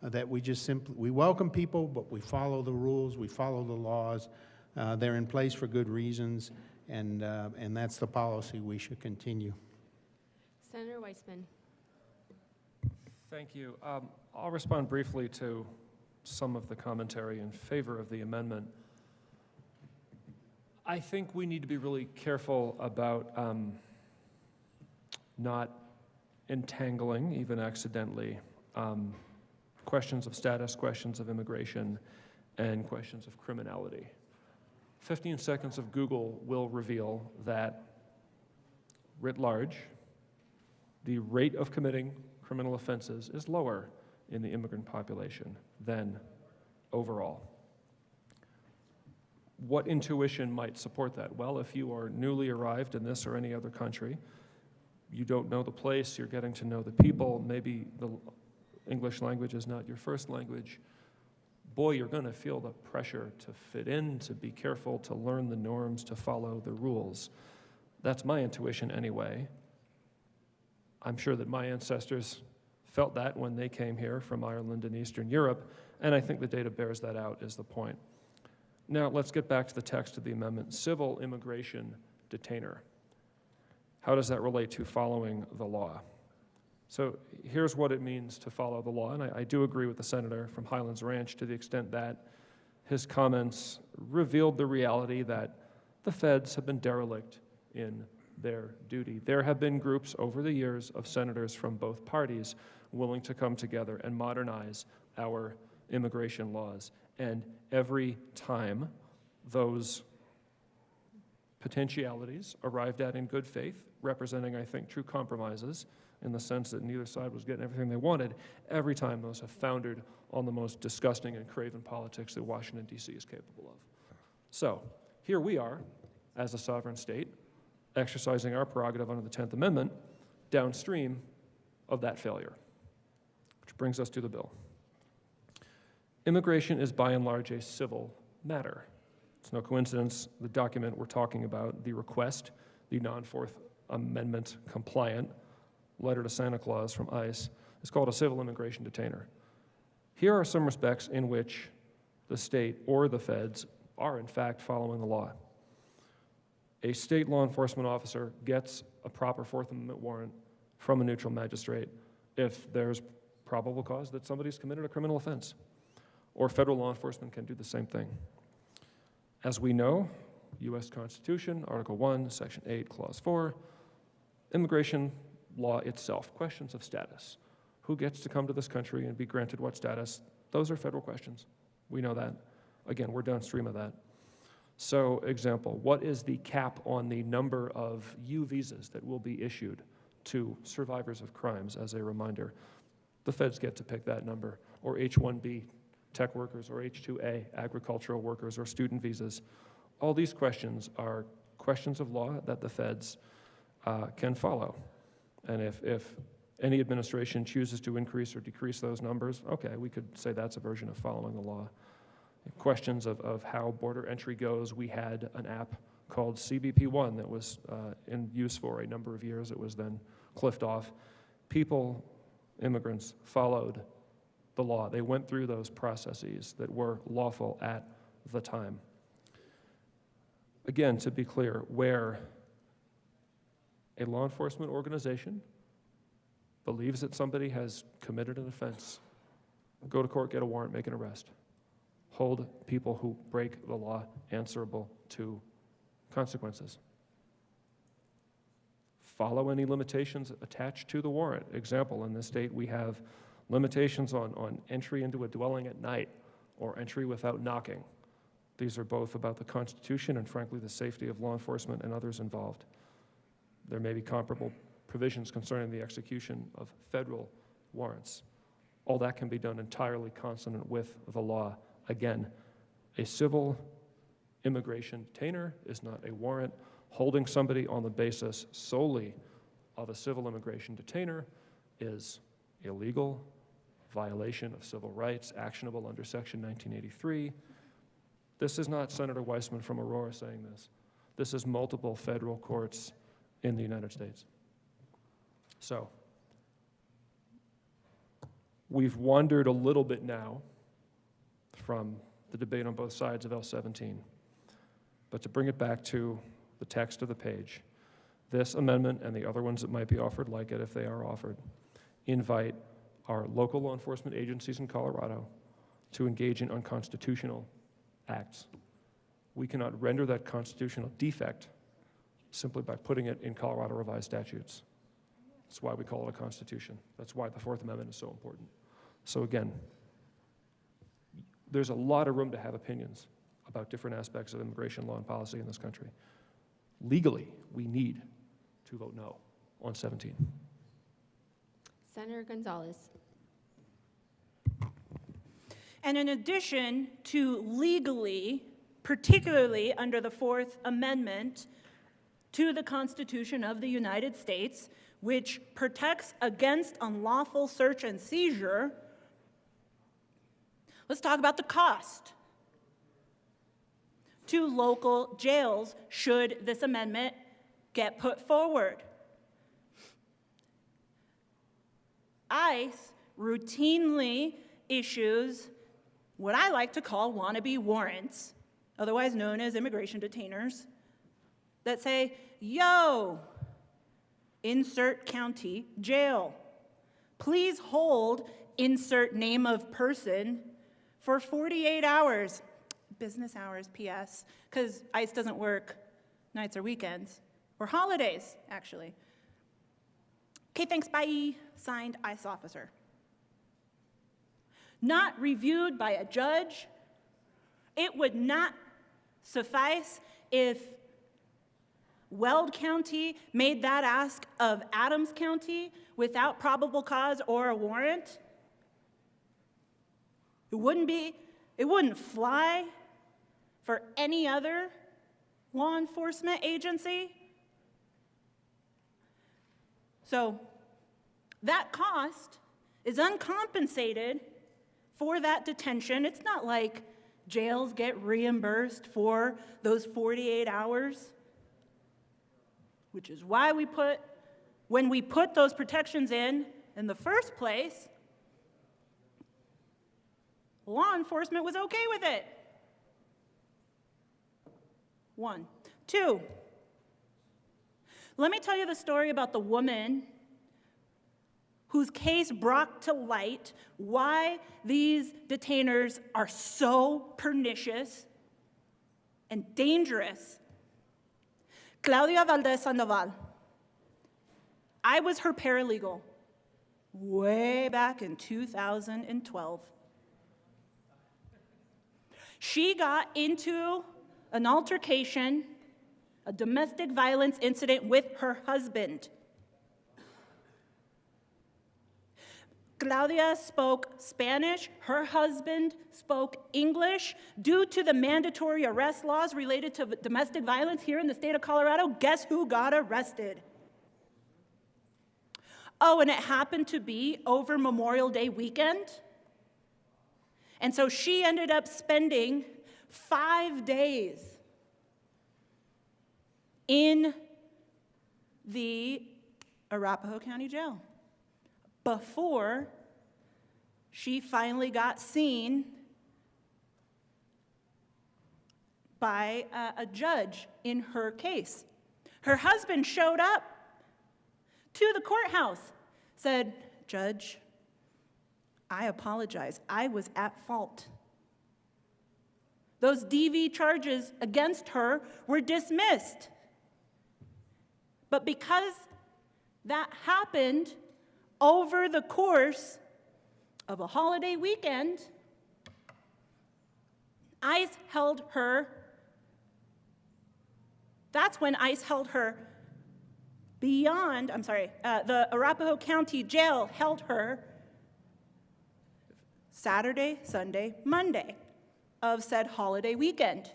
that we just simply, we welcome people, but we follow the rules, we follow the laws. They're in place for good reasons, and that's the policy we should continue. Senator Weissman. Thank you. I'll respond briefly to some of the commentary in favor of the amendment. I think we need to be really careful about not entangling, even accidentally, questions of status, questions of immigration, and questions of criminality. 15 seconds of Google will reveal that, writ large, the rate of committing criminal offenses is lower in the immigrant population than overall. What intuition might support that? Well, if you are newly arrived in this or any other country, you don't know the place, you're getting to know the people, maybe the English language is not your first language, boy, you're going to feel the pressure to fit in, to be careful, to learn the norms, to follow the rules. That's my intuition anyway. I'm sure that my ancestors felt that when they came here from Ireland and Eastern Europe, and I think the data bears that out, is the point. Now, let's get back to the text of the amendment. Civil immigration detainer. How does that relate to following the law? So here's what it means to follow the law, and I do agree with the senator from Highlands Ranch to the extent that his comments revealed the reality that the feds have been derelict in their duty. There have been groups over the years of senators from both parties willing to come together and modernize our immigration laws. And every time those potentialities arrived at in good faith, representing, I think, true compromises in the sense that neither side was getting everything they wanted, every time those have foundered on the most disgusting and craven politics that Washington, D.C. is capable of. So here we are, as a sovereign state, exercising our prerogative under the 10th Amendment downstream of that failure, which brings us to the bill. Immigration is by and large a civil matter. It's no coincidence the document we're talking about, the request, the non-Fourth Amendment compliant letter to Santa Claus from ICE, is called a civil immigration detainer. Here are some respects in which the state or the feds are in fact following the law. A state law enforcement officer gets a proper Fourth Amendment warrant from a neutral magistrate if there's probable cause that somebody's committed a criminal offense. Or federal law enforcement can do the same thing. As we know, U.S. Constitution, Article 1, Section 8, Clause 4, immigration law itself, questions of status. Who gets to come to this country and be granted what status? Those are federal questions. We know that. Again, we're downstream of that. So, example, what is the cap on the number of U visas that will be issued to survivors of crimes, as a reminder? The feds get to pick that number, or H-1B tech workers, or H-2A agricultural workers, or student visas. All these questions are questions of law that the feds can follow. And if any administration chooses to increase or decrease those numbers, okay, we could say that's a version of following the law. Questions of how border entry goes, we had an app called CBP-1 that was in use for a number of years. It was then cliffed off. People, immigrants, followed the law. They went through those processes that were lawful at the time. Again, to be clear, where a law enforcement organization believes that somebody has committed an offense, go to court, get a warrant, make an arrest. Hold people who break the law answerable to consequences. Follow any limitations attached to the warrant. Example, in this state, we have limitations on entry into a dwelling at night or entry without knocking. These are both about the Constitution and, frankly, the safety of law enforcement and others involved. There may be comparable provisions concerning the execution of federal warrants. All that can be done entirely consonant with the law. Again, a civil immigration detainer is not a warrant. Holding somebody on the basis solely of a civil immigration detainer is illegal, violation of civil rights, actionable under Section 1983. This is not Senator Weissman from Aurora saying this. This is multiple federal courts in the United States. So, we've wandered a little bit now from the debate on both sides of L-17. But to bring it back to the text of the page, this amendment and the other ones that might be offered like it if they are offered, invite our local law enforcement agencies in Colorado to engage in unconstitutional acts. We cannot render that constitutional defect simply by putting it in Colorado revised statutes. That's why we call it a constitution. That's why the Fourth Amendment is so important. So again, there's a lot of room to have opinions about different aspects of immigration law and policy in this country. Legally, we need to vote no on 17. Senator Gonzalez. And in addition to legally, particularly under the Fourth Amendment to the Constitution of the United States, which protects against unlawful search and seizure, let's talk about the cost to local jails should this amendment get put forward. ICE routinely issues what I like to call wannabe warrants, otherwise known as immigration detainers, that say, yo, insert county jail. Please hold insert name of person for 48 hours. Business hours, PS, because ICE doesn't work nights or weekends, or holidays, actually. Okay, thanks, bye. Signed, ICE officer. Not reviewed by a judge. It would not suffice if Weld County made that ask of Adams County without probable cause or a warrant. It wouldn't fly for any other law enforcement agency. So that cost is uncompensated for that detention. It's not like jails get reimbursed for those 48 hours, which is why when we put those protections in the first place, law enforcement was okay with it. 1. 2, let me tell you the story about the woman whose case brought to light why these detainers are so pernicious and dangerous. Claudia Valdez Sandoval. I was her paralegal way back in 2012. She got into an altercation, a domestic violence incident with her husband. Claudia spoke Spanish, her husband spoke English. Due to the mandatory arrest laws related to domestic violence here in the state of Colorado, guess who got arrested? Oh, and it happened to be over Memorial Day weekend. And so she ended up spending 5 days in the Arapahoe County Jail before she finally got seen by a judge in her case. Her husband showed up to the courthouse, said, "Judge, I apologize. I was at fault." Those DV charges against her were dismissed. But because that happened over the course of a holiday weekend, ICE held her. That's when ICE held her the Arapahoe County Jail held her Saturday, Sunday, Monday of said holiday weekend.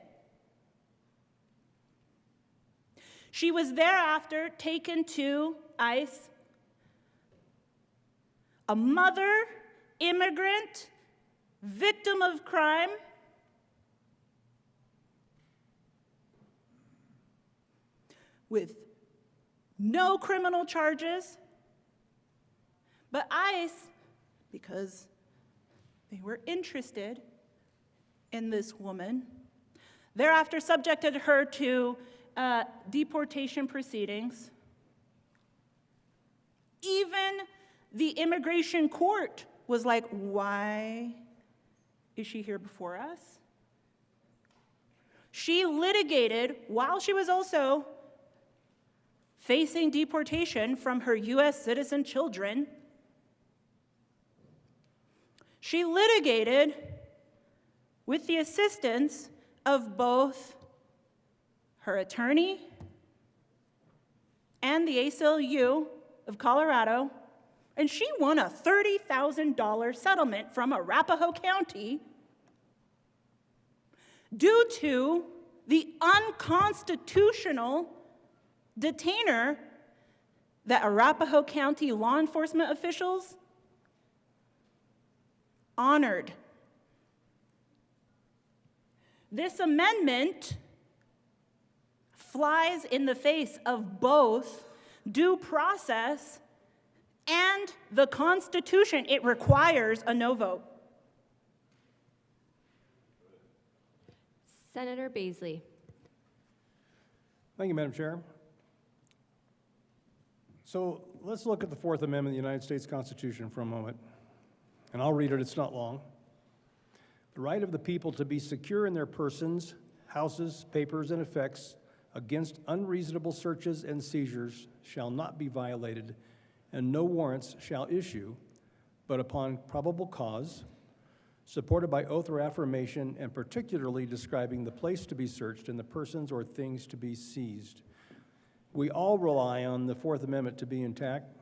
She was thereafter taken to ICE, a mother, immigrant, victim of crime, with no criminal charges, but ICE, because they were interested in this woman, thereafter subjected her to deportation proceedings. Even The immigration court was like, why is she here before us? She litigated while she was also facing deportation from her U.S. citizen children. She litigated with the assistance of both her attorney and the ACLU of Colorado, and she won a $30,000 settlement from Arapahoe County due to the unconstitutional detainer that Arapahoe County law enforcement officials honored. This amendment flies in the face of both due process and the Constitution. It requires a no vote. Senator Beasley. Thank you, Madam Chair. So let's look at the Fourth Amendment of the United States Constitution for a moment. And I'll read it, it's not long. The right of the people to be secure in their persons, houses, papers, and effects against unreasonable searches and seizures shall not be violated, and no warrants shall issue, but upon probable cause, supported by oath or affirmation, and particularly describing the place to be searched and the persons or things to be seized. We all rely on the Fourth Amendment to be intact.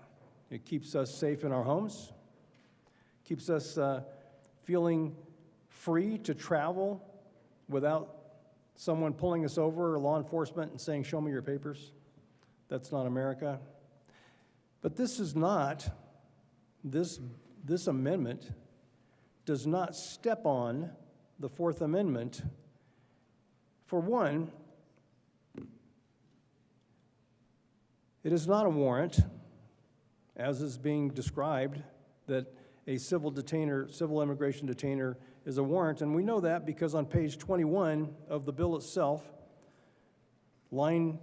It keeps us safe in our homes, keeps us feeling free to travel without someone pulling us over or law enforcement and saying, "Show me your papers." That's not America. But this is not, this amendment does not step on the Fourth Amendment. For one, it is not a warrant, as is being described, that a civil immigration detainer is a warrant, and we know that because on page 21 of the bill itself, line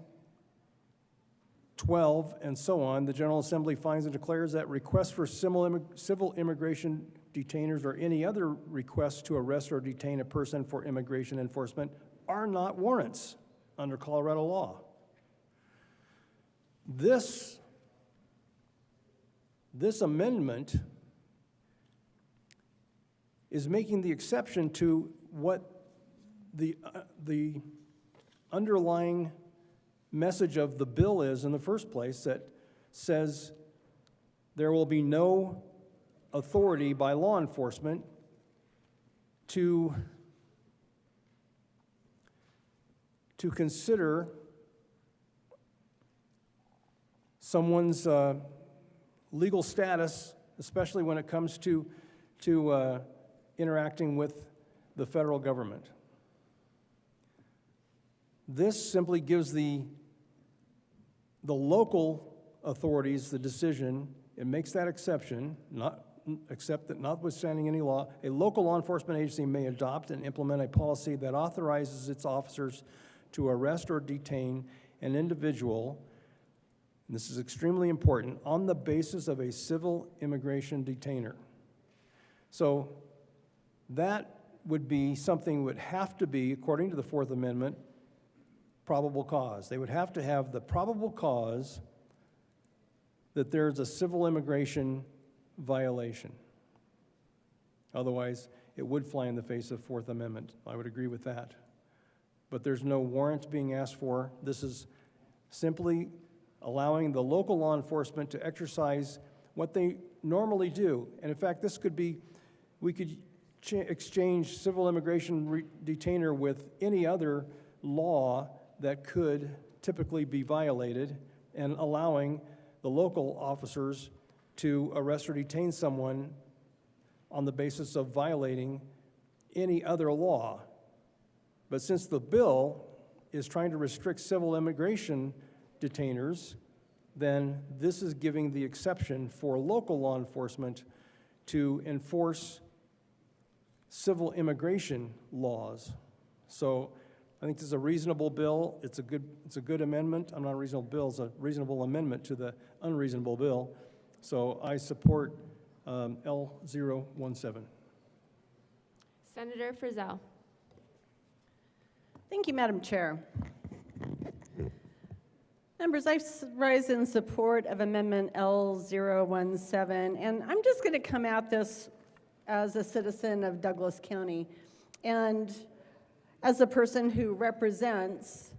12 and so on, the General Assembly finds and declares that requests for civil immigration detainers or any other requests to arrest or detain a person for immigration enforcement are not warrants under Colorado law. This amendment is making the exception to what the underlying message of the bill is in the first place, that says there will be no authority by law enforcement to consider someone's legal status, especially when it comes to interacting with the federal government. This simply gives the local authorities the decision. It makes that exception, except that notwithstanding any law, a local law enforcement agency may adopt and implement a policy that authorizes its officers to arrest or detain an individual, and this is extremely important, on the basis of a civil immigration detainer. So that would be something would have to be, according to the Fourth Amendment, probable cause. They would have to have the probable cause that there's a civil immigration violation. Otherwise, it would fly in the face of Fourth Amendment. I would agree with that. But there's no warrant being asked for. This is simply allowing the local law enforcement to exercise what they normally do. And in fact, this could be, we could exchange civil immigration detainer with any other law that could typically be violated, and allowing the local officers to arrest or detain someone on the basis of violating any other law. But since the bill is trying to restrict civil immigration detainers, then this is giving the exception for local law enforcement to enforce civil immigration laws. So I think this is a reasonable bill. It's a good amendment. I'm not a reasonable bill, it's a reasonable amendment to the unreasonable bill. So I support L017. Senator Frizzell. Thank you, Madam Chair. Members, I rise in support of Amendment L017, and I'm just going to come at this as a citizen of Douglas County and as a person who represents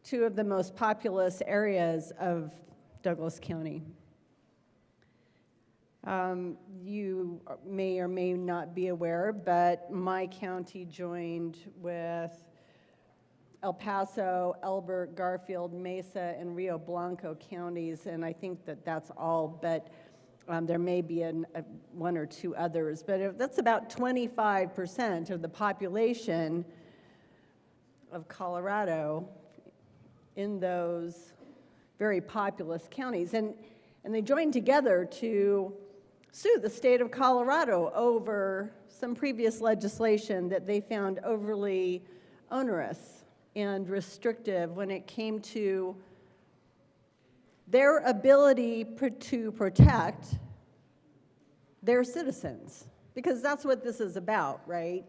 two of the most populous areas of Douglas County. You may or may not be aware, but my county joined with El Paso, Elbert, Garfield, Mesa, and Rio Blanco counties, and I think that that's all, but there may be one or two others. But that's about 25% of the population of Colorado in those very populous counties. And they joined together to sue the state of Colorado over some previous legislation that they found overly onerous and restrictive when it came to their ability to protect their citizens. Because that's what this is about, right?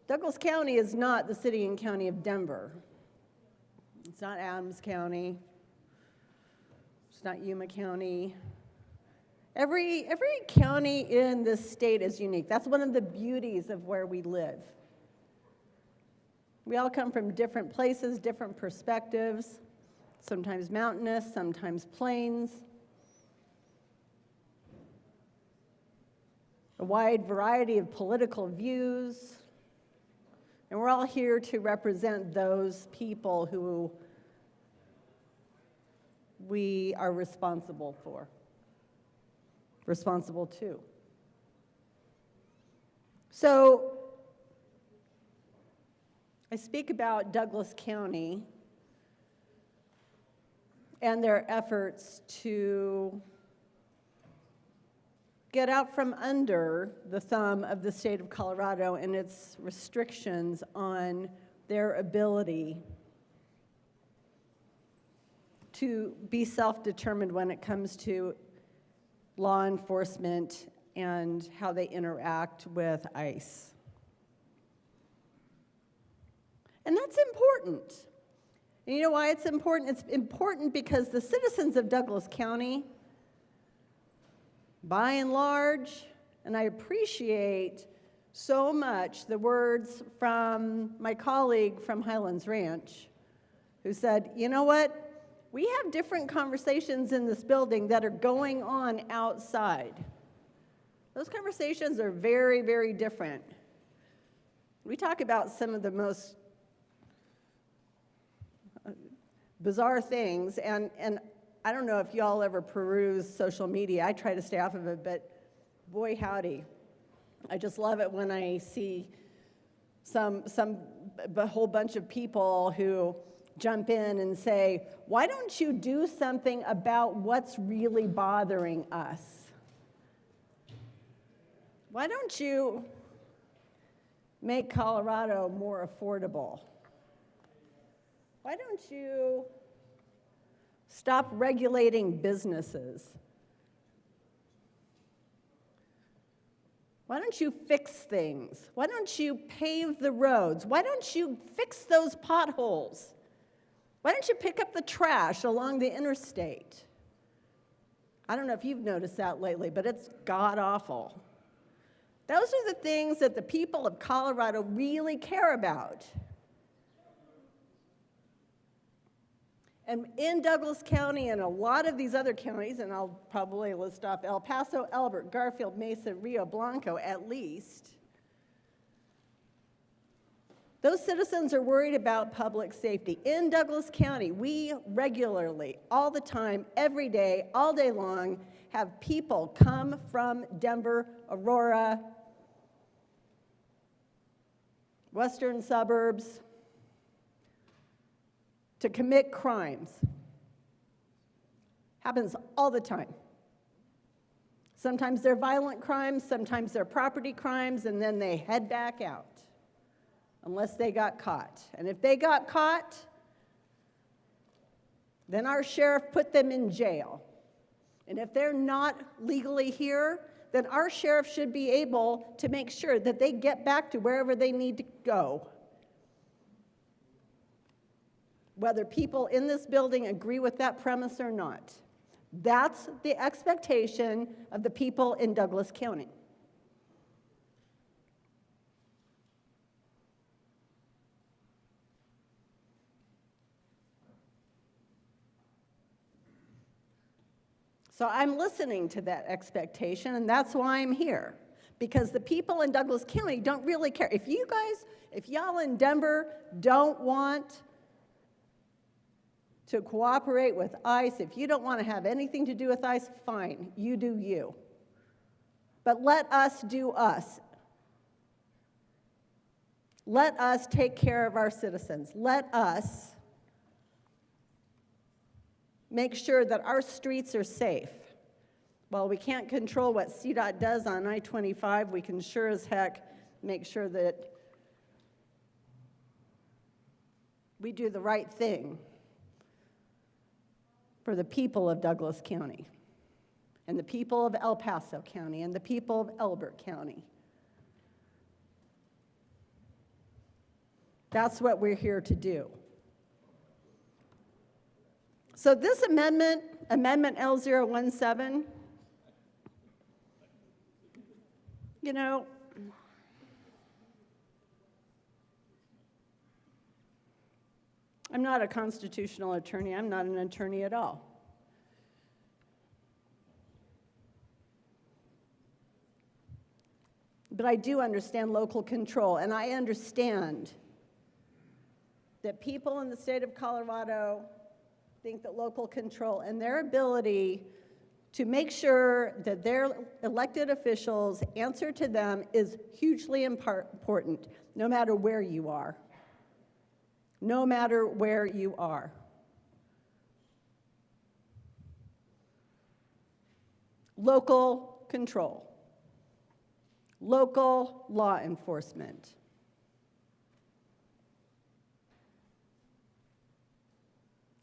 Douglas County is not the city and county of Denver. It's not Adams County. It's not Yuma County. Every county in this state is unique. That's one of the beauties of where we live. We all come from different places, different perspectives, sometimes mountainous, sometimes plains. A wide variety of political views. And we're all here to represent those people who we are responsible to. So I speak about Douglas County and their efforts to get out from under the thumb of the state of Colorado and its restrictions on their ability to be self-determined when it comes to law enforcement and how they interact with ICE. And that's important. And you know why it's important? It's important because the citizens of Douglas County, by and large, and I appreciate so much the words from my colleague from Highlands Ranch, who said, you know what? We have different conversations in this building that are going on outside. Those conversations are very, very different. We talk about some of the most bizarre things, and I don't know if y'all ever peruse social media. I try to stay off of it, but boy howdy. I just love it when I see a whole bunch of people who jump in and say, why don't you do something about what's really bothering us? Why don't you make Colorado more affordable? Why don't you stop regulating businesses? Why don't you fix things? Why don't you pave the roads? Why don't you fix those potholes? Why don't you pick up the trash along the interstate? I don't know if you've noticed that lately, but it's god-awful. Those are the things that the people of Colorado really care about. And in Douglas County and a lot of these other counties, and I'll probably list off El Paso, Elbert, Garfield, Mesa, Rio Blanco at least, those citizens are worried about public safety. In Douglas County, we regularly, all the time, every day, all day long, have people come from Denver, Aurora, western suburbs, to commit crimes. Happens all the time. Sometimes they're violent crimes, sometimes they're property crimes, and then they head back out, unless they got caught. And if they got caught, then our sheriff put them in jail. And if they're not legally here, then our sheriff should be able to make sure that they get back to wherever they need to go. Whether people in this building agree with that premise or not. That's the expectation of the people in Douglas County. So I'm listening to that expectation, and that's why I'm here. Because the people in Douglas County don't really care. If y'all in Denver don't want to cooperate with ICE, if you don't want to have anything to do with ICE, fine, you do you. But let us do us. Let us take care of our citizens. Let us make sure that our streets are safe. While we can't control what CDOT does on I-25, we can sure as heck make sure that we do the right thing for the people of Douglas County, and the people of El Paso County, and the people of Elbert County. That's what we're here to do. So this amendment, Amendment L017, you know, I'm not a constitutional attorney. I'm not an attorney at all. But I do understand local control, and I understand that people in the state of Colorado think that local control and their ability to make sure that their elected officials answer to them is hugely important, no matter where you are. No matter where you are. Local control. Local law enforcement.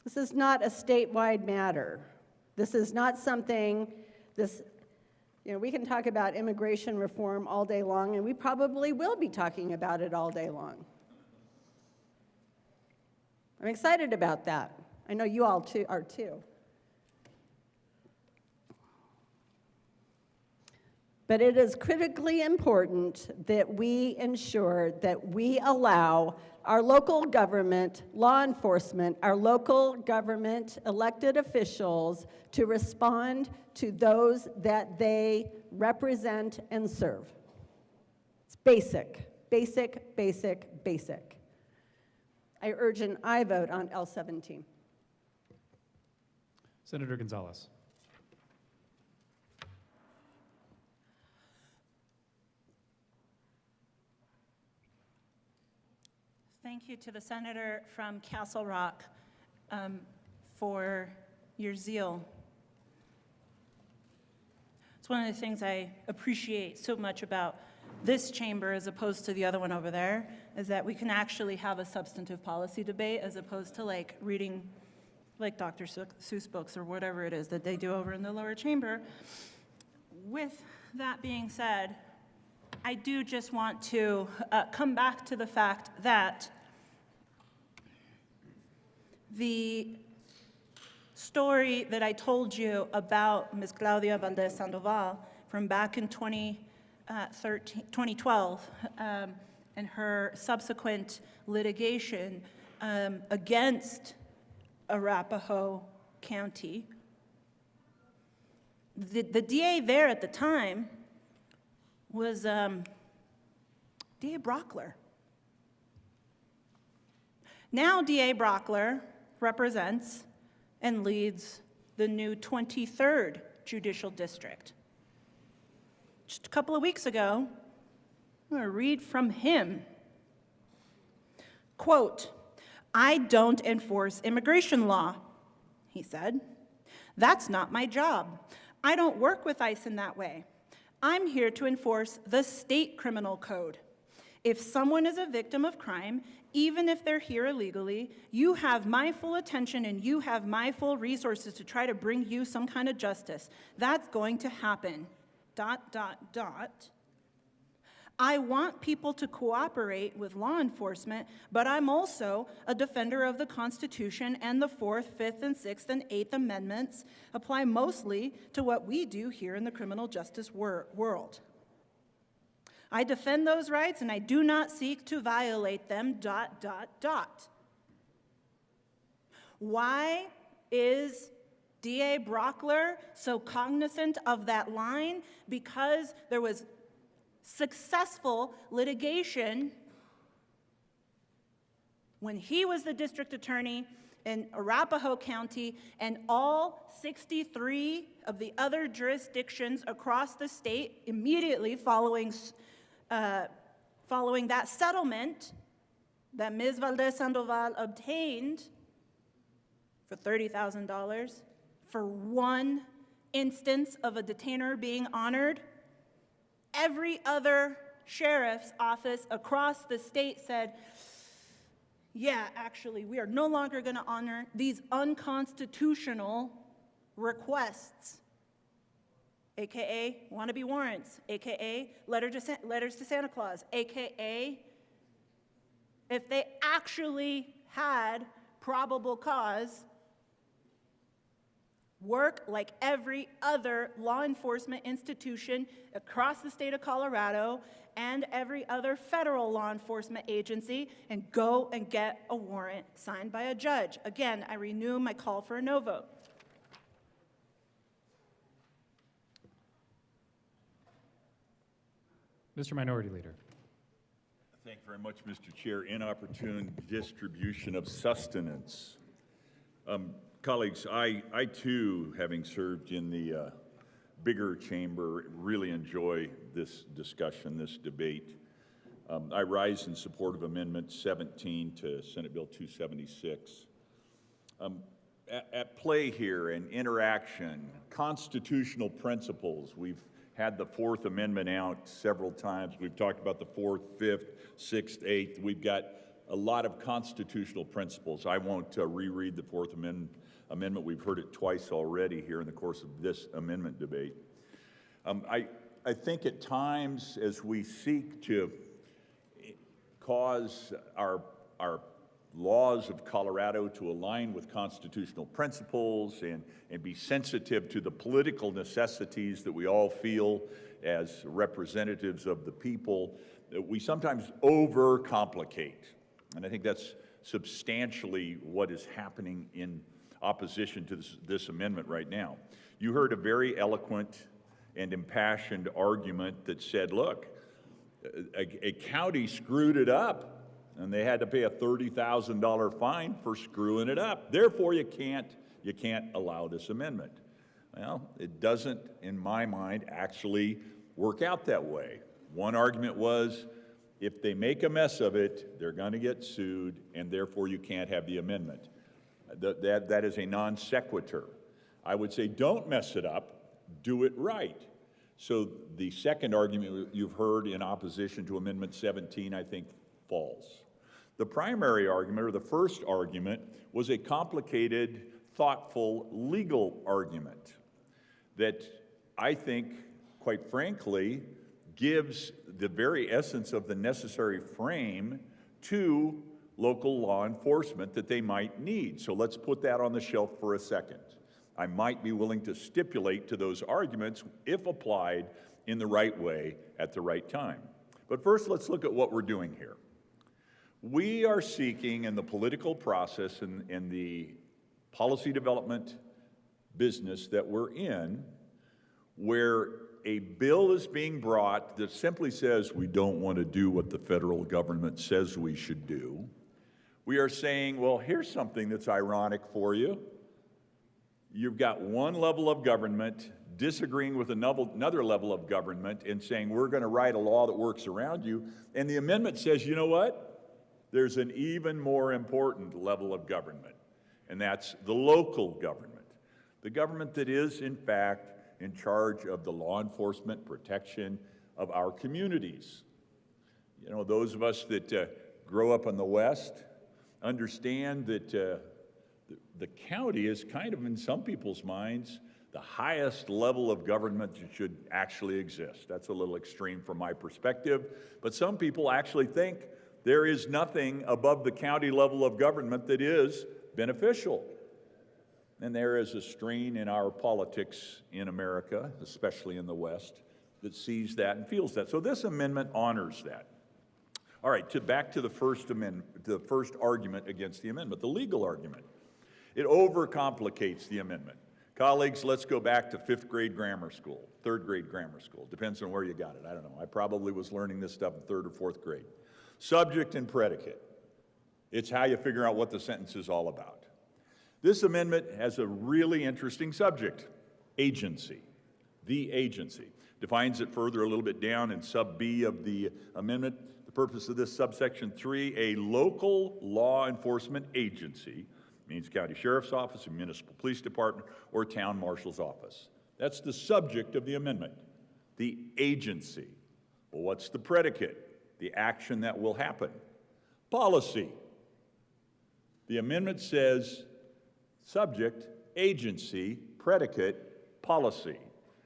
This is not a statewide matter. This is not something, we can talk about immigration reform all day long, and we probably will be talking about it all day long. I'm excited about that. I know you all are too. But it is critically important that we ensure that we allow our local government, law enforcement, our local government elected officials to respond to those that they represent and serve. It's basic, basic, basic, basic. I urge an aye vote on L17. Senator Gonzalez. Thank you to the senator from Castle Rock for your zeal. It's one of the things I appreciate so much about this chamber as opposed to the other one over there, is that we can actually have a substantive policy debate as opposed to like reading like Dr. Seuss books or whatever it is that they do over in the lower chamber. With that being said, I do just want to come back to the fact that the story that I told you about Ms. Claudia Valdez Sandoval from back in 2012 and her subsequent litigation against Arapahoe County, the DA there at the time was DA Brockler. Now DA Brockler represents and leads the new 23rd Judicial District. Just a couple of weeks ago, I'm going to read from him. Quote, "I don't enforce immigration law," he said. "That's not my job. I don't work with ICE in that way. I'm here to enforce the state criminal code. If someone is a victim of crime, even if they're here illegally, you have my full attention and you have my full resources to try to bring you some kind of justice. That's going to happen. ... I want people to cooperate with law enforcement, but I'm also a defender of the Constitution, and the 4th, 5th, and 6th, and 8th Amendments apply mostly to what we do here in the criminal justice world. I defend those rights, and I do not seek to violate them, ... Why is DA Brockler so cognizant of that line? Because there was successful litigation when he was the district attorney in Arapahoe County, and all 63 of the other jurisdictions across the state immediately following that settlement that Ms. Valdez Sandoval obtained for $30,000 for one instance of a detainer being honored. Every other sheriff's office across the state said, yeah, actually, we are no longer going to honor these unconstitutional requests, AKA wannabe warrants, AKA letters to Santa Claus, AKA if they actually had probable cause, work like every other law enforcement institution across the state of Colorado and every other federal law enforcement agency, and go and get a warrant signed by a judge. Again, I renew my call for a no vote. Mr. Minority Leader. Thank you very much, Mr. Chair. Inopportune distribution of sustenance. Colleagues, I too, having served in the bigger chamber, really enjoy this discussion, this debate. I rise in support of Amendment 17 to Senate Bill 276. At play here, an interaction, constitutional principles. We've had the 4th Amendment out several times. We've talked about the 4th, 5th, 6th, 8th. We've got a lot of constitutional principles. I won't reread the 4th Amendment. We've heard it twice already here in the course of this amendment debate. I think at times as we seek to cause our laws of Colorado to align with constitutional principles and be sensitive to the political necessities that we all feel as representatives of the people, we sometimes overcomplicate. And I think that's substantially what is happening in opposition to this amendment right now. You heard a very eloquent and impassioned argument that said, look, a county screwed it up and they had to pay a $30,000 fine for screwing it up. Therefore, you can't allow this amendment. Well, it doesn't, in my mind, actually work out that way. One argument was, if they make a mess of it, they're going to get sued, and therefore you can't have the amendment. That is a non sequitur. I would say, don't mess it up, do it right. So the second argument you've heard in opposition to Amendment 17, I think, falls. The primary argument, or the first argument, was a complicated, thoughtful, legal argument that I think, quite frankly, gives the very essence of the necessary frame to local law enforcement that they might need. So let's put that on the shelf for a second. I might be willing to stipulate to those arguments if applied in the right way at the right time. But first, let's look at what we're doing here. We are seeking in the political process and the policy development business that we're in, where a bill is being brought that simply says we don't want to do what the federal government says we should do. We are saying, well, here's something that's ironic for you. You've got one level of government disagreeing with another level of government and saying we're going to write a law that works around you. And the amendment says, you know what? There's an even more important level of government, and that's the local government. The government that is, in fact, in charge of the law enforcement protection of our communities. You know, those of us that grow up in the West understand that the county is kind of, in some people's minds, the highest level of government that should actually exist. That's a little extreme from my perspective, but some people actually think there is nothing above the county level of government that is beneficial. And there is a strain in our politics in America, especially in the West, that sees that and feels that. So this amendment honors that. All right, back to the first amendment, the first argument against the amendment, the legal argument. It overcomplicates the amendment. Colleagues, let's go back to 5th grade grammar school, 3rd grade grammar school. Depends on where you got it. I don't know. I probably was learning this stuff in 3rd or 4th grade. Subject and predicate. It's how you figure out what the sentence is all about. This amendment has a really interesting subject, agency, the agency. Defines it further a little bit down in sub B of the amendment. The purpose of this subsection 3, a local law enforcement agency, means county sheriff's office, a municipal police department, or town marshal's office. That's the subject of the amendment, the agency. Well, what's the predicate? The action that will happen. Policy. The amendment says subject, agency, predicate, policy.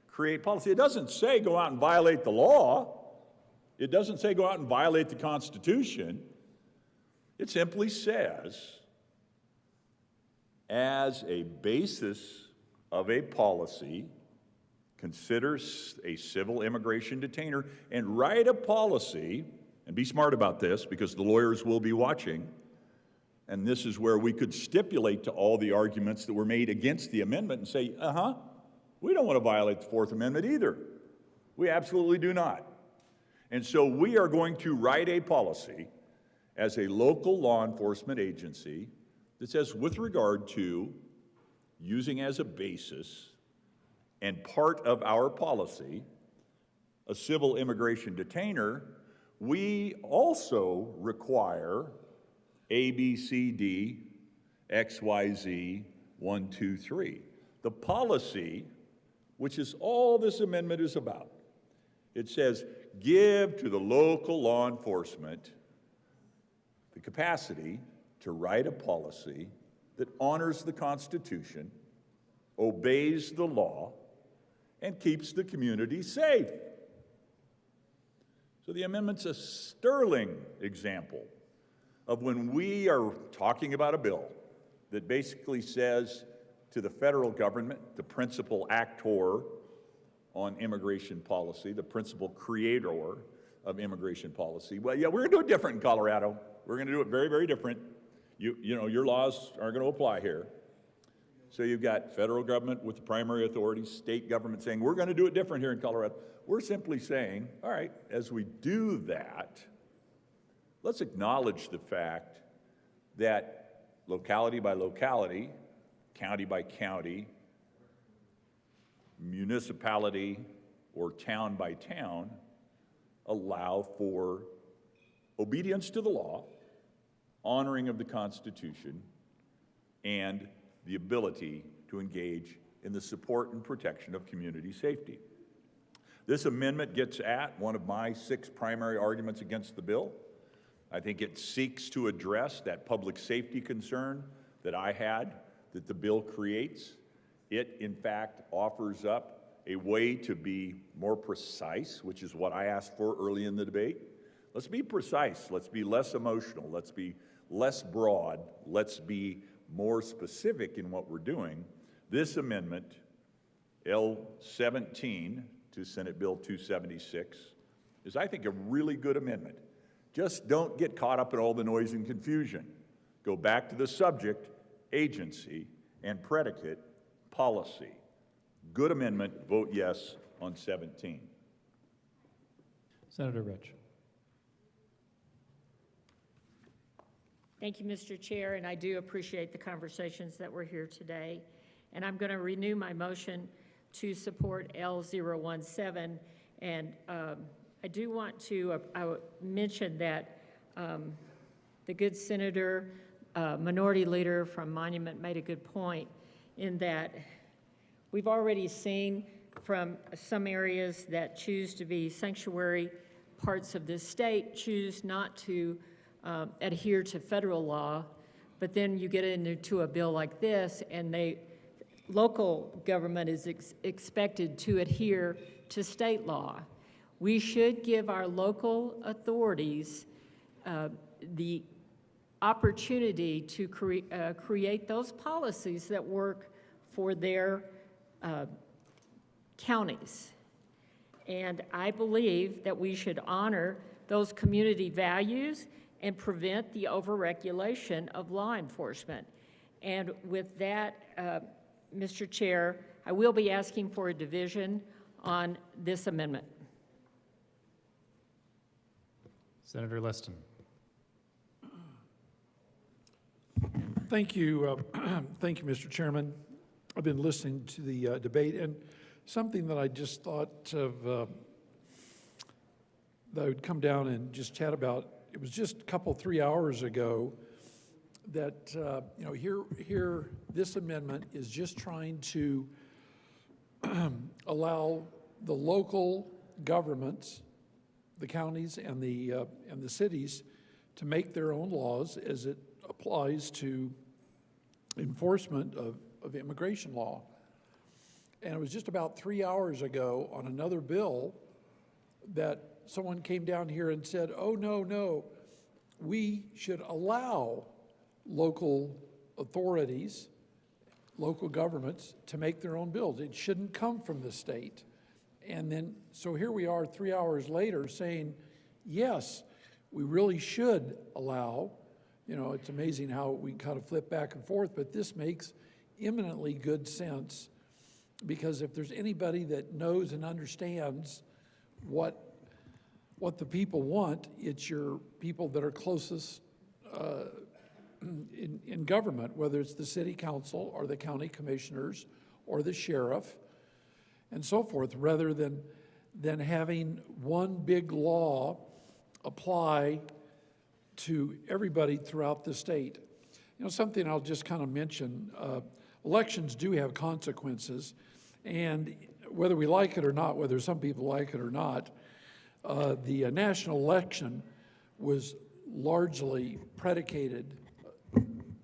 Create policy. It doesn't say go out and violate the law. It doesn't say go out and violate the Constitution. It simply says, as a basis of a policy, consider a civil immigration detainer and write a policy, and be smart about this because the lawyers will be watching, and this is where we could stipulate to all the arguments that were made against the amendment and say, we don't want to violate the 4th Amendment either. We absolutely do not. And so we are going to write a policy as a local law enforcement agency that says, with regard to using as a basis and part of our policy a civil immigration detainer, we also require A, B, C, D, X, Y, Z, 1, 2, 3. The policy, which is all this amendment is about, it says, give to the local law enforcement the capacity to write a policy that honors the Constitution, obeys the law, and keeps the community safe. So the amendment's a sterling example of when we are talking about a bill that basically says to the federal government, the principal actor on immigration policy, the principal creator of immigration policy, well, yeah, we're going to do it different in Colorado. We're going to do it very, very different. You know, your laws aren't going to apply here. So you've got federal government with the primary authority, state government saying, we're going to do it different here in Colorado. We're simply saying, all right, as we do that, let's acknowledge the fact that locality by locality, county by county, municipality or town by town allow for obedience to the law, honoring of the Constitution, and the ability to engage in the support and protection of community safety. This amendment gets at one of my 6 primary arguments against the bill. I think it seeks to address that public safety concern that I had that the bill creates. It, in fact, offers up a way to be more precise, which is what I asked for early in the debate. Let's be precise. Let's be less emotional. Let's be less broad. Let's be more specific in what we're doing. This amendment, L17 to Senate Bill 276, is, I think, a really good amendment. Just don't get caught up in all the noise and confusion. Go back to the subject, agency, and predicate, policy. Good amendment. Vote yes on 17. Senator Rich. Thank you, Mr. Chair, and I do appreciate the conversations that were here today. And I'm going to renew my motion to support L017. And I do want to mention that the good senator, minority leader from Monument made a good point in that we've already seen from some areas that choose to be sanctuary parts of this state choose not to adhere to federal law, but then you get into a bill like this, and local government is expected to adhere to state law. We should give our local authorities the opportunity to create those policies that work for their counties. And I believe that we should honor those community values and prevent the overregulation of law enforcement. And with that, Mr. Chair, I will be asking for a division on this amendment. Senator Liston. Thank you. Thank you, Mr. Chairman. I've been listening to the debate, and something that I just thought of that I would come down and just chat about. It was just a couple, 3 hours ago that, here, this amendment is just trying to allow the local governments, the counties and the cities, to make their own laws as it applies to enforcement of immigration law. And it was just about 3 hours ago on another bill that someone came down here and said, oh, no, we should allow local authorities, local governments, to make their own bills. It shouldn't come from the state. And then, so here we are 3 hours later saying, yes, we really should allow. It's amazing how we kind of flip back and forth, but this makes eminently good sense, because if there's anybody that knows and understands what the people want, it's your people that are closest in government, whether it's the city council or the county commissioners or the sheriff and so forth, rather than having one big law apply to everybody throughout the state. Something I'll just kind of mention, elections do have consequences, and whether we like it or not, whether some people like it or not, the national election was largely predicated,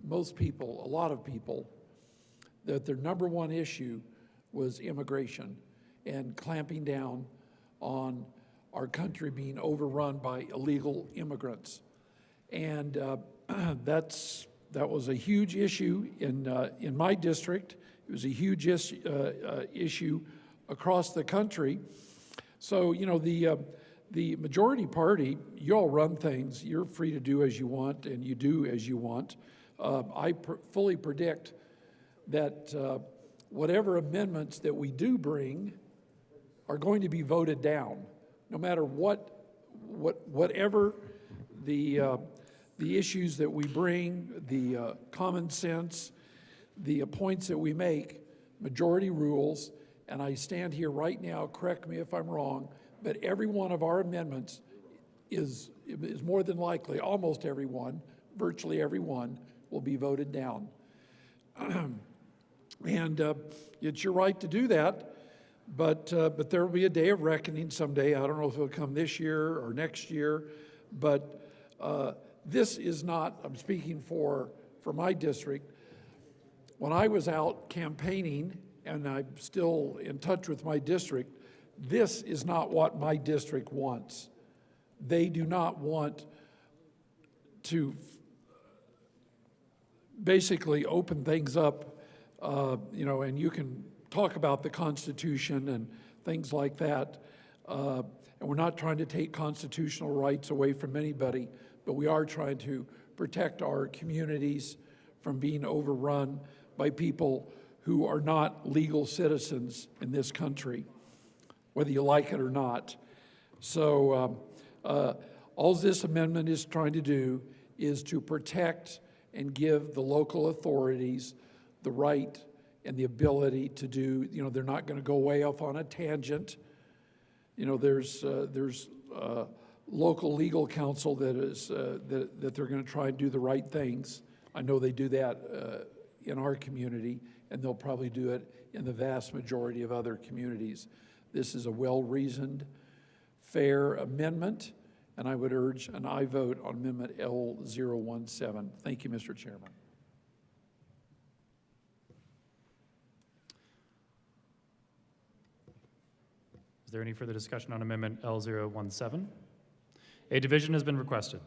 most people, a lot of people, that their number one issue was immigration and clamping down on our country being overrun by illegal immigrants. And that was a huge issue in my district. It was a huge issue across the country. So, the majority party, you all run things. You're free to do as you want, and you do as you want. I fully predict that whatever amendments that we do bring are going to be voted down, no matter whatever the issues that we bring, the common sense, the points that we make, majority rules. And I stand here right now, correct me if I'm wrong, but every one of our amendments is more than likely, almost every one, virtually every one, will be voted down. And it's your right to do that, but there will be a day of reckoning someday. I don't know if it'll come this year or next year, but this is not, I'm speaking for my district. When I was out campaigning, and I'm still in touch with my district, this is not what my district wants. They do not want to basically open things up, and you can talk about the Constitution and things like that. And we're not trying to take constitutional rights away from anybody, but we are trying to protect our communities from being overrun by people who are not legal citizens in this country, whether you like it or not. So all this amendment is trying to do is to protect and give the local authorities the right and the ability to do, they're not going to go way off on a tangent. There's local legal counsel that is that they're going to try and do the right things. I know they do that in our community, and they'll probably do it in the vast majority of other communities. This is a well-reasoned, fair amendment, and I would urge an aye vote on Amendment L017. Thank you, Mr. Chairman. Is there any further discussion on Amendment L017? A division has been requested.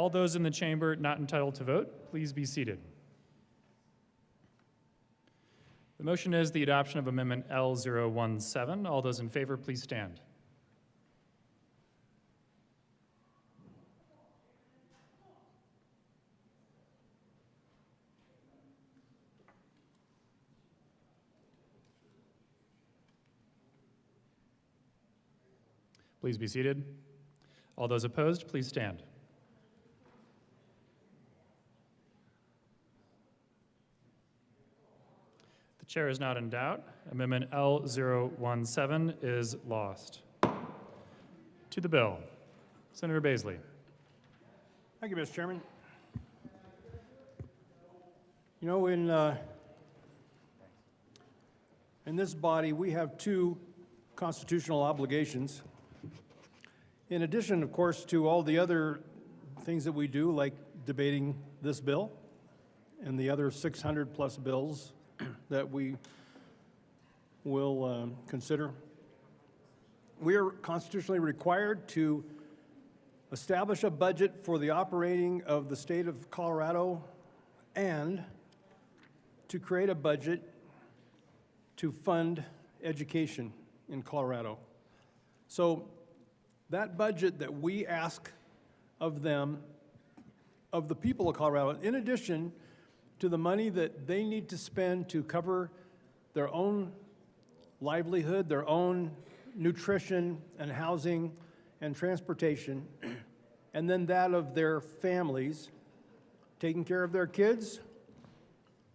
All those in the chamber not entitled to vote, please be seated. The motion is the adoption of Amendment L017. All those in favor, please stand. Please be seated. All those opposed, please stand. The chair is not in doubt. Amendment L017 is lost. To the bill. Senator Baisley. Thank you, Mr. Chairman. You know, in this body, we have two constitutional obligations. In addition, of course, to all the other things that we do, like debating this bill and the other 600-plus bills that we will consider, we are constitutionally required to establish a budget for the operating of the state of Colorado and to create a budget to fund education in Colorado. So that budget that we ask of them, of the people of Colorado, in addition to the money that they need to spend to cover their own livelihood, their own nutrition and housing and transportation, and then that of their families, taking care of their kids,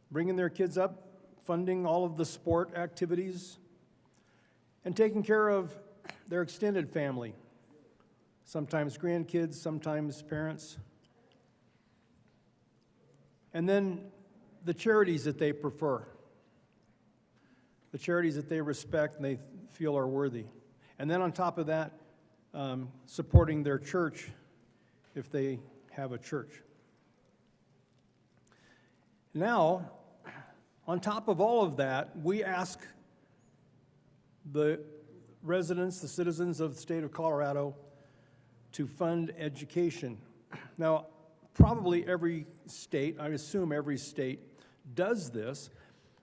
bringing their kids up, funding all of the sport activities, and taking care of their extended family, sometimes grandkids, sometimes parents, and then the charities that they prefer, the charities that they respect and they feel are worthy. And then on top of that, supporting their church if they have a church. Now, on top of all of that, we ask the residents, the citizens of the state of Colorado, to fund education. Now, probably every state, I assume every state, does this,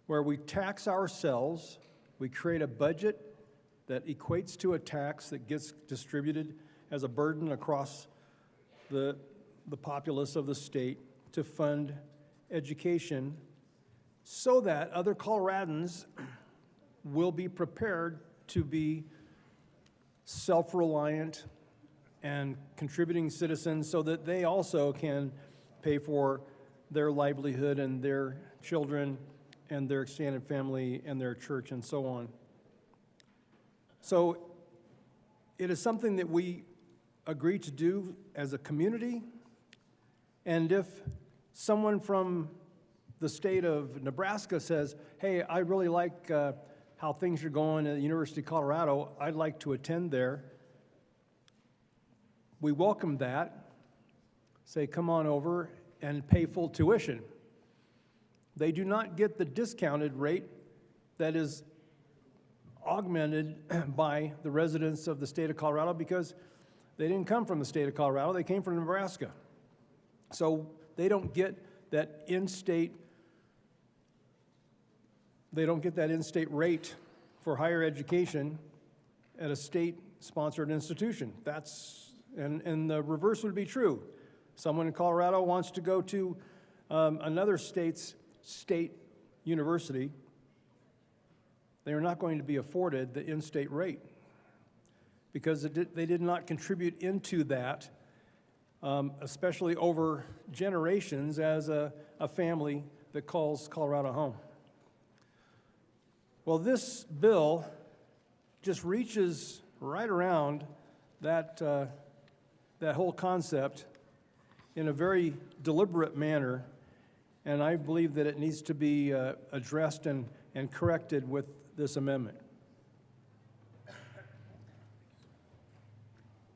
where we tax ourselves, we create a budget that equates to a tax that gets distributed as a burden across the populace of the state to fund education so that other Coloradans will be prepared to be self-reliant and contributing citizens so that they also can pay for their livelihood and their children and their extended family and their church and so on. So it is something that we agree to do as a community, and if someone from the state of Nebraska says, hey, I really like how things are going at the University of Colorado, I'd like to attend there, we welcome that, say, come on over and pay full tuition. They do not get the discounted rate that is augmented by the residents of the state of Colorado because they didn't come from the state of Colorado, they came from Nebraska. So they don't get that in-state, rate for higher education at a state-sponsored institution. And the reverse would be true. Someone in Colorado wants to go to another state's state university, they are not going to be afforded the in-state rate because they did not contribute into that, especially over generations as a family that calls Colorado home. Well, this bill just reaches right around that whole concept in a very deliberate manner, and I believe that it needs to be addressed and corrected with this amendment.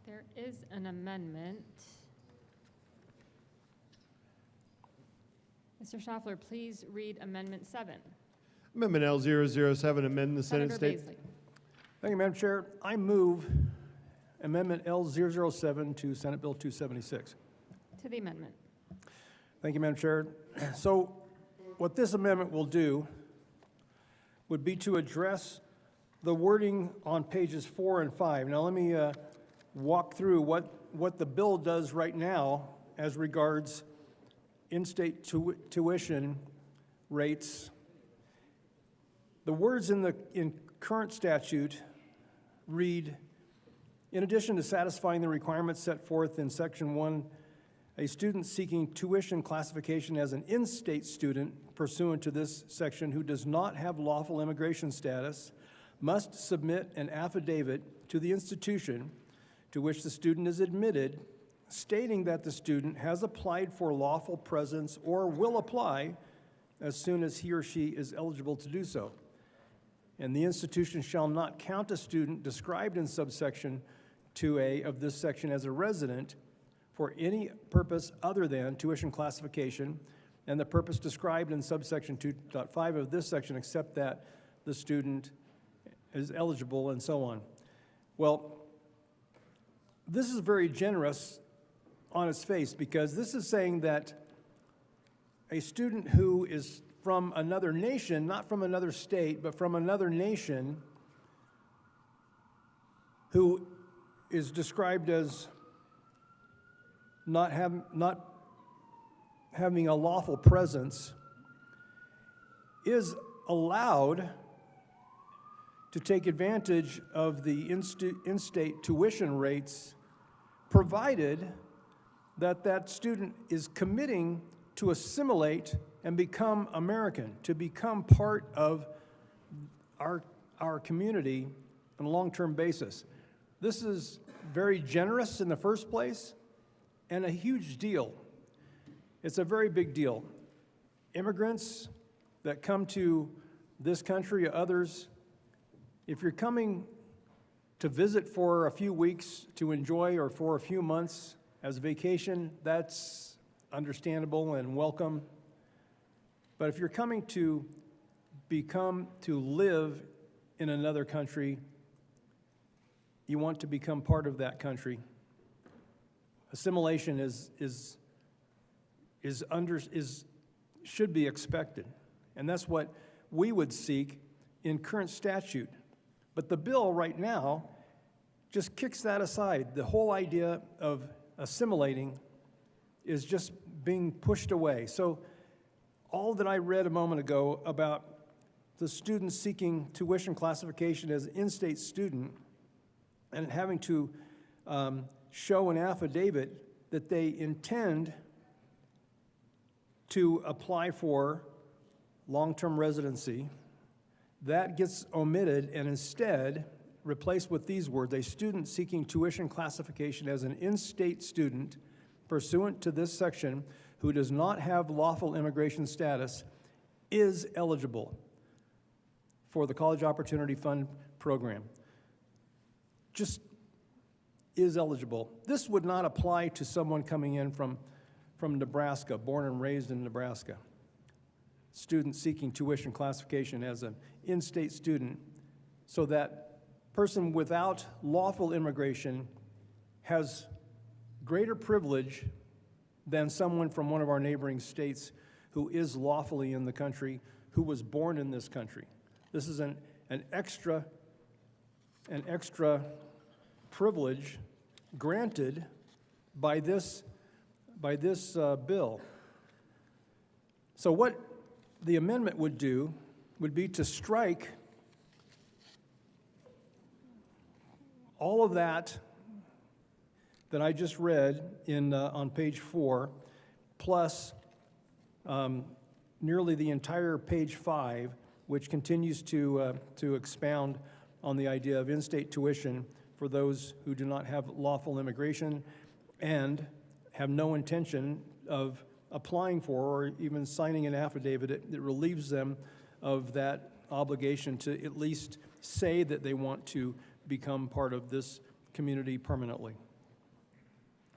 There is an amendment. Mr. Schaffler, please read Amendment 7. Amendment L007, amend the Senate Senator State. Baisley. Thank you, Madam Chair. I move Amendment L007 to Senate Bill 276. To to the amendment. Thank you, Madam Chair. So what this amendment will do would be to address the wording on pages 4 and 5. Now, let me walk through what the bill does right now as regards in-state tuition rates. The words in current statute read, in addition to satisfying the requirements set forth in Section 1, a student seeking tuition classification as an in-state student pursuant to this section who does not have lawful immigration status must submit an affidavit to the institution to which the student is admitted, stating that the student has applied for lawful presence or will apply as soon as he or she is eligible to do so. And the institution shall not count a student described in subsection 2A of this section as a resident for any purpose other than tuition classification and the purpose described in subsection 2.5 of this section, except that the student is eligible and so on. Well, this is very generous on its face, because this is saying that a student who is from another nation, not from another state, but from another nation, who is described as not having a lawful presence, is allowed to take advantage of the in-state tuition rates, provided that that student is committing to assimilate and become American, to become part of our community on a long-term basis. This is very generous in the first place and a huge deal. It's a very big deal. Immigrants that come to this country, others, if you're coming to visit for a few weeks to enjoy, or for a few months as a vacation, that's understandable and welcome. But if you're coming to live in another country, you want to become part of that country. Assimilation should be expected, and that's what we would seek in current statute. But the bill right now just kicks that aside. The whole idea of assimilating is just being pushed away. So all that I read a moment ago about the student seeking tuition classification as an in-state student and having to show an affidavit that they intend to apply for long-term residency, that gets omitted and instead replaced with these words: a student seeking tuition classification as an in-state student pursuant to this section who does not have lawful immigration status is eligible for the College Opportunity Fund program. Just is eligible. This would not apply to someone coming in from Nebraska, born and raised in Nebraska. Student seeking tuition classification as an in-state student, so that person without lawful immigration has greater privilege than someone from one of our neighboring states who is lawfully in the country, who was born in this country. This is an extra privilege granted by this bill. So what the amendment would do would be to strike all of that I just read on page 4, plus nearly the entire page 5, which continues to expound on the idea of in-state tuition for those who do not have lawful immigration and have no intention of applying for or even signing an affidavit that relieves them of that obligation to at least say that they want to become part of this community permanently.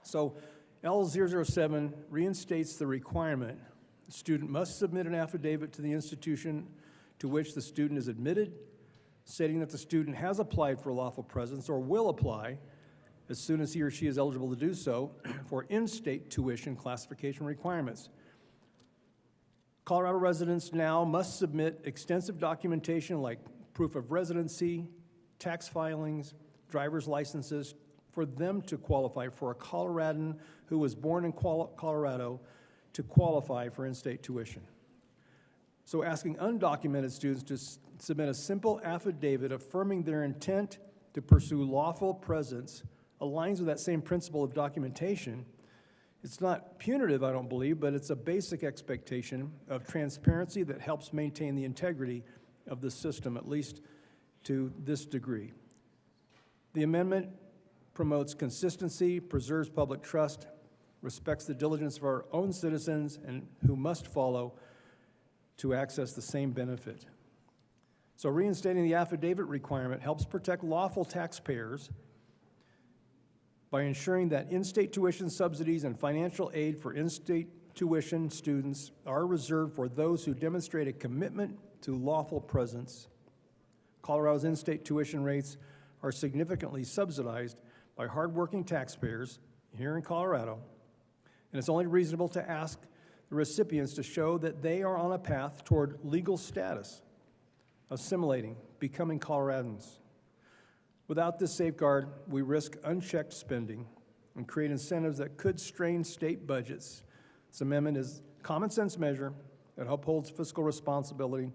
So L007 reinstates the requirement: the student must submit an affidavit to the institution to which the student is admitted, stating that the student has applied for lawful presence or will apply as soon as he or she is eligible to do so for in-state tuition classification requirements. Colorado residents now must submit extensive documentation like proof of residency, tax filings, driver's licenses for them to qualify for a Coloradan who was born in Colorado to qualify for in-state tuition. So asking undocumented students to submit a simple affidavit affirming their intent to pursue lawful presence aligns with that same principle of documentation. It's not punitive, I don't believe, but it's a basic expectation of transparency that helps maintain the integrity of the system, at least to this degree. The amendment promotes consistency, preserves public trust, respects the diligence of our own citizens and who must follow to access the same benefit. So reinstating the affidavit requirement helps protect lawful taxpayers by ensuring that in-state tuition subsidies and financial aid for in-state tuition students are reserved for those who demonstrate a commitment to lawful presence. Colorado's in-state tuition rates are significantly subsidized by hardworking taxpayers here in Colorado, and it's only reasonable to ask the recipients to show that they are on a path toward legal status, assimilating, becoming Coloradans. Without this safeguard, we risk unchecked spending and create incentives that could strain state budgets. This amendment is a common sense measure that upholds fiscal responsibility,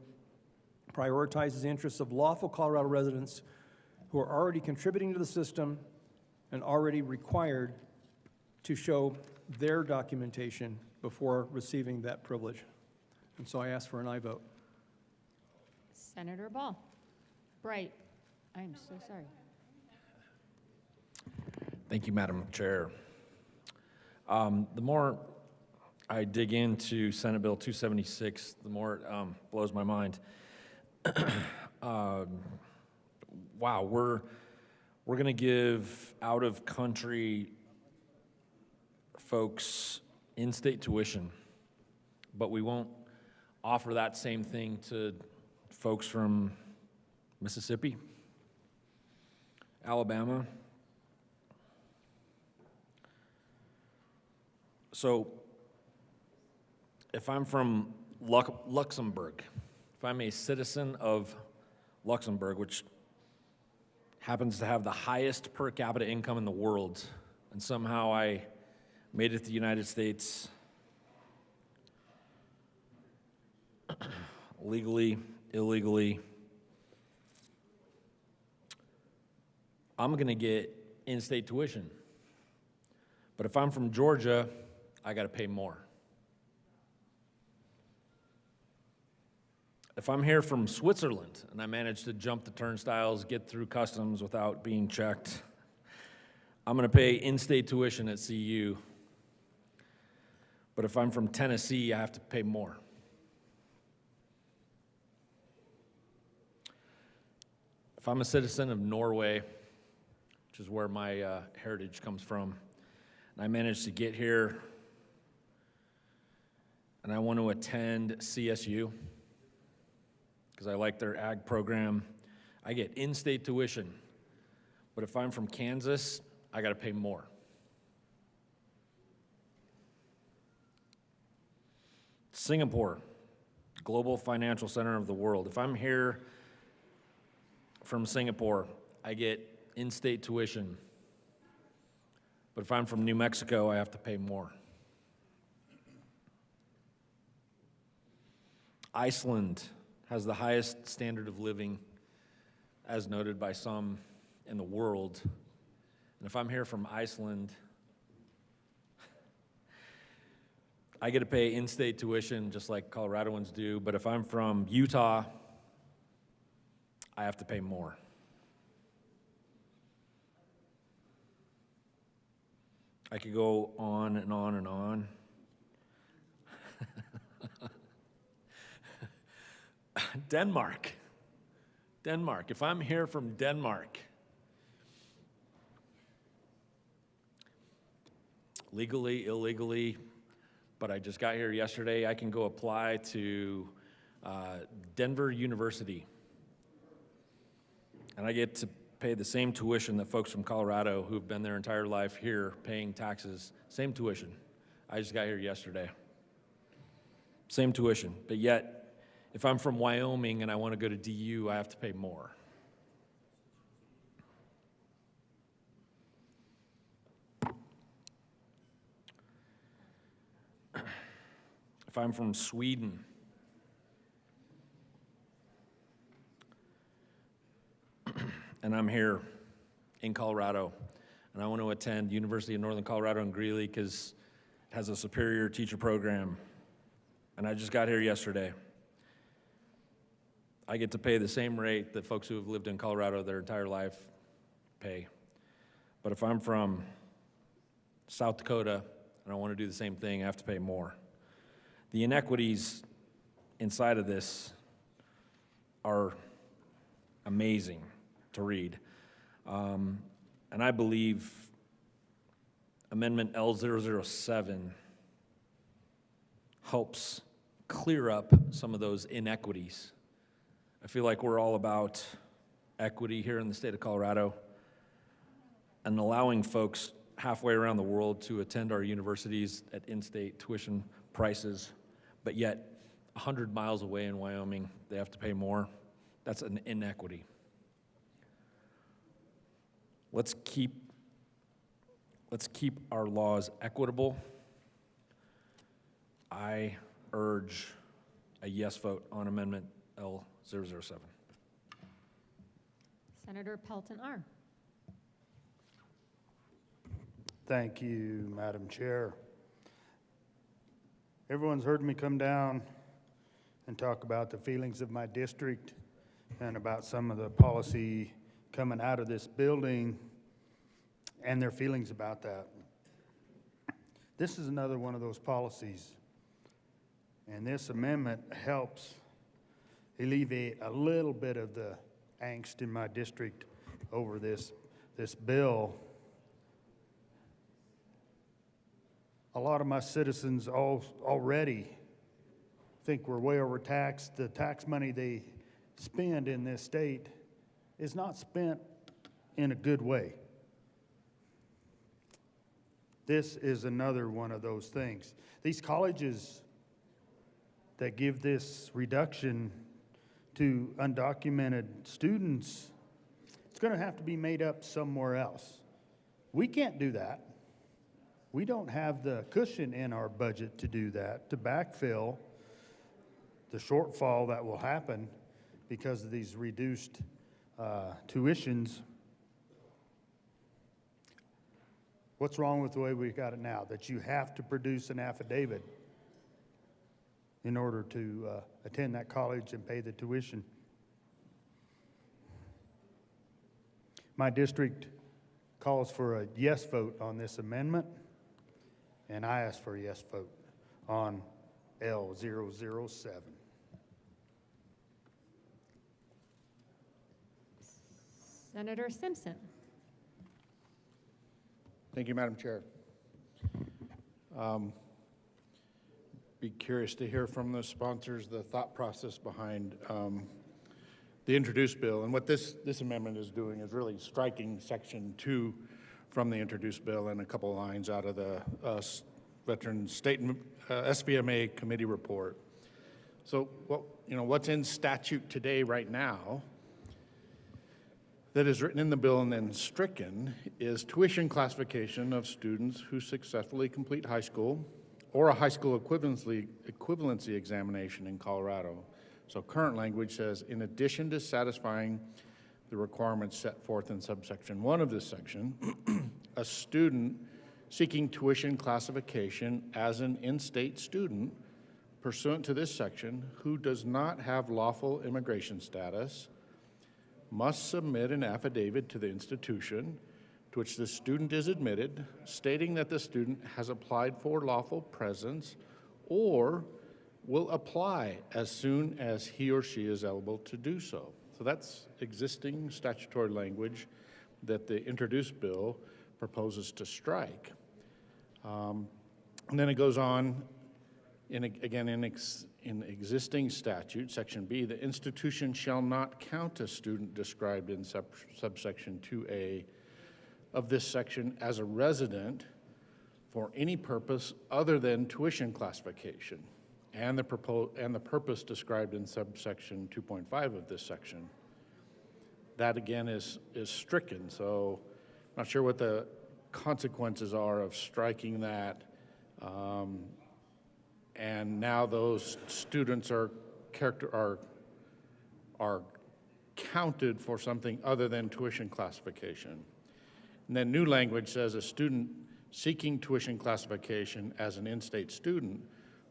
prioritizes the interests of lawful Colorado residents who are already contributing to the system and already required to show their documentation before receiving that privilege. And so I ask for an aye vote. Senator Ball. Bright. I'm so sorry. Thank you, Madam Chair. The more I dig into Senate Bill 276, the more it blows my mind. Wow, we're going to give out-of-country folks in-state tuition, but we won't offer that same thing to folks from Mississippi, Alabama. So if I'm from Luxembourg, if I'm a citizen of Luxembourg, which happens to have the highest per capita income in the world, and somehow I made it to the United States legally, illegally, I'm going to get in-state tuition. But if I'm from Georgia, I got to pay more. If I'm here from Switzerland and I manage to jump the turnstiles, get through customs without being checked, I'm going to pay in-state tuition at CU. But if I'm from Tennessee, I have to pay more. If I'm a citizen of Norway, which is where my heritage comes from, and I manage to get here and I want to attend CSU because I like their ag program, I get in-state tuition. But if I'm from Kansas, I got to pay more. Singapore, global financial center of the world. If I'm here from Singapore, I get in-state tuition. But if I'm from New Mexico, I have to pay more. Iceland has the highest standard of living, as noted by some in the world. And if I'm here from Iceland, I get to pay in-state tuition just like Coloradoans do. But if I'm from Utah, I have to pay more. I could go on and on and on. Denmark. If I'm here from Denmark, legally, illegally, but I just got here yesterday, I can go apply to Denver University. And I get to pay the same tuition that folks from Colorado who've been their entire life here paying taxes, same tuition. I just got here yesterday. Same tuition, but yet, if I'm from Wyoming and I want to go to DU, I have to pay more. If I'm from Sweden, and I'm here in Colorado, and I want to attend University of Northern Colorado in Greeley because it has a superior teacher program, and I just got here yesterday, I get to pay the same rate that folks who have lived in Colorado their entire life pay. But if I'm from South Dakota and I want to do the same thing, I have to pay more. The inequities inside of this are amazing to read. And I believe Amendment L007 helps clear up some of those inequities. I feel like we're all about equity here in the state of Colorado and allowing folks halfway around the world to attend our universities at in-state tuition prices, but yet 100 miles away in Wyoming, they have to pay more. That's an inequity. Let's keep our laws equitable. I urge a yes vote on Amendment L007. Senator Pelton R. Thank you, Madam Chair. Everyone's heard me come down and talk about the feelings of my district and about some of the policy coming out of this building and their feelings about that. This is another one of those policies, and this amendment helps alleviate a little bit of the angst in my district over this bill. A lot of my citizens already think we're way overtaxed. The tax money they spend in this state is not spent in a good way. This is another one of those things. These colleges that give this reduction to undocumented students, it's going to have to be made up somewhere else. We can't do that. We don't have the cushion in our budget to do that, to backfill the shortfall that will happen because of these reduced tuitions. What's wrong with the way we've got it now? That you have to produce an affidavit in order to attend that college and pay the tuition. My district calls for a yes vote on this amendment, and I ask for a yes vote on L007. Senator Simpson. Thank you, Madam Chair. Be curious to hear from the sponsors the thought process behind the introduced bill. And what this amendment is doing is really striking Section 2 from the introduced bill and a couple lines out of the Veteran State SVMA Committee report. So what's in statute today right now that is written in the bill and then stricken is tuition classification of students who successfully complete high school or a high school equivalency examination in Colorado. So current language says, in addition to satisfying the requirements set forth in subsection 1 of this section, a student seeking tuition classification as an in-state student pursuant to this section who does not have lawful immigration status must submit an affidavit to the institution to which the student is admitted, stating that the student has applied for lawful presence or will apply as soon as he or she is eligible to do so. So that's existing statutory language that the introduced bill proposes to strike. And then it goes on Again, in existing statute, section B, the institution shall not count a student described in subsection 2A of this section as a resident for any purpose other than tuition classification, and the purpose described in subsection 2.5 of this section. That again is stricken, so I'm not sure what the consequences are of striking that. And now those students are counted for something other than tuition classification. And then new language says a student seeking tuition classification as an in-state student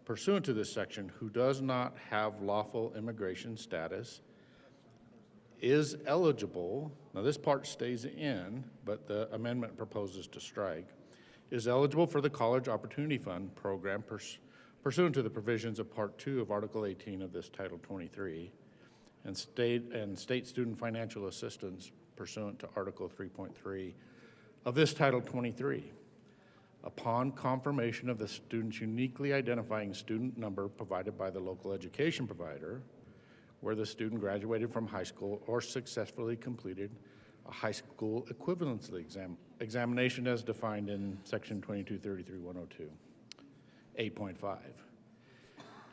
pursuant to this section who does not have lawful immigration status is eligible, now this part stays in, but the amendment proposes to strike, is eligible for the College Opportunity Fund program pursuant to the provisions of Part 2 of Article 18 of this Title 23, and state student financial assistance pursuant to Article 3.3 of this Title 23, upon confirmation of the student's uniquely identifying student number provided by the local education provider, where the student graduated from high school or successfully completed a high school equivalency examination as defined in Section 2233-102, 8.5,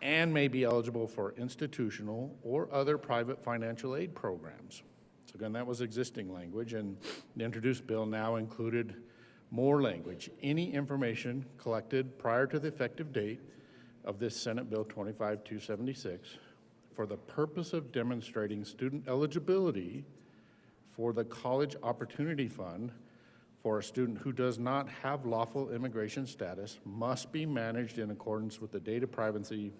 and may be eligible for institutional or other private financial aid programs. So again, that was existing language, and the introduced bill now included more language. Any information collected prior to the effective date of this Senate Bill 25276 for the purpose of demonstrating student eligibility for the College Opportunity Fund for a student who does not have lawful immigration status must be managed in accordance with the data privacy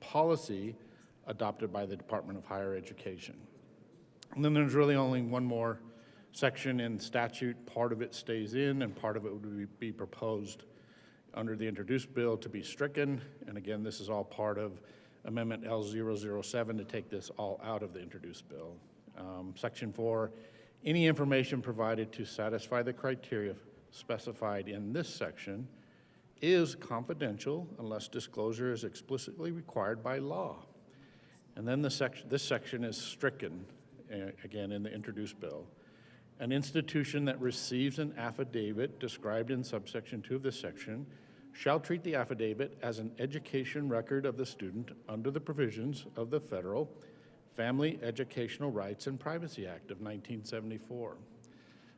policy adopted by the Department of Higher Education. And then there's really only one more section in statute. Part of it stays in and part of it would be proposed under the introduced bill to be stricken. And again, this is all part of Amendment L007 to take this all out of the introduced bill. Section 4, any information provided to satisfy the criteria specified in this section is confidential unless disclosure is explicitly required by law. And then this section is stricken, again, in the introduced bill. An institution that receives an affidavit described in subsection 2 of this section shall treat the affidavit as an education record of the student under the provisions of the Federal Family Educational Rights and Privacy Act of 1974.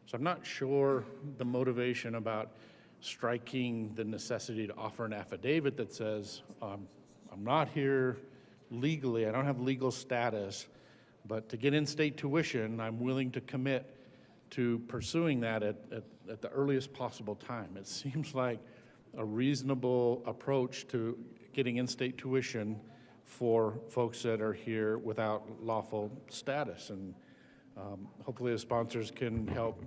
So I'm not sure the motivation about striking the necessity to offer an affidavit that says, I'm not here legally, I don't have legal status, but to get in-state tuition, I'm willing to commit to pursuing that at the earliest possible time. It seems like a reasonable approach to getting in-state tuition for folks that are here without lawful status. And hopefully the sponsors can help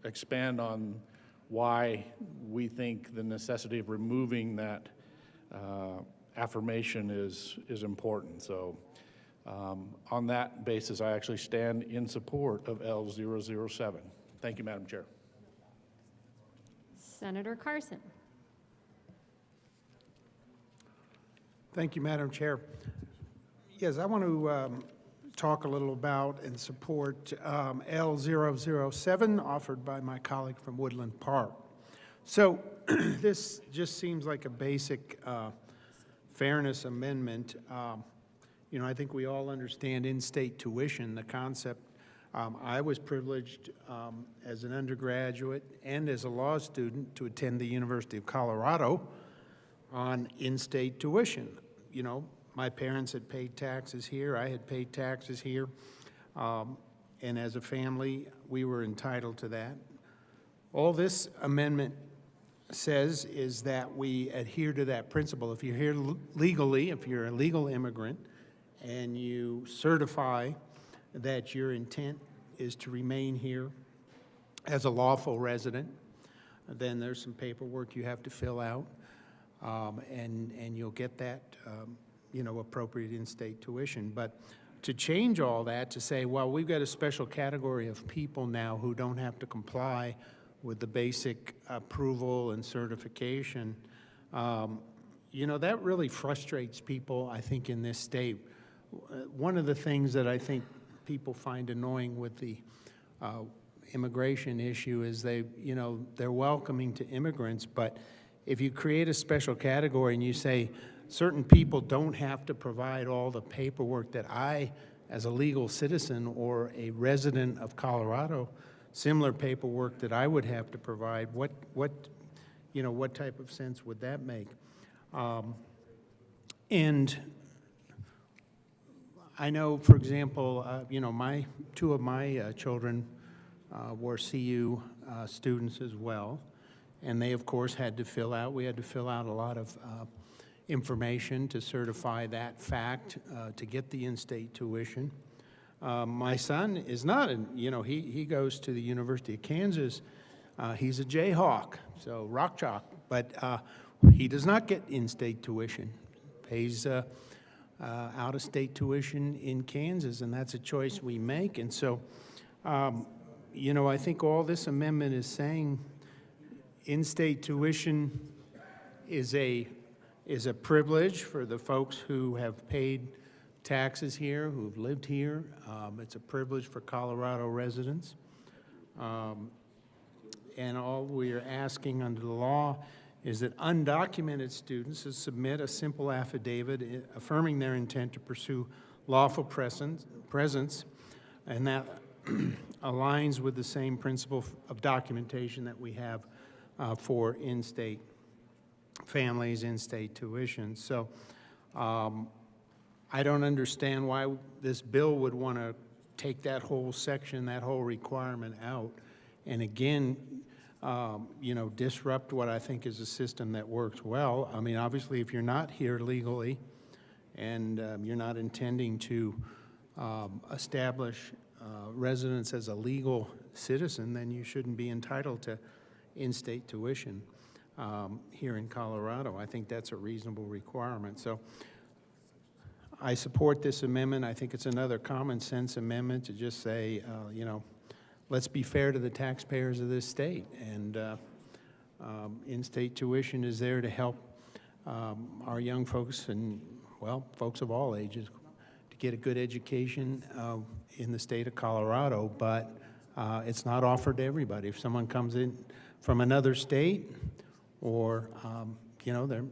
expand on why we think the necessity of removing that affirmation is important. So on that basis, I actually stand in support of L007. Thank you, Madam Chair. Senator Carson. Thank you, Madam Chair. Yes, I want to talk a little about and support L007 offered by my colleague from Woodland Park. So this just seems like a basic fairness amendment. You know, I think we all understand in-state tuition, the concept. I was privileged as an undergraduate and as a law student to attend the University of Colorado on in-state tuition. You know, my parents had paid taxes here, I had paid taxes here, and as a family, we were entitled to that. All this amendment says is that we adhere to that principle. If you're here legally, if you're a legal immigrant, and you certify that your intent is to remain here as a lawful resident, then there's some paperwork you have to fill out, and you'll get that, you know, appropriate in-state tuition. But to change all that, to say, well, we've got a special category of people now who don't have to comply with the basic approval and certification, you know, that really frustrates people, I think, in this state. One of the things that I think people find annoying with the immigration issue is they're welcoming to immigrants, but if you create a special category and you say certain people don't have to provide all the paperwork that I, as a legal citizen or a resident of Colorado, similar paperwork that I would have to provide, what type of sense would that make? And I know, for example, two of my children were CU students as well, and they, of course, we had to fill out a lot of information to certify that fact to get the in-state tuition. My son is not, he goes to the University of Kansas. He's a Jayhawk, so rock chalk, but he does not get in-state tuition. Pays out-of-state tuition in Kansas, and that's a choice we make. And so, I think all this amendment is saying in-state tuition is a privilege for the folks who have paid taxes here, who've lived here. It's a privilege for Colorado residents. And all we are asking under the law is that undocumented students submit a simple affidavit affirming their intent to pursue lawful presence, and that aligns with the same principle of documentation that we have for in-state families, in-state tuition. So I don't understand why this bill would want to take that whole section, that whole requirement out, and again, disrupt what I think is a system that works well. I mean, obviously, if you're not here legally and you're not intending to establish residence as a legal citizen, then you shouldn't be entitled to in-state tuition here in Colorado. I think that's a reasonable requirement. So I support this amendment. I think it's another common sense amendment to just say, let's be fair to the taxpayers of this state. And in-state tuition is there to help our young folks and, folks of all ages to get a good education in the state of Colorado, but it's not offered to everybody. If someone comes in from another state or, they're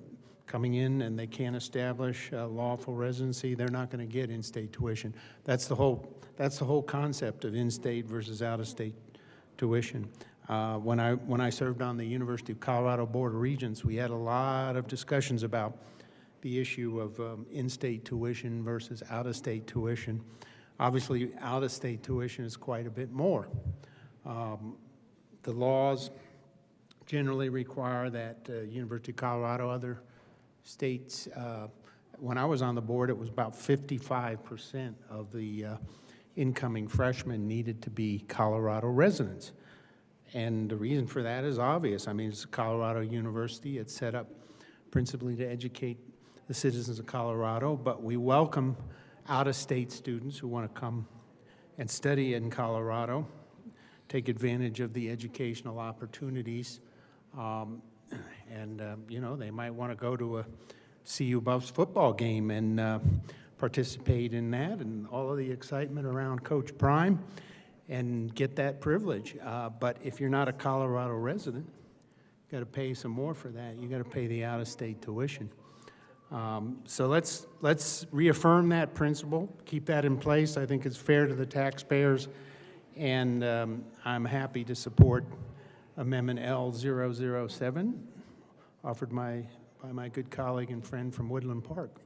coming in and they can't establish lawful residency, they're not going to get in-state tuition. That's the whole concept of in-state versus out-of-state tuition. When I served on the University of Colorado Board of Regents, we had a lot of discussions about the issue of in-state tuition versus out-of-state tuition. Obviously, out-of-state tuition is quite a bit more. The laws generally require that University of Colorado, other states, when I was on the board, it was about 55% of the incoming freshmen needed to be Colorado residents. And the reason for that is obvious. I mean, it's a Colorado university. It's set up principally to educate the citizens of Colorado, but we welcome out-of-state students who want to come and study in Colorado, take advantage of the educational opportunities. They might want to go to a CU Buffs football game and participate in that and all of the excitement around Coach Prime and get that privilege. But if you're not a Colorado resident, you've got to pay some more for that. You've got to pay the out-of-state tuition. So let's reaffirm that principle, keep that in place. I think it's fair to the taxpayers, and I'm happy to support Amendment L007, offered by my good colleague and friend from Woodland Park.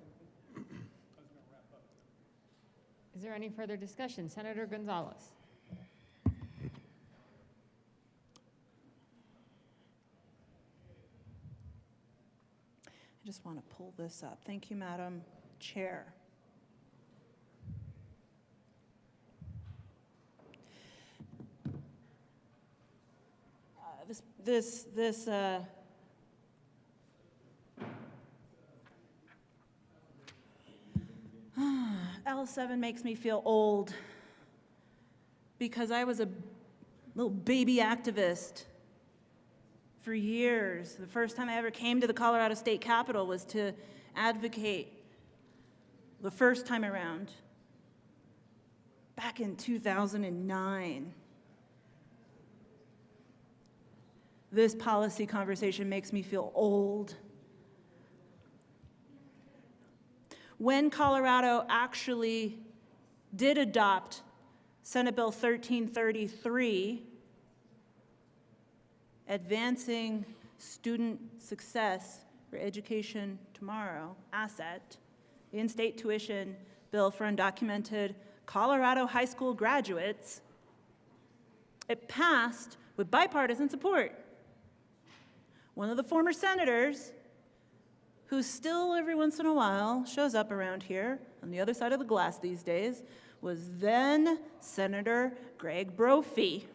Is there any further discussion? Senator Gonzalez. I just want to pull this up. Thank you, Madam Chair. L7 makes me feel old because I was a little baby activist For years, the first time I ever came to the Colorado State Capitol was to advocate the first time around, back in 2009. This policy conversation makes me feel old. When Colorado actually did adopt Senate Bill 1333, Advancing Student Success for Education Tomorrow, ASSET, the in-state tuition bill for undocumented Colorado high school graduates, it passed with bipartisan support. One of the former senators, who still every once in a while shows up around here on the other side of the glass these days, was then Senator Greg Brophy.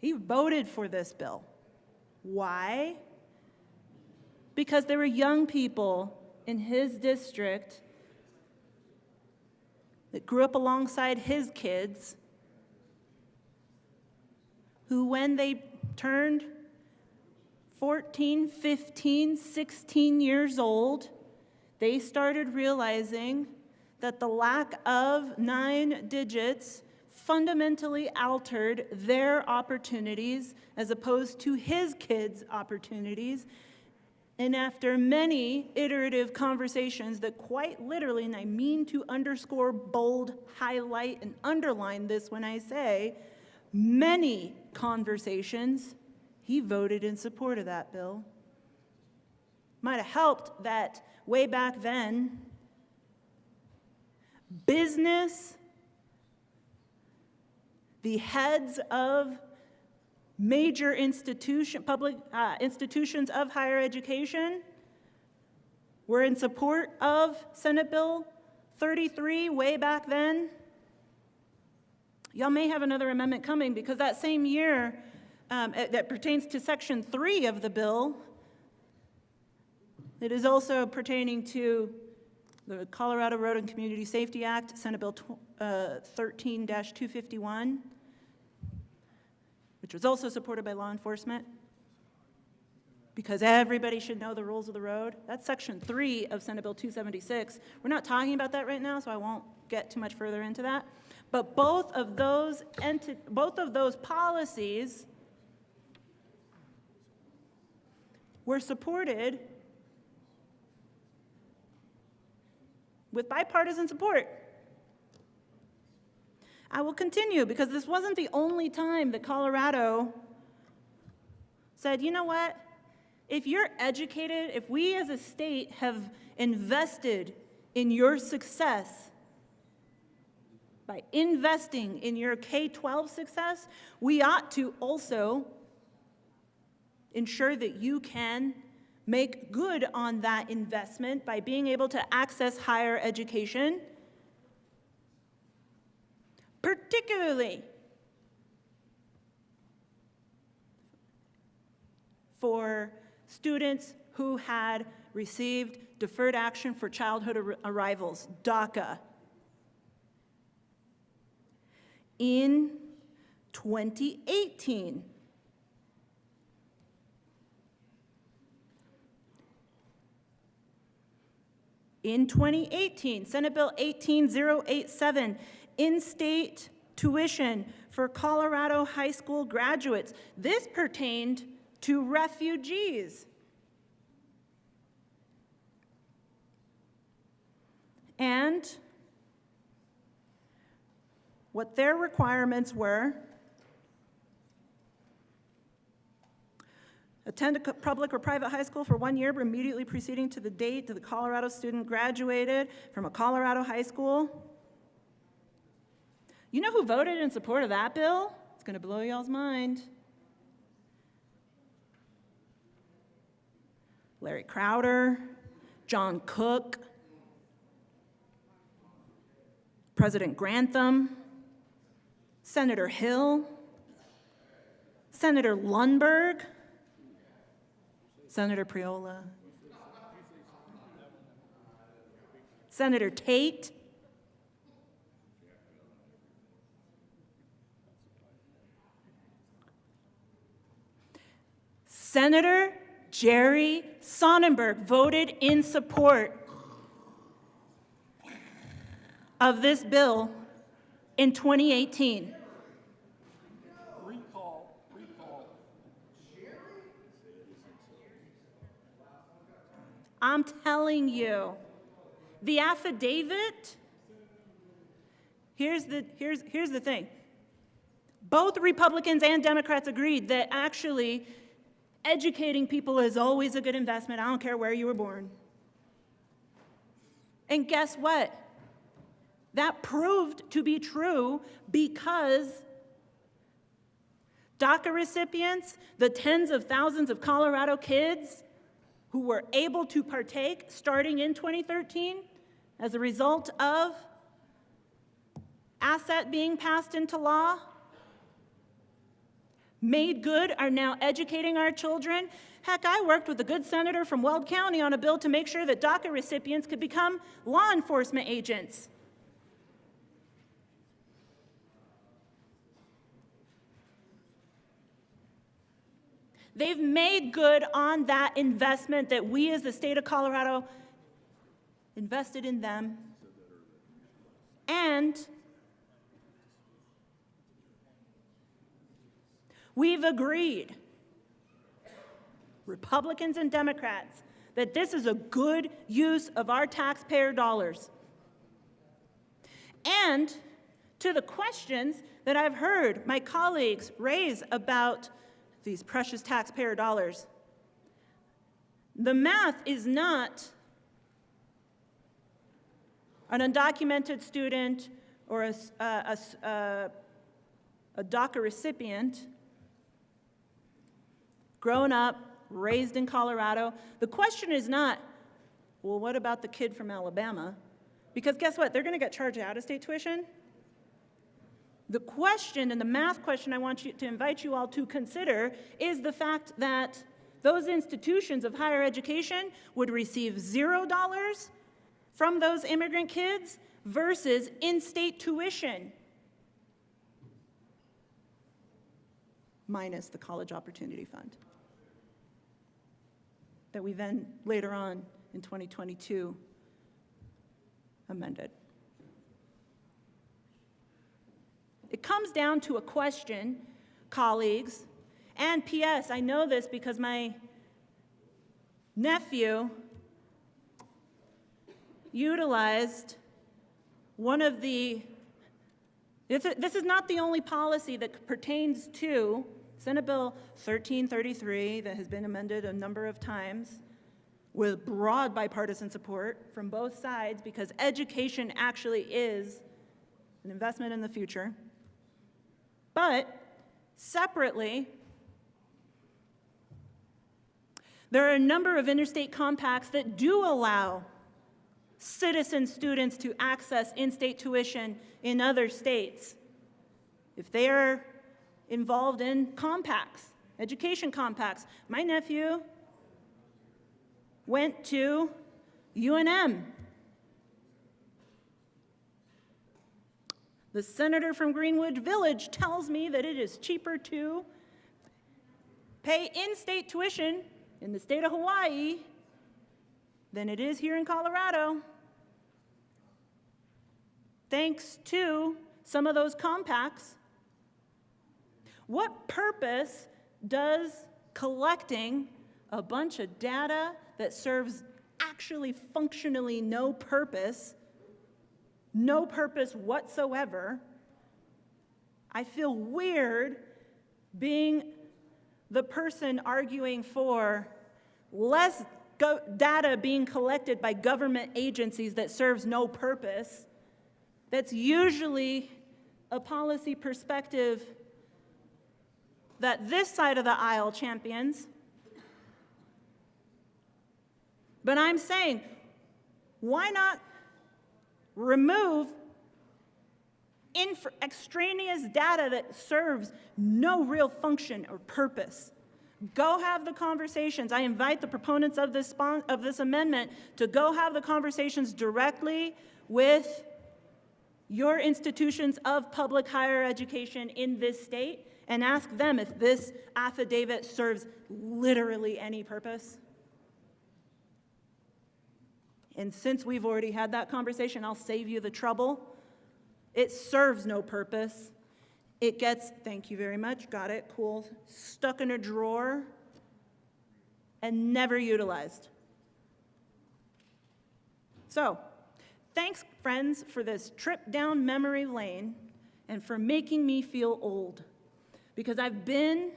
He voted for this bill. Why? Because there were young people in his district that grew up alongside his kids who, when they turned 14, 15, 16 years old, they started realizing that the lack of 9 digits fundamentally altered their opportunities as opposed to his kids' opportunities. And after many iterative conversations that quite literally, and I mean to underscore, bold, highlight, and underline this when I say, many conversations, he voted in support of that bill. Might have helped that way back then, business, the heads of major public institutions of higher education were in support of Senate Bill 33 way back then. Y'all may have another amendment coming because that same year, that pertains to Section 3 of the bill, it is also pertaining to the Colorado Road and Community Safety Act, Senate Bill 13-251, which was also supported by law enforcement, because everybody should know the rules of the road. That's Section 3 of Senate Bill 276. We're not talking about that right now, so I won't get too much further into that. But both of those policies were supported with bipartisan support. I will continue because this wasn't the only time that Colorado said, you know what? If you're educated, if we as a state have invested in your success by investing in your K-12 success, we ought to also ensure that you can make good on that investment by being able to access higher education, particularly for students who had received deferred action for childhood arrivals, DACA. In 2018, Senate Bill 18087, in-state tuition for Colorado high school graduates. This pertained to refugees. And what their requirements were: attend a public or private high school for 1 year immediately preceding to the date that the Colorado student graduated from a Colorado high school. You know who voted in support of that bill? It's going to blow y'all's mind. Larry Crowder, John Cook, President Grantham, Senator Hill, Senator Lundberg, Senator Priola, Senator Tate, Senator Jerry Sonnenberg voted in support of this bill in 2018. I'm telling you, the affidavit, here's the thing. Both Republicans and Democrats agreed that actually educating people is always a good investment. I don't care where you were born. And guess what? That proved to be true because DACA recipients, the tens of thousands of Colorado kids who were able to partake starting in 2013 as a result of asset being passed into law, made good, are now educating our children. Heck, I worked with a good senator from Weld County on a bill to make sure that DACA recipients could become law enforcement agents. They've made good on that investment that we as the state of Colorado invested in them. And we've agreed, Republicans and Democrats, that this is a good use of our taxpayer dollars. And to the questions that I've heard my colleagues raise about these precious taxpayer dollars, the math is not an undocumented student or a DACA recipient grown up, raised in Colorado. The question is not, well, what about the kid from Alabama? Because guess what? They're going to get charged out-of-state tuition. The question, and the math question I want to invite you all to consider, is the fact that those institutions of higher education would receive $0 from those immigrant kids versus in-state tuition, minus the College Opportunity Fund that we then later on in 2022 amended. It comes down to a question, colleagues, and P.S., I know this because my nephew utilized one of the, this is not the only policy that pertains to Senate Bill 1333 that has been amended a number of times with broad bipartisan support from both sides because education actually is an investment in the future. But separately, there are a number of interstate compacts that do allow citizen students to access in-state tuition in other states if they are involved in compacts, education compacts. My nephew went to UNM. The senator from Greenwood Village tells me that it is cheaper to pay in-state tuition in the state of Hawaii than it is here in Colorado, thanks to some of those compacts. What purpose does collecting a bunch of data that serves actually functionally no purpose whatsoever? I feel weird being the person arguing for less data being collected by government agencies that serves no purpose. That's usually a policy perspective that this side of the aisle champions. But I'm saying, why not remove extraneous data that serves no real function or purpose? Go have the conversations. I invite the proponents of this amendment to go have the conversations directly with your institutions of public higher education in this state and ask them if this affidavit serves literally any purpose? And since we've already had that conversation, I'll save you the trouble. It serves no purpose. It gets, thank you very much, got it, cool, stuck in a drawer and never utilized. So, thanks, friends, for this trip down memory lane and for making me feel old. Because I've been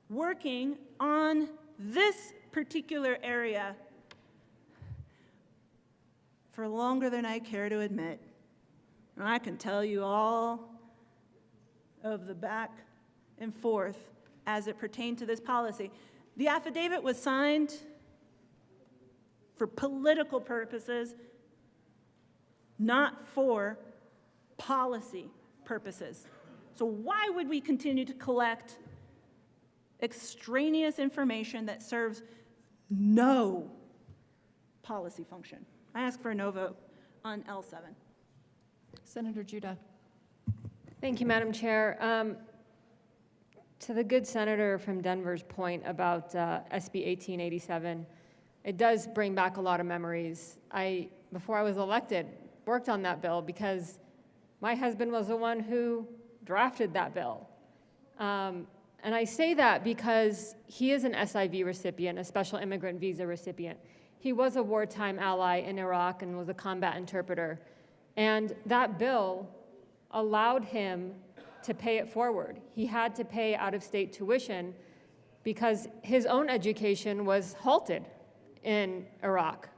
working on this particular area for longer than I care to admit. And I can tell you all of the back and forth as it pertained to this policy. The affidavit was signed for political purposes, not for policy purposes. So why would we continue to collect extraneous information that serves no policy function? I ask for a no vote on L7. Senator Judah. Thank you, Madam Chair. To the good senator from Denver's point about SB 1887, it does bring back a lot of memories. Before I was elected, worked on that bill because my husband was the one who drafted that bill. And I say that because he is an SIV recipient, a special immigrant visa recipient. He was a wartime ally in Iraq and was a combat interpreter. And that bill allowed him to pay it forward. He had to pay out-of-state tuition because his own education was halted in Iraq.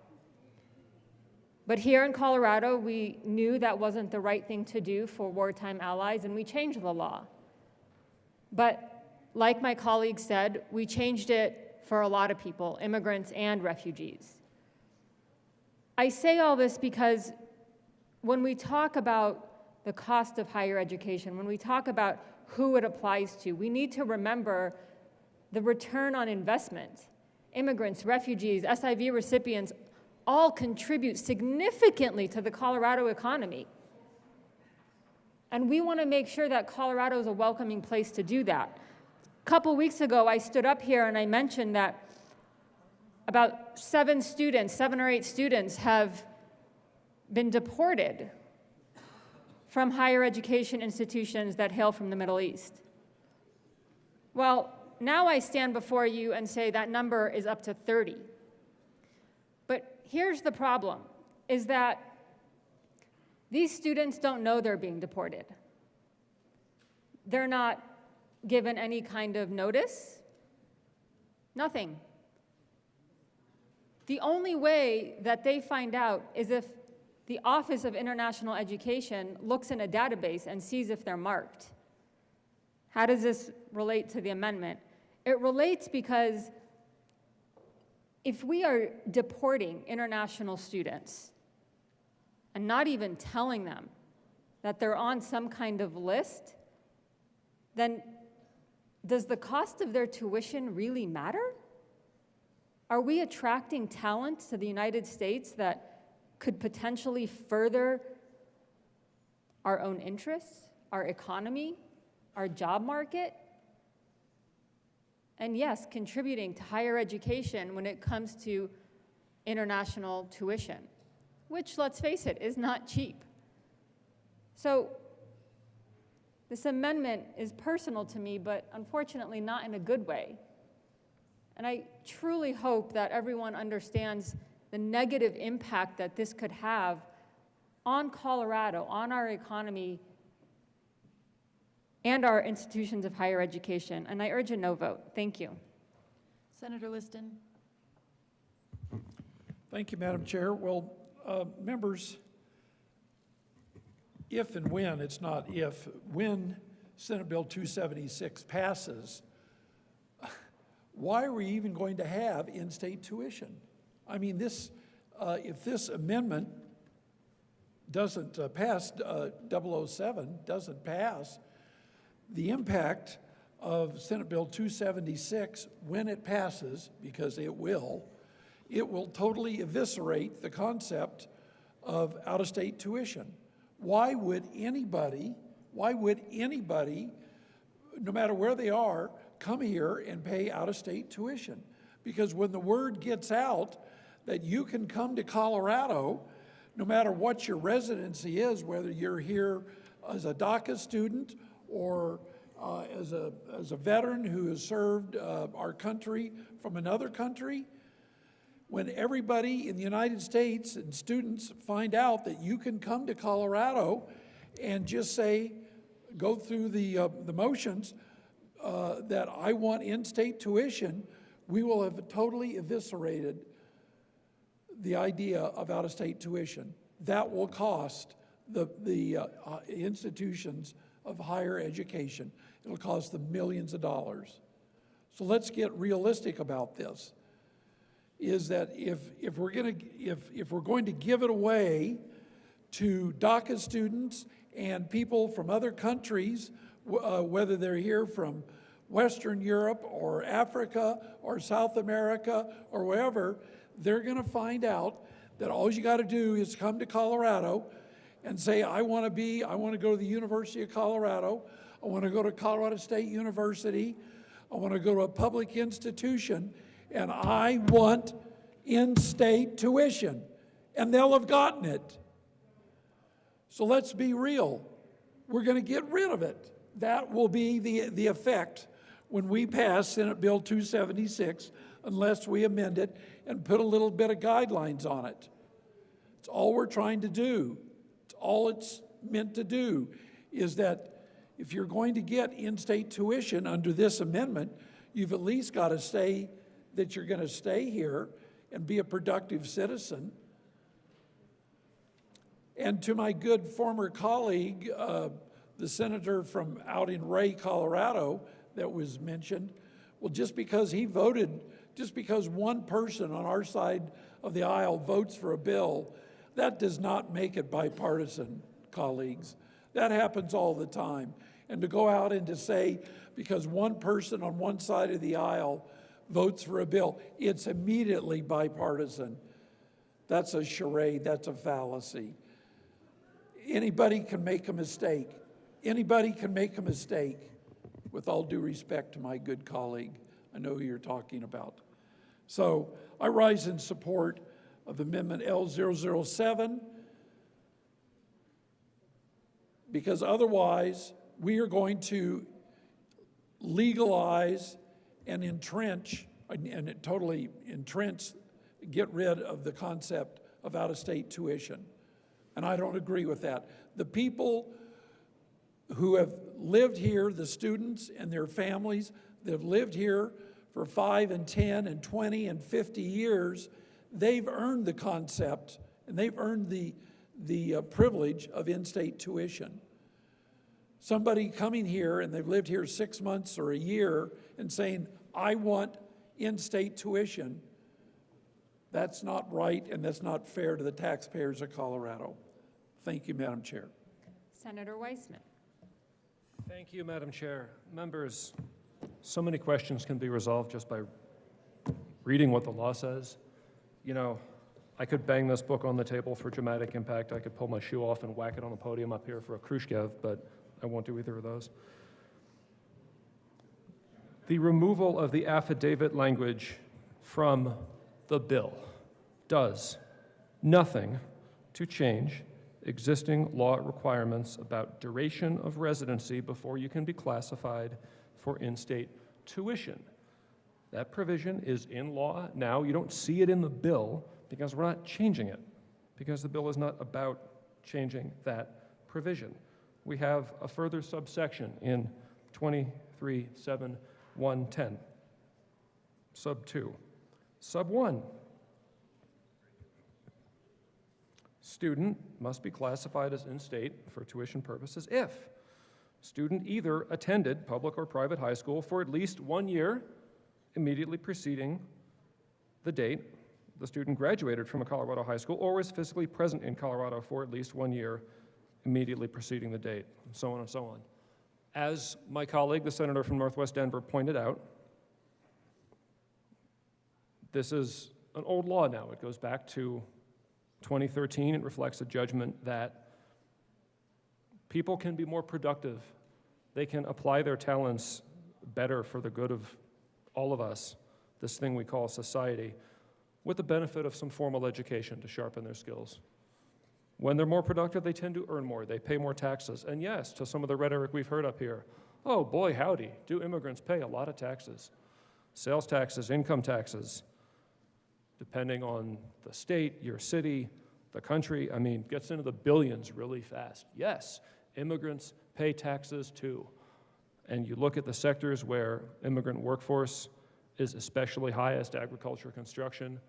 But here in Colorado, we knew that wasn't the right thing to do for wartime allies, and we changed the law. But like my colleague said, we changed it for a lot of people, immigrants and refugees. I say all this because when we talk about the cost of higher education, when we talk about who it applies to, we need to remember the return on investment. Immigrants, refugees, SIV recipients all contribute significantly to the Colorado economy. And we want to make sure that Colorado is a welcoming place to do that. A couple weeks ago, I stood up here and I mentioned that about 7 or 8 students have been deported from higher education institutions that hail from the Middle East. Well, now I stand before you and say that number is up to 30. But here's the problem, is that these students don't know they're being deported. They're not given any kind of notice, nothing. The only way that they find out is if the Office of International Education looks in a database and sees if they're marked. How does this relate to the amendment? It relates because if we are deporting international students and not even telling them that they're on some kind of list, then does the cost of their tuition really matter? Are we attracting talent to the United States that could potentially further our own interests, our economy, our job market? And yes, contributing to higher education when it comes to international tuition, which, let's face it, is not cheap. So this amendment is personal to me, but unfortunately not in a good way. And I truly hope that everyone understands the negative impact that this could have on Colorado, on our economy, and our institutions of higher education. And I urge a no vote. Thank you. Senator Liston. Thank you, Madam Chair. Well, members, if and when, it's not if, when Senate Bill 276 passes, why are we even going to have in-state tuition? I mean, this, if this amendment doesn't pass, 007 doesn't pass, the impact of Senate Bill 276, when it passes, because it will totally eviscerate the concept of out-of-state tuition. Why would anybody, no matter where they are, come here and pay out-of-state tuition? Because when the word gets out that you can come to Colorado, no matter what your residency is, whether you're here as a DACA student or as a veteran who has served our country from another country, when everybody in the United States and students find out that you can come to Colorado and just say, go through the motions that I want in-state tuition, we will have totally eviscerated the idea of out-of-state tuition. That will cost the institutions of higher education. It'll cost them millions of dollars. So let's get realistic about this. Is that if we're going to give it away to DACA students and people from other countries, whether they're here from Western Europe or Africa or South America or wherever, they're going to find out that all you got to do is come to Colorado and say, I want to go to the University of Colorado, I want to go to Colorado State University, I want to go to a public institution, and I want in-state tuition, and they'll have gotten it. So let's be real. We're going to get rid of it. That will be the effect when we pass Senate Bill 276, unless we amend it and put a little bit of guidelines on it. It's all we're trying to do. It's all it's meant to do, is that if you're going to get in-state tuition under this amendment, you've at least got to say that you're going to stay here and be a productive citizen. And to my good former colleague, the senator from out in Ray, Colorado, that was mentioned, well, just because one person on our side of the aisle votes for a bill, that does not make it bipartisan, colleagues. That happens all the time. And to go out and to say, because one person on one side of the aisle votes for a bill, it's immediately bipartisan. That's a charade, that's a fallacy. Anybody can make a mistake. Anybody can make a mistake. With all due respect to my good colleague, I know who you're talking about. So I rise in support of Amendment L007, because otherwise we are going to legalize and entrench, and totally entrench, get rid of the concept of out-of-state tuition. And I don't agree with that. The people who have lived here, the students and their families that have lived here for 5 and 10 and 20 and 50 years, they've earned the concept and they've earned the privilege of in-state tuition. Somebody coming here and they've lived here 6 months or a year and saying, I want in-state tuition, that's not right and that's not fair to the taxpayers of Colorado. Thank you, Madam Chair. Senator Weissman. Thank you, Madam Chair. Members, so many questions can be resolved just by reading what the law says. You know, I could bang this book on the table for dramatic impact. I could pull my shoe off and whack it on the podium up here for a Khrushchev, but I won't do either of those. The removal of the affidavit language from the bill does nothing to change existing law requirements about duration of residency before you can be classified for in-state tuition. That provision is in law now. You don't see it in the bill because we're not changing it, because the bill is not about changing that provision. We have a further subsection in 23.7.110, sub 2. Sub 1. Student must be classified as in-state for tuition purposes if student either attended public or private high school for at least 1 year immediately preceding the date the student graduated from a Colorado high school, or was physically present in Colorado for at least 1 year immediately preceding the date, and so on and so on. As my colleague, the senator from Northwest Denver, pointed out, this is an old law now. It goes back to 2013. It reflects a judgment that People can be more productive. They can apply their talents better for the good of all of us, this thing we call society, with the benefit of some formal education to sharpen their skills. When they're more productive, they tend to earn more. They pay more taxes. And yes, to some of the rhetoric we've heard up here, oh boy, howdy, do immigrants pay a lot of taxes? Sales taxes, income taxes, depending on the state, your city, the country, I mean, gets into the billions really fast. Yes, immigrants pay taxes too. And you look at the sectors where immigrant workforce is especially highest, agriculture, construction,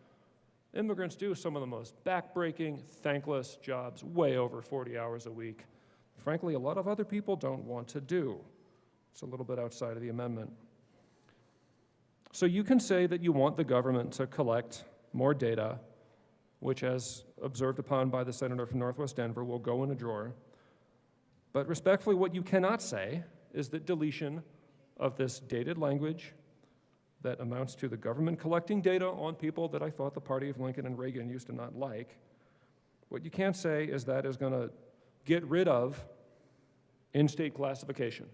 immigrants do some of the most backbreaking, thankless jobs, way over 40 hours a week. Frankly, a lot of other people don't want to do. It's a little bit outside of the amendment. So you can say that you want the government to collect more data, which, as observed upon by the senator from Northwest Denver, will go in a drawer. But respectfully, what you cannot say is that deletion of this dated language that amounts to the government collecting data on people that I thought the party of Lincoln and Reagan used to not like, what you can't say is that is going to get rid of in-state classification,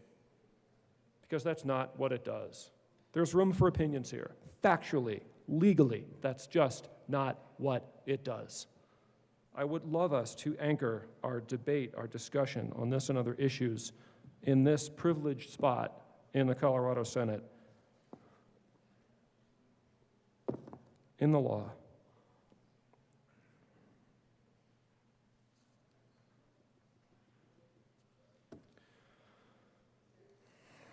because that's not what it does. There's room for opinions here. Factually, legally, that's just not what it does. I would love us to anchor our debate, our discussion on this and other issues in this privileged spot in the Colorado Senate, in the law.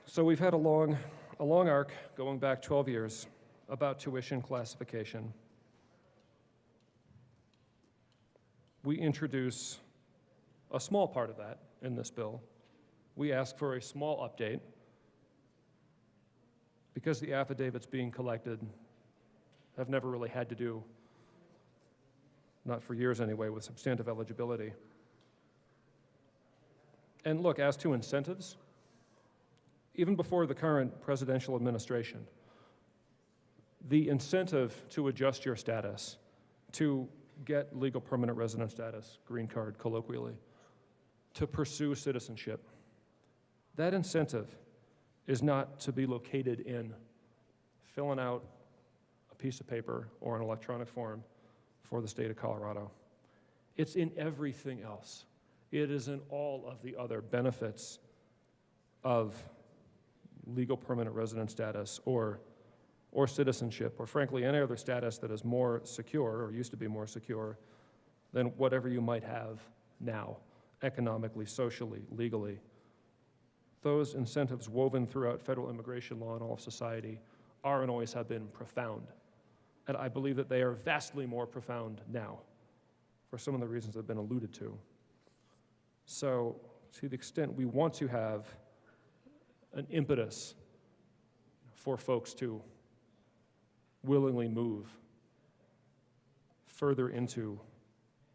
So we've had a long arc going back 12 years about tuition classification. We introduce a small part of that in this bill. We ask for a small update because the affidavits being collected have never really had to do, not for years anyway, with substantive eligibility. And look, as to incentives, even before the current presidential administration, the incentive to adjust your status, to get legal permanent resident status, green card colloquially, to pursue citizenship, that incentive is not to be located in filling out a piece of paper or an electronic form for the state of Colorado. It's in everything else. It is in all of the other benefits of legal permanent resident status or citizenship, or frankly, any other status that is more secure, or used to be more secure, than whatever you might have now, economically, socially, legally. Those incentives woven throughout federal immigration law and all of society are and always have been profound. And I believe that they are vastly more profound now, for some of the reasons that have been alluded to. So, to the extent we want to have an impetus for folks to willingly move further into,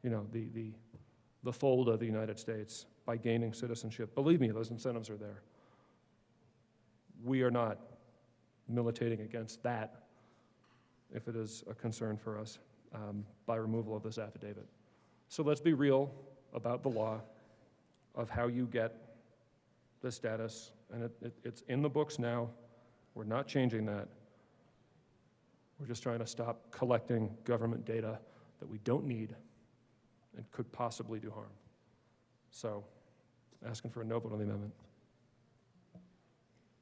the fold of the United States by gaining citizenship, believe me, those incentives are there. We are not militating against that, if it is a concern for us, by removal of this affidavit. So let's be real about the law of how you get the status, and it's in the books now. We're not changing that. We're just trying to stop collecting government data that we don't need and could possibly do harm. So, asking for a no vote on the amendment.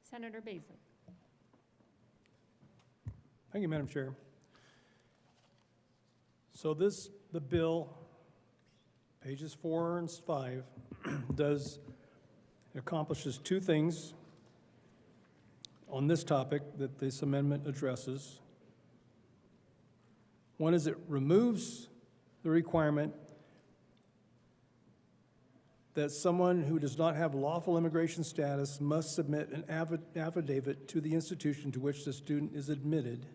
Senator Basil. Thank you, Madam Chair. So the bill, pages 4 and 5, accomplishes two things on this topic that this amendment addresses. One is it removes the requirement that someone who does not have lawful immigration status must submit an affidavit to the institution to which the student is admitted,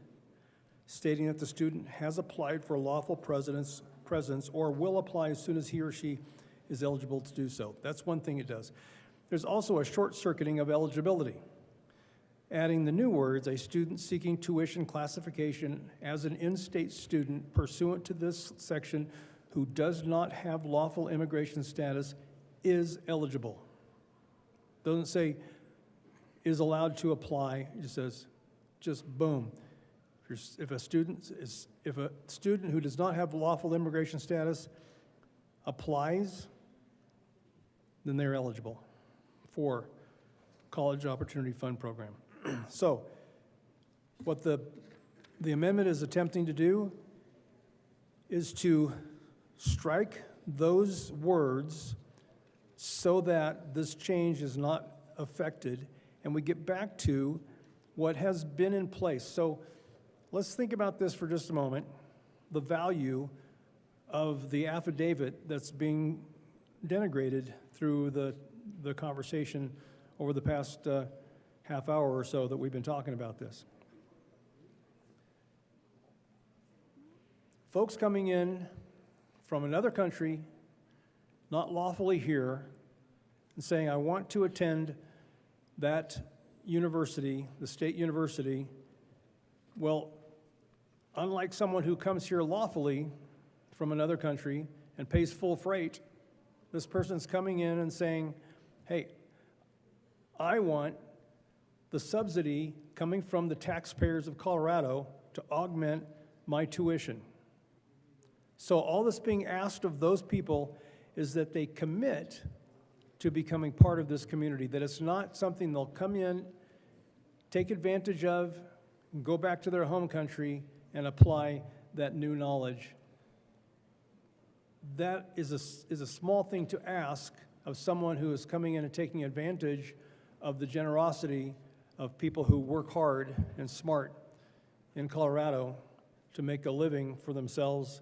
stating that the student has applied for lawful presence or will apply as soon as he or she is eligible to do so. That's one thing it does. There's also a short-circuiting of eligibility, adding the new words, a student seeking tuition classification as an in-state student pursuant to this section who does not have lawful immigration status is eligible. Doesn't say is allowed to apply, it just says, just boom. If a student who does not have lawful immigration status applies, then they're eligible for College Opportunity Fund Program. So, what the amendment is attempting to do is to strike those words so that this change is not affected and we get back to what has been in place. So let's think about this for just a moment, the value of the affidavit that's being denigrated through the conversation over the past half hour or so that we've been talking about this. Folks coming in from another country, not lawfully here, and saying, I want to attend that university, the state university. Well, unlike someone who comes here lawfully from another country and pays full freight, this person's coming in and saying, hey, I want the subsidy coming from the taxpayers of Colorado to augment my tuition. So all that's being asked of those people is that they commit to becoming part of this community, that it's not something they'll come in, take advantage of, go back to their home country, and apply that new knowledge. That is a small thing to ask of someone who is coming in and taking advantage of the generosity of people who work hard and smart in Colorado to make a living for themselves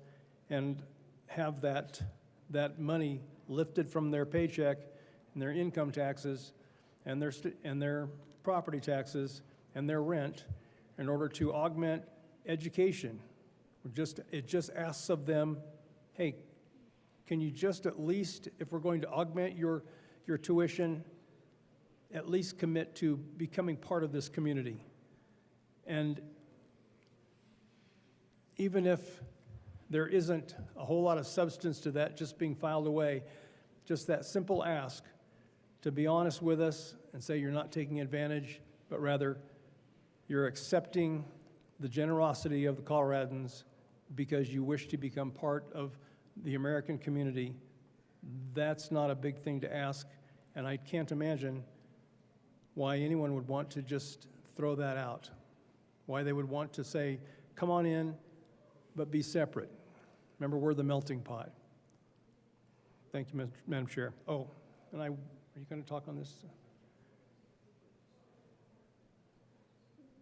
and have that money lifted from their paycheck and their income taxes and their property taxes and their rent in order to augment education. It just asks of them, hey, can you just at least, if we're going to augment your tuition, at least commit to becoming part of this community? And even if there isn't a whole lot of substance to that just being filed away, just that simple ask to be honest with us and say you're not taking advantage, but rather you're accepting the generosity of the Coloradans because you wish to become part of the American community. That's not a big thing to ask, and I can't imagine why anyone would want to just throw that out, why they would want to say, come on in, but be separate. Remember, we're the melting pot. Thank you, Madam Chair. Oh, and are you going to talk on this?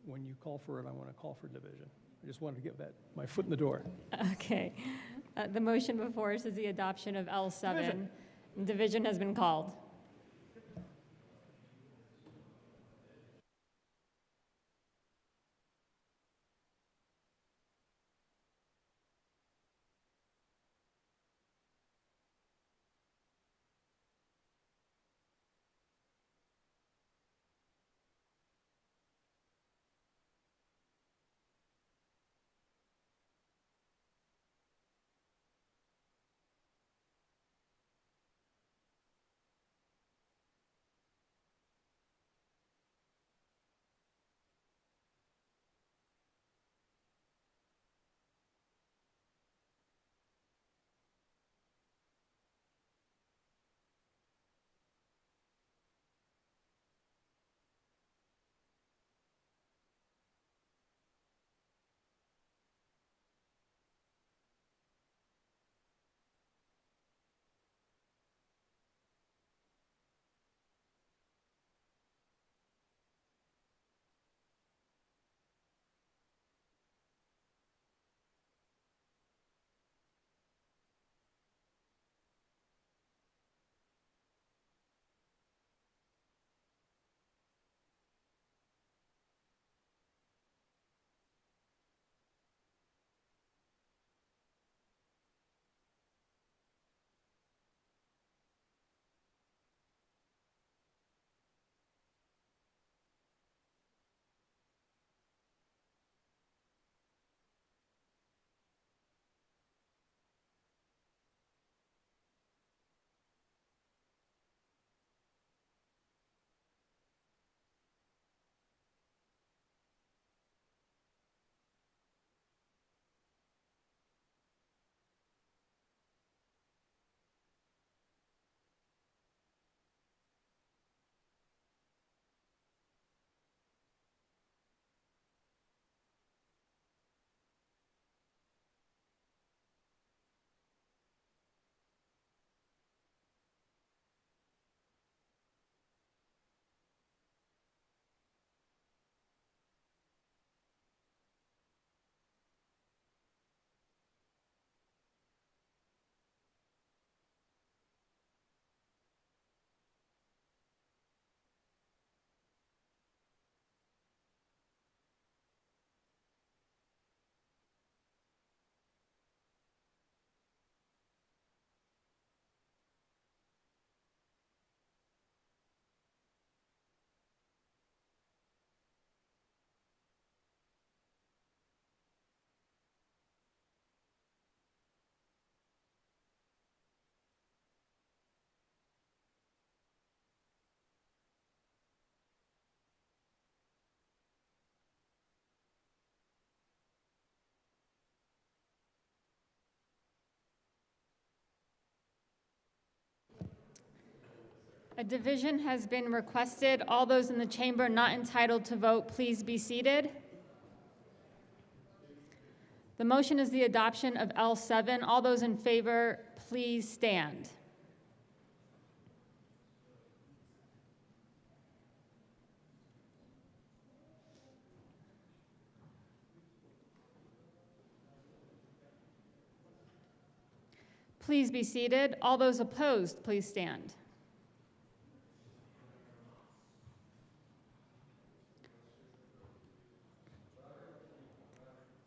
When you call for it, I want to call for division. I just wanted to get my foot in the door. Okay. The motion before us is the adoption of L7. Division. Division has been called. A division has been requested. All those in the chamber not entitled to vote, please be seated. The motion is the adoption of L7. All those in favor, please stand. Please be seated. All those opposed, please stand.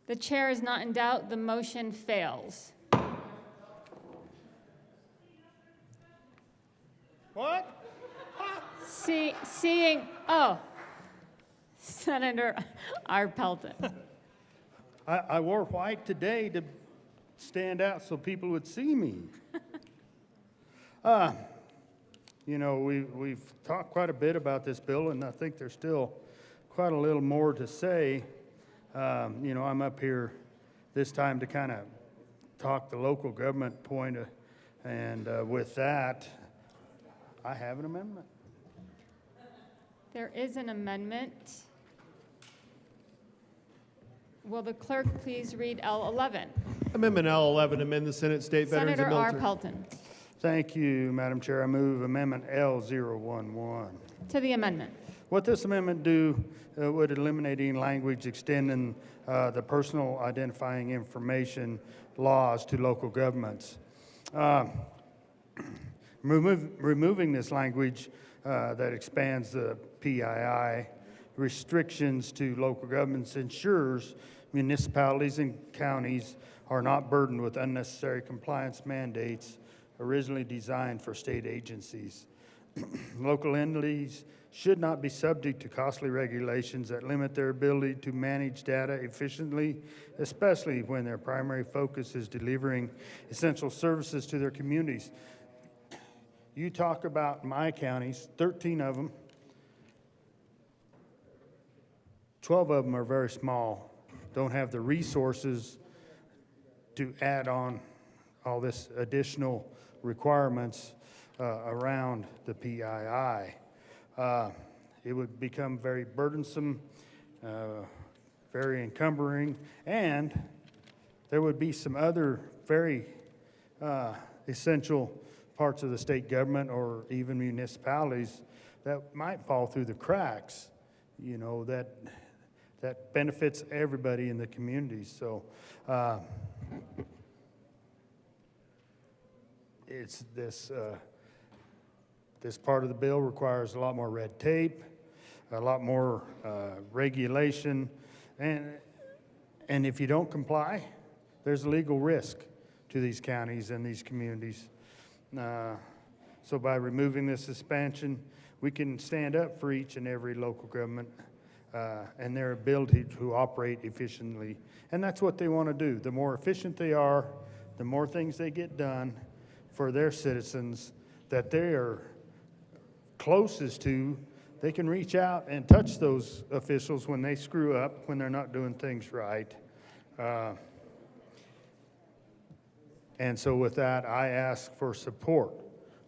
The chair is not in doubt. The motion fails. What? Senator R. Pelton. I wore white today to stand out so people would see me. You know, we've talked quite a bit about this bill, and I think there's still quite a little more to say. You know, I'm up here this time to kind of talk the local government point, and with that, I have an amendment. There is an amendment. Will the clerk please read L11? Amendment L11, amend the Senate State Veterans Senator and R. Military. Pelton. Thank you, Madam Chair. I move Amendment L011. To the amendment. What this amendment do would eliminate any language extending the personal identifying information laws to local governments. Removing this language that expands the PII restrictions to local governments ensures municipalities and counties are not burdened with unnecessary compliance mandates originally designed for state agencies. Local entities should not be subject to costly regulations that limit their ability to manage data efficiently, especially when their primary focus is delivering essential services to their communities. You talk about my counties, 13 of them, 12 of them are very small, don't have the resources to add on all this additional requirements around the PII. It would become very burdensome, very encumbering, and there would be some other very essential parts of the state government or even municipalities that might fall through the cracks, you know, that benefits everybody in the community. So it's this part of the bill requires a lot more red tape, a lot more regulation, and if you don't comply, there's a legal risk to these counties and these communities. So by removing this suspension, we can stand up for each and every local government and their ability to operate efficiently. And that's what they want to do. The more efficient they are, the more things they get done for their citizens that they are closest to, they can reach out and touch those officials when they screw up, when they're not doing things right. And so with that, I ask for support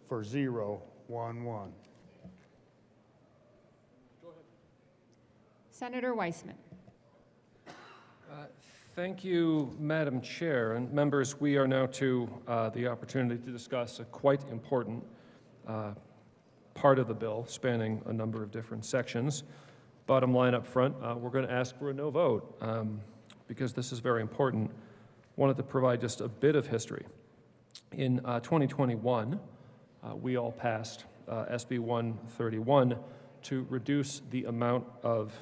for 011. Senator Weissman. Thank you, Madam Chair. And members, we are now to the opportunity to discuss a quite important part of the bill spanning a number of different sections. Bottom line up front, we're going to ask for a no vote because this is very important. Wanted to provide just a bit of history. In 2021, we all passed SB 131 to reduce the amount of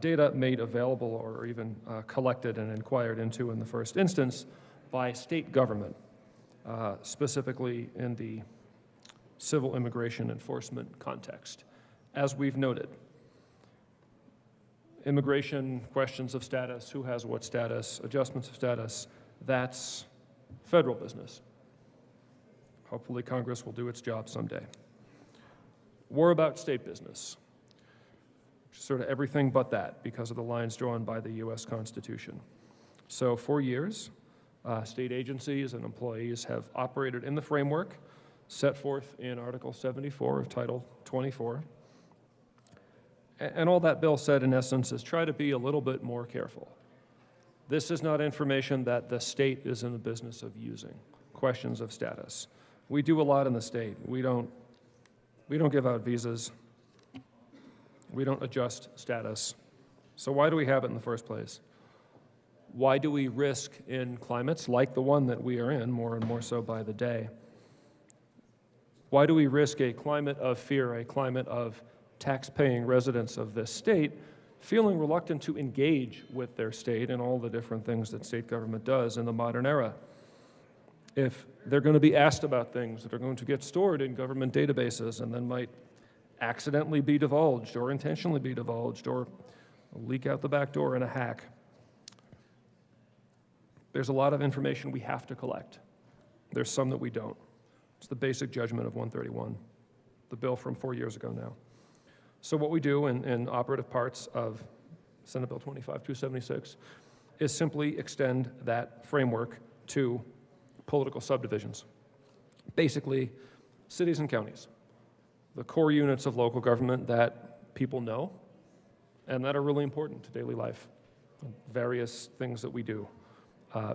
data made available or even collected and inquired into in the first instance by state government, specifically in the civil immigration enforcement context. As we've noted, immigration, questions of status, who has what status, adjustments of status, that's federal business. Hopefully Congress will do its job someday. We're about state business, sort of everything but that because of the lines drawn by the U.S. Constitution. So for years, state agencies and employees have operated in the framework set forth in Article 74 of Title 24. And all that bill said, in essence, is try to be a little bit more careful. This is not information that the state is in the business of using. Questions of status. We do a lot in the state. We don't give out visas. We don't adjust status. So why do we have it in the first place? Why do we risk in climates like the one that we are in, more and more so by the day? Why do we risk a climate of fear, a climate of tax-paying residents of this state feeling reluctant to engage with their state and all the different things that state government does in the modern era? If they're going to be asked about things that are going to get stored in government databases and then might accidentally be divulged or intentionally be divulged or leak out the back door in a hack, there's a lot of information we have to collect. There's some that we don't. It's the basic judgment of 131, the bill from 4 years ago now. So what we do in operative parts of Senate Bill 25-276 is simply extend that framework to political subdivisions. Basically, cities and counties, the core units of local government that people know and that are really important to daily life, various things that we do.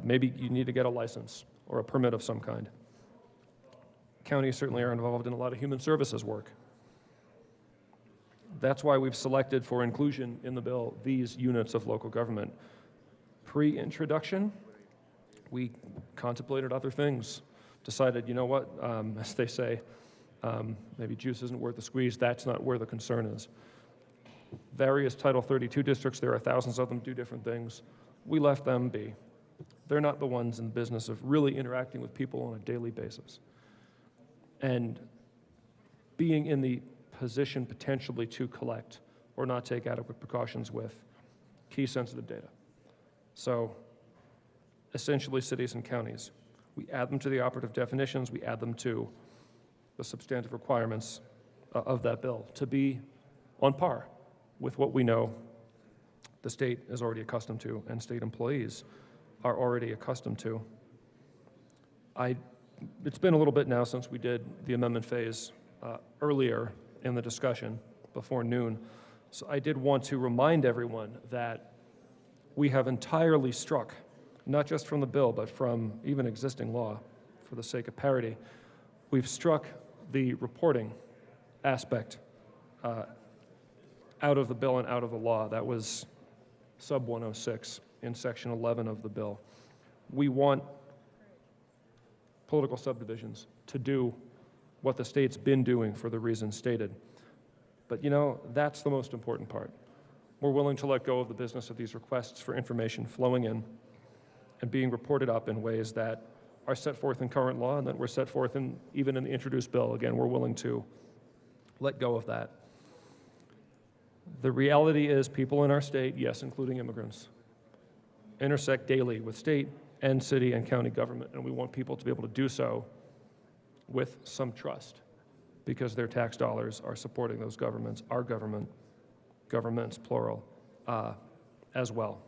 Maybe you need to get a license or a permit of some kind. Counties certainly are involved in a lot of human services work. That's why we've selected for inclusion in the bill these units of local government. Pre-introduction, we contemplated other things, decided, you know what, as they say, maybe juice isn't worth the squeeze, that's not where the concern is. Various Title 32 districts, there are thousands of them, do different things. We left them be. They're not the ones in the business of really interacting with people on a daily basis and being in the position potentially to collect or not take adequate precautions with key sensitive data. So essentially cities and counties. We add them to the operative definitions, we add them to the substantive requirements of that bill to be on par with what we know the state is already accustomed to and state employees are already accustomed to. It's been a little bit now since we did the amendment phase earlier in the discussion before noon. So I did want to remind everyone that we have entirely struck, not just from the bill, but from even existing law, for the sake of parity, we've struck the reporting aspect out of the bill and out of the law. That was sub 106 in section 11 of the bill. We want political subdivisions to do what the state's been doing for the reasons stated. But you know, that's the most important part. We're willing to let go of the business of these requests for information flowing in and being reported up in ways that are set forth in current law and that were set forth even in the introduced bill. Again, we're willing to let go of that. The reality is people in our state, yes, including immigrants, intersect daily with state and city and county government, and we want people to be able to do so with some trust because their tax dollars are supporting those governments, our government, governments, plural, as well.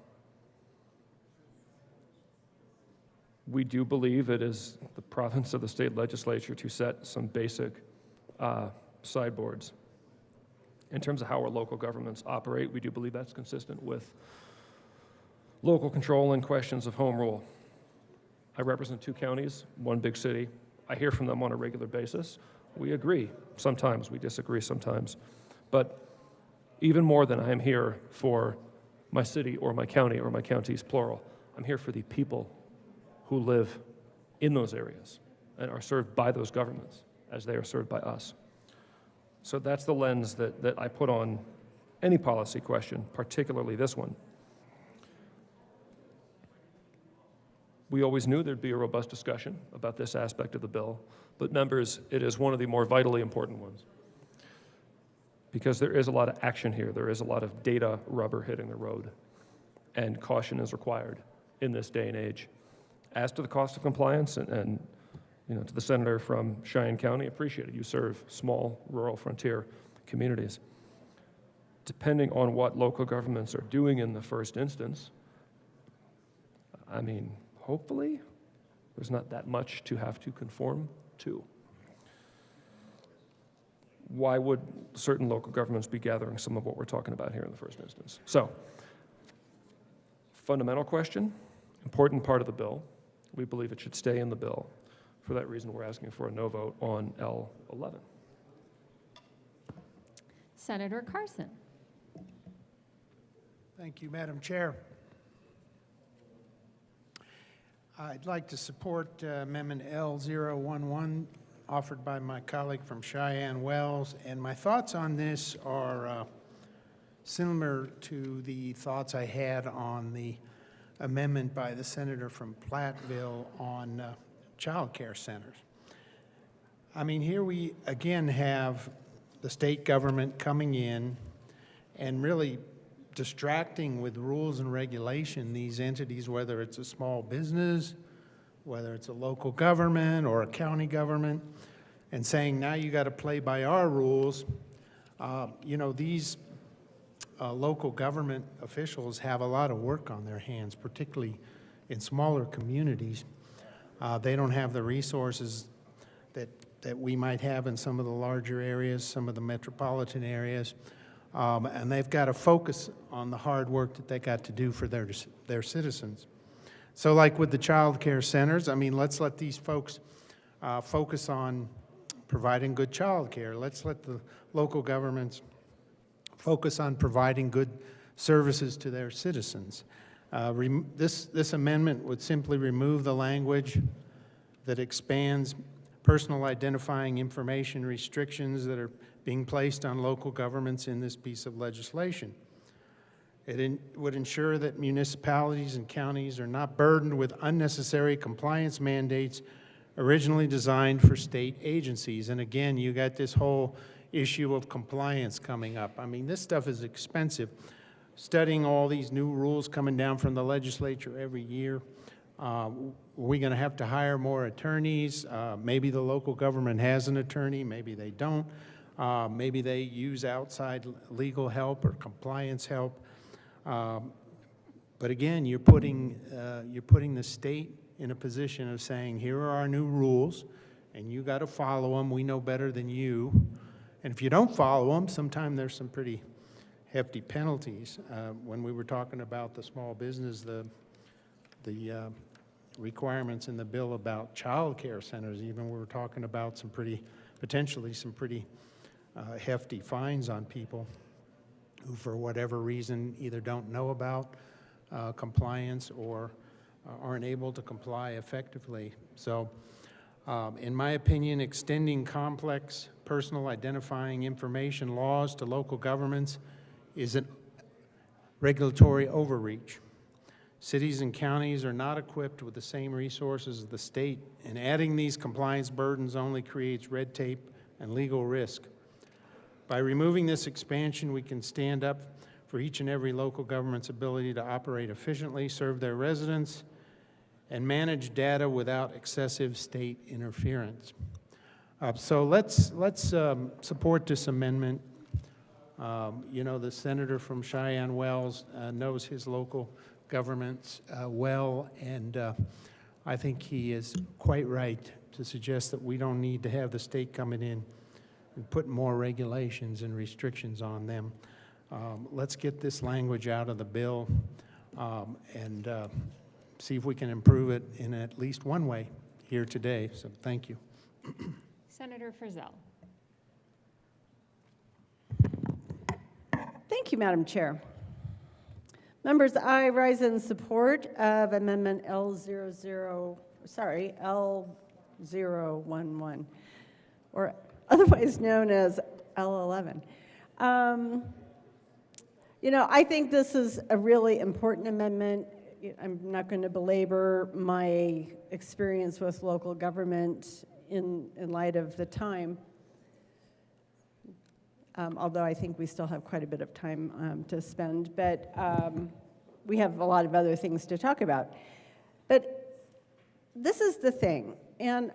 We do believe it is the province of the state legislature to set some basic sideboards. In terms of how our local governments operate, we do believe that's consistent with local control and questions of home rule. I represent 2 counties, 1 big city. I hear from them on a regular basis. We agree sometimes, we disagree sometimes. But even more than I am here for my city or my counties, plural, I'm here for the people who live in those areas and are served by those governments as they are served by us. So that's the lens that I put on any policy question, particularly this one. We always knew there'd be a robust discussion about this aspect of the bill, but members, it is one of the more vitally important ones because there is a lot of action here. There is a lot of data rubber hitting the road, and caution is required in this day and age. As to the cost of compliance, and you know, to the senator from Cheyenne County, appreciate it. You serve small, rural, frontier communities. Depending on what local governments are doing in the first instance, I mean, hopefully, there's not that much to have to conform to. why would certain local governments be gathering some of what we're talking about here in the first instance? So, fundamental question, important part of the bill. We believe it should stay in the bill. For that reason, we're asking for a no vote on L11. Senator Carson. Thank you, Madam Chair. I'd like to support Amendment L011 offered by my colleague from Cheyenne Wells, and my thoughts on this are similar to the thoughts I had on the amendment by the senator from Platteville on child care centers. I mean, here we again have the state government coming in and really distracting with rules and regulation these entities, whether it's a small business, whether it's a local government or a county government, and saying, now you got to play by our rules. You know, these local government officials have a lot of work on their hands, particularly in smaller communities. They don't have the resources that we might have in some of the larger areas, some of the metropolitan areas. And they've got to focus on the hard work that they got to do for their citizens. So like with the child care centers, I mean, let's let these folks focus on providing good child care. Let's let the local governments focus on providing good services to their citizens. This amendment would simply remove the language that expands personal identifying information restrictions that are being placed on local governments in this piece of legislation. It would ensure that municipalities and counties are not burdened with unnecessary compliance mandates originally designed for state agencies. And again, you got this whole issue of compliance coming up. I mean, this stuff is expensive. Studying all these new rules coming down from the legislature every year, we're going to have to hire more attorneys. Maybe the local government has an attorney, maybe they don't. Maybe they use outside legal help or compliance help. But again, you're putting the state in a position of saying, here are our new rules, and you got to follow them. We know better than you. And if you don't follow them, sometimes there's some pretty hefty penalties. When we were talking about the small business, the requirements in the bill about child care centers, even we were talking about potentially some pretty hefty fines on people who, for whatever reason, either don't know about compliance or aren't able to comply effectively. So, in my opinion, extending complex personal identifying information laws to local governments is a regulatory overreach. Cities and counties are not equipped with the same resources as the state, and adding these compliance burdens only creates red tape and legal risk. By removing this expansion, we can stand up for each and every local government's ability to operate efficiently, serve their residents, and manage data without excessive state interference. So let's support this amendment. You know, the senator from Cheyenne Wells knows his local governments well, and I think he is quite right to suggest that we don't need to have the state coming in and put more regulations and restrictions on them. Let's get this language out of the bill and see if we can improve it in at least one way here today. So thank you. Senator Frizzell. Thank you, Madam Chair. Members, I rise in support of Amendment L011, or otherwise known as L11. You know, I think this is a really important amendment. I'm not going to belabor my experience with local government in light of the time, although I think we still have quite a bit of time to spend, but we have a lot of other things to talk about. But this is the thing, and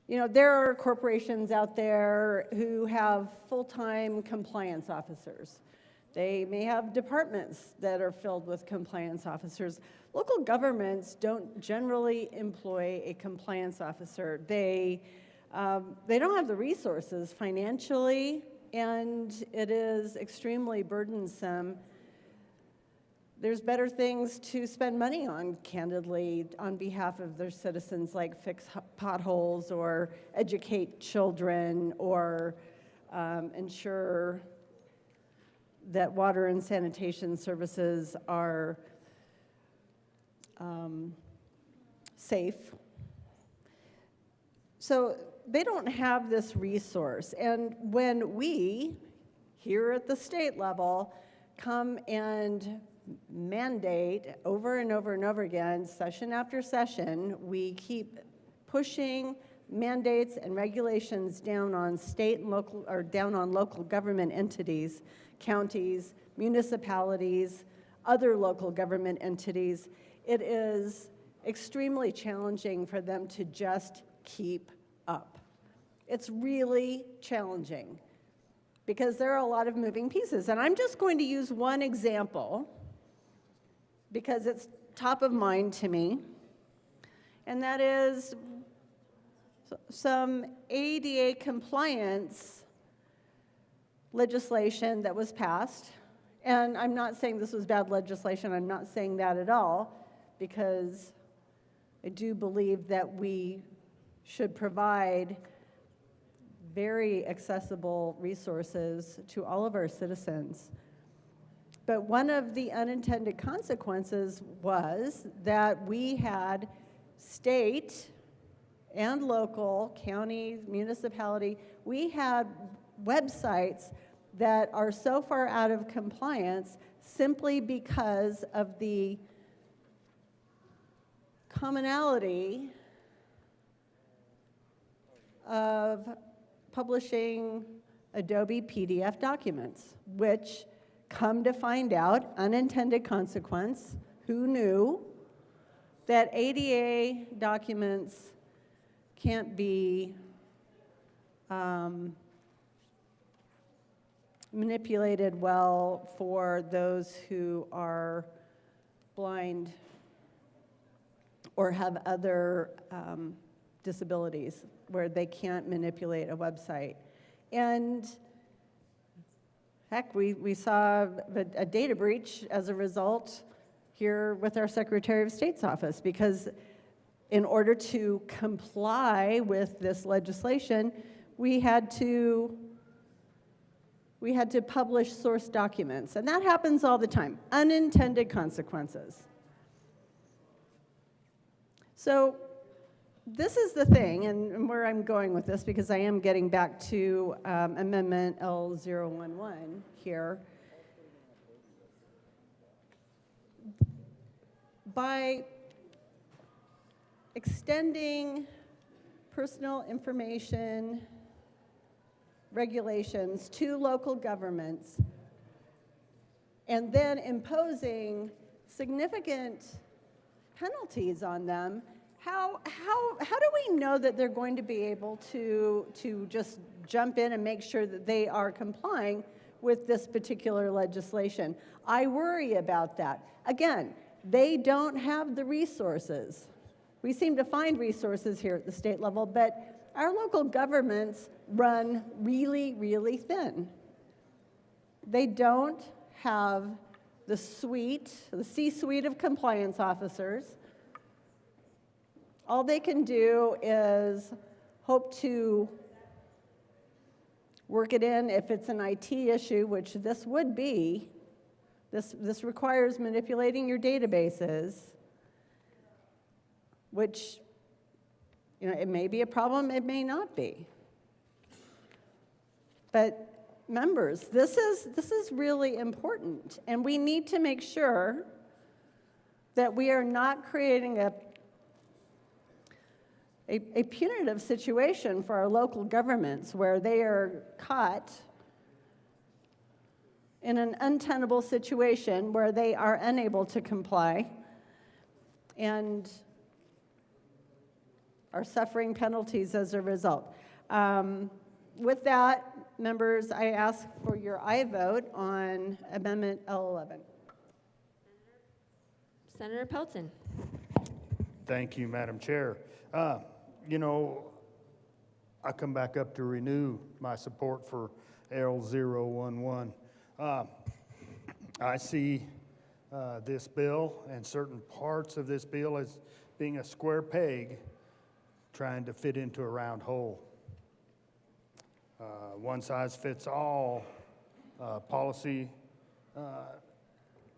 you know, there are corporations out there who have full-time compliance officers. They may have departments that are filled with compliance officers. Local governments don't generally employ a compliance officer. They They don't have the resources financially, and it is extremely burdensome. There's better things to spend money on, candidly, on behalf of their citizens, like fix potholes or educate children or ensure that water and sanitation services are safe. So they don't have this resource. And when we, here at the state level, come and mandate over and over and over again, session after session, we keep pushing mandates and regulations down on state and local, or down on local government entities, counties, municipalities, other local government entities. It is extremely challenging for them to just keep up. It's really challenging because there are a lot of moving pieces. And I'm just going to use one example because it's top of mind to me, and that is some ADA compliance legislation that was passed. And I'm not saying this was bad legislation, I'm not saying that at all, because I do believe that we should provide very accessible resources to all of our citizens. But one of the unintended consequences was that we had state and local, county, municipality, we had websites that are so far out of compliance simply because of the commonality of publishing Adobe PDF documents, which, come to find out, unintended consequence, who knew that ADA documents can't be manipulated well for those who are blind or have other disabilities where they can't manipulate a website. And heck, we saw a data breach as a result here with our Secretary of State's office, because in order to comply with this legislation, we had to publish source documents. And that happens all the time, unintended consequences. So this is the thing, and where I'm going with this, because I am getting back to Amendment L011 here. By extending personal information regulations to local governments and then imposing significant penalties on them, how do we know that they're going to be able to just jump in and make sure that they are complying with this particular legislation? I worry about that. Again, they don't have the resources. We seem to find resources here at the state level, but our local governments run really, really thin. They don't have the C-suite of compliance officers. All they can do is hope to work it in if it's an IT issue, which this would be. This requires manipulating your databases, which, it may be a problem, it may not be. But members, this is really important, and we need to make sure that we are not creating a punitive situation for our local governments where they are caught in an untenable situation where they are unable to comply and are suffering penalties as a result. With that, members, I ask for your aye vote on Amendment L11. Senator Pelton. Thank you, Madam Chair. I come back up to renew my support for L011. I see this bill and certain parts of this bill as being a square peg trying to fit into a round hole. One size fits all policy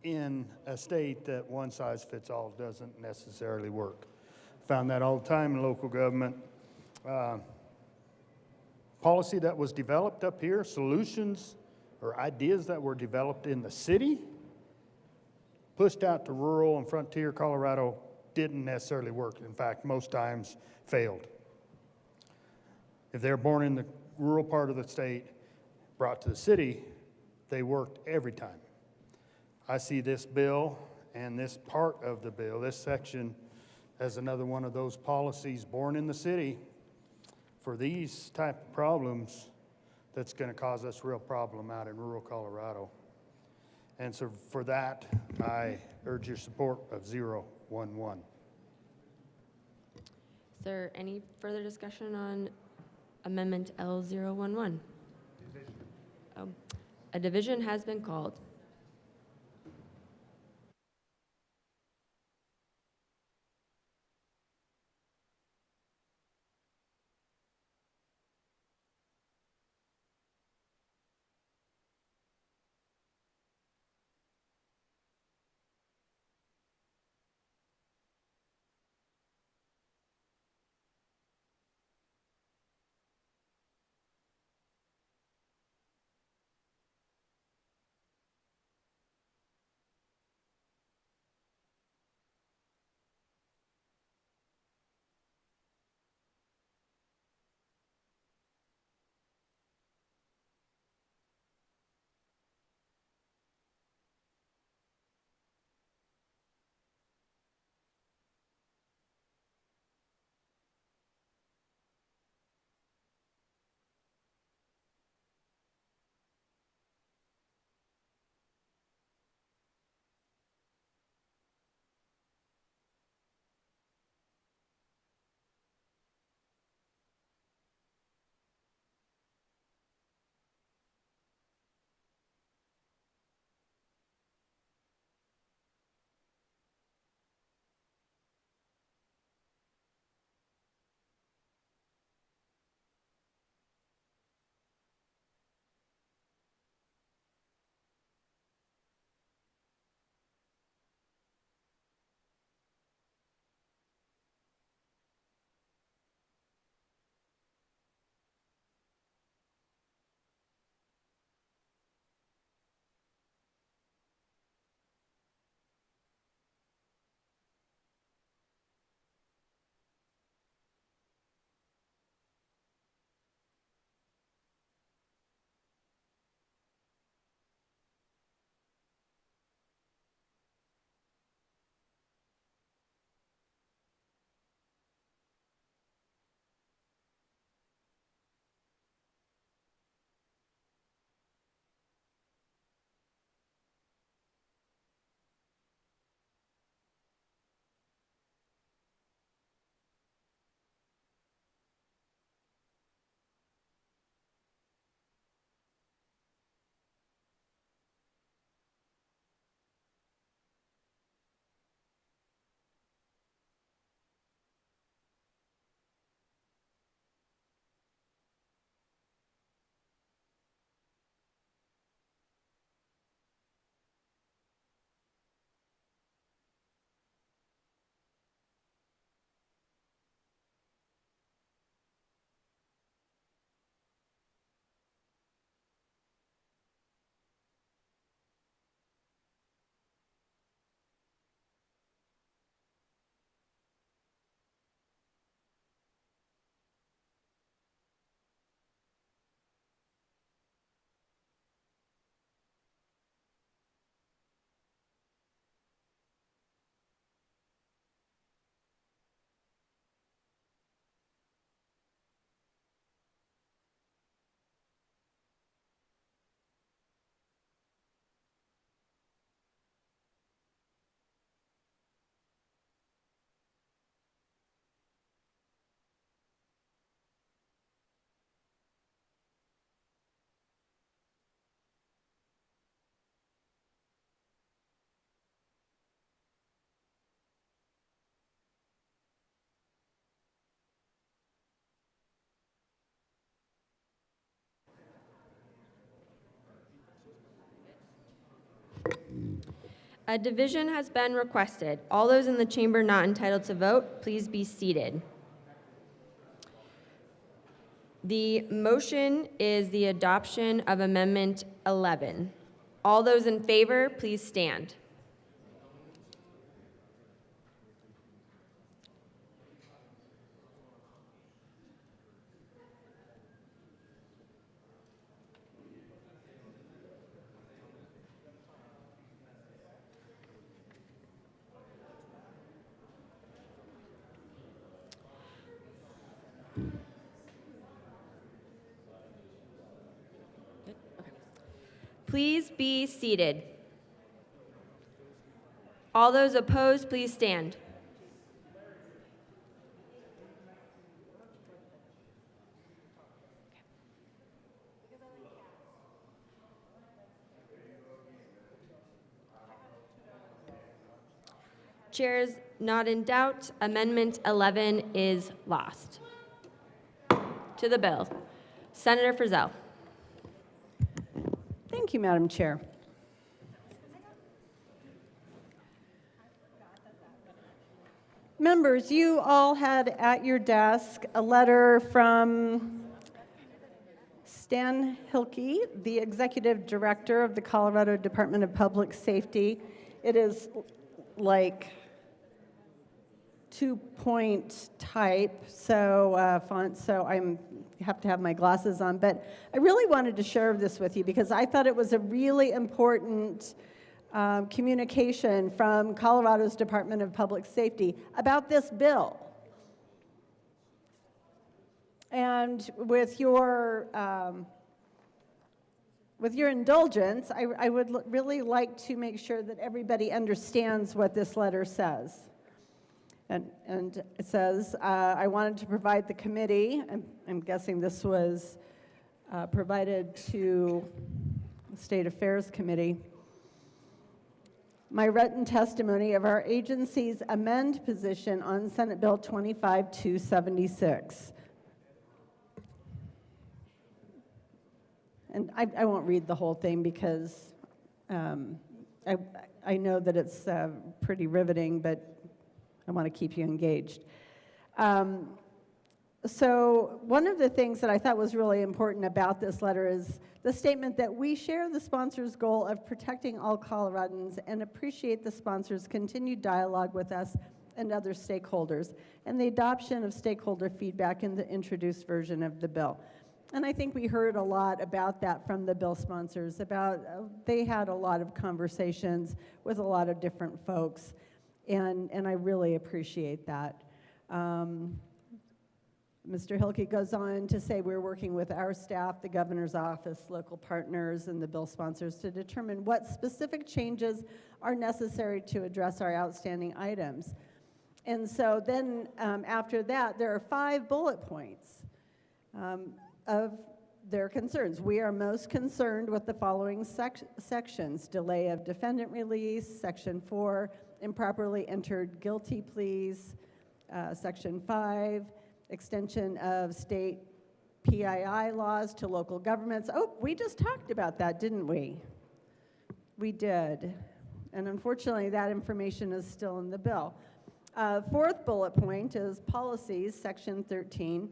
in a state that one size fits all doesn't necessarily work. Found that all the time in local government. Policy that was developed up here, solutions or ideas that were developed in the city, pushed out to rural and frontier Colorado, didn't necessarily work. In fact, most times failed. If they're born in the rural part of the state, brought to the city, they worked every time. I see this bill and this part of the bill, this section, as another one of those policies born in the city for these type of problems that's going to cause us real problem out in rural Colorado. And so for that, I urge your support of 011. Is there any further discussion on Amendment L011? Oh, a division has been called. A division has been requested. All those in the chamber not entitled to vote, please be seated. The motion is the adoption of Amendment 11. All those in favor, please stand. Please be seated. All those opposed, please stand. Chairs not in doubt, Amendment 11 is lost. To the bill. Senator Frizzell. Thank you, Madam Chair. Members, you all had at your desk a letter from Stan Hilke, the Executive Director of the Colorado Department of Public Safety. It is like 2-point type, so font, so I have to have my glasses on. But I really wanted to share this with you because I thought it was a really important communication from Colorado's Department of Public Safety about this bill. And with your indulgence, I would really like to make sure that everybody understands what this letter says. And it says, I wanted to provide the committee, I'm guessing this was provided to the State Affairs Committee, my written testimony of our agency's amend position on Senate Bill 25-276. And I won't read the whole thing because I know that it's pretty riveting, but I want to keep you engaged. So one of the things that I thought was really important about this letter is the statement that we share the sponsor's goal of protecting all Coloradans and appreciate the sponsor's continued dialogue with us and other stakeholders, and the adoption of stakeholder feedback in the introduced version of the bill. And I think we heard a lot about that from the bill sponsors, they had a lot of conversations with a lot of different folks, and I really appreciate that. Mr. Hilke goes on to say we're working with our staff, the governor's office, local partners, and the bill sponsors to determine what specific changes are necessary to address our outstanding items. And so then after that, there are 5 bullet points of their concerns. We are most concerned with the following sections: delay of defendant release, Section 4, improperly entered guilty pleas, Section 5, extension of state PII laws to local governments. Oh, we just talked about that, didn't we? We did. And unfortunately, that information is still in the bill. 4th bullet point is policies, Section 13,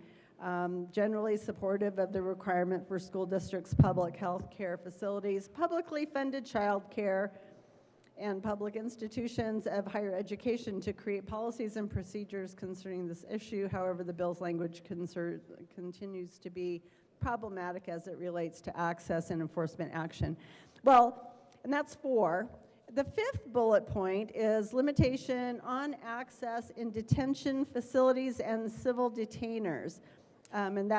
generally supportive of the requirement for school districts' public health care facilities, publicly funded child care, and public institutions of higher education to create policies and procedures concerning this issue. However, the bill's language continues to be problematic as it relates to access and enforcement action. Well, and that's 4. The 5th bullet point is limitation on access in detention facilities and civil detainers. And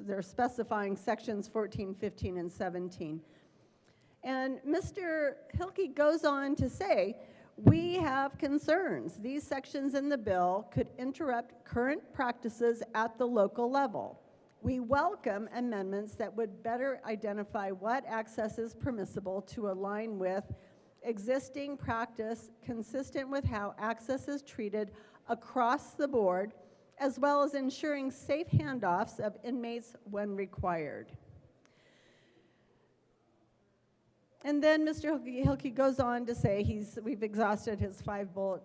they're specifying sections 14, 15, and 17. And Mr. Hilke goes on to say, we have concerns. These sections in the bill could interrupt current practices at the local level. We welcome amendments that would better identify what access is permissible to align with existing practice consistent with how access is treated across the board, as well as ensuring safe handoffs of inmates when required. And then Mr. Hilke goes on to say we've exhausted his 5 bullet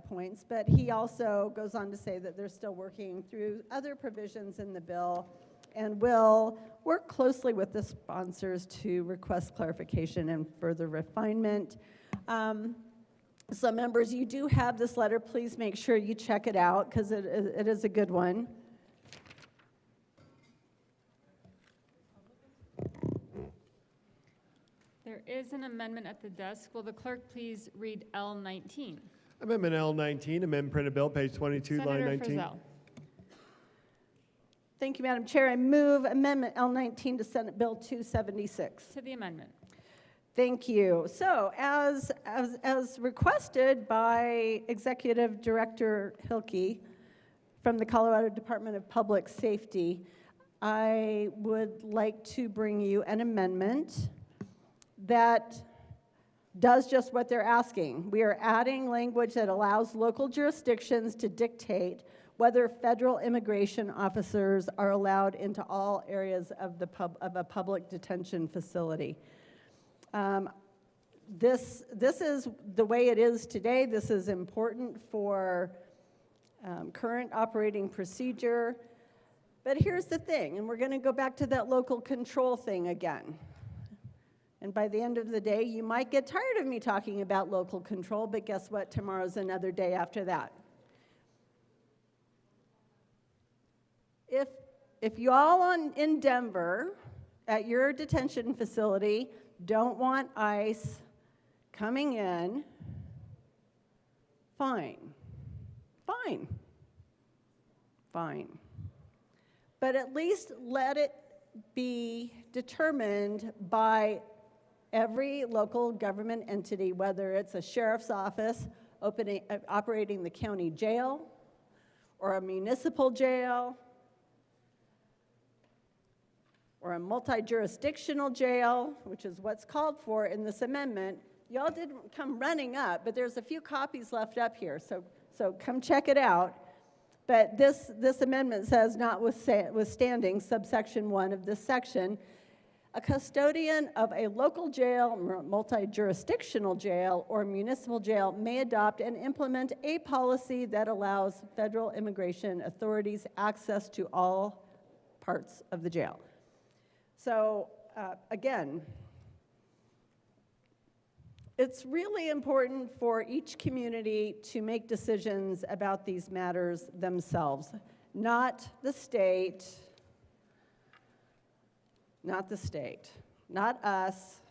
points, but he also goes on to say that they're still working through other provisions in the bill and will work closely with the sponsors to request clarification and further refinement. So members, you do have this letter. Please make sure you check it out because it is a good one. There is an amendment at the desk. Will the clerk please read L19? Amendment L19, amend printed bill, page 22, line Senator 19. Frizzell. Thank you, Madam Chair. I move Amendment L19 to Senate Bill 276. To the amendment. Thank you. So as requested by Executive Director Hilke from the Colorado Department of Public Safety, I would like to bring you an amendment that does just what they're asking. We are adding language that allows local jurisdictions to dictate whether federal immigration officers are allowed into all areas of a public detention facility. This is the way it is today. This is important for current operating procedure. But here's the thing, and we're going to go back to that local control thing again. And by the end of the day, you might get tired of me talking about local control, but guess what? Tomorrow's another day after that. If you all in Denver at your detention facility don't want ICE coming in, fine. But at least let it be determined by every local government entity, whether it's a sheriff's office operating the county jail or a municipal jail or a multi-jurisdictional jail, which is what's called for in this amendment. Y'all didn't come running up, but there's a few copies left up here, so come check it out. But this amendment says, notwithstanding subsection 1 of this section, a custodian of a local jail, multi-jurisdictional jail, or municipal jail may adopt and implement a policy that allows federal immigration authorities access to all parts of the jail. So, again, it's really important for each community to make decisions about these matters themselves, not the state, not us.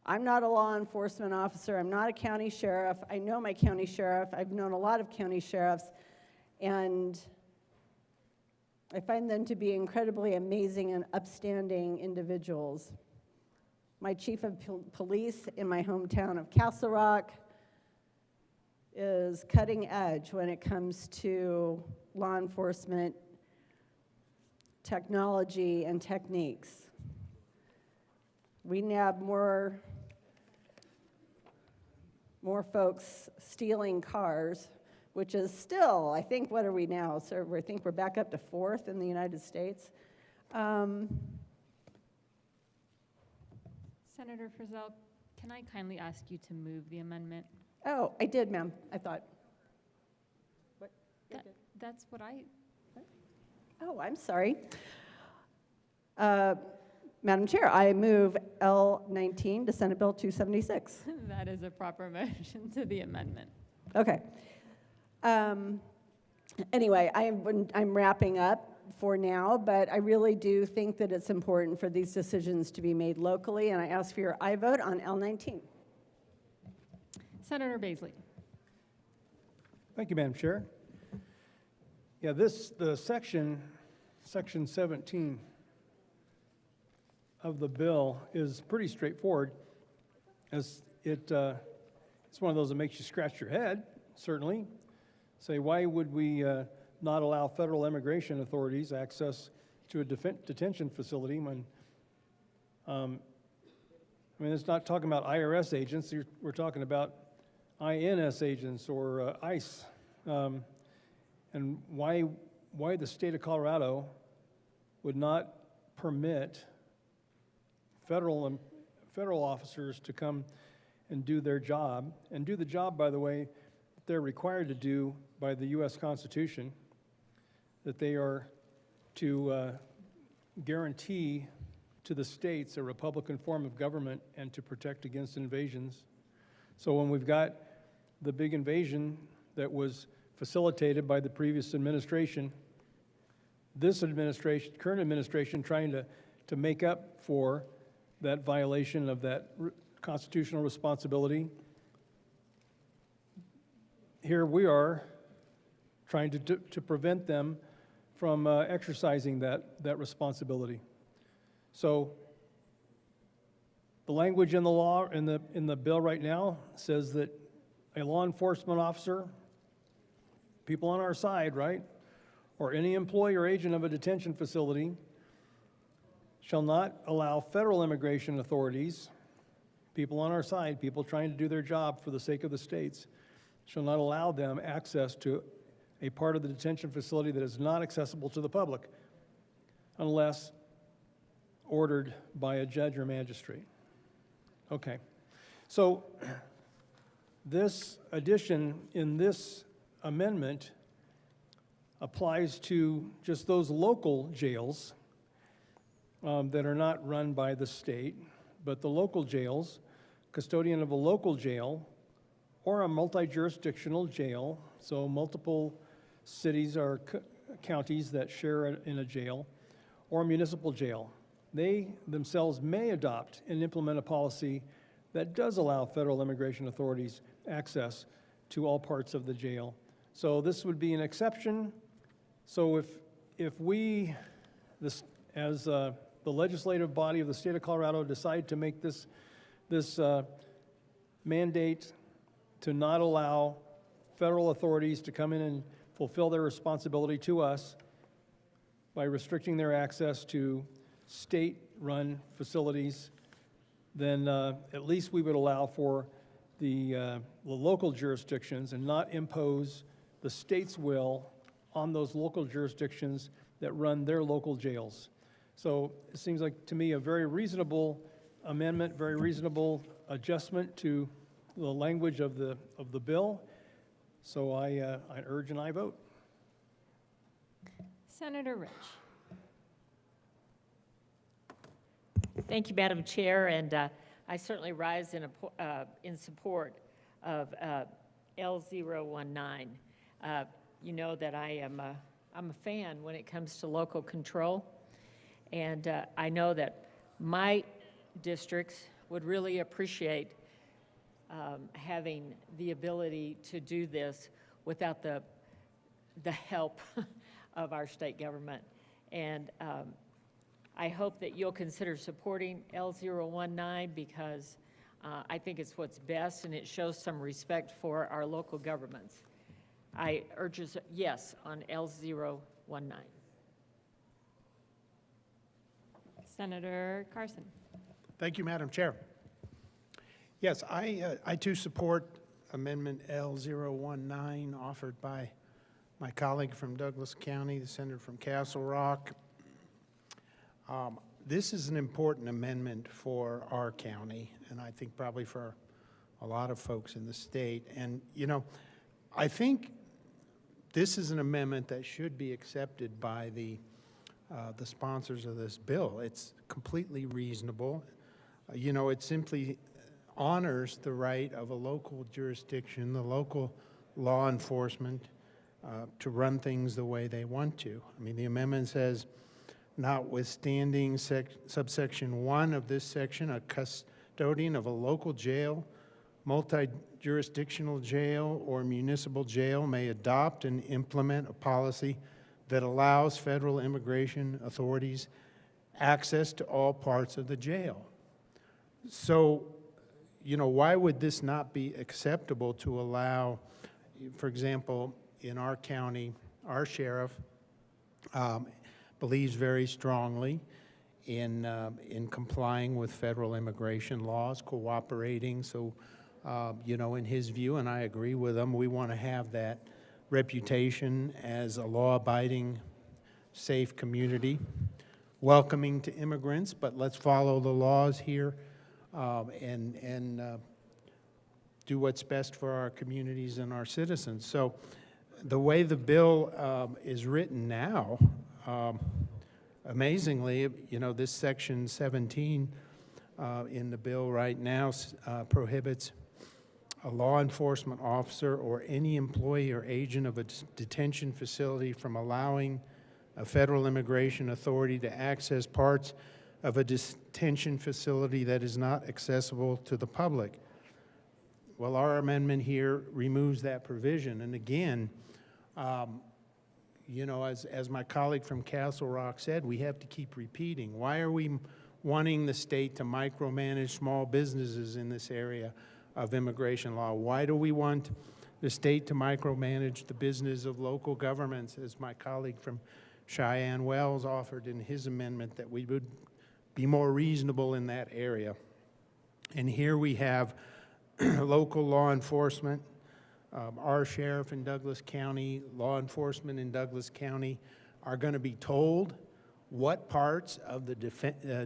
I'm not a law enforcement officer. I'm not a county sheriff. I know my county sheriff. I've known a lot of county sheriffs, and I find them to be incredibly amazing and upstanding individuals. My chief of police in my hometown of Castle Rock is cutting edge when it comes to law enforcement technology and techniques. We nab more folks stealing cars, which is still, I think, what are we now? So I think we're back up to 4th in the United States. Senator Frizzell, can I kindly ask you to move the amendment? Oh, I did, ma'am. I thought. What? That's what I... Oh, I'm sorry. Madam Chair, I move L19 to Senate Bill 276. That is a proper motion to the amendment. Okay. Anyway, I'm wrapping up for now, but I really do think that it's important for these decisions to be made locally, and I ask for your aye vote on L19. Senator Baisley. Thank you, Madam Chair. Yeah, the section 17 of the bill is pretty straightforward, as it's one of those that makes you scratch your head, certainly. Say, why would we not allow federal immigration authorities access to a detention facility when, I mean, it's not talking about IRS agents, we're talking about INS agents or ICE. And why the state of Colorado would not permit federal federal officers to come and do their job, and do the job, by the way, that they're required to do by the U.S. Constitution, that they are to guarantee to the states a Republican form of government and to protect against invasions. So when we've got the big invasion that was facilitated by the previous administration, this administration, current administration, trying to make up for that violation of that constitutional responsibility, here we are trying to prevent them from exercising that responsibility. So the language in the law, in the bill right now, says that a law enforcement officer, people on our side, right, or any employee or agent of a detention facility shall not allow federal immigration authorities, people on our side, people trying to do their job for the sake of the states, shall not allow them access to a part of the detention facility that is not accessible to the public unless ordered by a judge or magistrate. Okay. So this addition in this amendment applies to just those local jails that are not run by the state, but the local jails, custodian of a local jail, or a multi-jurisdictional jail, so multiple cities or counties that share in a jail, or a municipal jail. They themselves may adopt and implement a policy that does allow federal immigration authorities access to all parts of the jail. So this would be an exception. So if we, as the legislative body of the state of Colorado, decide to make this mandate to not allow federal authorities to come in and fulfill their responsibility to us by restricting their access to state-run facilities, then at least we would allow for the local jurisdictions and not impose the state's will on those local jurisdictions that run their local jails. So it seems like to me a very reasonable amendment, very reasonable adjustment to the language of the bill. So I urge and I vote. Senator Rich. Thank you, Madam Chair, and I certainly rise in support of L019. You know that I'm a fan when it comes to local control, and I know that my districts would really appreciate having the ability to do this without the help of our state government. And I hope that you'll consider supporting L019 because I think it's what's best and it shows some respect for our local governments. I urge a yes on L019. Senator Carson. Thank you, Madam Chair. Yes, I too support Amendment L019 offered by my colleague from Douglas County, the senator from Castle Rock. This is an important amendment for our county, and I think probably for a lot of folks in the state. And, you know, I think this is an amendment that should be accepted by the sponsors of this bill. It's completely reasonable. You know, it simply honors the right of a local jurisdiction, the local law enforcement, to run things the way they want to. I mean, the amendment says, notwithstanding subsection 1 of this section, a custodian of a local jail, multi-jurisdictional jail, or municipal jail may adopt and implement a policy that allows federal immigration authorities access to all parts of the jail. So, you know, why would this not be acceptable to allow, for example, in our county, our sheriff believes very strongly in complying with federal immigration laws, cooperating. So, you know, in his view, and I agree with him, we want to have that reputation as a law-abiding, safe community, welcoming to immigrants, but let's follow the laws here and do what's best for our communities and our citizens. So the way the bill is written now, amazingly, you know, this section 17 in the bill right now prohibits a law enforcement officer or any employee or agent of a detention facility from allowing a federal immigration authority to access parts of a detention facility that is not accessible to the public. Well, our amendment here removes that provision. And again, you know, as my colleague from Castle Rock said, we have to keep repeating. Why are we wanting the state to micromanage small businesses in this area of immigration law? Why do we want the state to micromanage the business of local governments, as my colleague from Cheyenne Wells offered in his amendment, that we would be more reasonable in that area? And here we have local law enforcement, our sheriff in Douglas County, law enforcement in Douglas County are going to be told what parts of the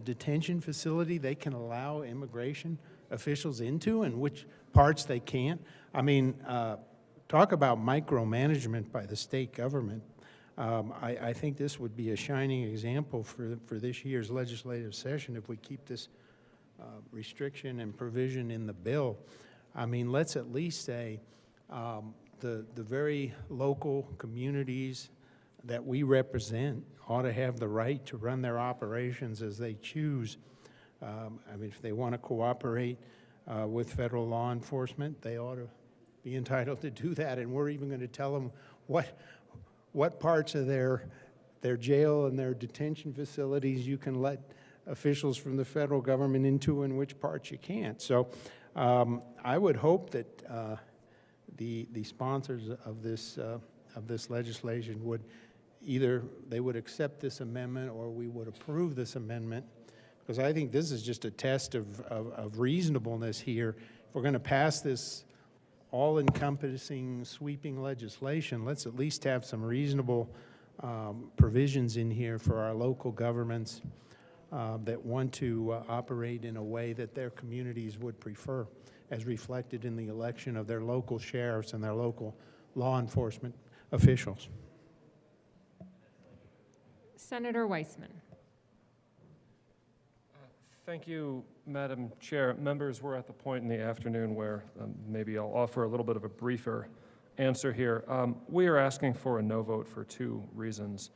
detention facility they can allow immigration officials into and which parts they can't. I mean, talk about micromanagement by the state government. I think this would be a shining example for this year's legislative session if we keep this restriction and provision in the bill. I mean, let's at least say the very local communities that we represent ought to have the right to run their operations as they choose. I mean, if they want to cooperate with federal law enforcement, they ought to be entitled to do that. And we're even going to tell them what parts of their jail and their detention facilities you can let officials from the federal government into and which parts you can't. So I would hope that the sponsors of this legislation would either they would accept this amendment or we would approve this amendment, because I think this is just a test of reasonableness here. If we're going to pass this all-encompassing, sweeping legislation, let's at least have some reasonable provisions in here for our local governments that want to operate in a way that their communities would prefer, as reflected in the election of their local sheriffs and their local law enforcement officials. Senator Weissman. Thank you, Madam Chair. Members, we're at the point in the afternoon where maybe I'll offer a little bit of a briefer answer here. We are asking for a no vote for two reasons.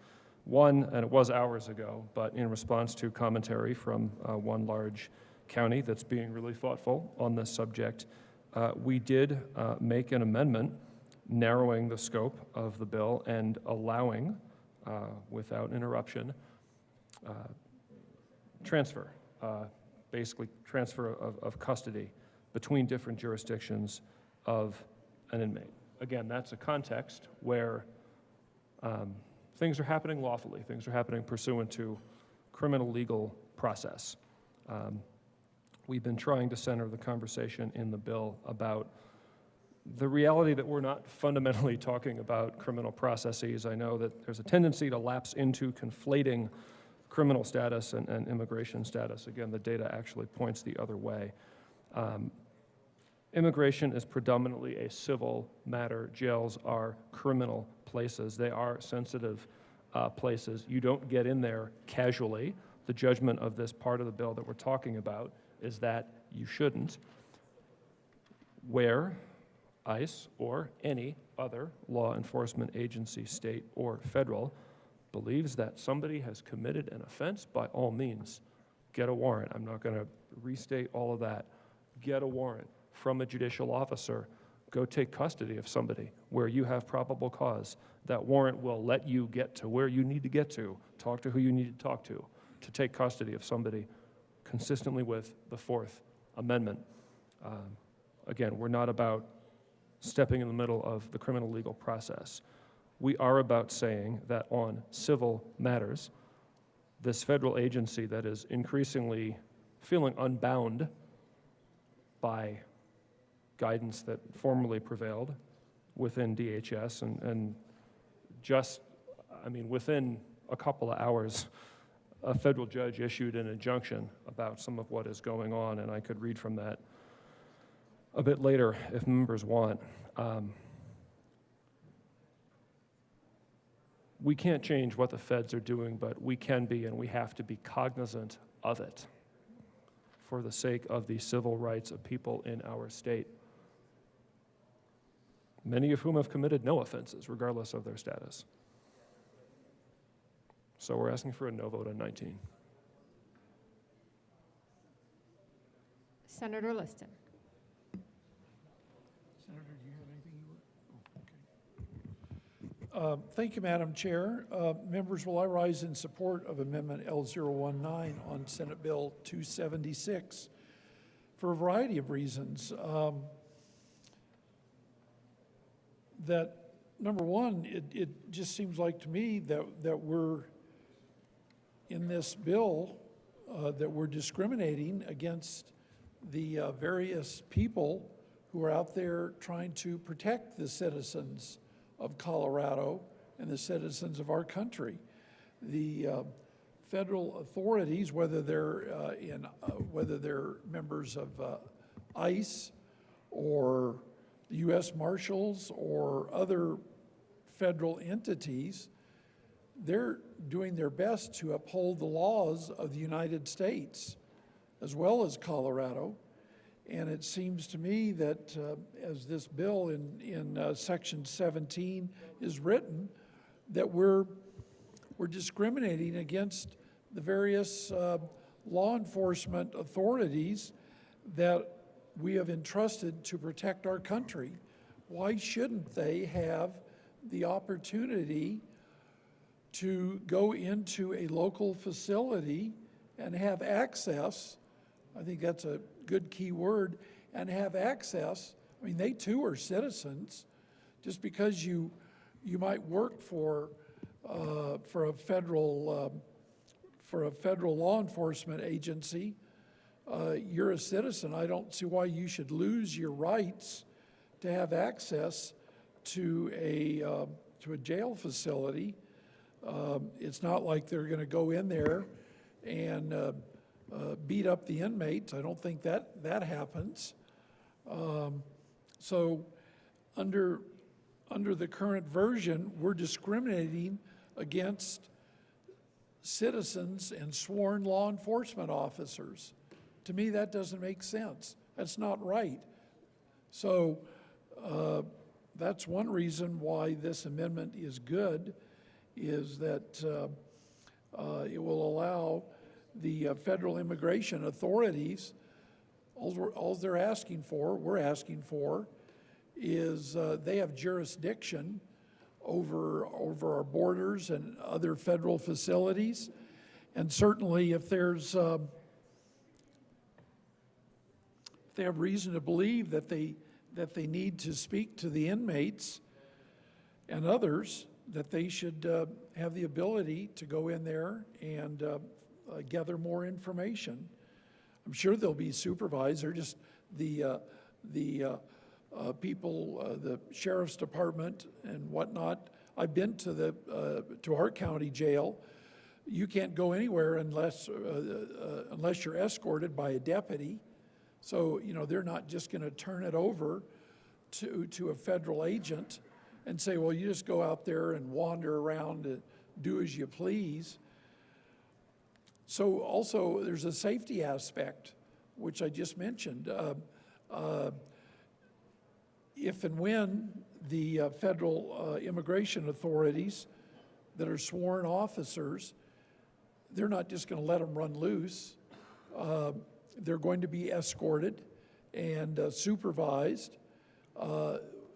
One, and it was hours ago, but in response to commentary from one large county that's being really thoughtful on this subject, we did make an amendment narrowing the scope of the bill and allowing, without interruption, basically transfer of custody between different jurisdictions of an inmate. Again, that's a context where things are happening lawfully, things are happening pursuant to criminal legal process. We've been trying to center the conversation in the bill about the reality that we're not fundamentally talking about criminal processes. I know that there's a tendency to lapse into conflating criminal status and immigration status. Again, the data actually points the other way. Immigration is predominantly a civil matter. Jails are criminal places. They are sensitive places. You don't get in there casually. The judgment of this part of the bill that we're talking about is that you shouldn't. Where ICE or any other law enforcement agency, state or federal, believes that somebody has committed an offense, by all means, get a warrant. I'm not going to restate all of that. Get a warrant from a judicial officer. Go take custody of somebody where you have probable cause. That warrant will let you get to where you need to get to, talk to who you need to talk to take custody of somebody consistently with the Fourth Amendment. Again, we're not about stepping in the middle of the criminal legal process. We are about saying that on civil matters, this federal agency that is increasingly feeling unbound by guidance that formerly prevailed within DHS and just, I mean, within a couple of hours, a federal judge issued an injunction about some of what is going on, and I could read from that a bit later if members want. We can't change what the feds are doing, but we can be and we have to be cognizant of it for the sake of the civil rights of people in our state, many of whom have committed no offenses, regardless of their status. So we're asking for a no vote on 19. Senator Liston. Senator, do you have anything you want? Okay. Thank you, Madam Chair. Members, will I rise in support of Amendment L019 on Senate Bill 276 for a variety of reasons. That, number one, it just seems like to me that we're, in this bill, that we're discriminating against the various people who are out there trying to protect the citizens of Colorado and the citizens of our country. The federal authorities, whether they're members of ICE or the U.S. Marshals or other federal entities, they're doing their best to uphold the laws of the United States as well as Colorado. And it seems to me that as this bill in Section 17 is written, that we're discriminating against the various law enforcement authorities that we have entrusted to protect our country. Why shouldn't they have the opportunity to go into a local facility and have access? I think that's a good key word, and have access. I mean, they too are citizens. Just because you might work for a federal law enforcement agency, you're a citizen. I don't see why you should lose your rights to have access to a jail facility. It's not like they're going to go in there and beat up the inmates. I don't think that happens. So under the current version, we're discriminating against citizens and sworn law enforcement officers. To me, that doesn't make sense. That's not right. So that's one reason why this amendment is good, is that it will allow the federal immigration authorities, all they're asking for, we're asking for, is they have jurisdiction over our borders and other federal facilities. And certainly if there's if they have reason to believe that they need to speak to the inmates and others, that they should have the ability to go in there and gather more information. I'm sure they'll be supervised. They're just the people, the sheriff's department and whatnot. I've been to our county jail. You can't go anywhere unless you're escorted by a deputy. So, you know, they're not just going to turn it over to a federal agent and say, well, you just go out there and wander around and do as you please. So also there's a safety aspect, which I just mentioned. If and when the federal immigration authorities that are sworn officers, they're not just going to let them run loose. They're going to be escorted and supervised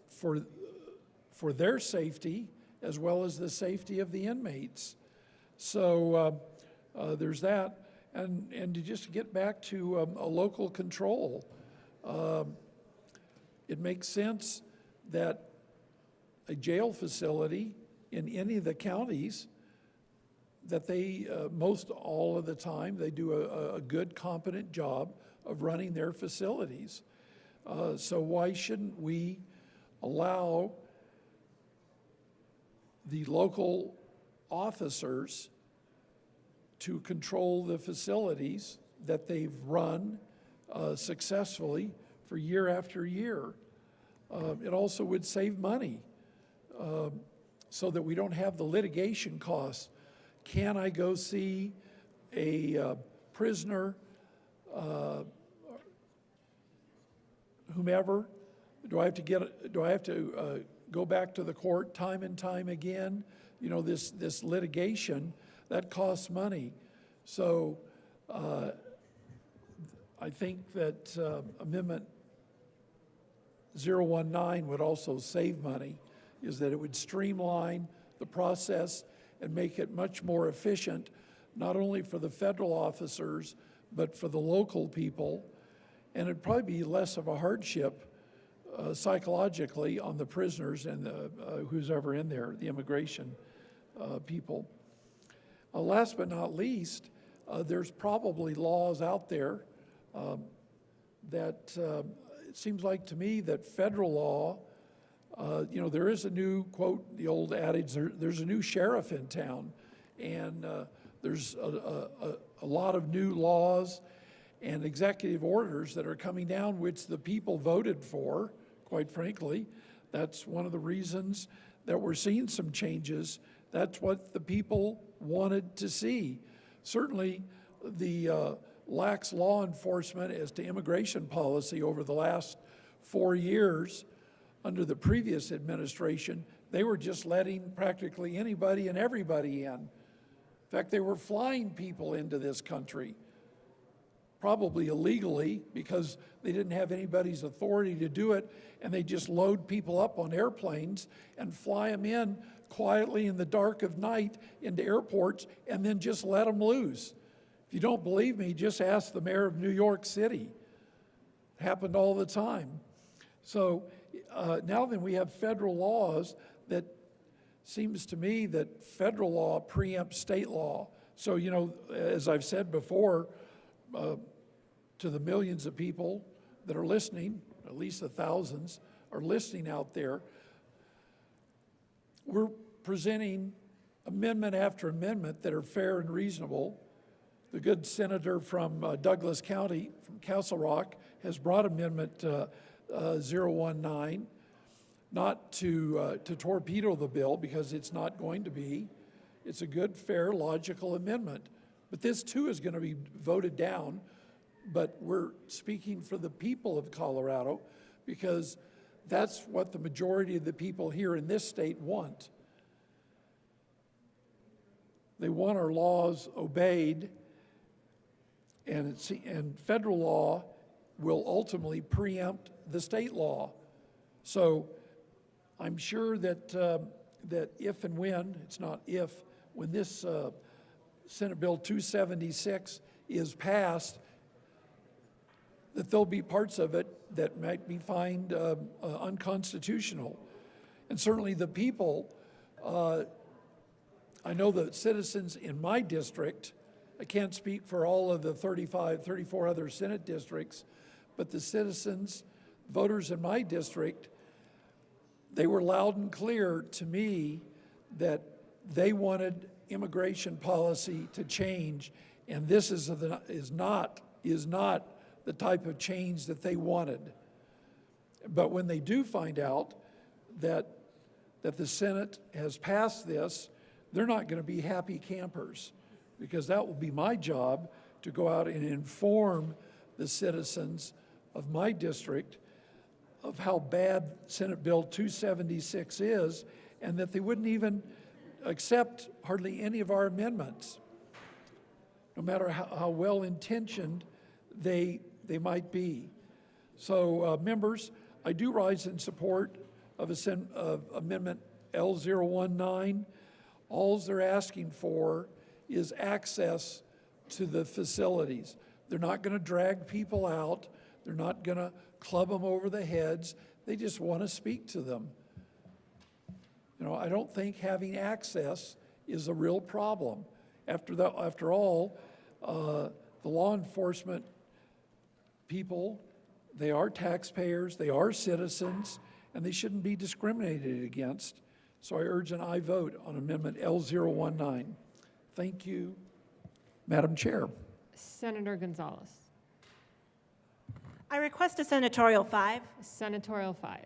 for their safety as well as the safety of the inmates. So there's that. And to just get back to a local control, it makes sense that a jail facility in any of the counties, that they, most all of the time, they do a good, competent job of running their facilities. So why shouldn't we allow the local officers to control the facilities that they've run successfully for year after year. It also would save money so that we don't have the litigation costs. Can I go see a prisoner, whomever? Do I have to go back to the court time and time again? You know, this litigation, that costs money. So I think that Amendment 019 would also save money, is that it would streamline the process and make it much more efficient, not only for the federal officers, but for the local people. And it'd probably be less of a hardship psychologically on the prisoners and who's ever in there, the immigration people. Last but not least, there's probably laws out there that it seems like to me that federal law, you know, there is a new, quote, the old adage, there's a new sheriff in town, and there's a lot of new laws and executive orders that are coming down, which the people voted for, quite frankly. That's one of the reasons that we're seeing some changes. That's what the people wanted to see. Certainly, the lax law enforcement as to immigration policy over the last 4 years under the previous administration, they were just letting practically anybody and everybody in. In fact, they were flying people into this country, probably illegally because they didn't have anybody's authority to do it, and they just load people up on airplanes and fly them in quietly in the dark of night into airports and then just let them loose. If you don't believe me, just ask the mayor of New York City. It happened all the time. So now then we have federal laws that seems to me that federal law preempts state law. So, you know, as I've said before, to the millions of people that are listening, at least the thousands are listening out there, we're presenting amendment after amendment that are fair and reasonable. The good senator from Douglas County, from Castle Rock, has brought Amendment 019, not to torpedo the bill, because it's not going to be. It's a good, fair, logical amendment. But this too is going to be voted down, but we're speaking for the people of Colorado because that's what the majority of the people here in this state want. They want our laws obeyed, and federal law will ultimately preempt the state law. So I'm sure that that if and when, it's not if, when this Senate Bill 276 is passed, that there'll be parts of it that might be found unconstitutional. And certainly the people, I know the citizens in my district, I can't speak for all of the 34 other Senate districts, but the citizens, voters in my district, they were loud and clear to me that they wanted immigration policy to change, and this is not the type of change that they wanted. But when they do find out that the Senate has passed this, they're not going to be happy campers, because that will be my job to go out and inform the citizens of my district of how bad Senate Bill 276 is, and that they wouldn't even accept hardly any of our amendments, no matter how well-intentioned they might be. So, members, I do rise in support of Amendment L019. All they're asking for is access to the facilities. They're not going to drag people out. They're not going to club them over the heads. They just want to speak to them. You know, I don't think having access is a real problem. After all, the law enforcement people, they are taxpayers, they are citizens, and they shouldn't be discriminated against. So I urge an aye vote on Amendment L019. Thank you. Madam Chair. Senator Gonzalez. I request a senatorial 5. Senatorial 5.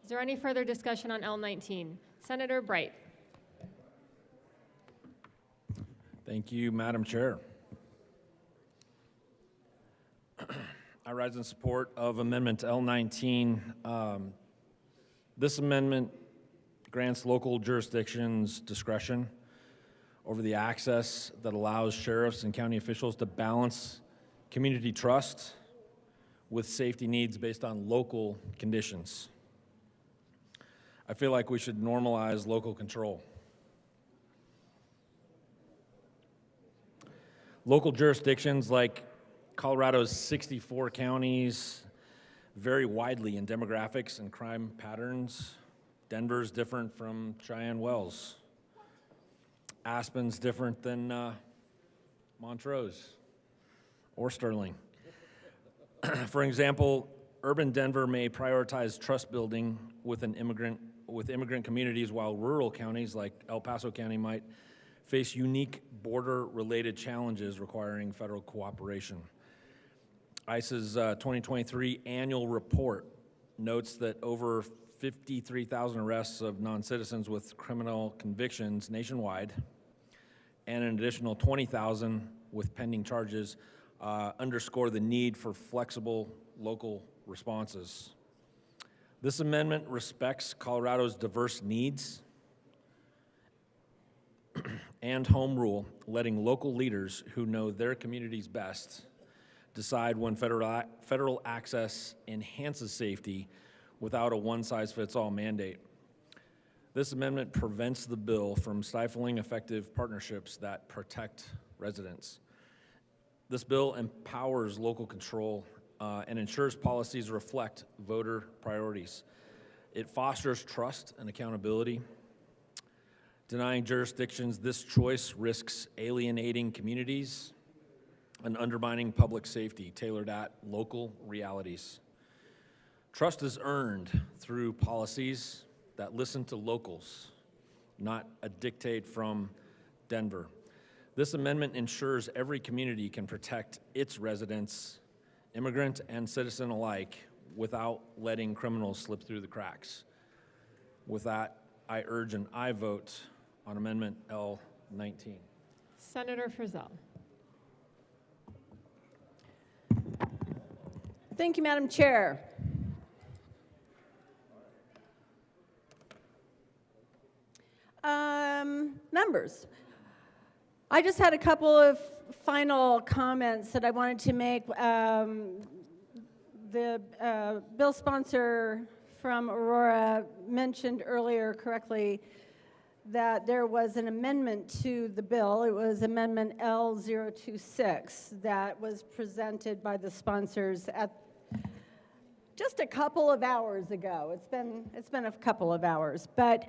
Is there any further discussion on L19? Senator Bright. Thank you, Madam Chair. I rise in support of Amendment L19. This amendment grants local jurisdictions discretion over the access that allows sheriffs and county officials to balance community trust with safety needs based on local conditions. I feel like we should normalize local control. Local jurisdictions like Colorado's 64 counties vary widely in demographics and crime patterns. Denver's different from Cheyenne Wells. Aspen's different than Montrose or Sterling. For example, urban Denver may prioritize trust building with immigrant communities, while rural counties like El Paso County might face unique border-related challenges requiring federal cooperation. ICE's 2023 annual report notes that over 53,000 arrests of non-citizens with criminal convictions nationwide and an additional 20,000 with pending charges underscore the need for flexible local responses. This amendment respects Colorado's diverse needs and home rule, letting local leaders who know their communities best decide when federal access enhances safety without a one-size-fits-all mandate. This amendment prevents the bill from stifling effective partnerships that protect residents. This bill empowers local control and ensures policies reflect voter priorities. It fosters trust and accountability. Denying jurisdictions this choice risks alienating communities and undermining public safety tailored at local realities. Trust is earned through policies that listen to locals, not a dictate from Denver. This amendment ensures every community can protect its residents, immigrant and citizen alike, without letting criminals slip through the cracks. With that, I urge an aye vote on Amendment L19. Senator Frizzell. Thank you, Madam Chair. Members, I just had a couple of final comments that I wanted to make. The bill sponsor from Aurora mentioned earlier correctly that there was an amendment to the bill. It was Amendment L026 that was presented by the sponsors at just a couple of hours ago. It's been a couple of hours, but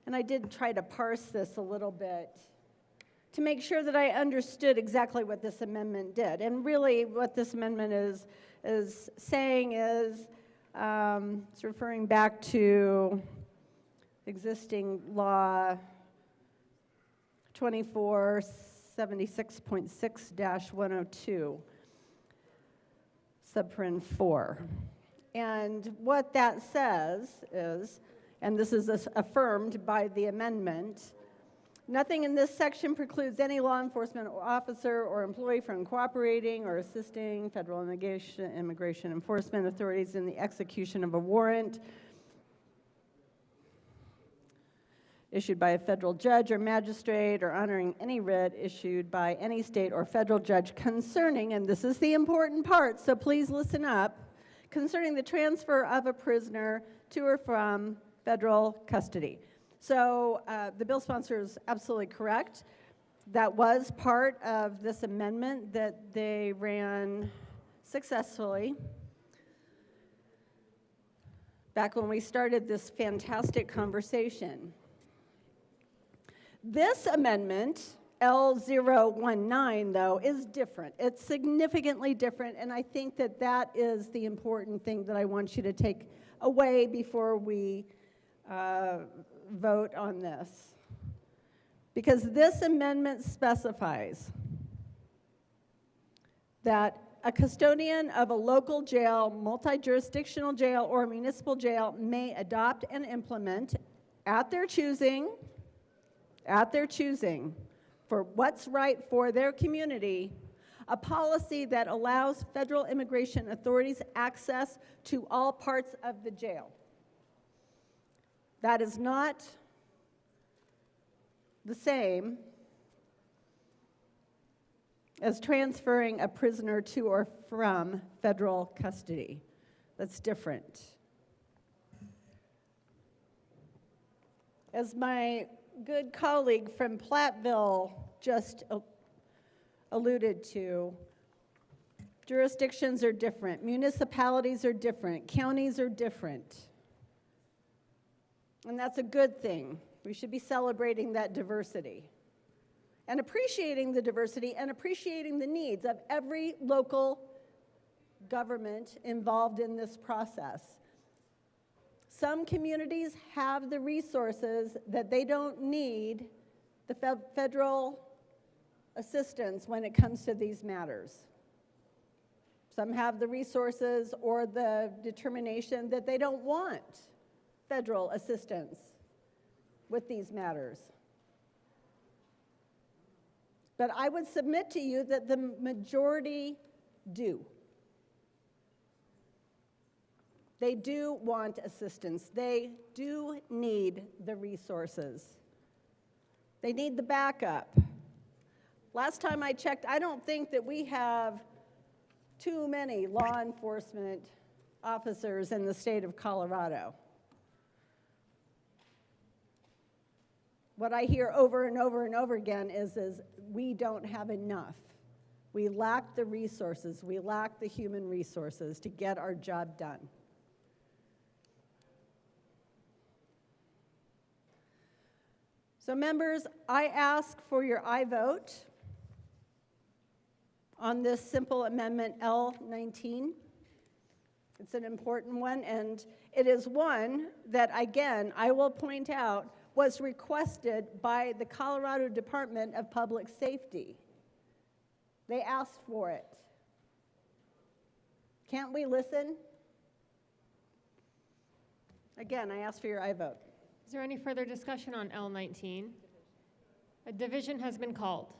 and I did try to parse this a little bit to make sure that I understood exactly what this amendment did. And really, what this amendment is saying is it's referring back to existing law 2476.6-102, subparen 4. And what that says is, and this is affirmed by the amendment, nothing in this section precludes any law enforcement officer or employee from cooperating or assisting federal immigration enforcement authorities in the execution of a warrant issued by a federal judge or magistrate, or honoring any writ issued by any state or federal judge concerning, and this is the important part, so please listen up, concerning the transfer of a prisoner to or from federal custody. So the bill sponsor is absolutely correct. That was part of this amendment that they ran successfully back when we started this fantastic conversation. This amendment, L019, though, is different. It's significantly different, and I think that that is the important thing that I want you to take away before we vote on this. Because this amendment specifies that a custodian of a local jail, multi-jurisdictional jail, or municipal jail may adopt and implement at their choosing, for what's right for their community, a policy that allows federal immigration authorities access to all parts of the jail. That is not the same as transferring a prisoner to or from federal custody. That's different. As my good colleague from Platteville just alluded to, jurisdictions are different, municipalities are different, counties are different. And that's a good thing. We should be celebrating that diversity and appreciating the diversity and appreciating the needs of every local government involved in this process. Some communities have the resources that they don't need the federal assistance when it comes to these matters. Some have the resources or the determination that they don't want federal assistance with these matters. But I would submit to you that the majority do. They do want assistance. They do need the resources. They need the backup. Last time I checked, I don't think that we have too many law enforcement officers in the state of Colorado. What I hear over and over and over again is we don't have enough. We lack the resources. We lack the human resources to get our job done. So members, I ask for your aye vote on this simple amendment L19. It's an important one, and it is one that, again, I will point out, was requested by the Colorado Department of Public Safety. They asked for it. Can't we listen? Again, I ask for your aye vote. Is there any further discussion on L19? A division has been called.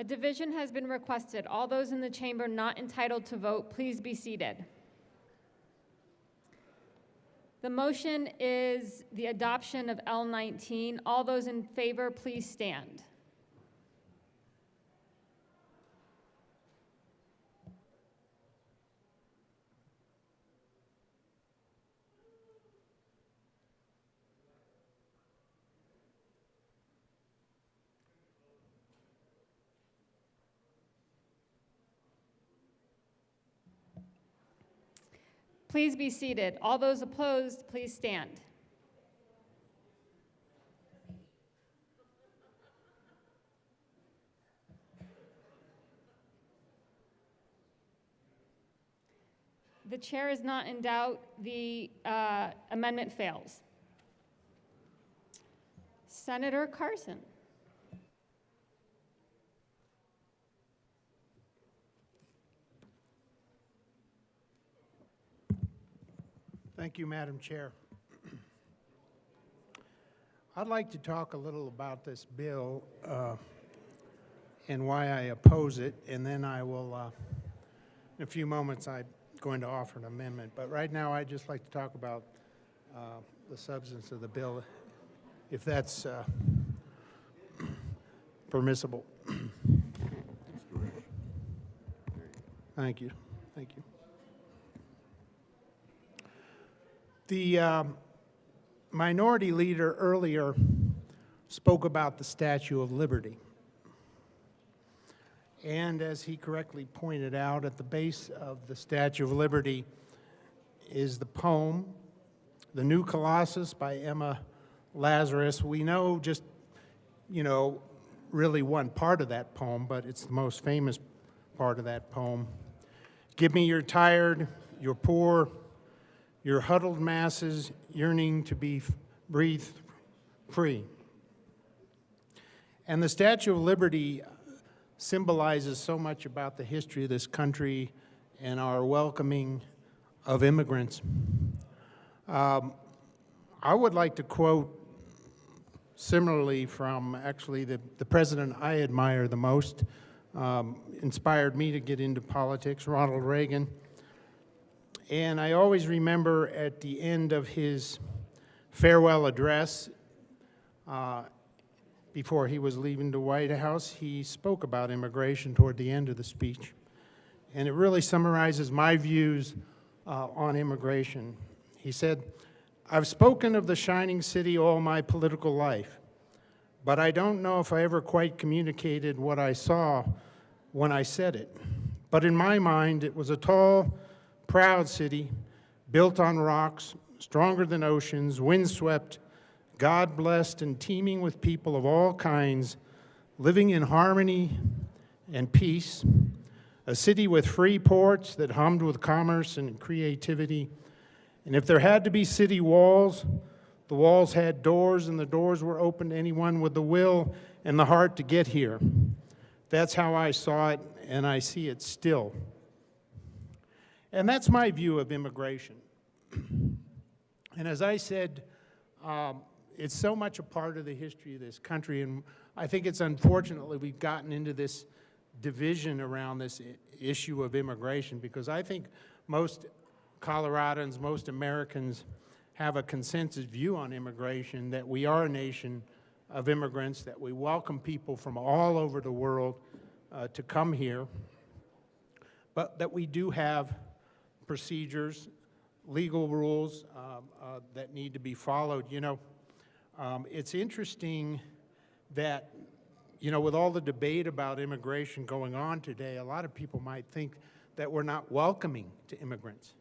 A division has been requested. All those in the chamber not entitled to vote, please be seated. The motion is the adoption of L19. All those in favor, please stand. Please be seated. All those opposed, please stand. The chair is not in doubt. The amendment fails. Senator Carson. Thank you, Madam Chair. I'd like to talk a little about this bill and why I oppose it, and then I will, in a few moments, I'm going to offer an amendment. But right now, I'd just like to talk about the substance of the bill, if that's permissible. Thank you. Thank you. The minority leader earlier spoke about the Statue of Liberty. And as he correctly pointed out, at the base of the Statue of Liberty is the poem, The New Colossus by Emma Lazarus. We know just, really one part of that poem, but it's the most famous part of that poem. Give me your tired, your poor, your huddled masses yearning to be breathed free. And the Statue of Liberty symbolizes so much about the history of this country and our welcoming of immigrants. I would like to quote similarly from actually the president I admire the most, inspired me to get into politics, Ronald Reagan. And I always remember at the end of his farewell address, before he was leaving the White House, he spoke about immigration toward the end of the speech. And it really summarizes my views on immigration. He said, I've spoken of the shining city all my political life, but I don't know if I ever quite communicated what I saw when I said it. But in my mind, it was a tall, proud city, built on rocks, stronger than oceans, windswept, God-blessed, and teeming with people of all kinds, living in harmony and peace, a city with free ports that hummed with commerce and creativity. And if there had to be city walls, the walls had doors, and the doors were open to anyone with the will and the heart to get here. That's how I saw it, and I see it still. And that's my view of immigration. And as I said, it's so much a part of the history of this country, and I think it's unfortunately we've gotten into this division around this issue of immigration, because I think most Coloradans, most Americans have a consensus view on immigration, that we are a nation of immigrants, that we welcome people from all over the world to come here, but that we do have procedures, legal rules that need to be followed. It's interesting that, with all the debate about immigration going on today, a lot of people might think that we're not welcoming to immigrants.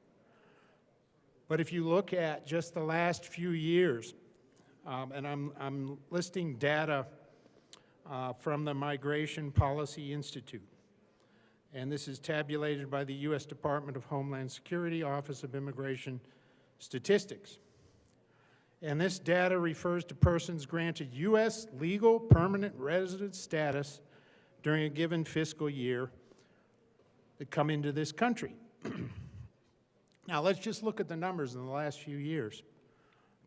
But if you look at just the last few years, and I'm listing data from the Migration Policy Institute, and this is tabulated by the U.S. Department of Homeland Security, Office of Immigration Statistics. And this data refers to persons granted U.S. legal permanent resident status during a given fiscal year that come into this country. Now, let's just look at the numbers in the last few years.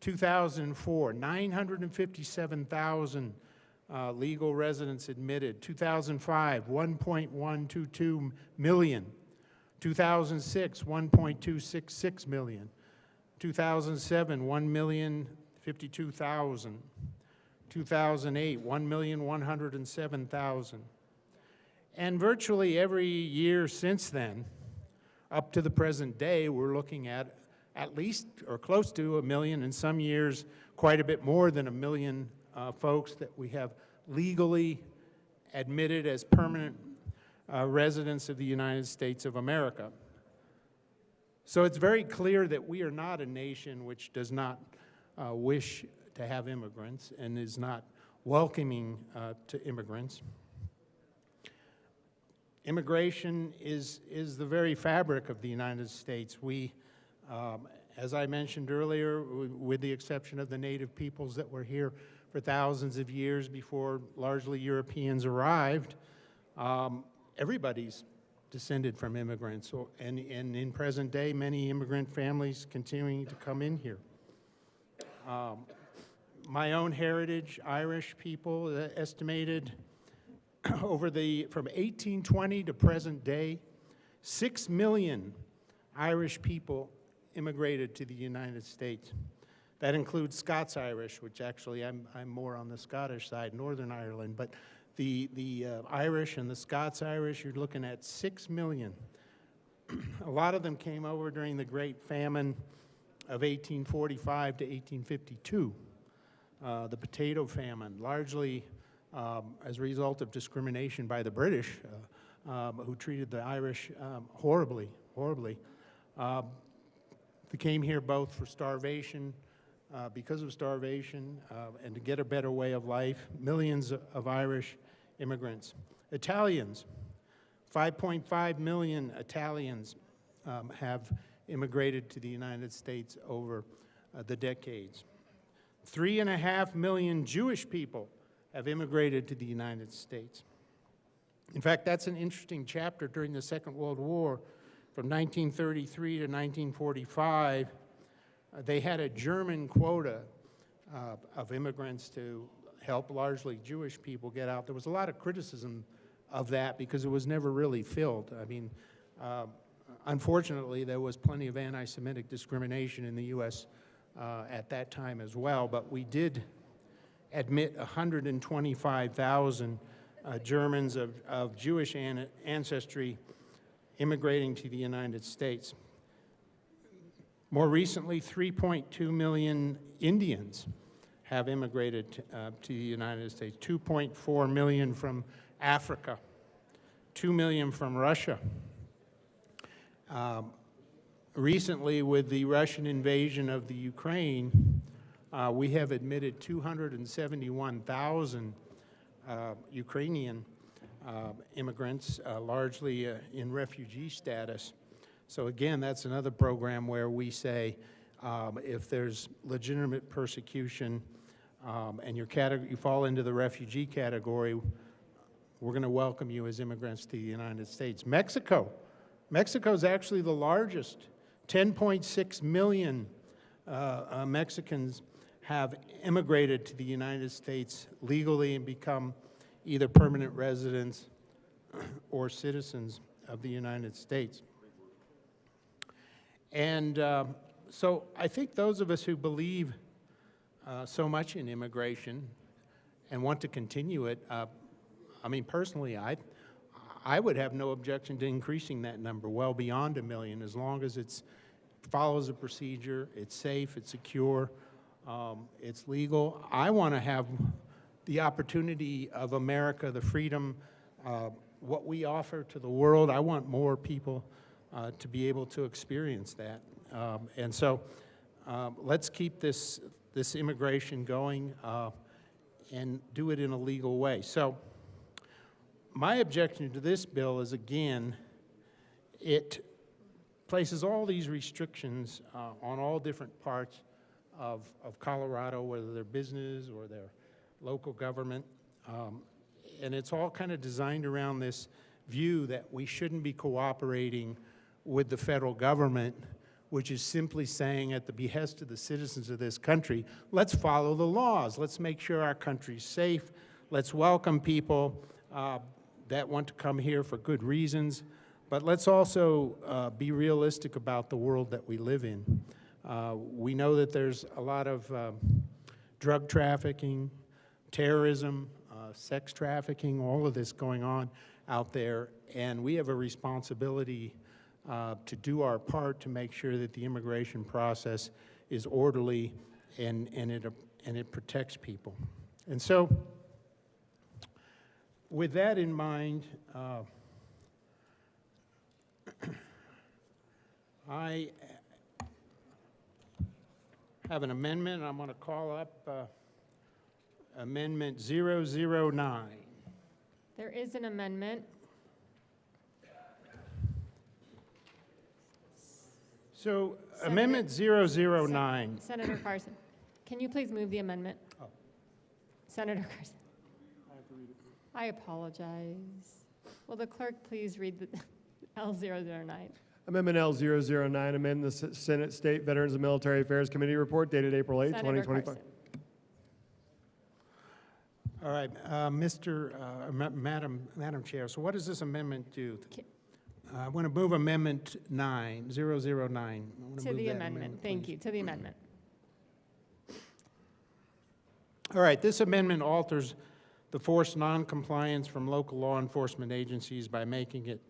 2004, 957,000 legal residents admitted. 2005, 1.122 million. 2006, 1.266 million. 2007, 1,052,000. 2008, 1,107,000. And virtually every year since then, up to the present day, we're looking at least or close to 1 million, in some years quite a bit more than 1 million folks that we have legally admitted as permanent residents of the United States of America. So it's very clear that we are not a nation which does not wish to have immigrants and is not welcoming to immigrants. Immigration is the very fabric of the United States. We, as I mentioned earlier, with the exception of the native peoples that were here for thousands of years before largely Europeans arrived, everybody's descended from immigrants. And in present day, many immigrant families continuing to come in here. My own heritage, Irish people, estimated from 1820 to present day, 6 million Irish people immigrated to the United States. That includes Scots-Irish, which actually I'm more on the Scottish side, Northern Ireland, but the Irish and the Scots-Irish, you're looking at 6 million. A lot of them came over during the Great Famine of 1845 to 1852, the potato famine, largely as a result of discrimination by the British, who treated the Irish horribly. They came here both for starvation, because of starvation, and to get a better way of life. Millions of Irish immigrants. Italians, 5.5 million Italians have immigrated to the United States over the decades. 3.5 million Jewish people have immigrated to the United States. In fact, that's an interesting chapter during the Second World War. From 1933 to 1945, they had a German quota of immigrants to help largely Jewish people get out. There was a lot of criticism of that because it was never really filled. I mean, unfortunately, there was plenty of anti-Semitic discrimination in the U.S. At that time as well, but we did admit 125,000 Germans of Jewish ancestry immigrating to the United States. More recently, 3.2 million Indians have immigrated to the United States, 2.4 million from Africa, 2 million from Russia. Recently, with the Russian invasion of the Ukraine, we have admitted 271,000 Ukrainian immigrants, largely in refugee status. So again, that's another program where we say if there's legitimate persecution and you fall into the refugee category, we're going to welcome you as immigrants to the United States. Mexico is actually the largest. 10.6 million Mexicans have immigrated to the United States legally and become either permanent residents or citizens of the United States. And so I think those of us who believe so much in immigration and want to continue it, I mean, personally, I would have no objection to increasing that number well beyond 1 million, as long as it follows a procedure, it's safe, it's secure, it's legal. I want to have the opportunity of America, the freedom, what we offer to the world. I want more people to be able to experience that. And so let's keep this immigration going and do it in a legal way. So my objection to this bill is, again, it places all these restrictions on all different parts of Colorado, whether they're business or their local government. And it's all kind of designed around this view that we shouldn't be cooperating with the federal government, which is simply saying at the behest of the citizens of this country, let's follow the laws. Let's make sure our country's safe. Let's welcome people that want to come here for good reasons, but let's also be realistic about the world that we live in. We know that there's a lot of drug trafficking, terrorism, sex trafficking, all of this going on out there, and we have a responsibility to do our part to make sure that the immigration process is orderly and it protects people. And so, with that in mind, I have an amendment. I'm going to call up Amendment 009. There is an amendment. So, Amendment 009. Senator Carson, can you please move the amendment? Oh. Senator Carson. I apologize. Will the clerk please read the L009? Amendment L009, amend the Senate State Veterans and Military Affairs Committee report dated April 8, Senator 2025. Carson. All right, Madam Chair, so what does this amendment do? I want to move Amendment 009. I wanna To move the that amendment, thank please. you, to the amendment. All right, this amendment alters the forced noncompliance from local law enforcement agencies by making it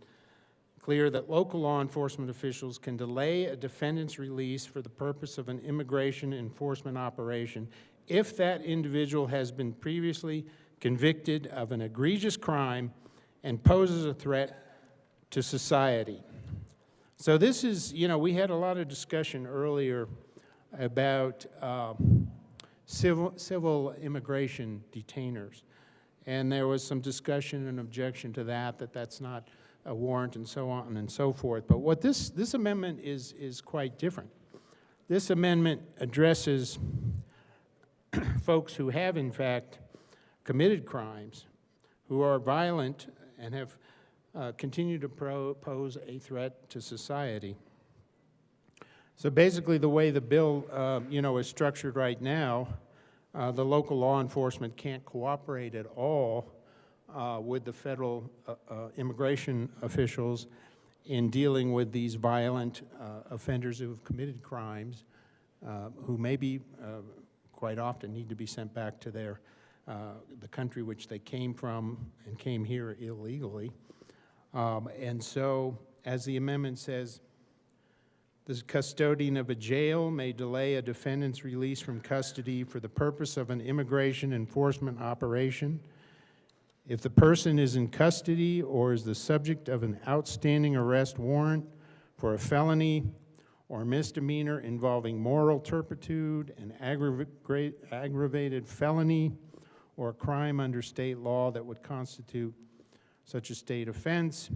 clear that local law enforcement officials can delay a defendant's release for the purpose of an immigration enforcement operation if that individual has been previously convicted of an egregious crime and poses a threat to society. So this is, you know, we had a lot of discussion earlier about civil immigration detainers. And there was some discussion and objection to that that's not a warrant and so on and so forth. But what this amendment is quite different. This amendment addresses folks who have in fact committed crimes, who are violent and have continued to pose a threat to society. So basically the way the bill is structured right now, the local law enforcement can't cooperate at all with the federal immigration officials in dealing with these violent offenders who have committed crimes, who maybe quite often need to be sent back to the country which they came from and came here illegally. And so, as the amendment says, the custodian of a jail may delay a defendant's release from custody for the purpose of an immigration enforcement operation if the person is in custody or is the subject of an outstanding arrest warrant for a felony or misdemeanor involving moral turpitude, an aggravated felony, or a crime under state law that would constitute such a state offense.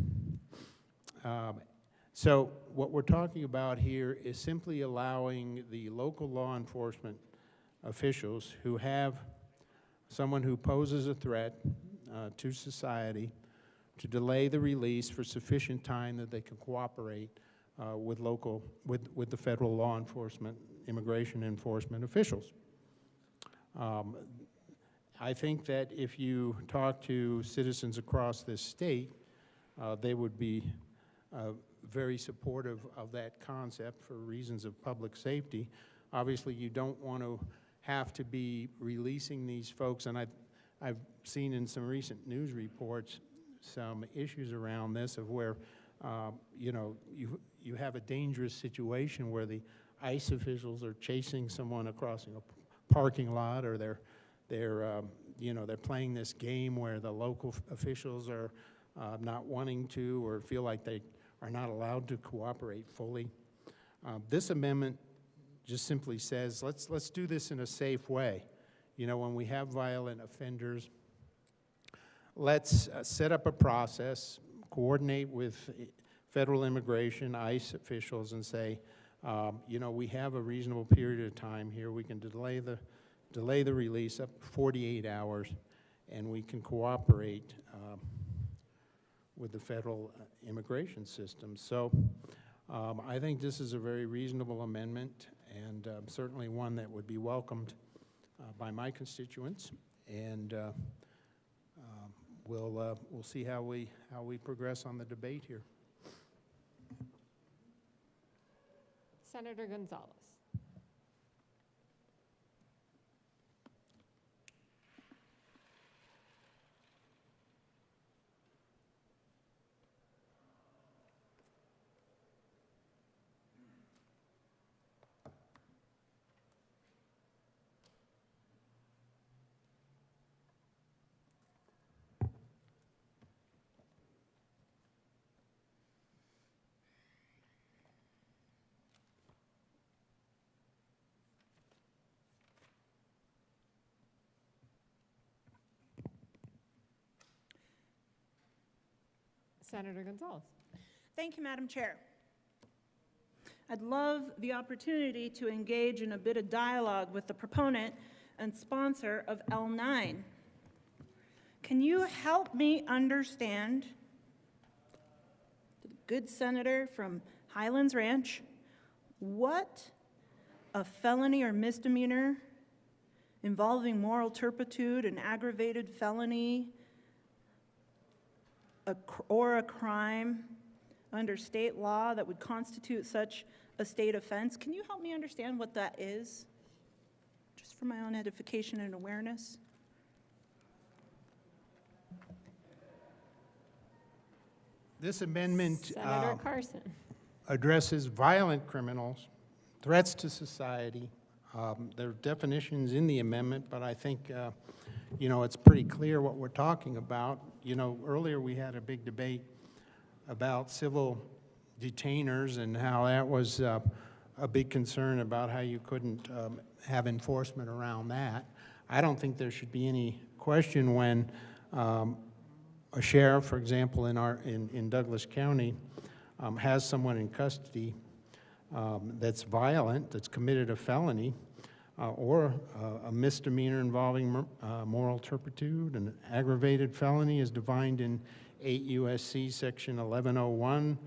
So what we're talking about here is simply allowing the local law enforcement officials who have someone who poses a threat to society to delay the release for sufficient time that they can cooperate with the federal law enforcement, immigration enforcement officials. I think that if you talk to citizens across this state, they would be very supportive of that concept for reasons of public safety. Obviously, you don't want to have to be releasing these folks, and I've seen in some recent news reports some issues around this of where, you have a dangerous situation where the ICE officials are chasing someone across a parking lot, or they're playing this game where the local officials are not wanting to or feel like they are not allowed to cooperate fully. This amendment just simply says, let's do this in a safe way. You know, when we have violent offenders, let's set up a process, coordinate with federal immigration, ICE officials, and say, we have a reasonable period of time here. We can delay the release up to 48 hours, and we can cooperate with the federal immigration system. So I think this is a very reasonable amendment, and certainly one that would be welcomed by my constituents. And we'll see how we progress on the debate here. Senator Gonzalez. Senator Gonzalez. Thank you, Madam Chair. I'd love the opportunity to engage in a bit of dialogue with the proponent and sponsor of L9. Can you help me understand, the good senator from Highlands Ranch, what a felony or misdemeanor involving moral turpitude, an aggravated felony, or a crime under state law that would constitute such a state offense? Can you help me understand what that is? Just for my own edification and awareness. This amendment Senator Carson. addresses violent criminals, threats to society. There are definitions in the amendment, but I think, it's pretty clear what we're talking about. Earlier we had a big debate about civil detainers and how that was a big concern about how you couldn't have enforcement around that. I don't think there should be any question when a sheriff, for example, in Douglas County, has someone in custody that's violent, that's committed a felony, or a misdemeanor involving moral turpitude. An aggravated felony is defined in 8 U.S.C. Section 1101,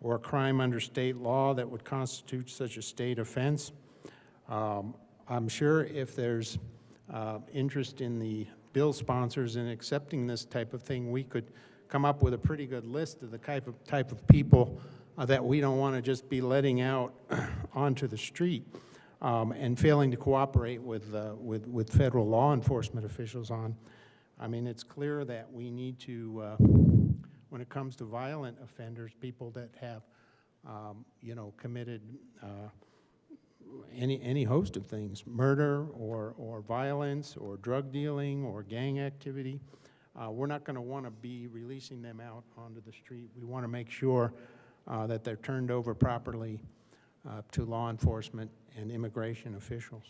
or a crime under state law that would constitute such a state offense. I'm sure if there's interest in the bill sponsors in accepting this type of thing, we could come up with a pretty good list of the type of people that we don't want to just be letting out onto the street and failing to cooperate with federal law enforcement officials on. I mean, it's clear that we need to, when it comes to violent offenders, people that have, committed any host of things, murder or violence or drug dealing or gang activity, we're not going to want to be releasing them out onto the street. We want to make sure that they're turned over properly to law enforcement and immigration officials.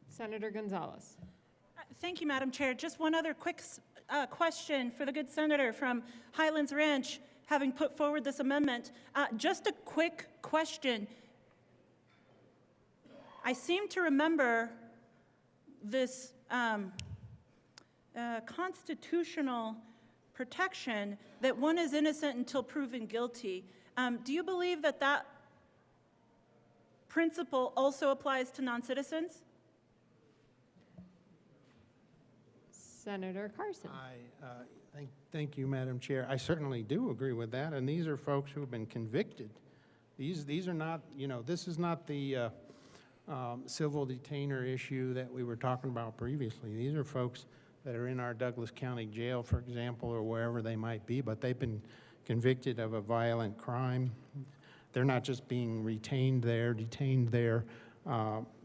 Senator Gonzalez. Thank you, Madam Chair. Just one other quick question for the good senator from Highlands Ranch, having put forward this amendment. Just a quick question. I seem to remember this constitutional protection that one is innocent until proven guilty. Do you believe that that principle also applies to non-citizens? Senator Carson. Thank you, Madam Chair. I certainly do agree with that, and these are folks who have been convicted. These are not, this is not the civil detainer issue that we were talking about previously. These are folks that are in our Douglas County Jail, for example, or wherever they might be, but they've been convicted of a violent crime. They're not just being detained there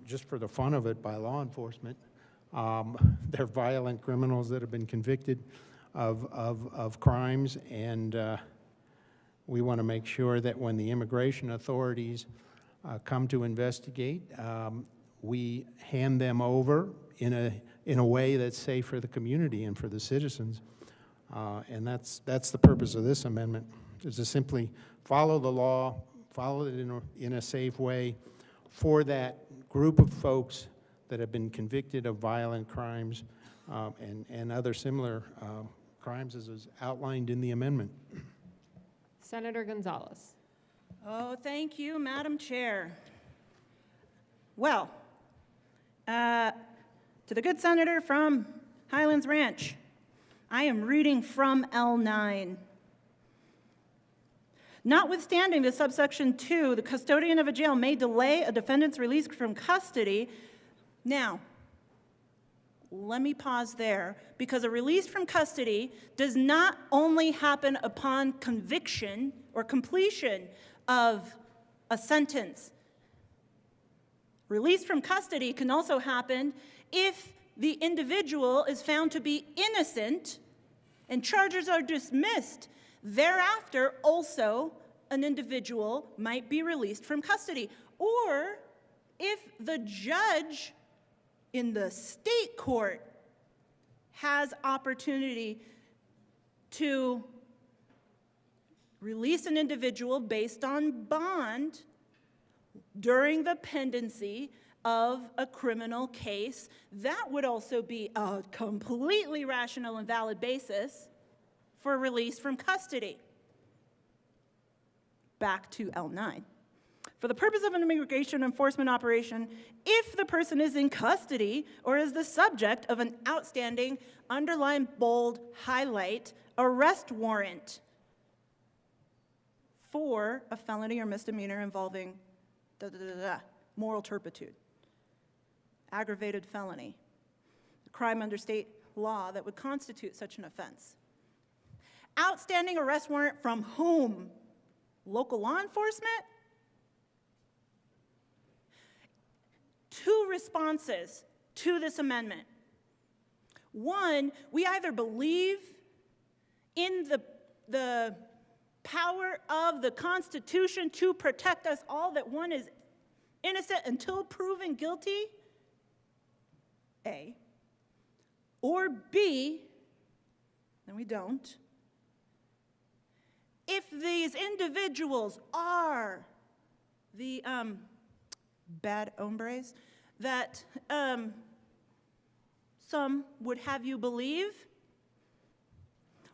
just for the fun of it by law enforcement. They're violent criminals that have been convicted of crimes, and we want to make sure that when the immigration authorities come to investigate, we hand them over in a way that's safe for the community and for the citizens. And that's the purpose of this amendment, is to simply follow the law, follow it in a safe way for that group of folks that have been convicted of violent crimes and other similar crimes as is outlined in the amendment. Senator Gonzalez. Oh, thank you, Madam Chair. Well, to the good senator from Highlands Ranch, I am reading from L9. Notwithstanding the subsection 2, the custodian of a jail may delay a defendant's release from custody. Now, let me pause there, because a release from custody does not only happen upon conviction or completion of a sentence. Release from custody can also happen if the individual is found to be innocent and charges are dismissed. Thereafter, also, an individual might be released from custody. Or if the judge in the state court has opportunity to release an individual based on bond during the pendency of a criminal case, that would also be a completely rational and valid basis for release from custody. Back to L9. For the purpose of an immigration enforcement operation, if the person is in custody or is the subject of an outstanding, underline, bold, highlight, arrest warrant for a felony or misdemeanor involving moral turpitude, aggravated felony, a crime under state law that would constitute such an offense. Outstanding arrest warrant from whom? Local law enforcement? Two responses to this amendment. One, we either believe in the power of the Constitution to protect us all, that one is innocent until proven guilty, A. Or B, and we don't, if these individuals are the bad hombres that some would have you believe,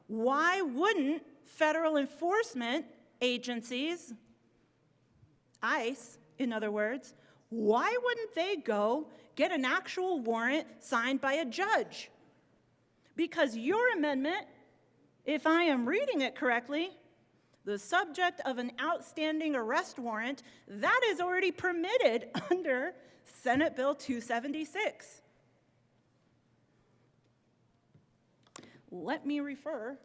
why wouldn't federal enforcement agencies, ICE, in other words, why wouldn't they go get an actual warrant signed by a judge? Because your amendment, if I am reading it correctly, the subject of an outstanding arrest warrant, that is already permitted under Senate Bill 276. Let me refer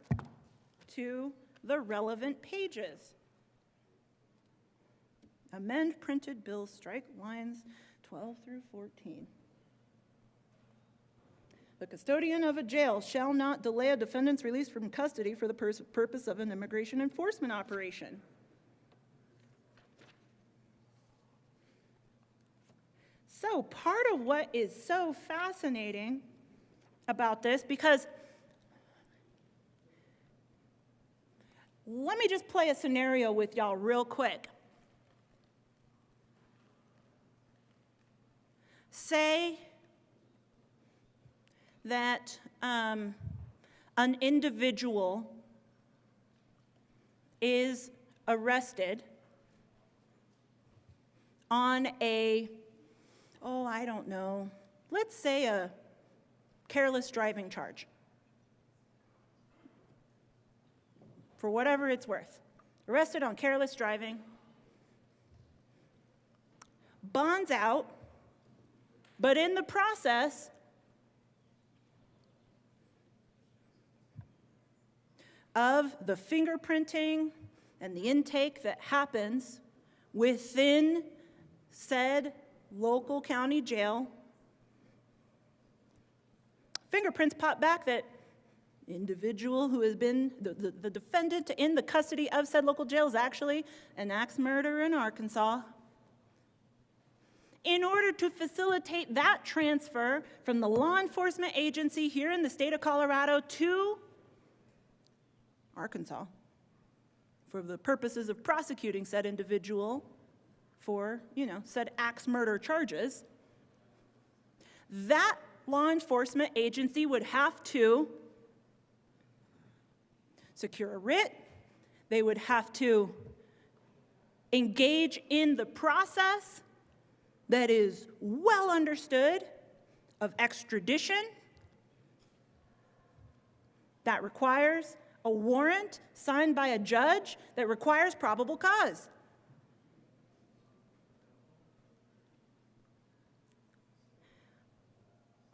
to the relevant pages. Amend printed bills, strike lines 12 through 14. The custodian of a jail shall not delay a defendant's release from custody for the purpose of an immigration enforcement operation. So part of what is so fascinating about this, because let me just play a scenario with y'all real quick. Say that an individual is arrested on a, I don't know, let's say a careless driving charge, for whatever it's worth. Arrested on careless driving, bonds out, but in the process, of the fingerprinting and the intake that happens within said local county jail, fingerprints pop back that individual who has been the defendant in the custody of said local jail is actually an axe murderer in Arkansas. In order to facilitate that transfer from the law enforcement agency here in the state of Colorado to Arkansas, for the purposes of prosecuting said individual for, said axe murder charges, that law enforcement agency would have to secure a writ, they would have to engage in the process that is well understood of extradition, That requires a warrant signed by a judge that requires probable cause.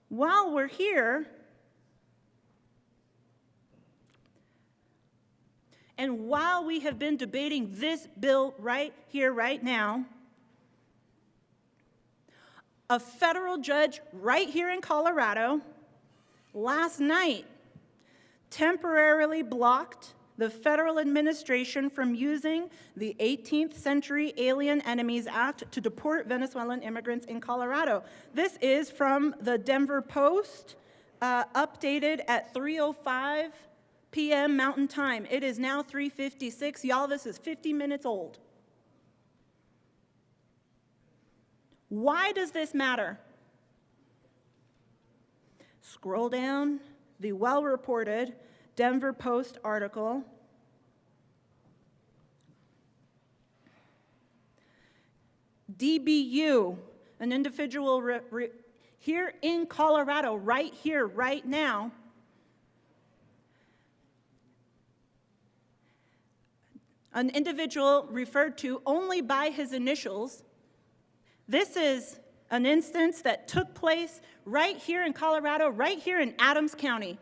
While we're here, and while we have been debating this bill right here, right now, a federal judge right here in Colorado last night temporarily blocked the federal administration from using the 18th Century Alien Enemies Act to deport Venezuelan immigrants in Colorado. This is from the Denver Post, updated at 3:05 p.m. Mountain Time. It is now 3:56. Y'all, this is 50 minutes old. Why does this matter? Scroll down the well-reported Denver Post article. DBU, an individual here in Colorado, right here, right now, an individual referred to only by his initials. This is an instance that took place right here in Colorado, right here in Adams County.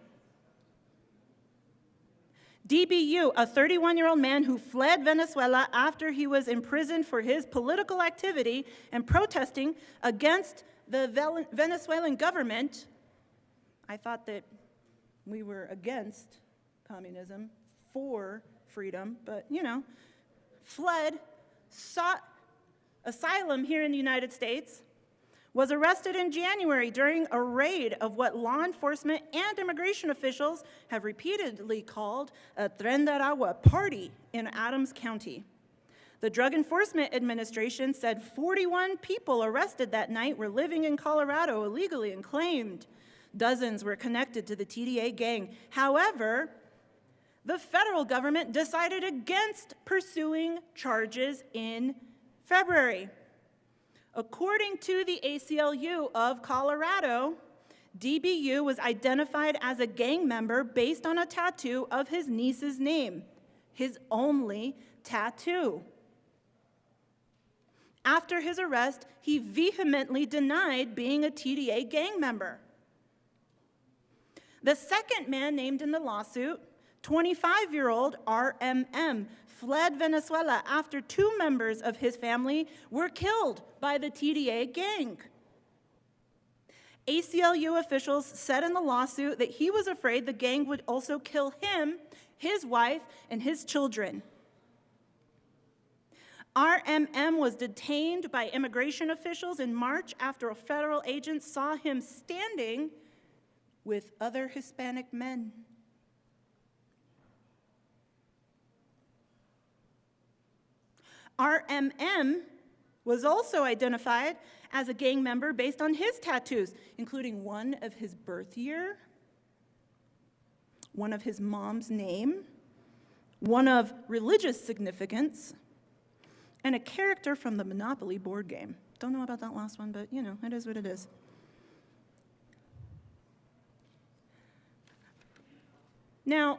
DBU, a 31-year-old man who fled Venezuela after he was imprisoned for his political activity and protesting against the Venezuelan government. I thought that we were against communism, for freedom, but, you know, fled, sought asylum here in the United States, was arrested in January during a raid of what law enforcement and immigration officials have repeatedly called a Tren de Aragua party in Adams County. The Drug Enforcement Administration said 41 people arrested that night were living in Colorado illegally and claimed dozens were connected to the TDA gang. However, the federal government decided against pursuing charges in February. According to the ACLU of Colorado, DBU was identified as a gang member based on a tattoo of his niece's name, his only tattoo. After his arrest, he vehemently denied being a TDA gang member. The second man named in the lawsuit, 25-year-old RMM, fled Venezuela after 2 members of his family were killed by the TDA gang. ACLU officials said in the lawsuit that he was afraid the gang would also kill him, his wife, and his children. RMM was detained by immigration officials in March after a federal agent saw him standing with other Hispanic men. RMM was also identified as a gang member based on his tattoos, including one of his birth year, one of his mom's name, one of religious significance, and a character from the Monopoly board game. Don't know about that last one, but you know, it is what it is. Now,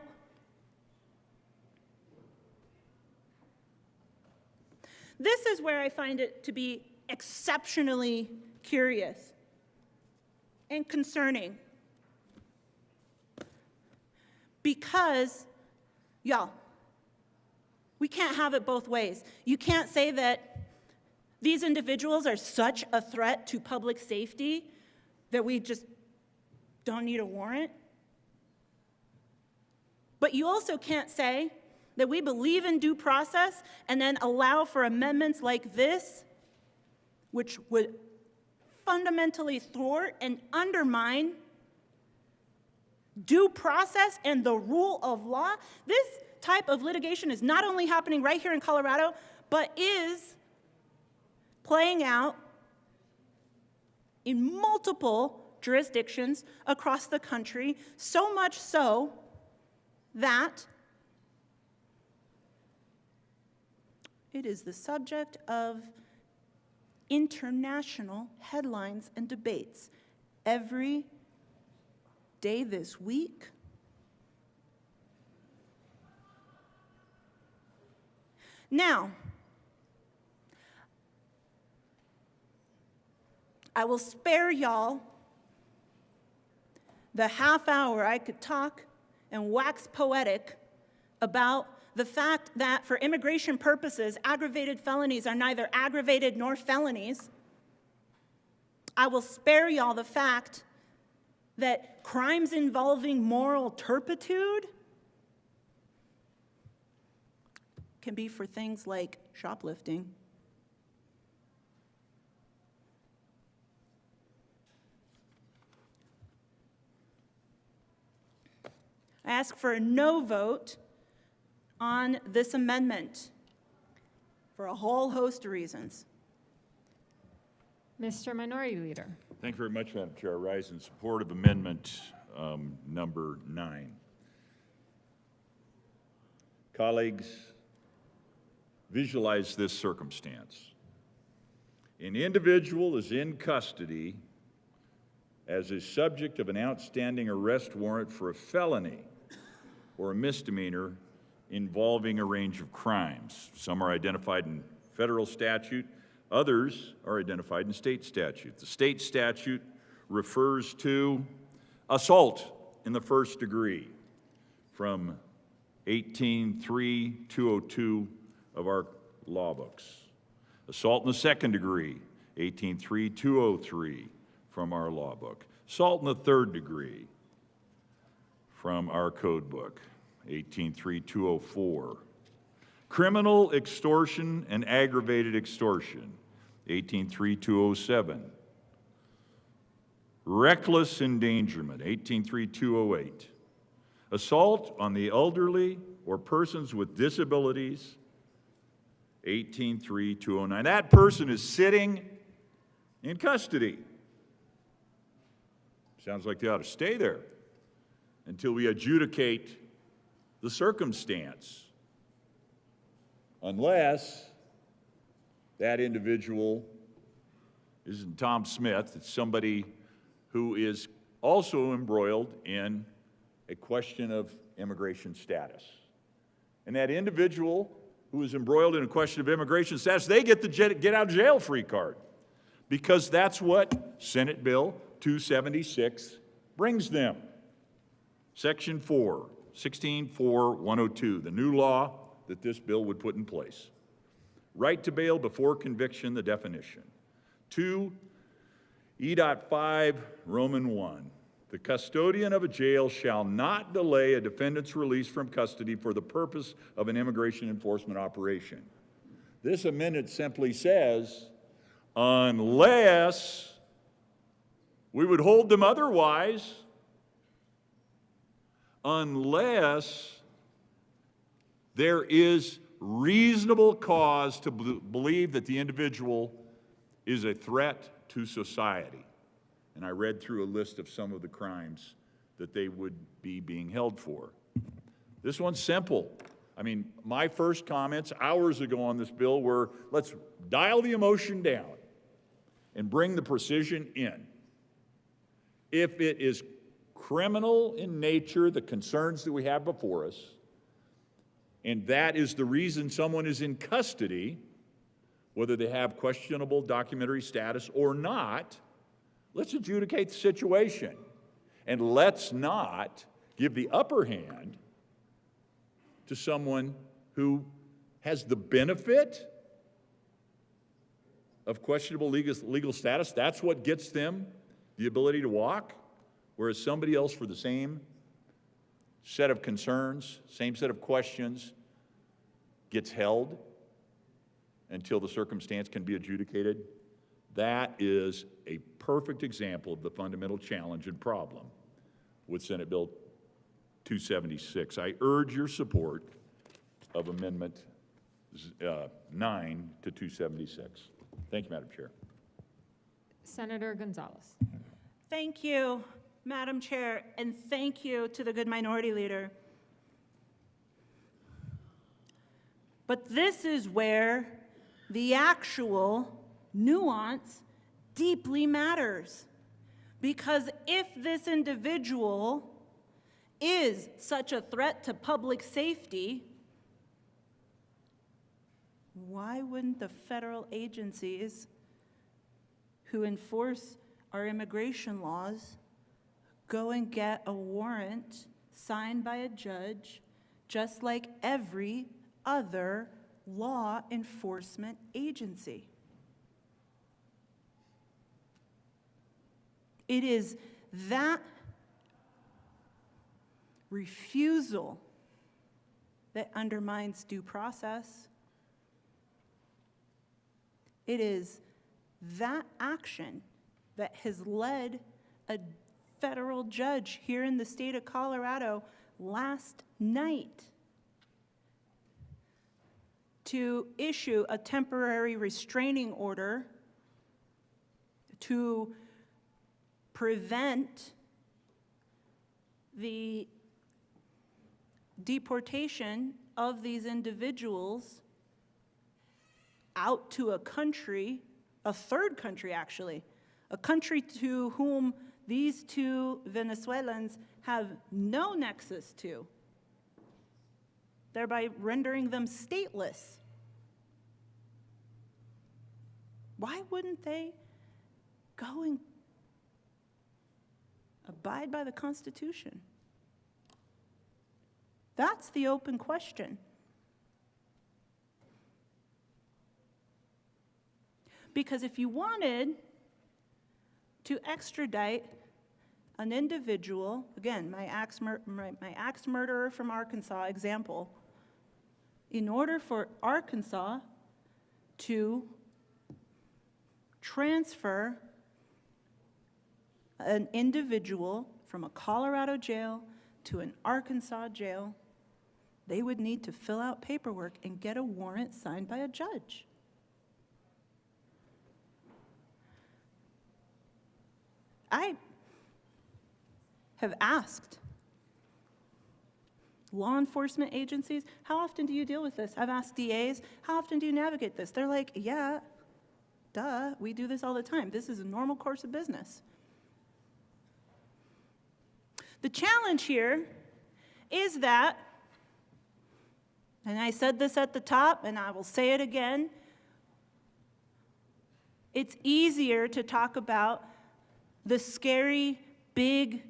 this is where I find it to be exceptionally curious and concerning. Because, y'all, we can't have it both ways. You can't say that these individuals are such a threat to public safety that we just don't need a warrant. But you also can't say that we believe in due process and then allow for amendments like this, which would fundamentally thwart and undermine due process and the rule of law. This type of litigation is not only happening right here in Colorado, but is playing out in multiple jurisdictions across the country, so much so that it is the subject of international headlines and debates every day this week, Now, I will spare y'all the half hour I could talk and wax poetic about the fact that for immigration purposes, aggravated felonies are neither aggravated nor felonies. I will spare y'all the fact that crimes involving moral turpitude can be for things like shoplifting. I ask for a no vote on this amendment for a whole host of reasons. Mr. Minority Leader. Thank you very much, Madam Chair. I rise in support of amendment number 9. Colleagues, visualize this circumstance. An individual is in custody as a subject of an outstanding arrest warrant for a felony or a misdemeanor involving a range of crimes. Some are identified in federal statute, others are identified in state statute. The state statute refers to assault in the first degree from 18.3.202 of our law books. Assault in the second degree, 18.3.203 from our law book. Assault in the third degree from our code book, 18.3.204. Criminal extortion and aggravated extortion, 18.3.207. Reckless endangerment, 18.3.208. Assault on the elderly or persons with disabilities, 18.3.209. That person is sitting in custody. Sounds like they ought to stay there until we adjudicate the circumstance, unless that individual isn't Tom Smith, it's somebody who is also embroiled in a question of immigration status. And that individual who is embroiled in a question of immigration status, they get the get out of jail free card, because that's what Senate Bill 276 brings them. Section 4, 16.4.102, the new law that this bill would put in place. Right to bail before conviction, the definition. 2, E.5, Roman 1. The custodian of a jail shall not delay a defendant's release from custody for the purpose of an immigration enforcement operation. This amendment simply says, unless we would hold them otherwise, unless there is reasonable cause to believe that the individual is a threat to society. And I read through a list of some of the crimes that they would be being held for. This one's simple. I mean, my first comments hours ago on this bill were, let's dial the emotion down and bring the precision in. If it is criminal in nature, the concerns that we have before us, and that is the reason someone is in custody, whether they have questionable documentary status or not, let's adjudicate the situation. And let's not give the upper hand to someone who has the benefit of questionable legal status. That's what gets them the ability to walk, whereas somebody else for the same set of concerns, same set of questions, gets held until the circumstance can be adjudicated. That is a perfect example of the fundamental challenge and problem with Senate Bill 276. I urge your support of Amendment 9 to 276. Thank you, Madam Chair. Senator Gonzalez. Thank you, Madam Chair, and thank you to the good minority leader. But this is where the actual nuance deeply matters. Because if this individual is such a threat to public safety, why wouldn't the federal agencies who enforce our immigration laws go and get a warrant signed by a judge, just like every other law enforcement agency? It is that refusal that undermines due process. It is that action that has led a federal judge here in the state of Colorado last night to issue a temporary restraining order to prevent the deportation of these individuals out to a country, a third country actually, a country to whom these two Venezuelans have no nexus to, thereby rendering them stateless. Why wouldn't they go and abide by the Constitution? That's the open question. Because if you wanted to extradite an individual, again, my axe murderer from Arkansas example, in order for Arkansas to transfer an individual from a Colorado jail to an Arkansas jail, they would need to fill out paperwork and get a warrant signed by a judge. I have asked law enforcement agencies, how often do you deal with this? I've asked DAs, how often do you navigate this? They're like, yeah, duh, we do this all the time. This is a normal course of business. The challenge here is that, and I said this at the top, and I will say it again, it's easier to talk about the scary, big,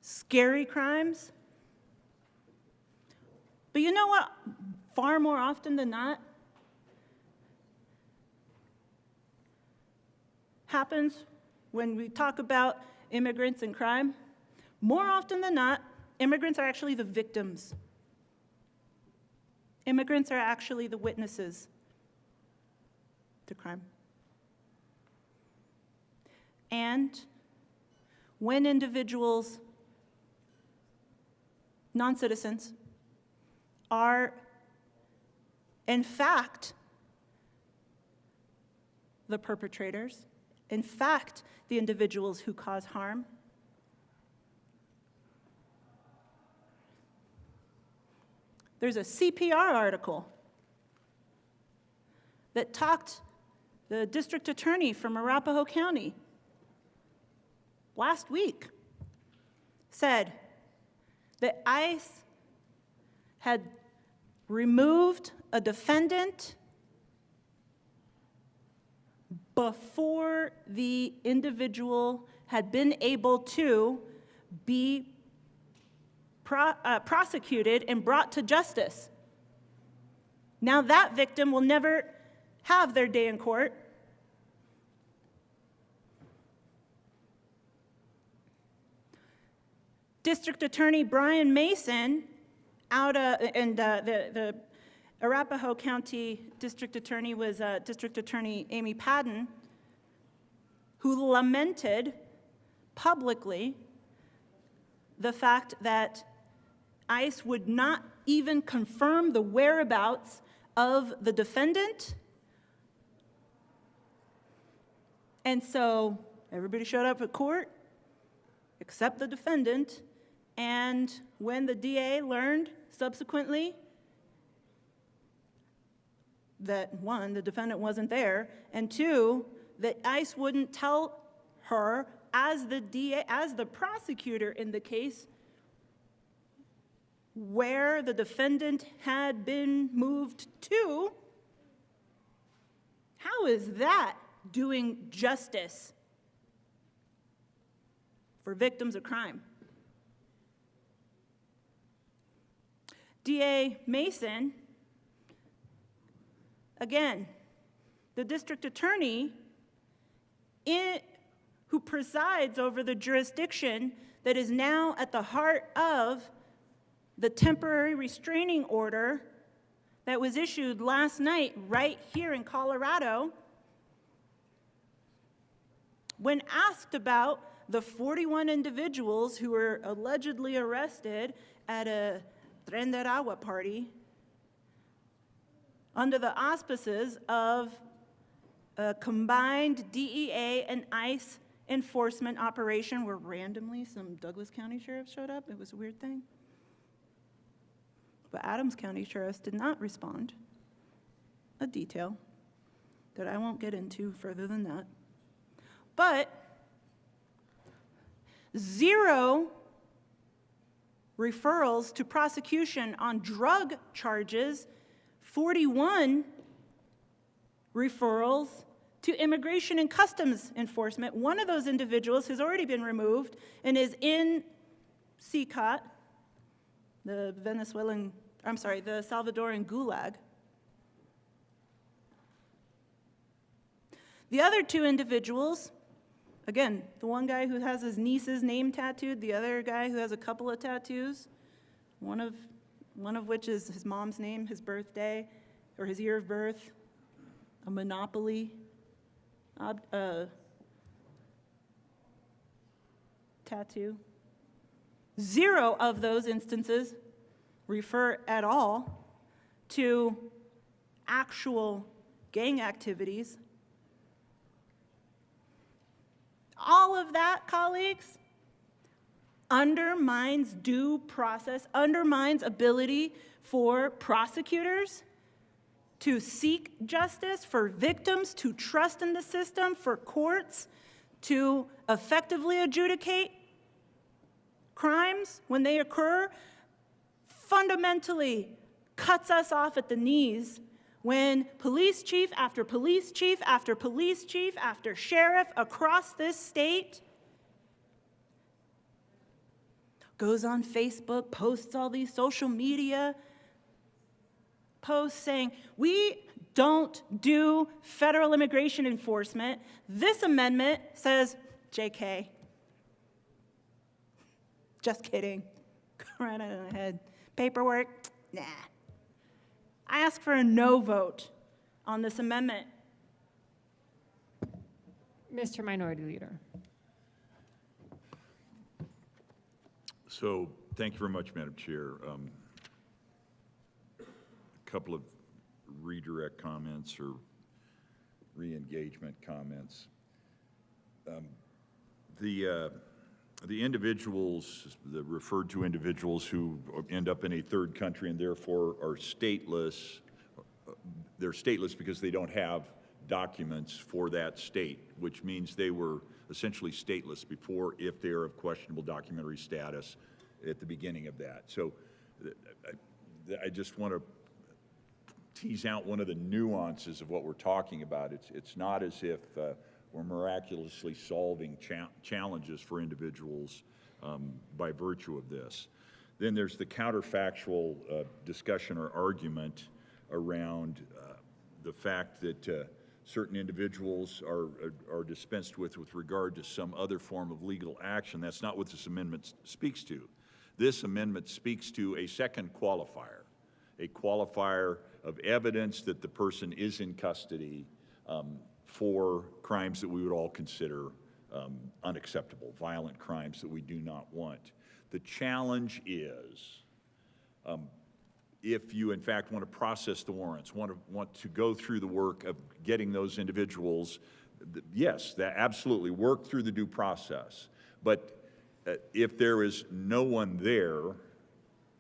scary crimes. But you know what? Far more often than not happens when we talk about immigrants and crime. More often than not, immigrants are actually the victims. Immigrants are actually the witnesses to crime. And when individuals, non-citizens, are in fact the perpetrators, in fact the individuals who cause harm, there's a CPR article that talked, the district attorney from Arapahoe County last week said that ICE had removed a defendant before the individual had been able to be prosecuted and brought to justice. Now that victim will never have their day in court. District Attorney Brian Mason, the Arapahoe County District Attorney was District Attorney Amy Padden, who lamented publicly the fact that ICE would not even confirm the whereabouts of the defendant. And so everybody showed up at court except the defendant. And when the DA learned subsequently that, one, the defendant wasn't there, and two, that ICE wouldn't tell her as the DA, as the prosecutor in the case, where the defendant had been moved to, how is that doing justice for victims of crime? DA Mason, again, the district attorney who presides over the jurisdiction that is now at the heart of the temporary restraining order that was issued last night right here in Colorado, when asked about the 41 individuals who were allegedly arrested at a Tren de Aragua party under the auspices of a combined DEA and ICE enforcement operation where randomly some Douglas County sheriffs showed up. It was a weird thing. But Adams County sheriffs did not respond. A detail that I won't get into further than that. But 0 referrals to prosecution on drug charges, 41 referrals to Immigration and Customs Enforcement. One of those individuals has already been removed and is in CCOT, the Salvadoran gulag. The other 2 individuals, again, the one guy who has his niece's name tattooed, the other guy who has a couple of tattoos, one of which is his mom's name, his birthday, or his year of birth, a Monopoly tattoo. 0 of those instances refer at all to actual gang activities. All of that, colleagues, undermines due process, undermines ability for prosecutors to seek justice, for victims to trust in the system, for courts to effectively adjudicate crimes when they occur. Fundamentally cuts us off at the knees when police chief after police chief after police chief after sheriff across this state goes on Facebook, posts all these social media posts saying, we don't do federal immigration enforcement. This amendment says, JK. Just kidding. Go right on ahead. Paperwork? Nah. I ask for a no vote on this amendment. Mr. Minority Leader. So, thank you very much, Madam Chair. A couple of redirect comments or re-engagement comments. The individuals, the referred to individuals who end up in a third country and therefore are stateless, they're stateless because they don't have documents for that state, which means they were essentially stateless before if they're of questionable documentary status at the beginning of that. So I just want to tease out one of the nuances of what we're talking about. It's not as if we're miraculously solving challenges for individuals by virtue of this. Then there's the counterfactual discussion or argument around the fact that certain individuals are dispensed with regard to some other form of legal action. That's not what this amendment speaks to. This amendment speaks to a second qualifier, a qualifier of evidence that the person is in custody for crimes that we would all consider unacceptable, violent crimes that we do not want. The challenge is, if you in fact want to process the warrants, want to go through the work of getting those individuals, yes, that absolutely work through the due process. But if there is no one there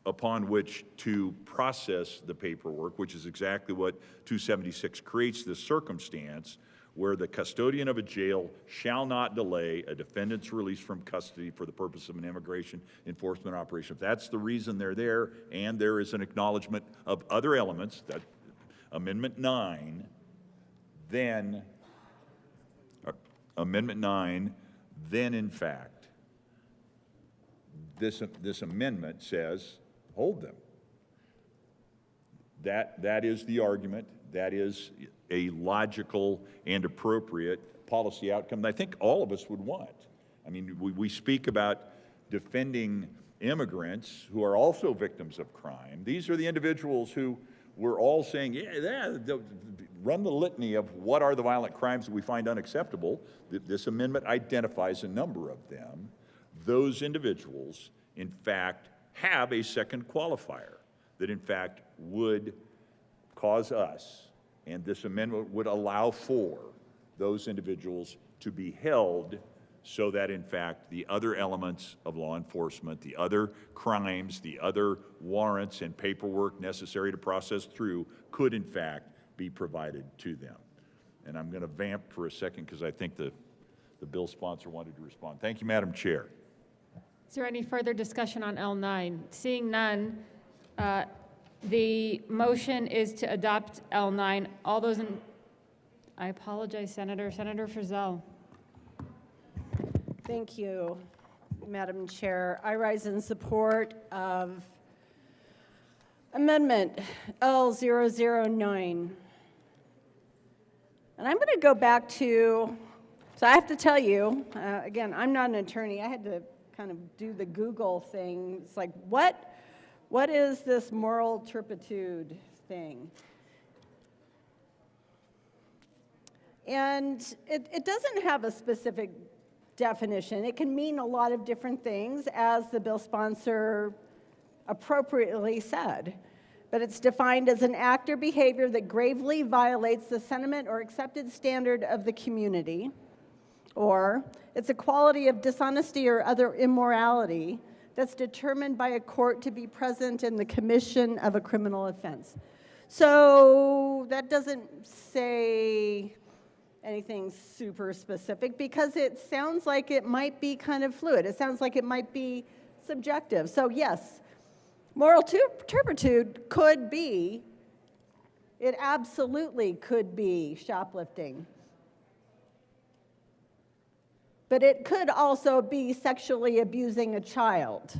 upon which to process the paperwork, which is exactly what 276 creates this circumstance, where the custodian of a jail shall not delay a defendant's release from custody for the purpose of an immigration enforcement operation. If that's the reason they're there, and there is an acknowledgement of other elements, that Amendment 9, then, Amendment 9, then in fact, this amendment says, hold them. That is the argument. That is a logical and appropriate policy outcome that I think all of us would want. I mean, we speak about defending immigrants who are also victims of crime. These are the individuals who we're all saying, yeah, run the litany of what are the violent crimes that we find unacceptable. This amendment identifies a number of them. Those individuals, in fact, have a second qualifier that, in fact, would cause us, and this amendment would allow for those individuals to be held so that, in fact, the other elements of law enforcement, the other crimes, the other warrants and paperwork necessary to process through could, in fact, be provided to them. And I'm going to vamp for a second because I think the bill sponsor wanted to respond. Thank you, Madam Chair. Is there any further discussion on L9? Seeing none, the motion is to adopt L9. All those in, I apologize, Senator Frizzell. Thank you, Madam Chair. I rise in support of Amendment L009. And I'm going to go back to, so I have to tell you, again, I'm not an attorney. I had to kind of do the Google thing. It's like, what is this moral turpitude thing? And it doesn't have a specific definition. It can mean a lot of different things, as the bill sponsor appropriately said. But it's defined as an act or behavior that gravely violates the sentiment or accepted standard of the community, or it's a quality of dishonesty or other immorality that's determined by a court to be present in the commission of a criminal offense. So that doesn't say anything super specific because it sounds like it might be kind of fluid. It sounds like it might be subjective. So yes, moral turpitude could be, it absolutely could be shoplifting. But it could also be sexually abusing a child.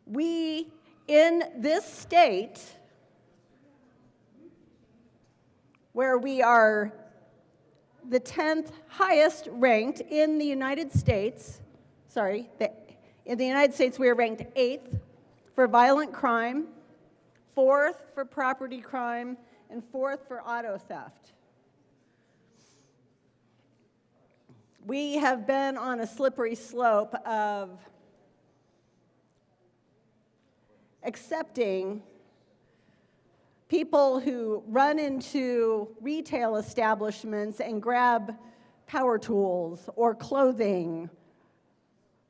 We, in this state, where we are the 10th highest ranked in the United States, in the United States we are ranked 8th for violent crime, 4th for property crime, and 4th for auto theft. We have been on a slippery slope of accepting people who run into retail establishments and grab power tools or clothing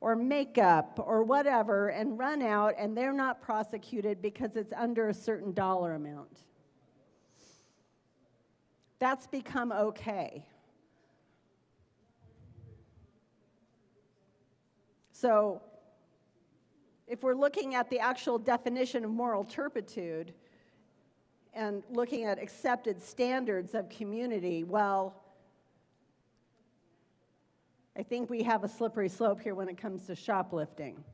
or makeup or whatever and run out, and they're not prosecuted because it's under a certain dollar amount. That's become okay. So if we're looking at the actual definition of moral turpitude and looking at accepted standards of community, well, I think we have a slippery slope here when it comes to shoplifting.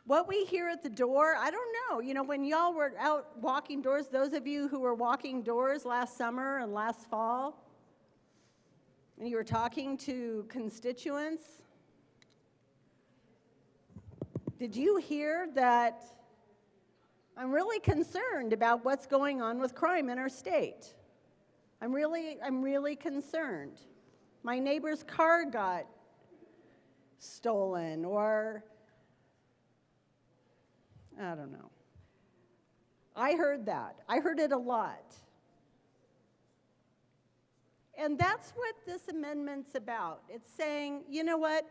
What we hear at the door, I don't know. You know, when y'all were out walking doors, those of you who were walking doors last summer and last fall, and you were talking to constituents, did you hear that I'm really concerned about what's going on with crime in our state? I'm really concerned. My neighbor's car got stolen, or I don't know. I heard that. I heard it a lot. And that's what this amendment's about. It's saying, you know what?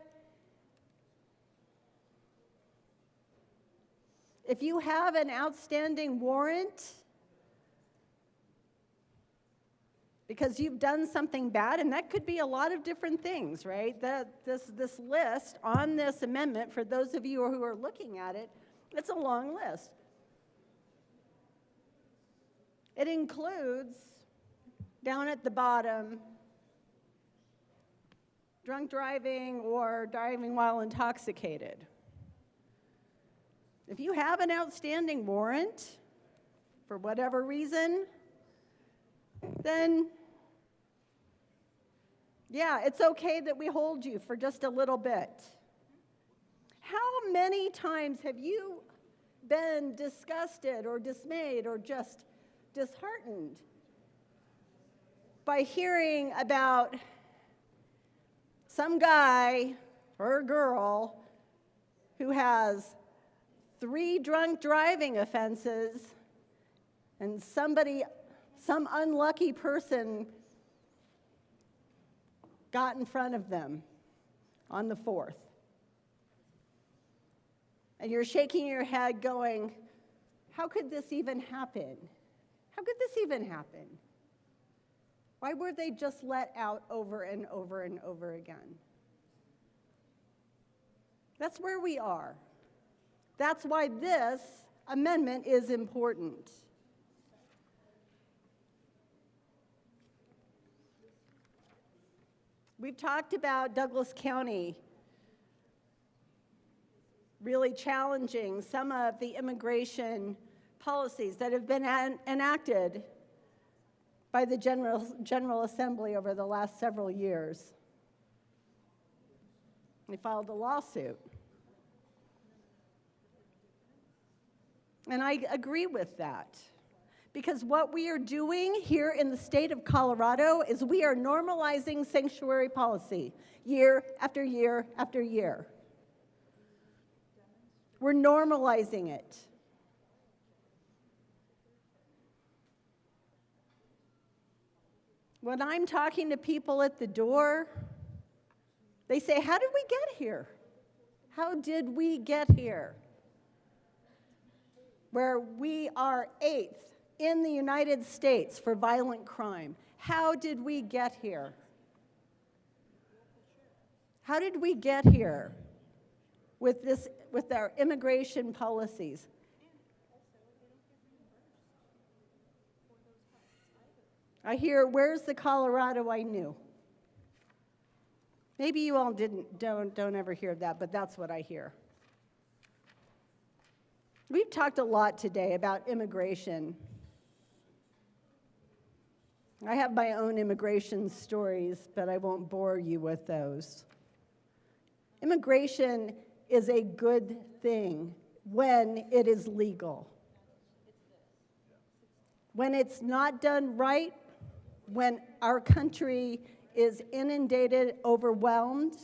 If you have an outstanding warrant because you've done something bad, and that could be a lot of different things, right? This list on this amendment, for those of you who are looking at it, it's a long list. It includes, down at the bottom, drunk driving or driving while intoxicated. If you have an outstanding warrant, for whatever reason, then yeah, it's okay that we hold you for just a little bit. How many times have you been disgusted or dismayed or just disheartened by hearing about some guy or girl who has 3 drunk driving offenses and some unlucky person got in front of them on the 4th? And you're shaking your head going, how could this even happen? How could this even happen? Why were they just let out over and over and over again? That's where we are. That's why this amendment is important. We've talked about Douglas County really challenging some of the immigration policies that have been enacted by the General Assembly over the last several years. They filed a lawsuit. And I agree with that. Because what we are doing here in the state of Colorado is we are normalizing sanctuary policy year after year after year. We're normalizing it. When I'm talking to people at the door, they say, how did we get here? How did we get here? Where we are 8th in the United States for violent crime. How did we get here? How did we get here with our immigration policies? I hear, where's the Colorado I knew? Maybe you all don't ever hear that, but that's what I hear. We've talked a lot today about immigration. I have my own immigration stories, but I won't bore you with those. Immigration is a good thing when it is legal. When it's not done right, when our country is inundated, overwhelmed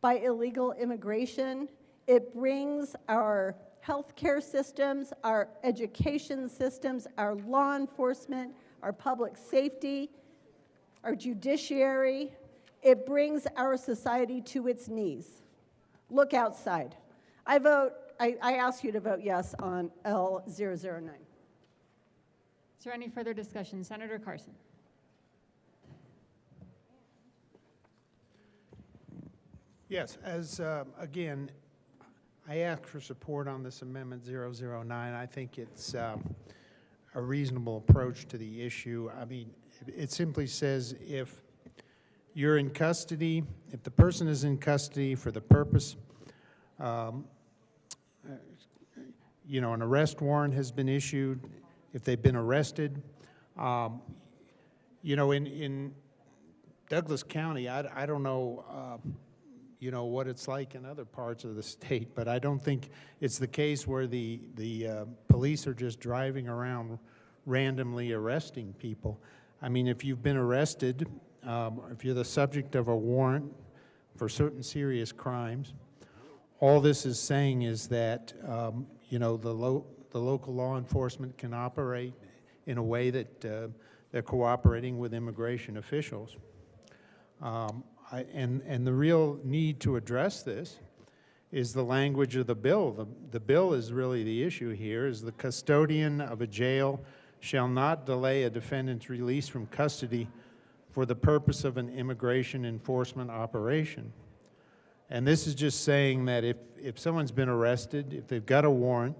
by illegal immigration, it brings our healthcare systems, our education systems, our law enforcement, our public safety, our judiciary. It brings our society to its knees. Look outside. I ask you to vote yes on L009. Is there any further discussion? Senator Carson. Yes, as, again, I ask for support on this amendment 009. I think it's a reasonable approach to the issue. I mean, it simply says if you're in custody, if the person is in custody for the purpose, you know, an arrest warrant has been issued, if they've been arrested. You know, in Douglas County, I don't know, you know, what it's like in other parts of the state, but I don't think it's the case where the police are just driving around randomly arresting people. I mean, if you've been arrested, if you're the subject of a warrant for certain serious crimes, all this is saying is that, you know, the local law enforcement can operate in a way that they're cooperating with immigration officials. And the real need to address this is the language of the bill. The bill is really the issue here, is the custodian of a jail shall not delay a defendant's release from custody for the purpose of an immigration enforcement operation. And this is just saying that if someone's been arrested, if they've got a warrant,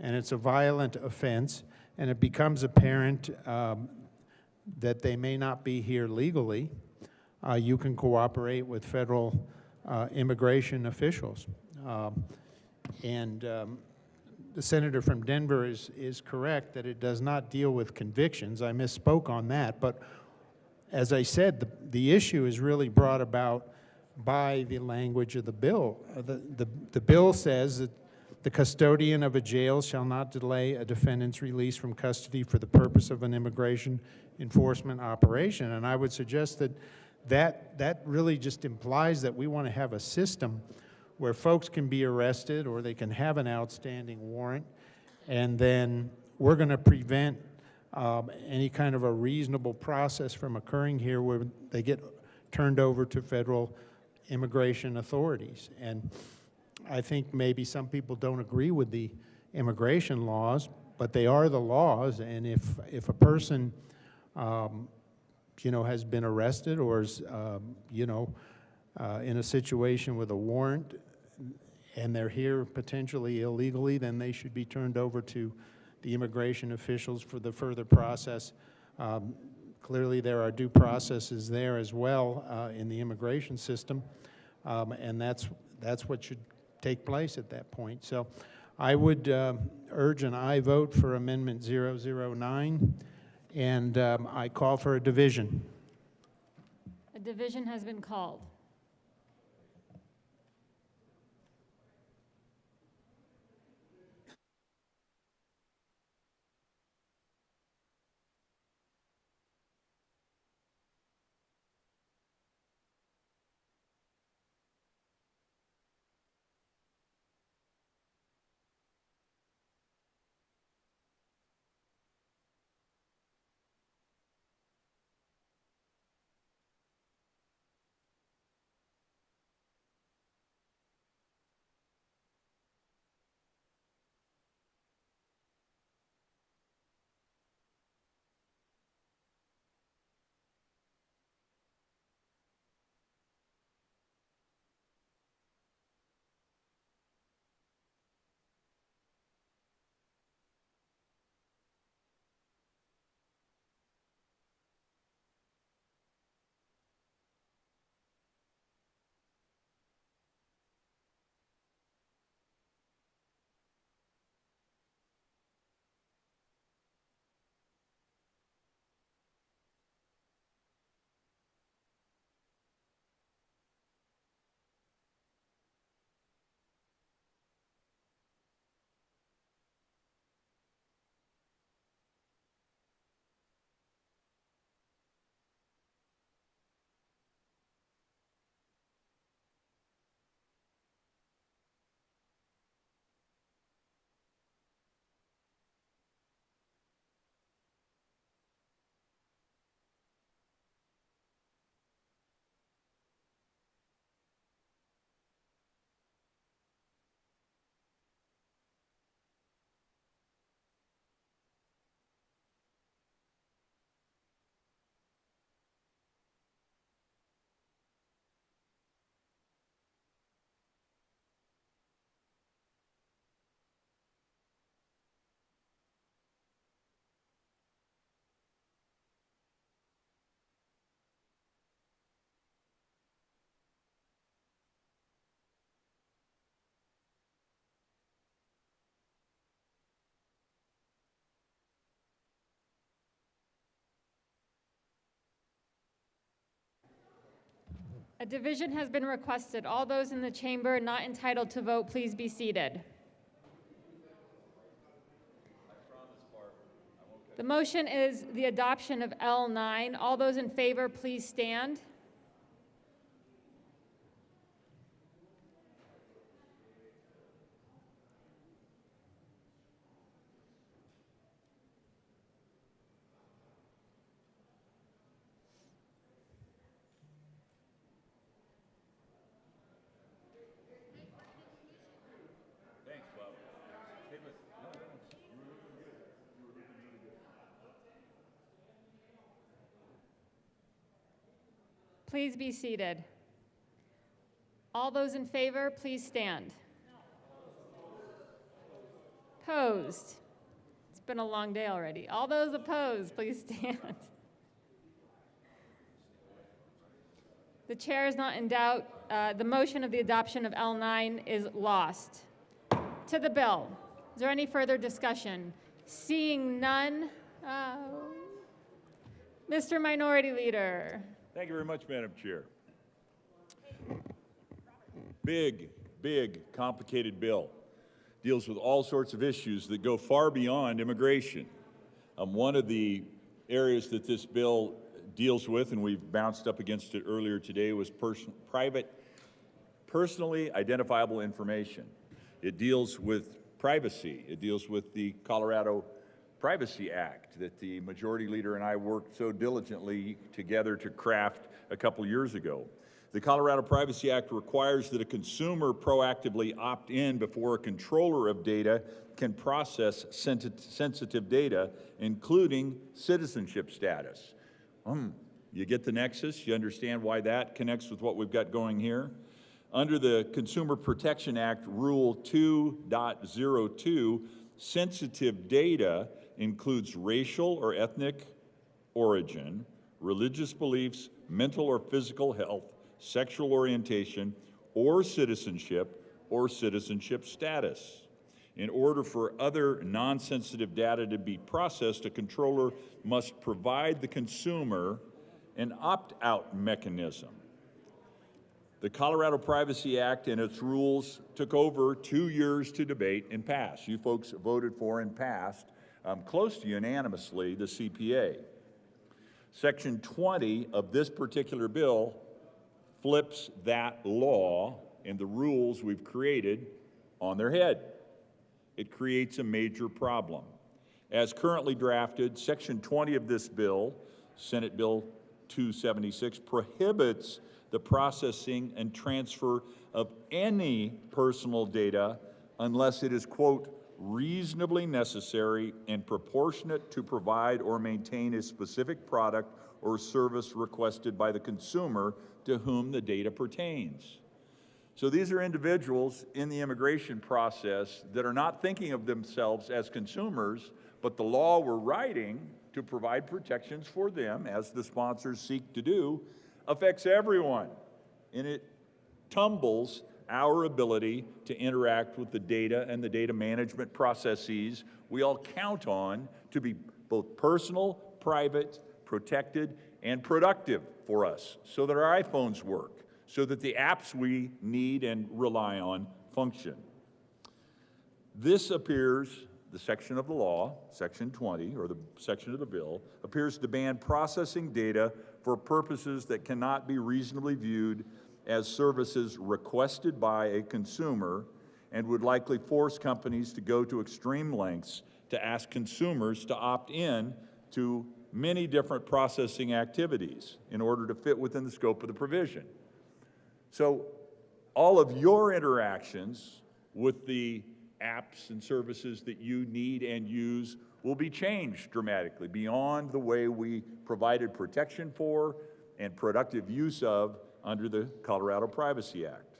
and it's a violent offense, and it becomes apparent that they may not be here legally, you can cooperate with federal immigration officials. The senator from Denver is correct that it does not deal with convictions. I misspoke on that, but as I said, the issue is really brought about by the language of the bill. The bill says that the custodian of a jail shall not delay a defendant's release from custody for the purpose of an immigration enforcement operation. And I would suggest that really just implies that we want to have a system where folks can be arrested or they can have an outstanding warrant, and then we're going to prevent any kind of a reasonable process from occurring here where they get turned over to federal immigration authorities. And I think maybe some people don't agree with the immigration laws, but they are the laws, and if a person has been arrested or is in a situation with a warrant and they're here potentially illegally, then they should be turned over to the immigration officials for the further process. Clearly, there are due processes there as well in the immigration system, and that's what should take place at that point. So I would urge an aye vote for Amendment 009, and I call for a division. A division has been called. A division has been requested. All those in the chamber not entitled to vote, please be seated. The motion is the adoption of L9. All those in favor, please stand. Please be seated. All those in favor, please stand. Opposed? It's been a long day already. All those opposed, please stand. The chair is not in doubt. The motion of the adoption of L9 is lost. To the bill. Is there any further discussion? Seeing none, Mr. Minority Leader. Thank you very much, Madam Chair. Big, complicated bill. Deals with all sorts of issues that go far beyond immigration. One of the areas that this bill deals with, and we've bounced up against it earlier today, was personally identifiable information. It deals with privacy. It deals with the Colorado Privacy Act that the Majority Leader and I worked so diligently together to craft a couple years ago. The Colorado Privacy Act requires that a consumer proactively opt in before a controller of data can process sensitive data, including citizenship status. You get the nexus? You understand why that connects with what we've got going here? Under the Consumer Protection Act, Rule 2.02, sensitive data includes racial or ethnic origin, religious beliefs, mental or physical health, sexual orientation, or citizenship status. In order for other non-sensitive data to be processed, a controller must provide the consumer an opt-out mechanism. The Colorado Privacy Act and its rules took over 2 years to debate and pass. You folks voted for and passed, close to unanimously, the CPA. Section 20 of this particular bill flips that law and the rules we've created on their head. It creates a major problem. As currently drafted, Section 20 of this bill, Senate Bill 276, prohibits the processing and transfer of any personal data unless it is, quote, reasonably necessary and proportionate to provide or maintain a specific product or service requested by the consumer to whom the data pertains. So these are individuals in the immigration process that are not thinking of themselves as consumers, but the law we're writing to provide protections for them, as the sponsors seek to do, affects everyone. And it tumbles our ability to interact with the data and the data management processes we all count on to be both personal, private, protected, and productive for us, so that our iPhones work, so that the apps we need and rely on function. This appears, the section of the law, Section 20, or the section of the bill, appears to ban processing data for purposes that cannot be reasonably viewed as services requested by a consumer, and would likely force companies to go to extreme lengths to ask consumers to opt in to many different processing activities in order to fit within the scope of the provision. So all of your interactions with the apps and services that you need and use will be changed dramatically beyond the way we provided protection for and productive use of under the Colorado Privacy Act.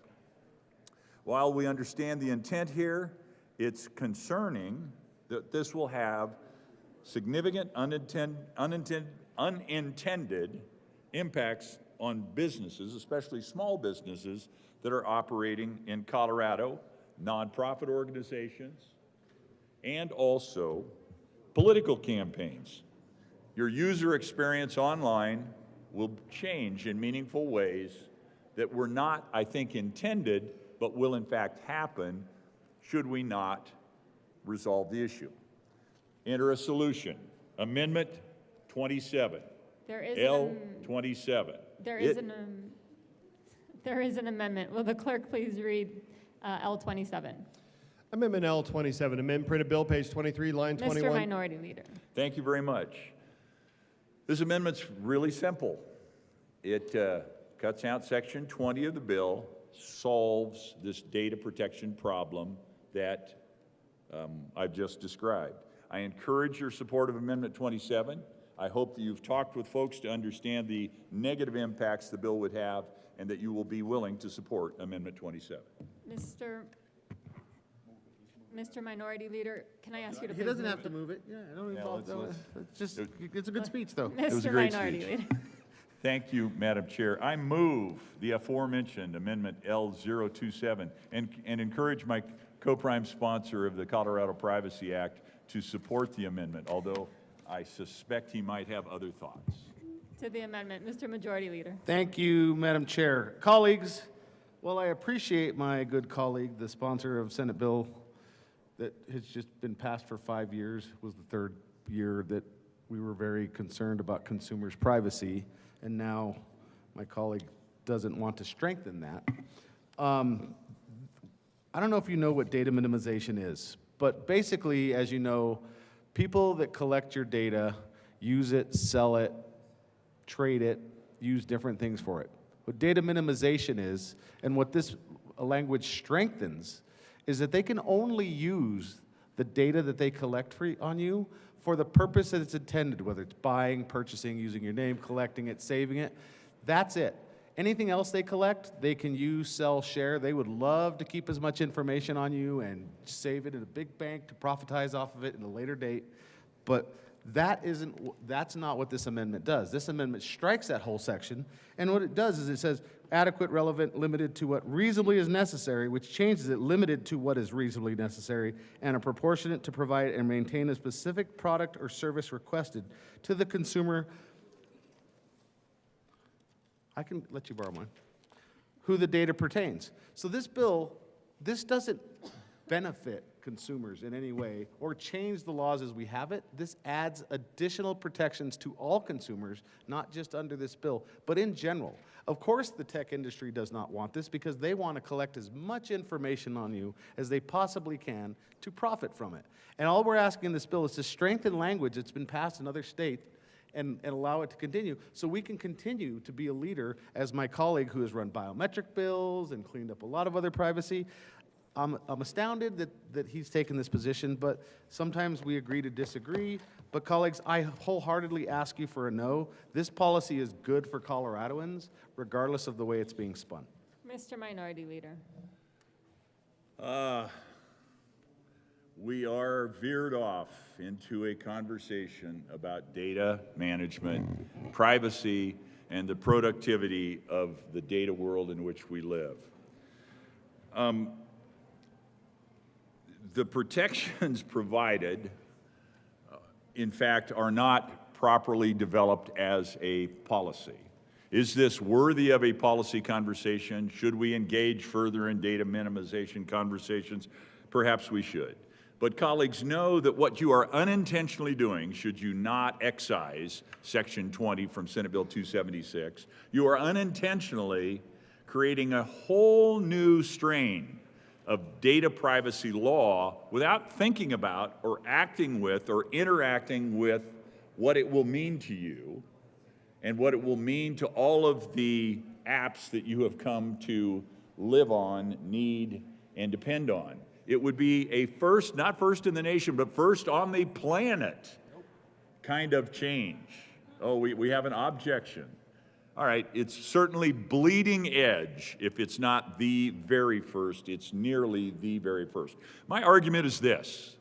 While we understand the intent here, it's concerning that this will have significant unintended impacts on businesses, especially small businesses that are operating in Colorado, nonprofit organizations, and also political campaigns. Your user experience online will change in meaningful ways that were not, I think, intended, but will in fact happen should we not resolve the issue. Enter a solution. Amendment 27. There is L27. There is an amendment. Will the clerk please read L27? Amendment L27, amend printed bill, page 23, line 21. Mr. Minority Leader. Thank you very much. This amendment's really simple. It cuts out Section 20 of the bill, solves this data protection problem that I've just described. I encourage your support of Amendment 27. I hope that you've talked with folks to understand the negative impacts the bill would have, and that you will be willing to support Amendment 27. Mr. Minority Leader, can I ask you to He please doesn't move have to move it. Yeah, I don't Yeah, involve, let's- it's just, it's a good speech, though. It was a Mr. great Minority speech. Leader. Thank you, Madam Chair. I move the aforementioned Amendment L027 and encourage my co-prime sponsor of the Colorado Privacy Act to support the amendment, although I suspect he might have other thoughts. To the amendment, Mr. Majority Leader. Thank you, Madam Chair. Colleagues, while I appreciate my good colleague, the sponsor of Senate Bill that has just been passed for 5 years, was the third year that we were very concerned about consumers' privacy, and now my colleague doesn't want to strengthen that. I don't know if you know what data minimization is, but basically, as you know, people that collect your data use it, sell it, trade it, use different things for it. What data minimization is, and what this language strengthens, is that they can only use the data that they collect on you for the purpose that it's intended, whether it's buying, purchasing, using your name, collecting it, saving it. That's it. Anything else they collect, they can use, sell, share. They would love to keep as much information on you and save it in a big bank to profitize off of it in a later date. But that's not what this amendment does. This amendment strikes that whole section, and what it does is it says adequate, relevant, limited to what reasonably is necessary, which changes it limited to what is reasonably necessary, and are proportionate to provide and maintain a specific product or service requested to the consumer. I can let you borrow mine. Who the data pertains. So this bill, this doesn't benefit consumers in any way or change the laws as we have it. This adds additional protections to all consumers, not just under this bill, but in general. Of course, the tech industry does not want this because they want to collect as much information on you as they possibly can to profit from it. And all we're asking in this bill is to strengthen language that's been passed in other states and allow it to continue, so we can continue to be a leader, as my colleague who has run biometric bills and cleaned up a lot of other privacy. I'm astounded that he's taken this position, but sometimes we agree to disagree. But colleagues, I wholeheartedly ask you for a no. This policy is good for Coloradoans, regardless of the way it's being spun. Mr. Minority Leader. We are veered off into a conversation about data management, privacy, and the productivity of the data world in which we live. The protections provided, in fact, are not properly developed as a policy. Is this worthy of a policy conversation? Should we engage further in data minimization conversations? Perhaps we should. But colleagues, know that what you are unintentionally doing, should you not excise Section 20 from Senate Bill 276, you are unintentionally creating a whole new strain of data privacy law without thinking about or acting with or interacting with what it will mean to you and what it will mean to all of the apps that you have come to live on, need, and depend on. It would be a first, not first in the nation, but first on the planet kind of change. Oh, we have an objection. All right, it's certainly bleeding edge. If it's not the very first, it's nearly the very first. My argument is this.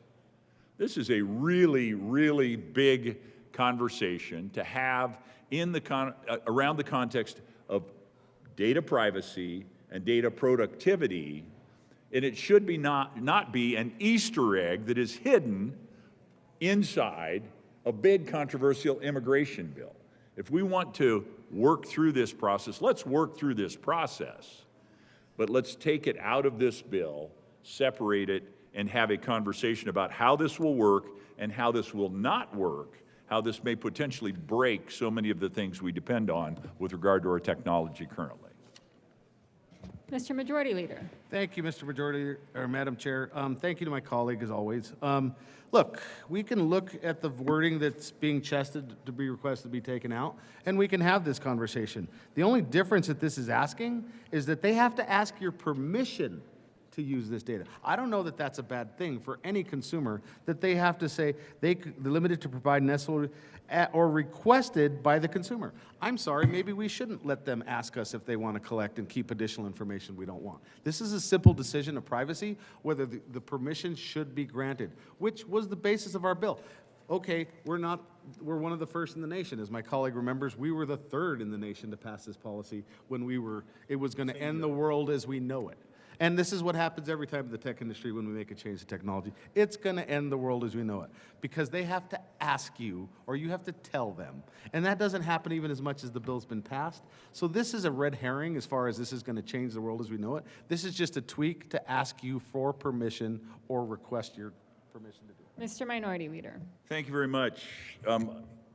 This is a really, really big conversation to have in the around the context of data privacy and data productivity, and it should be not be an Easter egg that is hidden inside a big controversial immigration bill. If we want to work through this process, let's work through this process, but let's take it out of this bill, separate it, and have a conversation about how this will work and how this will not work, how this may potentially break so many of the things we depend on with regard to our technology currently. Mr. Majority Leader. Thank you, Mr. Majority, or Madam Chair. Thank you to my colleague, as always. Look, we can look at the wording that's being chested to be requested to be taken out, and we can have this conversation. The only difference that this is asking is that they have to ask your permission to use this data. I don't know that that's a bad thing for any consumer, that they have to say they're limited to provide necessary or requested by the consumer. I'm sorry, maybe we shouldn't let them ask us if they want to collect and keep additional information we don't want. This is a simple decision of privacy, whether the permission should be granted, which was the basis of our bill. Okay, we're one of the first in the nation. As my colleague remembers, we were the third in the nation to pass this policy when it was going to end the world as we know it. And this is what happens every time in the tech industry when we make a change to technology. It's going to end the world as we know it, because they have to ask you or you have to tell them. And that doesn't happen even as much as the bill's been passed. So this is a red herring as far as this is going to change the world as we know it. This is just a tweak to ask you for permission or request your permission to do it. Mr. Minority Leader. Thank you very much.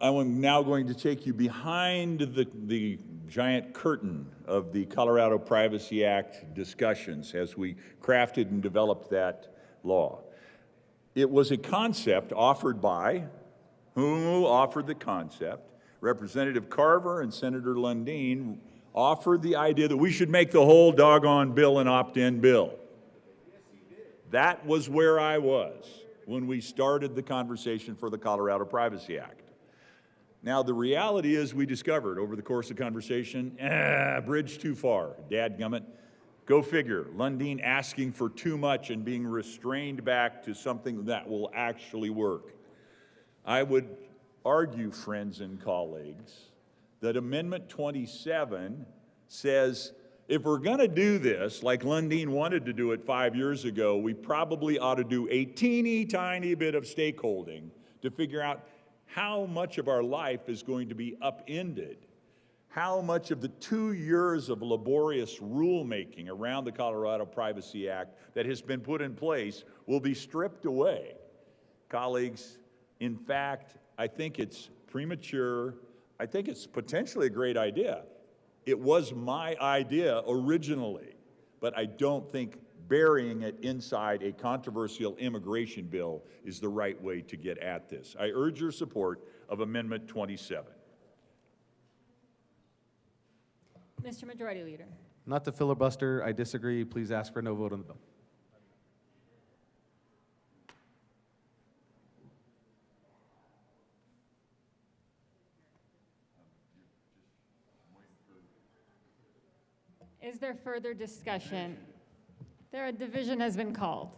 I'm now going to take you behind the giant curtain of the Colorado Privacy Act discussions as we crafted and developed that law. It was a concept offered by, who offered the concept? Representative Carver and Senator Lundeen offered the idea that we should make the whole doggone bill an opt-in bill. That was where I was when we started the conversation for the Colorado Privacy Act. Now, the reality is we discovered over the course of conversation, bridge too far, dadgummit. Go figure, Lundeen asking for too much and being restrained back to something that will actually work. I would argue, friends and colleagues, that Amendment 27 says if we're going to do this, like Lundeen wanted to do it 5 years ago, we probably ought to do a teeny tiny bit of stakeholding to figure out how much of our life is going to be upended, how much of the 2 years of laborious rulemaking around the Colorado Privacy Act that has been put in place will be stripped away. Colleagues, in fact, I think it's premature. I think it's potentially a great idea. It was my idea originally, but I don't think burying it inside a controversial immigration bill is the right way to get at this. I urge your support of Amendment 27. Mr. Majority Leader. Not to filibuster, I disagree. Please ask for no vote on the bill. Is there further discussion? A division has been called.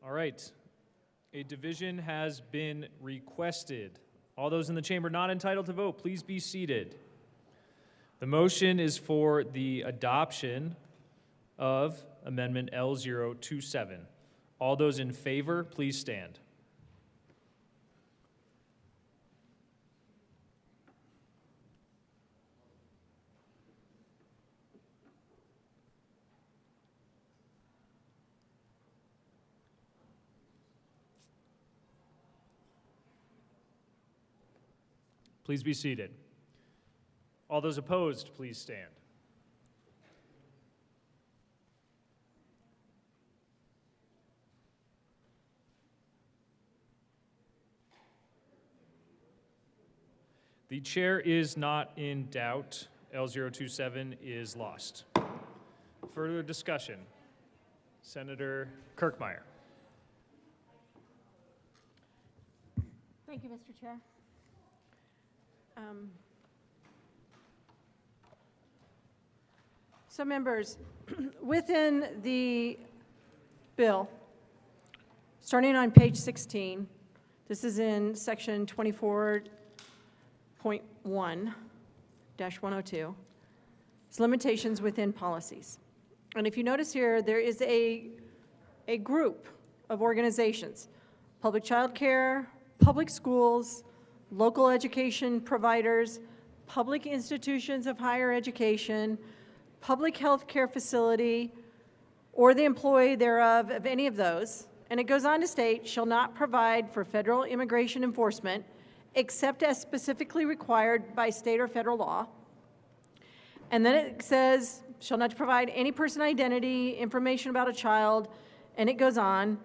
All right. A division has been requested. All those in the chamber not entitled to vote, please be seated. The motion is for the adoption of Amendment L027. All those in favor, please stand. Please be seated. All those opposed, please stand. The chair is not in doubt. L027 is lost. Further discussion. Senator Kirkmeyer. Thank you, Mr. Chair. So members, within the bill, starting on page 16, this is in section 24.1-102, it's limitations within policies. And if you notice here, there is a group of organizations, public child care, public schools, local education providers, public institutions of higher education, public health care facility, or the employee thereof of any of those. And it goes on to state, shall not provide for federal immigration enforcement except as specifically required by state or federal law. And then it says, shall not provide any person identity, information about a child, and it goes on,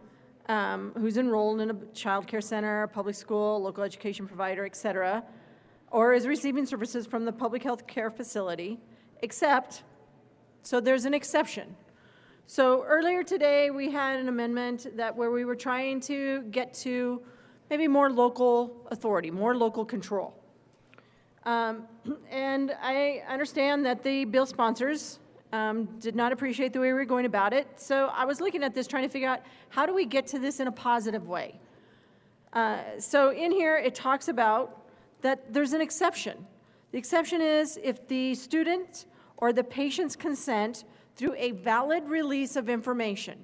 who's enrolled in a child care center, a public school, local education provider, et cetera, or is receiving services from the public health care facility, except, so there's an exception. So earlier today, we had an amendment where we were trying to get to maybe more local authority, more local control. And I understand that the bill sponsors did not appreciate the way we were going about it. So I was looking at this, trying to figure out how do we get to this in a positive way. So in here, it talks about that there's an exception. The exception is if the student or the patient's consent through a valid release of information.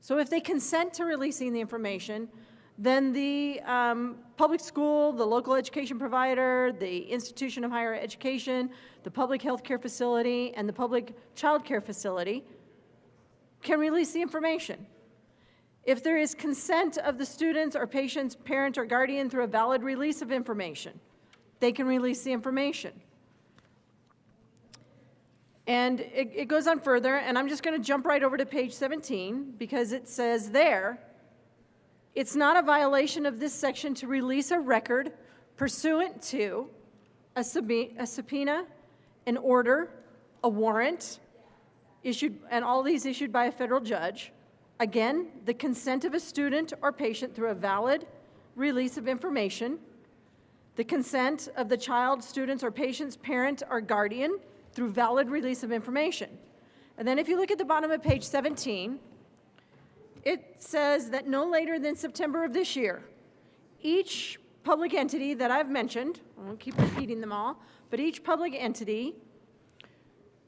So if they consent to releasing the information, then the public school, the local education provider, the institution of higher education, the public health care facility, and the public child care facility can release the information. If there is consent of the students or patient's parent or guardian through a valid release of information, they can release the information. And it goes on further, and I'm just going to jump right over to page 17 because it says there, it's not a violation of this section to release a record pursuant to a subpoena, an order, a warrant, issued, and all these issued by a federal judge. Again, the consent of a student or patient through a valid release of information, the consent of the child, student's, or patient's parent or guardian through valid release of information. And then if you look at the bottom of page 17, it says that no later than September of this year, each public entity that I've mentioned, I won't keep repeating them all, but each public entity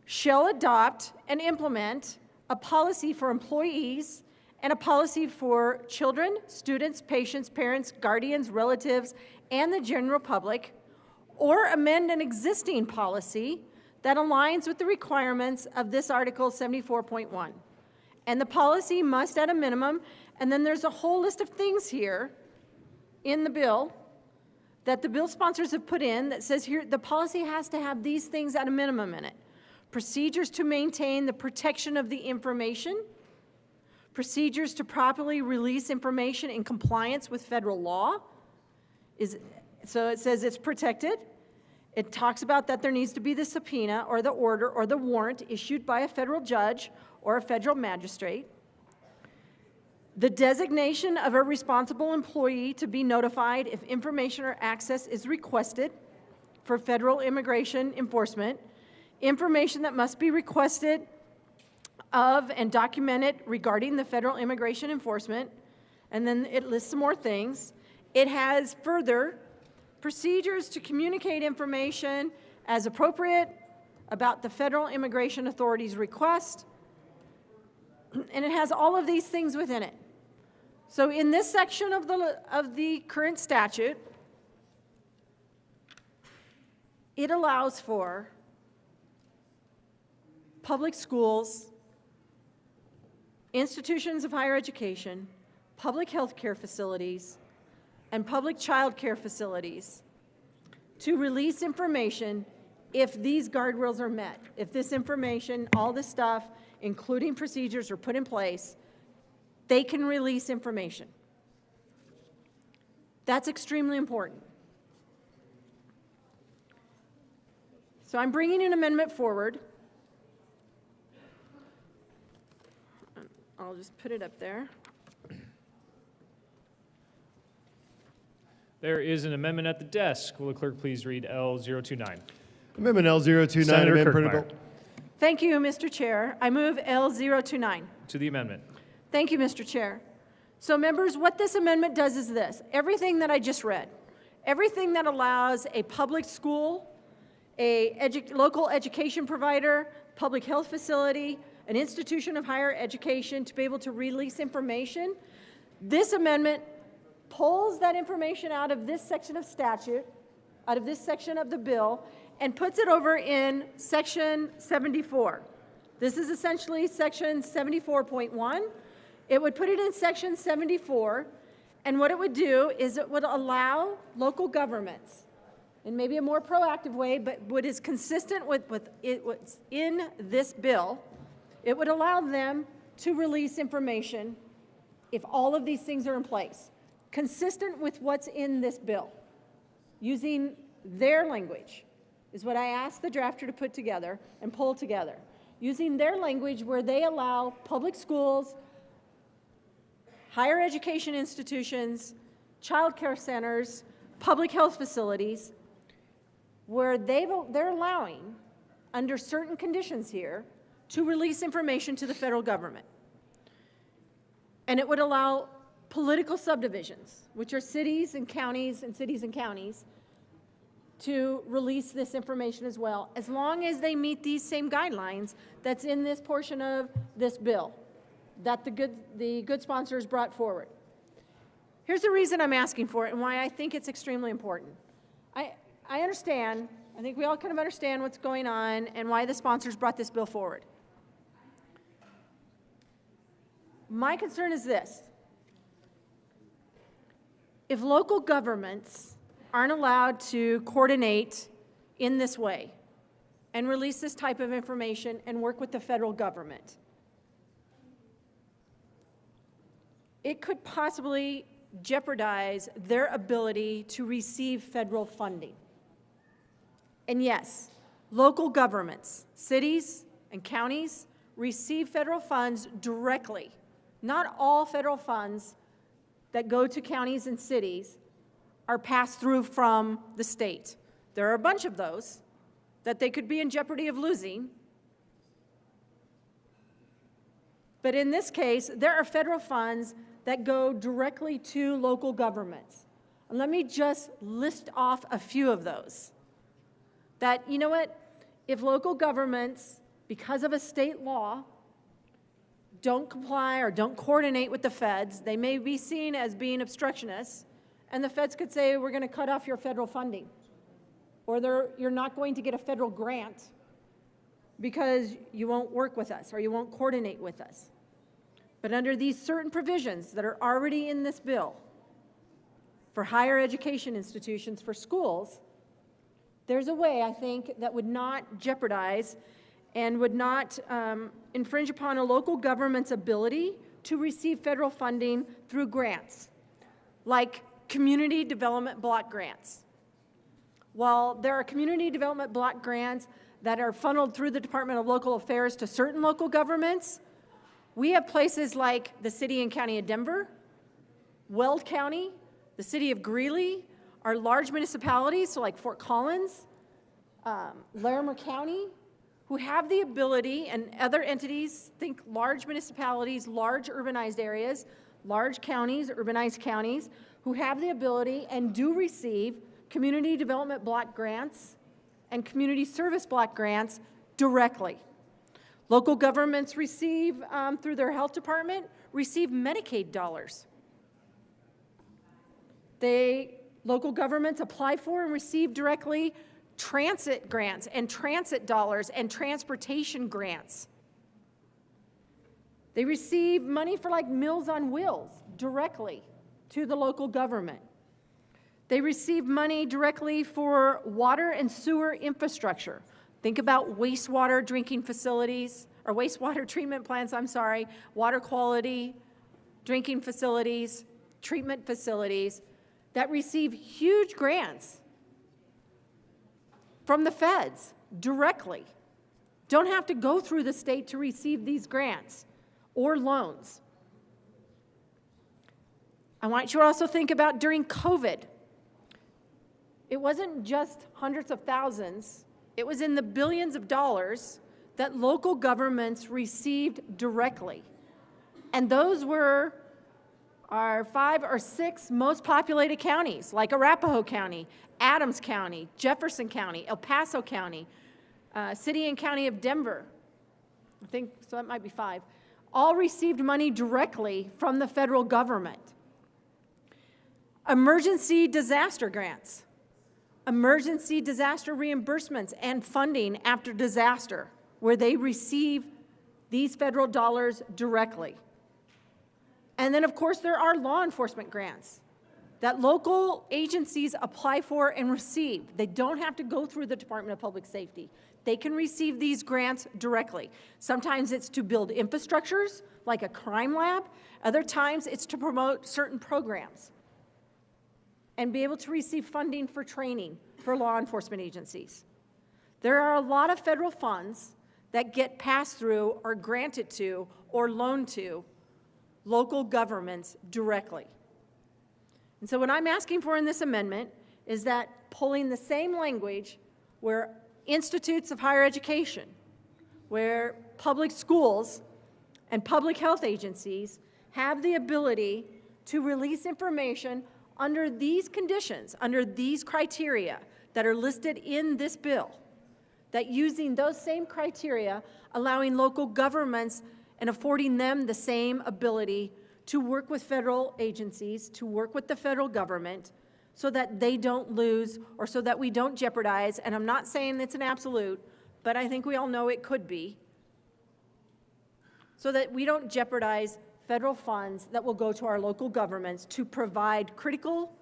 shall adopt and implement a policy for employees and a policy for children, students, patients, parents, guardians, relatives, and the general public, or amend an existing policy that aligns with the requirements of this Article 74.1. And the policy must at a minimum, and then there's a whole list of things here in the bill that the bill sponsors have put in that says here the policy has to have these things at a minimum in it. Procedures to maintain the protection of the information, procedures to properly release information in compliance with federal law. So it says it's protected. It talks about that there needs to be the subpoena or the order or the warrant issued by a federal judge or a federal magistrate. The designation of a responsible employee to be notified if information or access is requested for federal immigration enforcement. Information that must be requested of and document it regarding the federal immigration enforcement, and then it lists some more things. It has further procedures to communicate information as appropriate about the federal immigration authority's request, and it has all of these things within it. So in this section of the current statute, it allows for public schools, institutions of higher education, public health care facilities, and public child care facilities to release information if these guardrails are met. If this information, all this stuff, including procedures, are put in place, they can release information. That's extremely important. So I'm bringing an amendment forward. I'll just put it up there. There is an amendment at the desk. Will the clerk please read L029? Amendment L029, Senator amend printed Kirkmeyer. bill. Thank you, Mr. Chair. I move L029. To the amendment. Thank you, Mr. Chair. So members, what this amendment does is this. Everything that I just read, everything that allows a public school, a local education provider, public health facility, an institution of higher education to be able to release information, this amendment pulls that information out of this section of statute, out of this section of the bill, and puts it over in section 74. This is essentially section 74.1. It would put it in section 74, and what it would do is it would allow local governments, in maybe a more proactive way, but what is consistent with what's in this bill, it would allow them to release information if all of these things are in place, consistent with what's in this bill, using their language, is what I asked the drafter to put together and pull together, using their language where they allow public schools, higher education institutions, child care centers, public health facilities, where they're allowing, under certain conditions here, to release information to the federal government. And it would allow political subdivisions, which are cities and counties, to release this information as well, as long as they meet these same guidelines that's in this portion of this bill that the good sponsors brought forward. Here's the reason I'm asking for it and why I think it's extremely important. I understand, I think we all kind of understand what's going on and why the sponsors brought this bill forward. My concern is this. If local governments aren't allowed to coordinate in this way and release this type of information and work with the federal government, it could possibly jeopardize their ability to receive federal funding. And yes, local governments, cities and counties, receive federal funds directly. Not all federal funds that go to counties and cities are passed through from the state. There are a bunch of those that they could be in jeopardy of losing. But in this case, there are federal funds that go directly to local governments. And let me just list off a few of those. That, you know what, if local governments, because of a state law, don't comply or don't coordinate with the feds, they may be seen as being obstructionists, and the feds could say, we're going to cut off your federal funding, or you're not going to get a federal grant because you won't work with us or you won't coordinate with us. But under these certain provisions that are already in this bill for higher education institutions, for schools, there's a way, I think, that would not jeopardize and would not infringe upon a local government's ability to receive federal funding through grants, like community development block grants. While there are community development block grants that are funneled through the Department of Local Affairs to certain local governments, we have places like the city and county of Denver, Weld County, the city of Greeley, our large municipalities, so like Fort Collins, Larimer County, who have the ability, and other entities, think large municipalities, large urbanized areas, large counties, urbanized counties, who have the ability and do receive community development block grants and community service block grants directly. Local governments receive, through their health department, receive Medicaid dollars. Local governments apply for and receive directly transit grants and transit dollars and transportation grants. They receive money for like Meals on Wheels directly to the local government. They receive money directly for water and sewer infrastructure. Think about wastewater drinking facilities, or wastewater treatment plants, water quality, drinking facilities, treatment facilities that receive huge grants from the feds directly. Don't have to go through the state to receive these grants or loans. I want you to also think about during COVID. It wasn't just hundreds of thousands, it was in the billions of dollars that local governments received directly. And those were our 5 or 6 most populated counties, like Arapahoe County, Adams County, Jefferson County, El Paso County, City and County of Denver. I think, so that might be 5. All received money directly from the federal government. Emergency disaster grants, emergency disaster reimbursements and funding after disaster, where they receive these federal dollars directly. And then, of course, there are law enforcement grants that local agencies apply for and receive. They don't have to go through the Department of Public Safety. They can receive these grants directly. Sometimes it's to build infrastructures, like a crime lab. Other times it's to promote certain programs and be able to receive funding for training for law enforcement agencies. There are a lot of federal funds that get passed through or granted to or loaned to local governments directly. And so what I'm asking for in this amendment is that pulling the same language where institutes of higher education, where public schools and public health agencies have the ability to release information under these conditions, under these criteria that are listed in this bill, that using those same criteria, allowing local governments and affording them the same ability to work with federal agencies, to work with the federal government, so that they don't lose or so that we don't jeopardize, and I'm not saying it's an absolute, but I think we all know it could be, so that we don't jeopardize federal funds that will go to our local governments to provide critical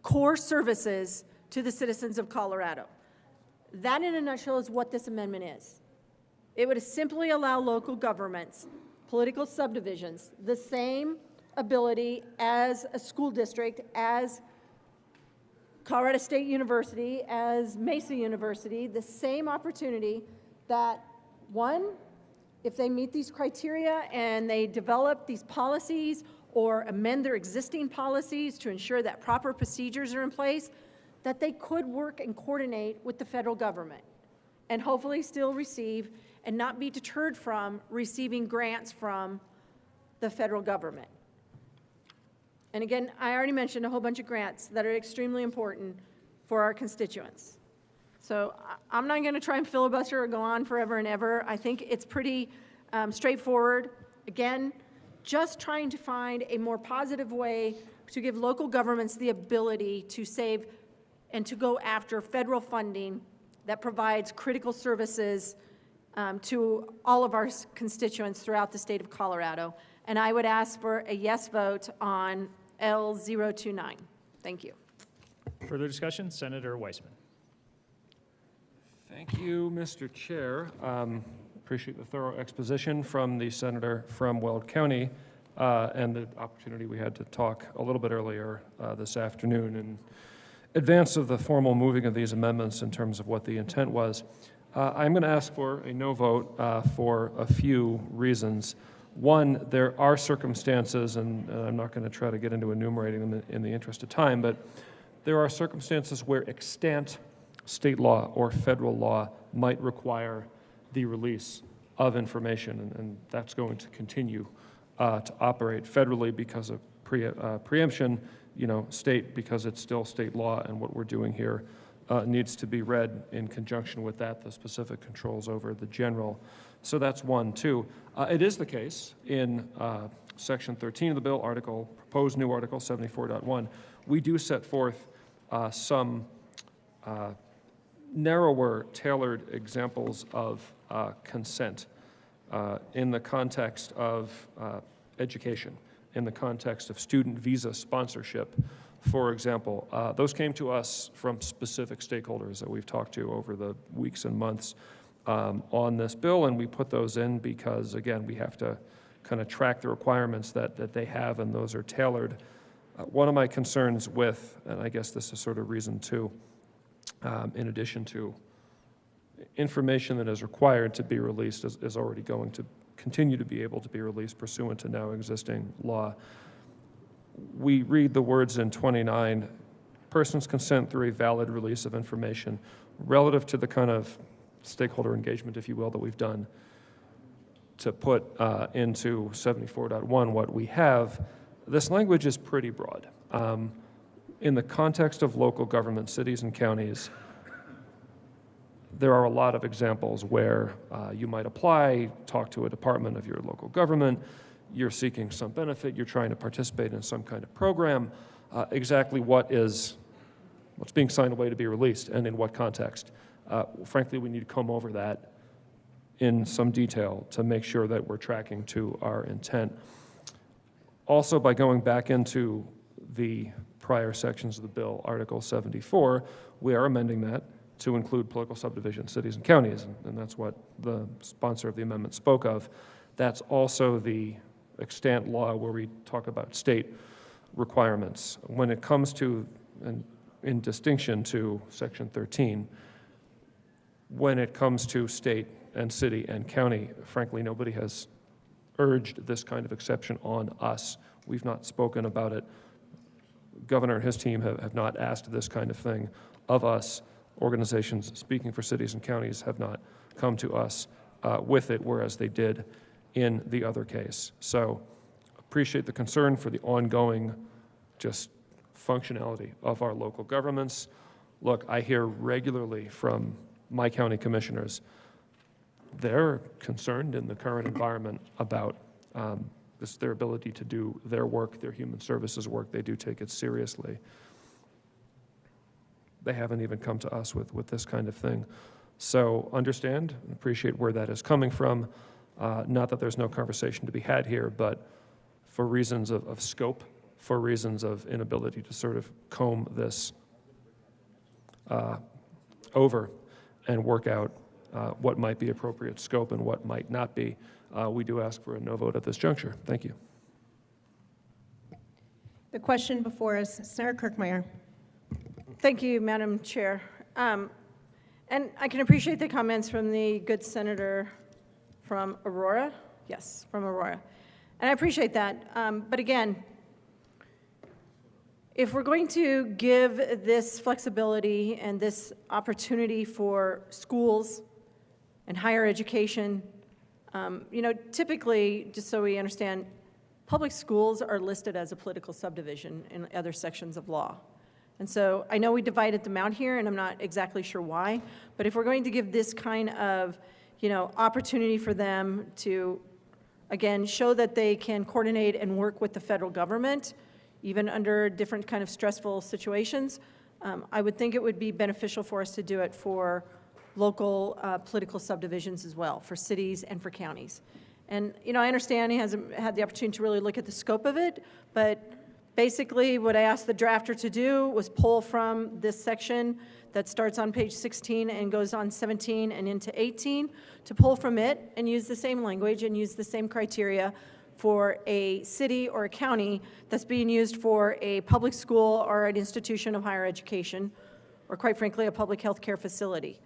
core services to the citizens of Colorado. That, in a nutshell, is what this amendment is. It would simply allow local governments, political subdivisions, the same ability as a school district, as Colorado State University, as Mesa University, the same opportunity that, one, if they meet these criteria and they develop these policies or amend their existing policies to ensure that proper procedures are in place, that they could work and coordinate with the federal government and hopefully still receive and not be deterred from receiving grants from the federal government. And again, I already mentioned a whole bunch of grants that are extremely important for our constituents. So I'm not going to try and filibuster or go on forever and ever. I think it's pretty straightforward. Again, just trying to find a more positive way to give local governments the ability to save and to go after federal funding that provides critical services to all of our constituents throughout the state of Colorado. And I would ask for a yes vote on L029. Thank you. Further discussion? Senator Weissman. Thank you, Mr. Chair. Appreciate the thorough exposition from the senator from Weld County and the opportunity we had to talk a little bit earlier this afternoon in advance of the formal moving of these amendments in terms of what the intent was. I'm going to ask for a no vote for a few reasons. One, there are circumstances, and I'm not going to try to get into enumerating them in the interest of time, but there are circumstances where extant state law or federal law might require the release of information, and that's going to continue to operate federally because of preemption, state because it's still state law, and what we're doing here needs to be read in conjunction with that, the specific controls over the general. So that's one. Two, it is the case in Section 13 of the bill, proposed new Article 74.1, we do set forth some narrower, tailored examples of consent in the context of education, in the context of student visa sponsorship, for example. Those came to us from specific stakeholders that we've talked to over the weeks and months on this bill, and we put those in because, again, we have to kind of track the requirements that they have, and those are tailored. One of my concerns with, and I guess this is sort of reason two, in addition to information that is required to be released is already going to continue to be able to be released pursuant to now existing law. We read the words in 29, persons consent through a valid release of information relative to the kind of stakeholder engagement, if you will, that we've done to put into 74.1 what we have. This language is pretty broad. In the context of local government, cities and counties, there are a lot of examples where you might apply, talk to a department of your local government, you're seeking some benefit, you're trying to participate in some kind of program, exactly what's being signed away to be released and in what context. Frankly, we need to comb over that in some detail to make sure that we're tracking to our intent. Also, by going back into the prior sections of the bill, Article 74, we are amending that to include political subdivisions, cities and counties, and that's what the sponsor of the amendment spoke of. That's also the extant law where we talk about state requirements. When it comes to, and in distinction to Section 13, when it comes to state and city and county, frankly, nobody has urged this kind of exception on us. We've not spoken about it. Governor and his team have not asked this kind of thing of us. Organizations speaking for cities and counties have not come to us with it, whereas they did in the other case. So appreciate the concern for the ongoing just functionality of our local governments. Look, I hear regularly from my county commissioners, they're concerned in the current environment about their ability to do their work, their human services work. They do take it seriously. They haven't even come to us with this kind of thing. So understand and appreciate where that is coming from. Not that there's no conversation to be had here, but for reasons of scope, for reasons of inability to sort of comb this over and work out what might be appropriate scope and what might not be, we do ask for a no vote at this juncture. Thank you. The question before us, Senator Kirkmeyer. Thank you, Madam Chair. And I can appreciate the comments from the good senator from Aurora. Yes, from Aurora. And I appreciate that. But again, if we're going to give this flexibility and this opportunity for schools and higher education, typically, just so we understand, public schools are listed as a political subdivision in other sections of law. And so I know we divided them out here, and I'm not exactly sure why, but if we're going to give this kind of, opportunity for them to, again, show that they can coordinate and work with the federal government, even under different kind of stressful situations, I would think it would be beneficial for us to do it for local political subdivisions as well, for cities and for counties. And, I understand he hasn't had the opportunity to really look at the scope of it, but basically what I asked the drafter to do was pull from this section that starts on page 16 and goes on 17 and into 18, to pull from it and use the same language and use the same criteria for a city or a county that's being used for a public school or an institution of higher education, or quite frankly, a public health care facility.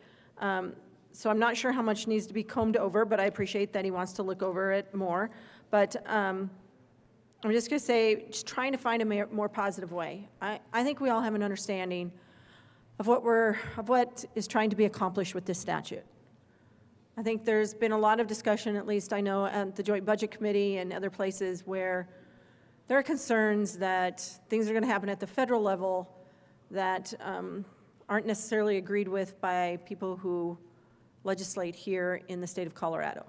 So I'm not sure how much needs to be combed over, but I appreciate that he wants to look over it more. But I'm just going to say, just trying to find a more positive way. I think we all have an understanding of what is trying to be accomplished with this statute. I think there's been a lot of discussion, at least I know at the Joint Budget Committee and other places, where there are concerns that things are going to happen at the federal level that aren't necessarily agreed with by people who legislate here in the state of Colorado.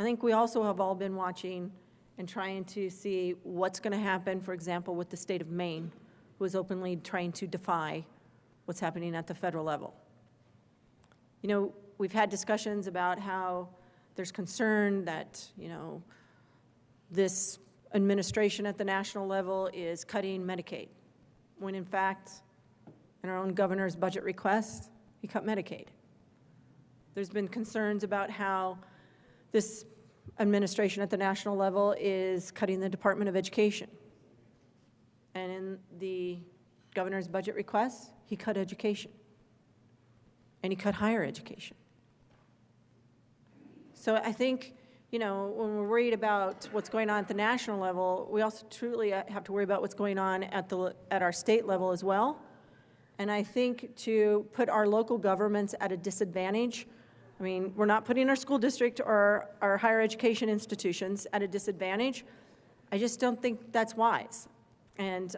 I think we also have all been watching and trying to see what's going to happen, for example, with the state of Maine, who is openly trying to defy what's happening at the federal level. You know, we've had discussions about how there's concern that, you know, this administration at the national level is cutting Medicaid, when in fact, in our own governor's budget request, he cut Medicaid. There's been concerns about how this administration at the national level is cutting the Department of Education. And in the governor's budget request, he cut education. And he cut higher education. So I think, you know, when we're worried about what's going on at the national level, we also truly have to worry about what's going on at our state level as well. And I think to put our local governments at a disadvantage, I mean, we're not putting our school district or our higher education institutions at a disadvantage. I just don't think that's wise. And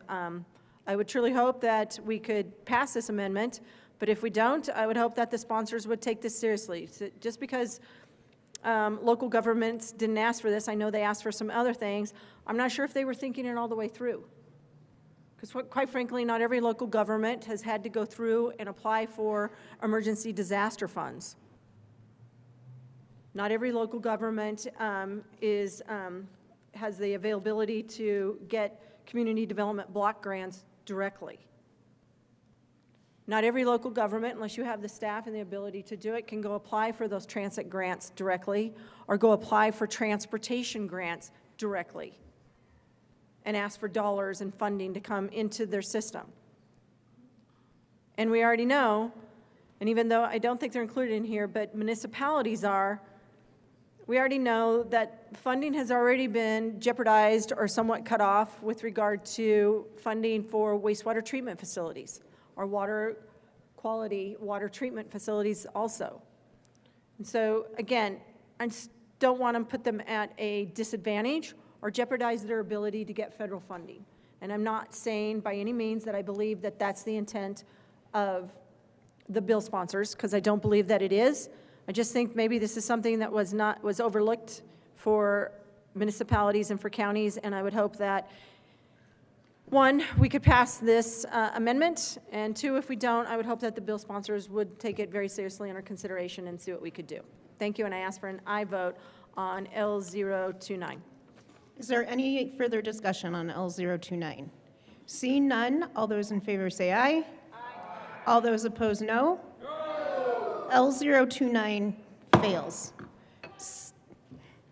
I would truly hope that we could pass this amendment, but if we don't, I would hope that the sponsors would take this seriously. So just because local governments didn't ask for this, I know they asked for some other things, I'm not sure if they were thinking it all the way through. Because quite frankly, not every local government has had to go through and apply for emergency disaster funds. Not every local government has the availability to get community development block grants directly. Not every local government, unless you have the staff and the ability to do it, can go apply for those transit grants directly or go apply for transportation grants directly and ask for dollars and funding to come into their system. And we already know, and even though I don't think they're included in here, but municipalities are, we already know that funding has already been jeopardized or somewhat cut off with regard to funding for wastewater treatment facilities or water quality water treatment facilities also. And so, again, I just don't want to put them at a disadvantage or jeopardize their ability to get federal funding. And I'm not saying by any means that I believe that that's the intent of the bill sponsors, because I don't believe that it is. I just think maybe this is something that was overlooked for municipalities and for counties, and I would hope that, one, we could pass this amendment, and two, if we don't, I would hope that the bill sponsors would take it very seriously under consideration and see what we could do. Thank you, and I ask for an aye vote on L029. Is there any further discussion on L029? Seeing none, all those in favor say aye. Aye. All those opposed, no. L029 fails.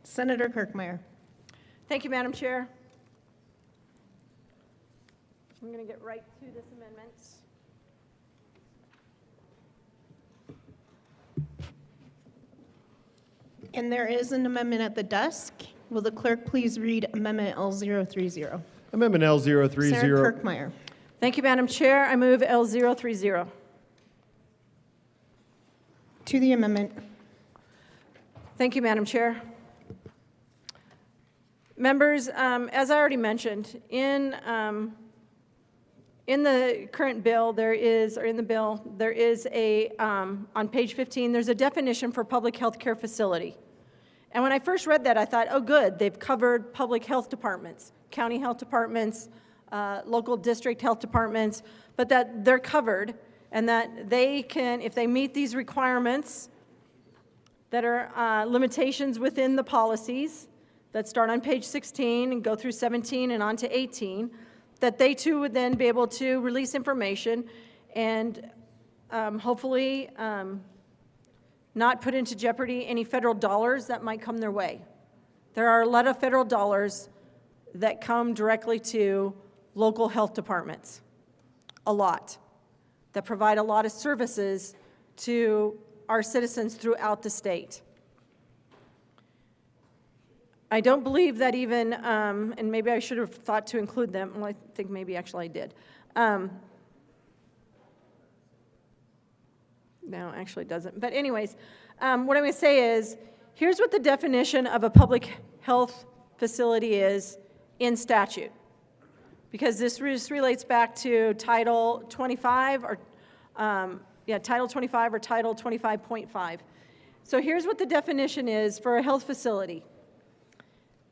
Senator Kirkmeyer. Thank you, Madam Chair. I'm going to get right to this amendment. And there is an amendment at the desk. Will the clerk please read Amendment L030? Amendment L030. Senator Kirkmeyer. Thank you, Madam Chair. I move L030. To the amendment. Thank you, Madam Chair. Members, as I already mentioned, in the current bill, there is a, on page 15, there's a definition for public health care facility. And when I first read that, I thought, oh, good, they've covered public health departments, county health departments, local district health departments, but that they're covered and that they can, if they meet these requirements that are limitations within the policies that start on page 16 and go through 17 and on to 18, that they too would then be able to release information and hopefully not put into jeopardy any federal dollars that might come their way. There are a lot of federal dollars that come directly to local health departments, a lot, that provide a lot of services to our citizens throughout the state. I don't believe that even, and maybe I should have thought to include them, well, I think maybe actually I did. No, actually it doesn't. But anyways, what I'm going to say is, here's what the definition of a public health facility is in statute. Because this relates back to Title 25 or, Title 25 or Title 25.5. So here's what the definition is for a health facility.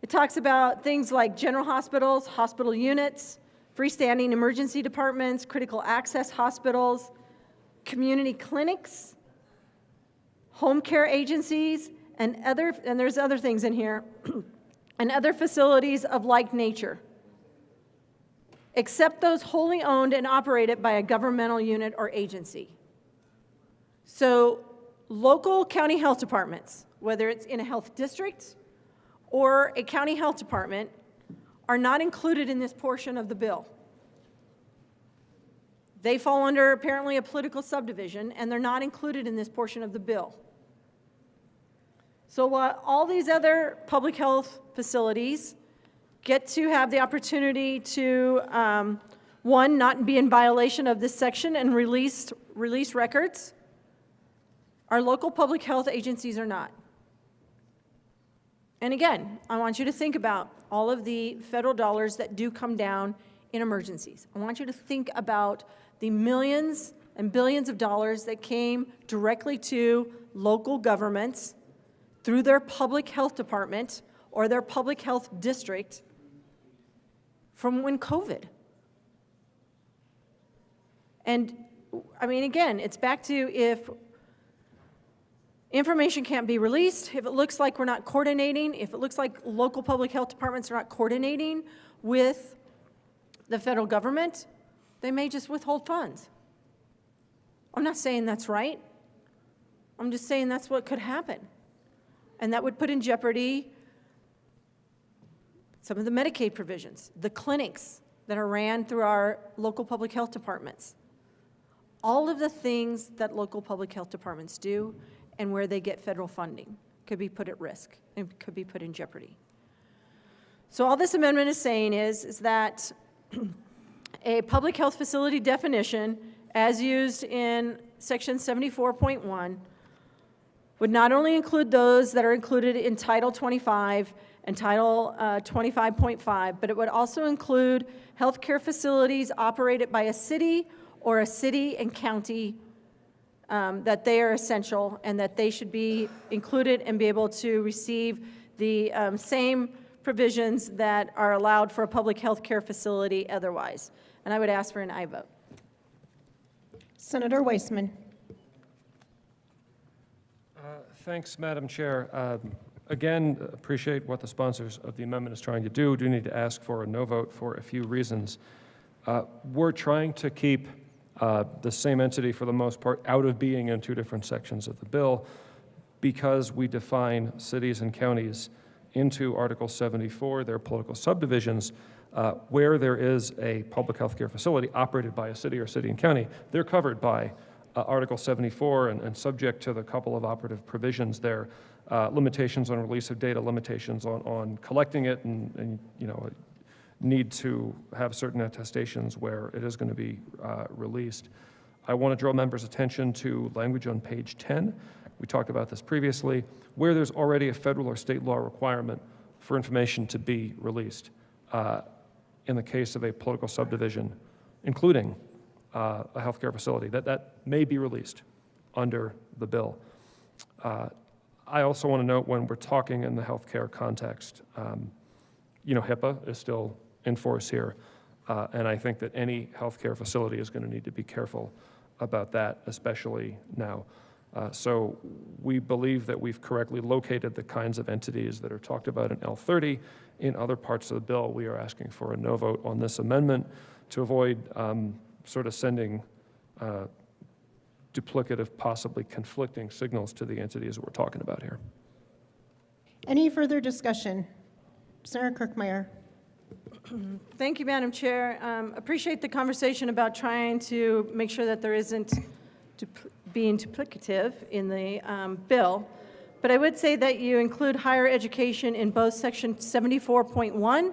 It talks about things like general hospitals, hospital units, freestanding emergency departments, critical access hospitals, community clinics, home care agencies, and there's other things in here, and other facilities of like nature, except those wholly owned and operated by a governmental unit or agency. So local county health departments, whether it's in a health district or a county health department, are not included in this portion of the bill. They fall under apparently a political subdivision, and they're not included in this portion of the bill. So while all these other public health facilities get to have the opportunity to, one, not be in violation of this section and release records, our local public health agencies are not. And again, I want you to think about all of the federal dollars that do come down in emergencies. I want you to think about the millions and billions of dollars that came directly to local governments through their public health department or their public health district from when COVID. And I mean, again, it's back to if information can't be released, if it looks like we're not coordinating, if it looks like local public health departments are not coordinating with the federal government, they may just withhold funds. I'm not saying that's right. I'm just saying that's what could happen. And that would put in jeopardy some of the Medicaid provisions, the clinics that are ran through our local public health departments. All of the things that local public health departments do and where they get federal funding could be put at risk and could be put in jeopardy. So all this amendment is saying is that a public health facility definition, as used in section 74.1, would not only include those that are included in Title 25 and Title 25.5, but it would also include healthcare facilities operated by a city or a city and county, that they are essential and that they should be included and be able to receive the same provisions that are allowed for a public health care facility otherwise. And I would ask for an aye vote. Senator Weissman. Thanks, Madam Chair. Again, appreciate what the sponsors of the amendment is trying to do. Do need to ask for a no vote for a few reasons. We're trying to keep the same entity, for the most part, out of being in two different sections of the bill because we define cities and counties into Article 74, their political subdivisions, where there is a public health care facility operated by a city or city and county. They're covered by Article 74 and subject to the couple of operative provisions there, limitations on release of data, limitations on collecting it, and you know, need to have certain attestations where it is going to be released. I want to draw members' attention to language on page 10. We talked about this previously, where there's already a federal or state law requirement for information to be released in the case of a political subdivision, including a healthcare facility, that may be released under the bill. I also want to note, when we're talking in the healthcare context, you know, HIPAA is still in force here, and I think that any healthcare facility is going to need to be careful about that, especially now. So we believe that we've correctly located the kinds of entities that are talked about in L30. In other parts of the bill, we are asking for a no vote on this amendment to avoid sort of sending duplicative, possibly conflicting signals to the entities that we're talking about here. Any further discussion? Senator Kirkmeyer. Thank you, Madam Chair. Appreciate the conversation about trying to make sure that there isn't being duplicative in the bill. But I would say that you include higher education in both section 74.1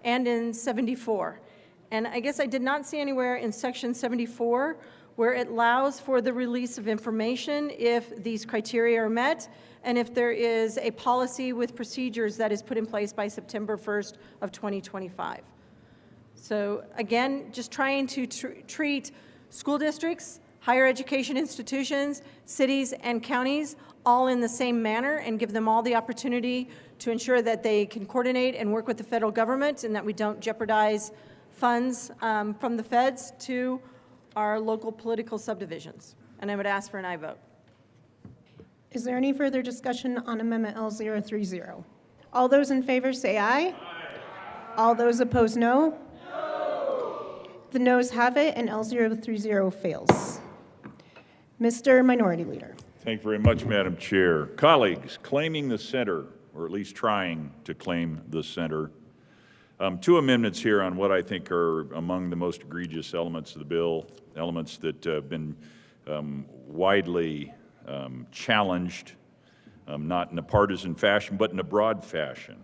and in 74. And I guess I did not see anywhere in section 74 where it allows for the release of information if these criteria are met, and if there is a policy with procedures that is put in place by September 1st of 2025. So again, just trying to treat school districts, higher education institutions, cities, and counties all in the same manner and give them all the opportunity to ensure that they can coordinate and work with the federal government and that we don't jeopardize funds from the feds to our local political subdivisions. And I would ask for an aye vote. Is there any further discussion on Amendment L030? All those in favor say aye. All those opposed, no. The noes have it, and L030 fails. Mr. Minority Leader. Thank you very much, Madam Chair. Colleagues, claiming the center, or at least trying to claim the center. Two amendments here on what I think are among the most egregious elements of the bill, elements that have been widely challenged, not in a partisan fashion, but in a broad fashion.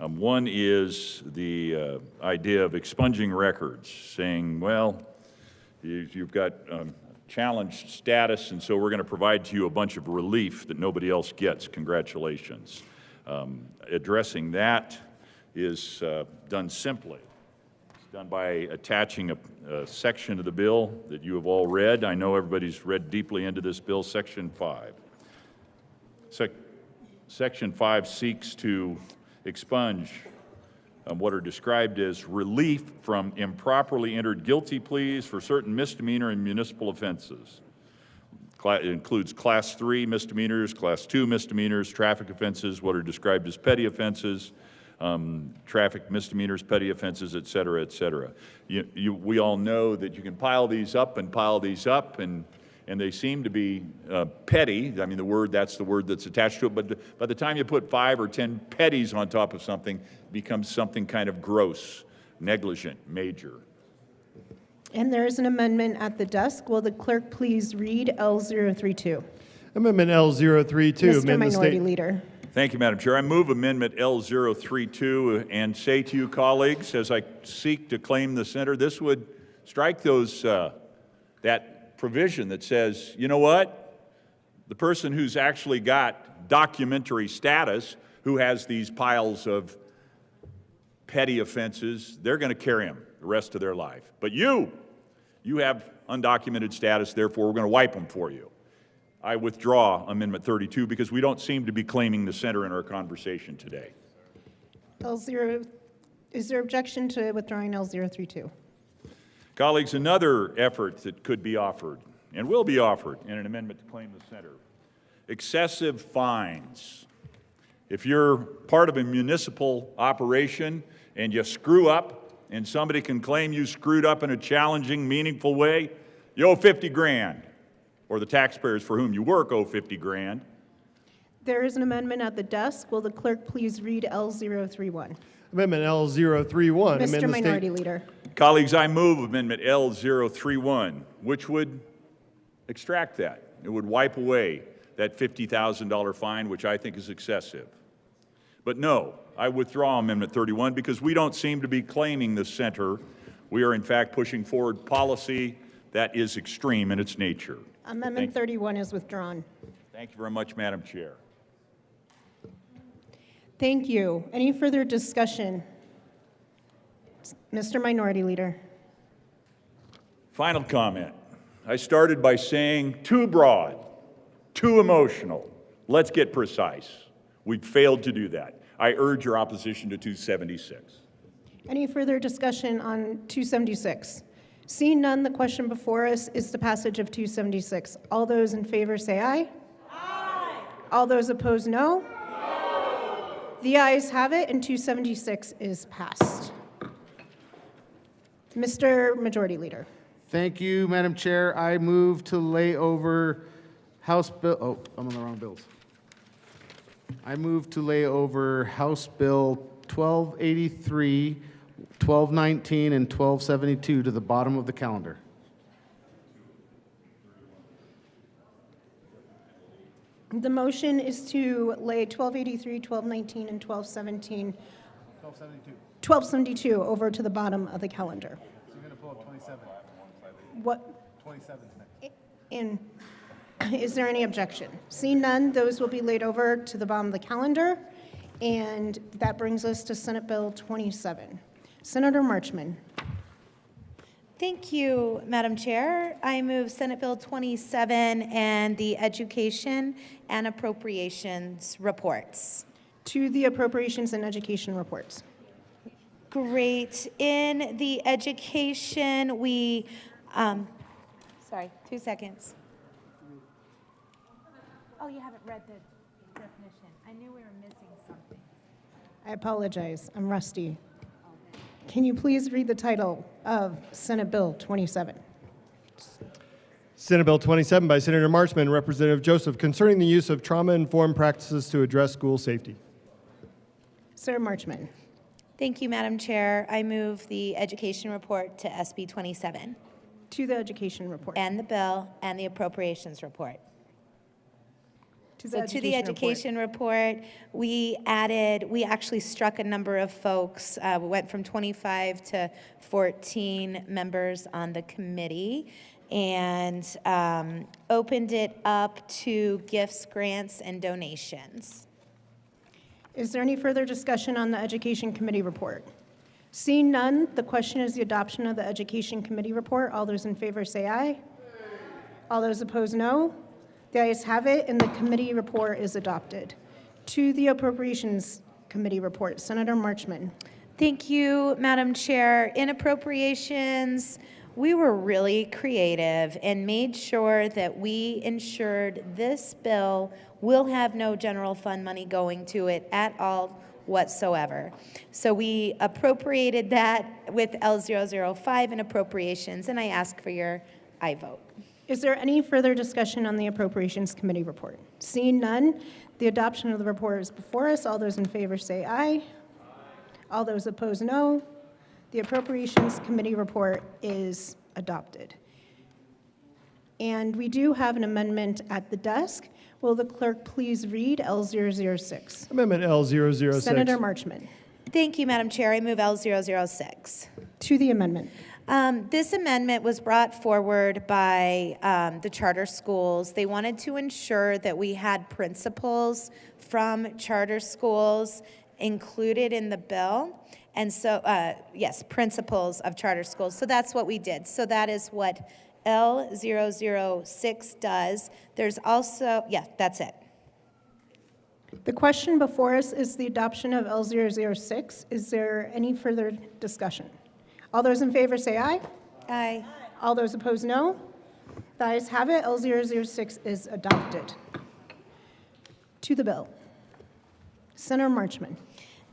One is the idea of expunging records, saying, well, you've got challenged status, and so we're going to provide to you a bunch of relief that nobody else gets. Congratulations. Addressing that is done simply. It's done by attaching a section of the bill that you have all read. I know everybody's read deeply into this bill, Section 5. Section 5 seeks to expunge what are described as relief from improperly entered guilty pleas for certain misdemeanor and municipal offenses. It includes Class 3 misdemeanors, Class 2 misdemeanors, traffic offenses, what are described as petty offenses, traffic misdemeanors, petty offenses, et cetera, et cetera. We all know that you can pile these up, and they seem to be petty. I mean, that's the word that's attached to it, but by the time you put 5 or 10 petties on top of something, it becomes something kind of gross, negligent, major. And there is an amendment at the desk. Will the clerk please read L032? Amendment L032. Mr. Minority Leader. Thank you, Madam Chair. I move Amendment L032 and say to you, colleagues, as I seek to claim the center, this would strike that provision that says, you know what? The person who's actually got documentary status, who has these piles of petty offenses, they're going to carry them the rest of their life. But you have undocumented status, therefore we're going to wipe them for you. I withdraw Amendment 32 because we don't seem to be claiming the center in our conversation today. Is there objection to withdrawing L032? Colleagues, another effort that could be offered and will be offered in an amendment to claim the center, excessive fines. If you're part of a municipal operation and you screw up and somebody can claim you screwed up in a challenging, meaningful way, you owe 50 grand, or the taxpayers for whom you work owe 50 grand. There is an amendment at the desk. Will the clerk please read L031? Amendment L031. Mr. Minority Leader. Colleagues, I move Amendment L031, which would extract that. It would wipe away that $50,000 fine, which I think is excessive. But no, I withdraw Amendment 31 because we don't seem to be claiming the center. We are, in fact, pushing forward policy that is extreme in its nature. Amendment 31 is withdrawn. Thank you very much, Madam Chair. Thank you. Any further discussion? Mr. Minority Leader. Final comment. I started by saying too broad, too emotional. Let's get precise. We've failed to do that. I urge your opposition to 276. Any further discussion on 276? Seeing none, the question before us is the passage of 276. All those in favor say aye. Aye. All those opposed, no. No. The ayes have it, and 276 is passed. Mr. Majority Leader. Thank you, Madam Chair. I move to lay over House Bill, oh, I'm on the wrong bills. I move to lay over House Bill 1283, 1219, and 1272 to the bottom of the calendar. The motion is to lay 1283, 1219, and 1217. 1272 over to the bottom of the calendar. So you're going to pull up 27. What? And is there any objection? Seeing none, those will be laid over to the bottom of the calendar. And that brings us to Senate Bill 27. Senator Marchman. Thank you, Madam Chair. I move Senate Bill 27 and the Education and Appropriations reports. To the Appropriations and Education reports. Great. In the education, we, sorry, 2 seconds. Oh, you haven't read the definition. I knew we were missing something. I apologize, I'm rusty. Can you please read the title of Senate Bill 27? Senate Bill 27 by Senator Marchman, Representative Joseph, concerning the use of trauma-informed practices to address school safety. Senator Marchman. Thank you, Madam Chair. I move the education report to SB 27. To the education report. And the bill and the appropriations report. To So to the education report, we actually struck a number of folks. We went from 25 to 14 members on the committee and opened it up to gifts, grants, and donations. Is there any further discussion on the Education Committee report? Seeing none, the question is the adoption of the Education Committee report. All those in favor say aye. All those opposed, no. The ayes have it, and the committee report is adopted. To the Appropriations Committee report, Senator Marchman. Thank you, Madam Chair. In appropriations, we were really creative and made sure that we ensured this bill will have no general fund money going to it at all whatsoever. So we appropriated that with L005 in appropriations, and I ask for your aye vote. Is there any further discussion on the Appropriations Committee report? Seeing none, the adoption of the report is before us. All those in favor say aye. All those opposed, no. The Appropriations Committee report is adopted. And we do have an amendment at the desk. Will the clerk please read L006? Amendment L006. Senator Marchman. Thank you, Madam Chair. I move L006. To the amendment. This amendment was brought forward by the charter schools. They wanted to ensure that we had principals from charter schools included in the bill. And so, yes, principals of charter schools. So that's what we did. So that is what L006 does. There's also, yeah, that's it. The question before us is the adoption of L006. Is there any further discussion? All those in favor say aye. Aye. All those opposed, no. The ayes have it. L006 is adopted. To the bill. Senator Marchman.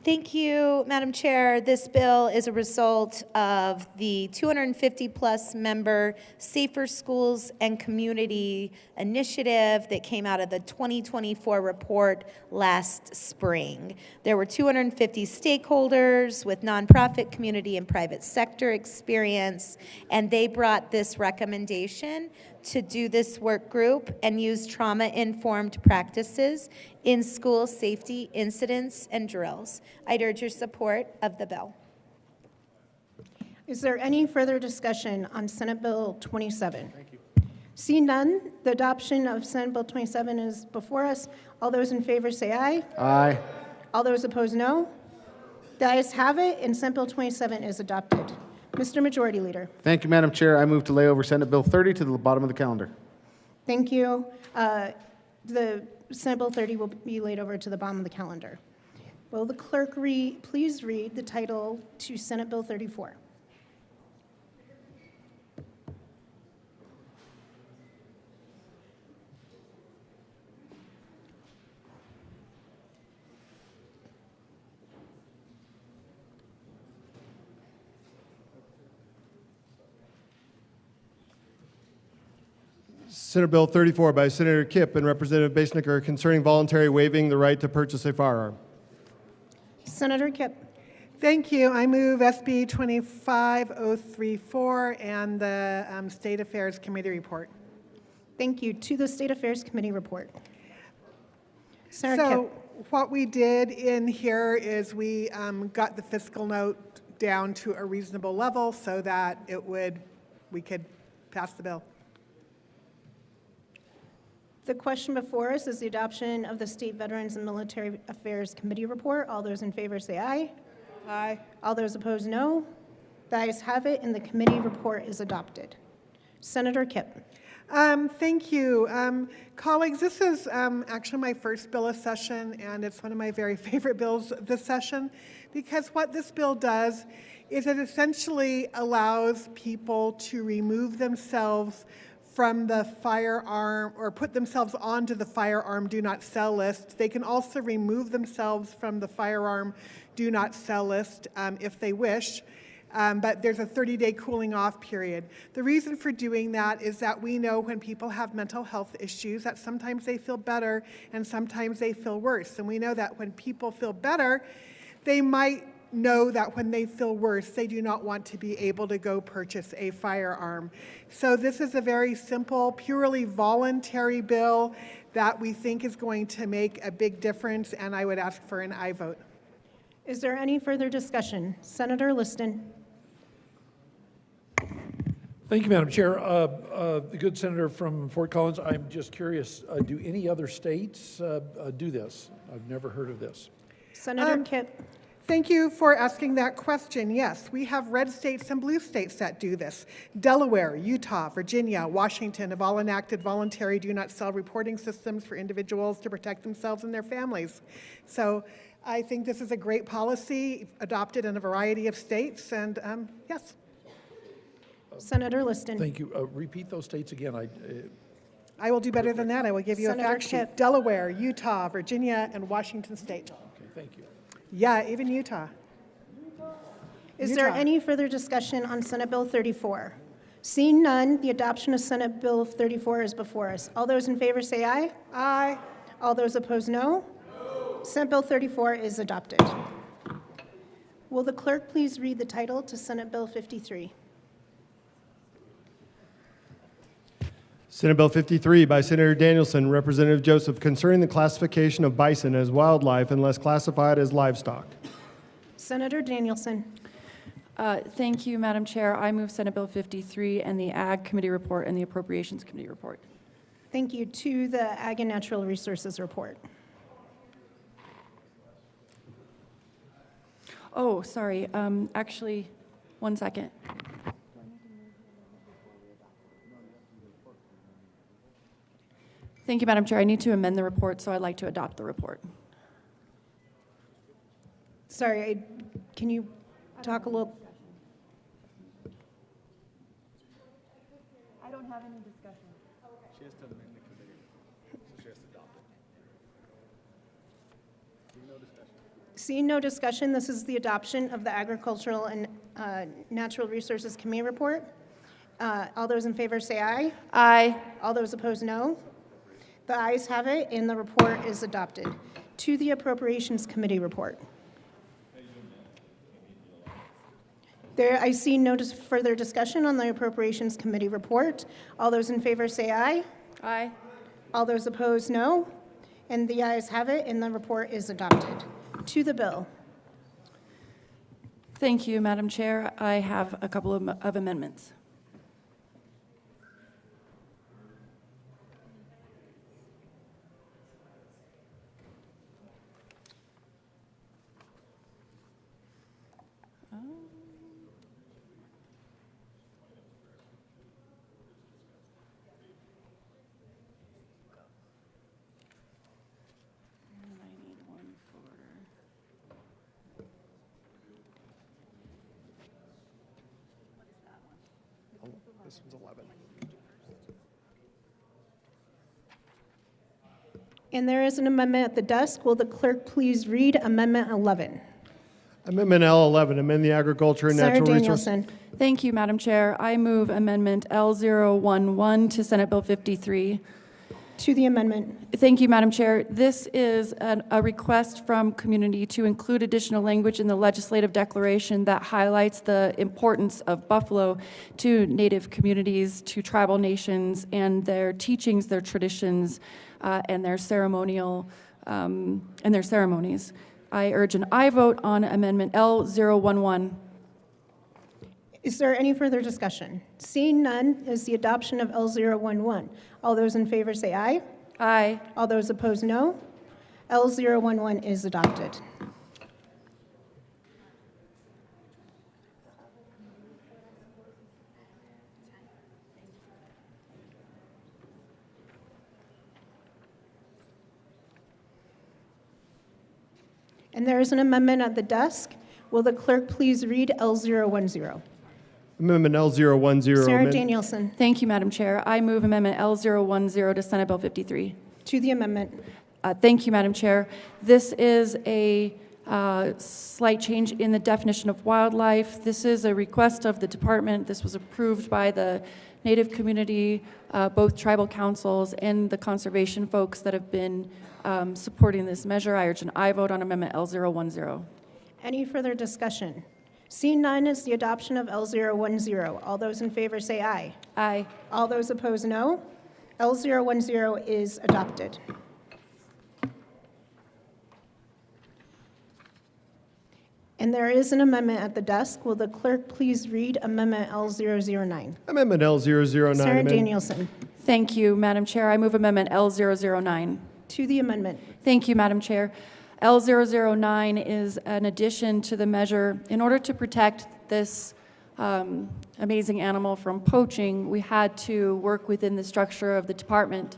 Thank you, Madam Chair. This bill is a result of the 250-plus member Safer Schools and Community Initiative that came out of the 2024 report last spring. There were 250 stakeholders with nonprofit, community, and private sector experience, and they brought this recommendation to do this work group and use trauma-informed practices in school safety incidents and drills. I'd urge your support of the bill. Is there any further discussion on Senate Bill 27? Thank you. Seeing none, the adoption of Senate Bill 27 is before us. All those in favor say aye. Aye. All those opposed, no. The ayes have it, and Senate Bill 27 is adopted. Mr. Majority Leader. Thank you, Madam Chair. I move to lay over Senate Bill 30 to the bottom of the calendar. Thank you. The Senate Bill 30 will be laid over to the bottom of the calendar. Will the clerk please read the title to Senate Bill 34? Senate Bill 34 by Senator Kipp and Representative Basnicker concerning voluntary waiving the right to purchase a firearm. Senator Kipp. Thank you. I move SB 25034 and the State Affairs Committee report. Thank you. To the State Affairs Committee report. Senator So Kipp. what we did in here is we got the fiscal note down to a reasonable level so that we could pass the bill. The question before us is the adoption of the State Veterans and Military Affairs Committee report. All those in favor say aye. Aye. All those opposed, no. The ayes have it, and the committee report is adopted. Senator Kipp. Thank you. Colleagues, this is actually my first bill of session, and it's one of my very favorite bills this session, because what this bill does is it essentially allows people to remove themselves from the firearm or put themselves onto the firearm do not sell list. They can also remove themselves from the firearm do not sell list if they wish. But there's a 30-day cooling off period. The reason for doing that is that we know when people have mental health issues that sometimes they feel better and sometimes they feel worse. And we know that when people feel better, they might know that when they feel worse, they do not want to be able to go purchase a firearm. So this is a very simple, purely voluntary bill that we think is going to make a big difference, and I would ask for an aye vote. Is there any further discussion? Senator Liston. Thank you, Madam Chair. The good senator from Fort Collins, I'm just curious, do any other states do this? I've never heard of this. Senator Kipp. Thank you for asking that question. Yes, we have red states and blue states that do this. Delaware, Utah, Virginia, Washington have all enacted voluntary do not sell reporting systems for individuals to protect themselves and their families. So I think this is a great policy adopted in a variety of states, and yes. Senator Liston. Thank you. Repeat those states again. I will do better than that. I will give you Senator a fact sheet. Kipp. Delaware, Utah, Virginia, and Washington State. Okay, thank you. Yeah, even Utah. Is there Utah. any further discussion on Senate Bill 34? Seeing none, the adoption of Senate Bill 34 is before us. All those in favor say aye. Aye. All those opposed, no. Senate Bill 34 is adopted. Will the clerk please read the title to Senate Bill 53? Senate Bill 53 by Senator Danielson, Representative Joseph, concerning the classification of bison as wildlife unless classified as livestock. Senator Danielson. Thank you, Madam Chair. I move Senate Bill 53 and the Ag Committee report and the Appropriations Committee report. Thank you. To the Ag and Natural Resources report. Oh, sorry. Actually, one second. Thank you, Madam Chair. I need to amend the report, so I'd like to adopt the report. Sorry, can you talk a little? I don't have any discussion. She has to amend the committee, so she has to adopt it. No discussion. Seeing no discussion, this is the adoption of the Agricultural and Natural Resources Committee report. All those in favor say aye. Aye. All those opposed, no. The ayes have it, and the report is adopted. To the Appropriations Committee report. I see no further discussion on the Appropriations Committee report. All those in favor say aye. Aye. All those opposed, no. And the ayes have it, and the report is adopted. To the bill. Thank you, Madam Chair. I have a couple of amendments. This one's 11. And there is an amendment at the desk. Will the clerk please read Amendment 11? Amendment L11, amend the Agriculture and Senator Natural Resources. Danielson. Thank you, Madam Chair. I move Amendment L011 to Senate Bill 53. To the amendment. Thank you, Madam Chair. This is a request from community to include additional language in the legislative declaration that highlights the importance of Buffalo to Native communities, to tribal nations, and their teachings, their traditions, and their ceremonial and their ceremonies. I urge an aye vote on Amendment L011. Is there any further discussion? Seeing none, is the adoption of L011. All those in favor say aye. Aye. All those opposed, no. L011 is adopted. And there is an amendment at the desk. Will the clerk please read L010? Amendment L010. Sarah amend- Danielson, Thank you, Madam Chair. I move Amendment L010 to Senate Bill 53. to the amendment. Thank you, Madam Chair. This is a slight change in the definition of wildlife. This is a request of the department. This was approved by the Native community, both tribal councils and the conservation folks that have been supporting this measure. I urge an aye vote on Amendment L010. Any further discussion? Seeing none, is the adoption of L010. All those in favor say aye. Aye. All those opposed, no. L010 is adopted. And there is an amendment at the desk. Will the clerk please read Amendment L009? Amendment L009. Sarah amend- Danielson, Thank you, Madam Chair. I move Amendment L009. to the amendment. Thank you, Madam Chair. L009 is an addition to the measure. In order to protect this amazing animal from poaching, we had to work within the structure of the department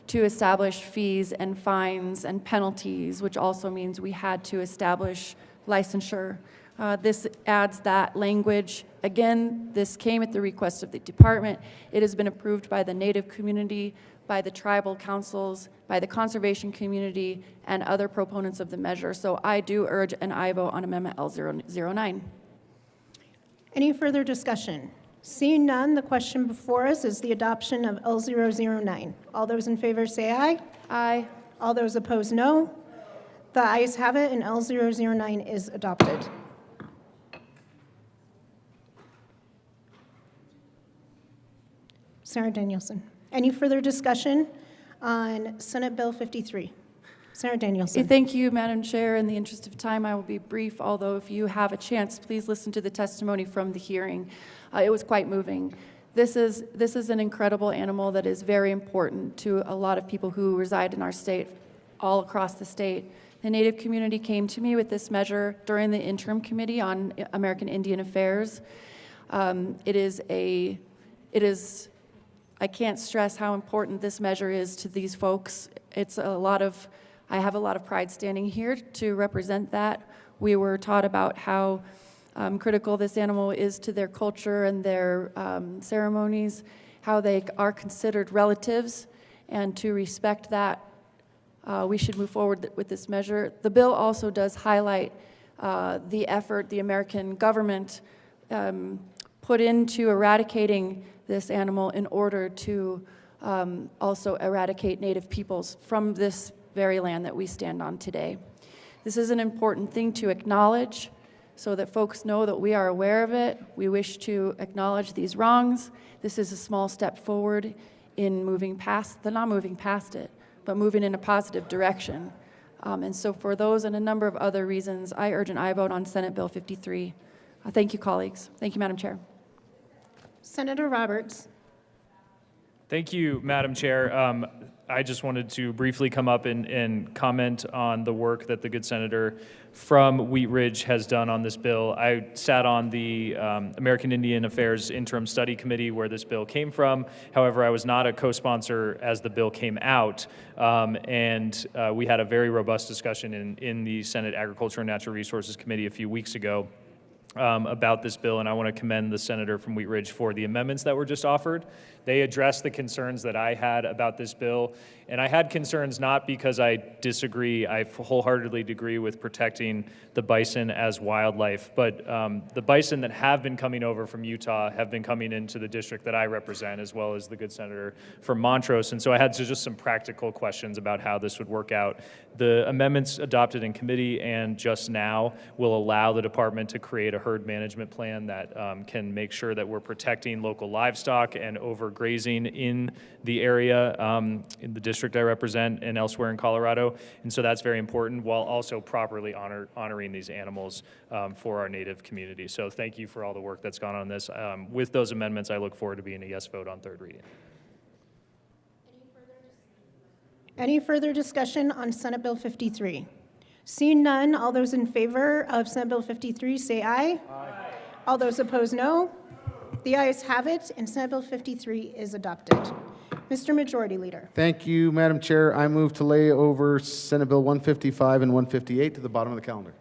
to establish fees and fines and penalties, which also means we had to establish licensure. This adds that language. Again, this came at the request of the department. It has been approved by the Native community, by the tribal councils, by the conservation community, and other proponents of the measure. So I do urge an aye vote on Amendment L009. Any further discussion? Seeing none, the question before us is the adoption of L009. All those in favor say aye. Aye. All those opposed, no. The ayes have it, and L009 is adopted. Sarah Danielson. Any further discussion on Senate Bill 53? Sarah Danielson. Thank you, Madam Chair. In the interest of time, I will be brief, although if you have a chance, please listen to the testimony from the hearing. It was quite moving. This is an incredible animal that is very important to a lot of people who reside in our state, all across the state. The Native community came to me with this measure during the interim committee on American Indian Affairs. I can't stress how important this measure is to these folks. I have a lot of pride standing here to represent that. We were taught about how critical this animal is to their culture and their ceremonies, how they are considered relatives, and to respect that, we should move forward with this measure. The bill also does highlight the effort the American government put into eradicating this animal in order to also eradicate Native peoples from this very land that we stand on today. This is an important thing to acknowledge so that folks know that we are aware of it. We wish to acknowledge these wrongs. This is a small step forward in not moving past it, but moving in a positive direction. And so for those and a number of other reasons, I urge an aye vote on Senate Bill 53. Thank you, colleagues. Thank you, Madam Chair. Senator Roberts. Thank you, Madam Chair. I just wanted to briefly come up and comment on the work that the good senator from Wheat Ridge has done on this bill. I sat on the American Indian Affairs Interim Study Committee where this bill came from. However, I was not a co-sponsor as the bill came out, and we had a very robust discussion in the Senate Agriculture and Natural Resources Committee a few weeks ago about this bill, and I want to commend the senator from Wheat Ridge for the amendments that were just offered. They addressed the concerns that I had about this bill, and I had concerns not because I disagree, I wholeheartedly agree with protecting the bison as wildlife, but the bison that have been coming over from Utah have been coming into the district that I represent, as well as the good senator from Montrose, and so I had just some practical questions about how this would work out. The amendments adopted in committee and just now will allow the department to create a herd management plan that can make sure that we're protecting local livestock and overgrazing in the area, in the district I represent and elsewhere in Colorado. And so that's very important, while also properly honoring these animals for our Native community. So thank you for all the work that's gone on this. With those amendments, I look forward to being a yes vote on third reading. Any further discussion on Senate Bill 53? Seeing none, all those in favor of Senate Bill 53 say aye. Aye. All those opposed, no. The ayes have it, and Senate Bill 53 is adopted. Mr. Majority Leader. Thank you, Madam Chair. I move to lay over Senate Bill 155 and 158 to the bottom of the calendar.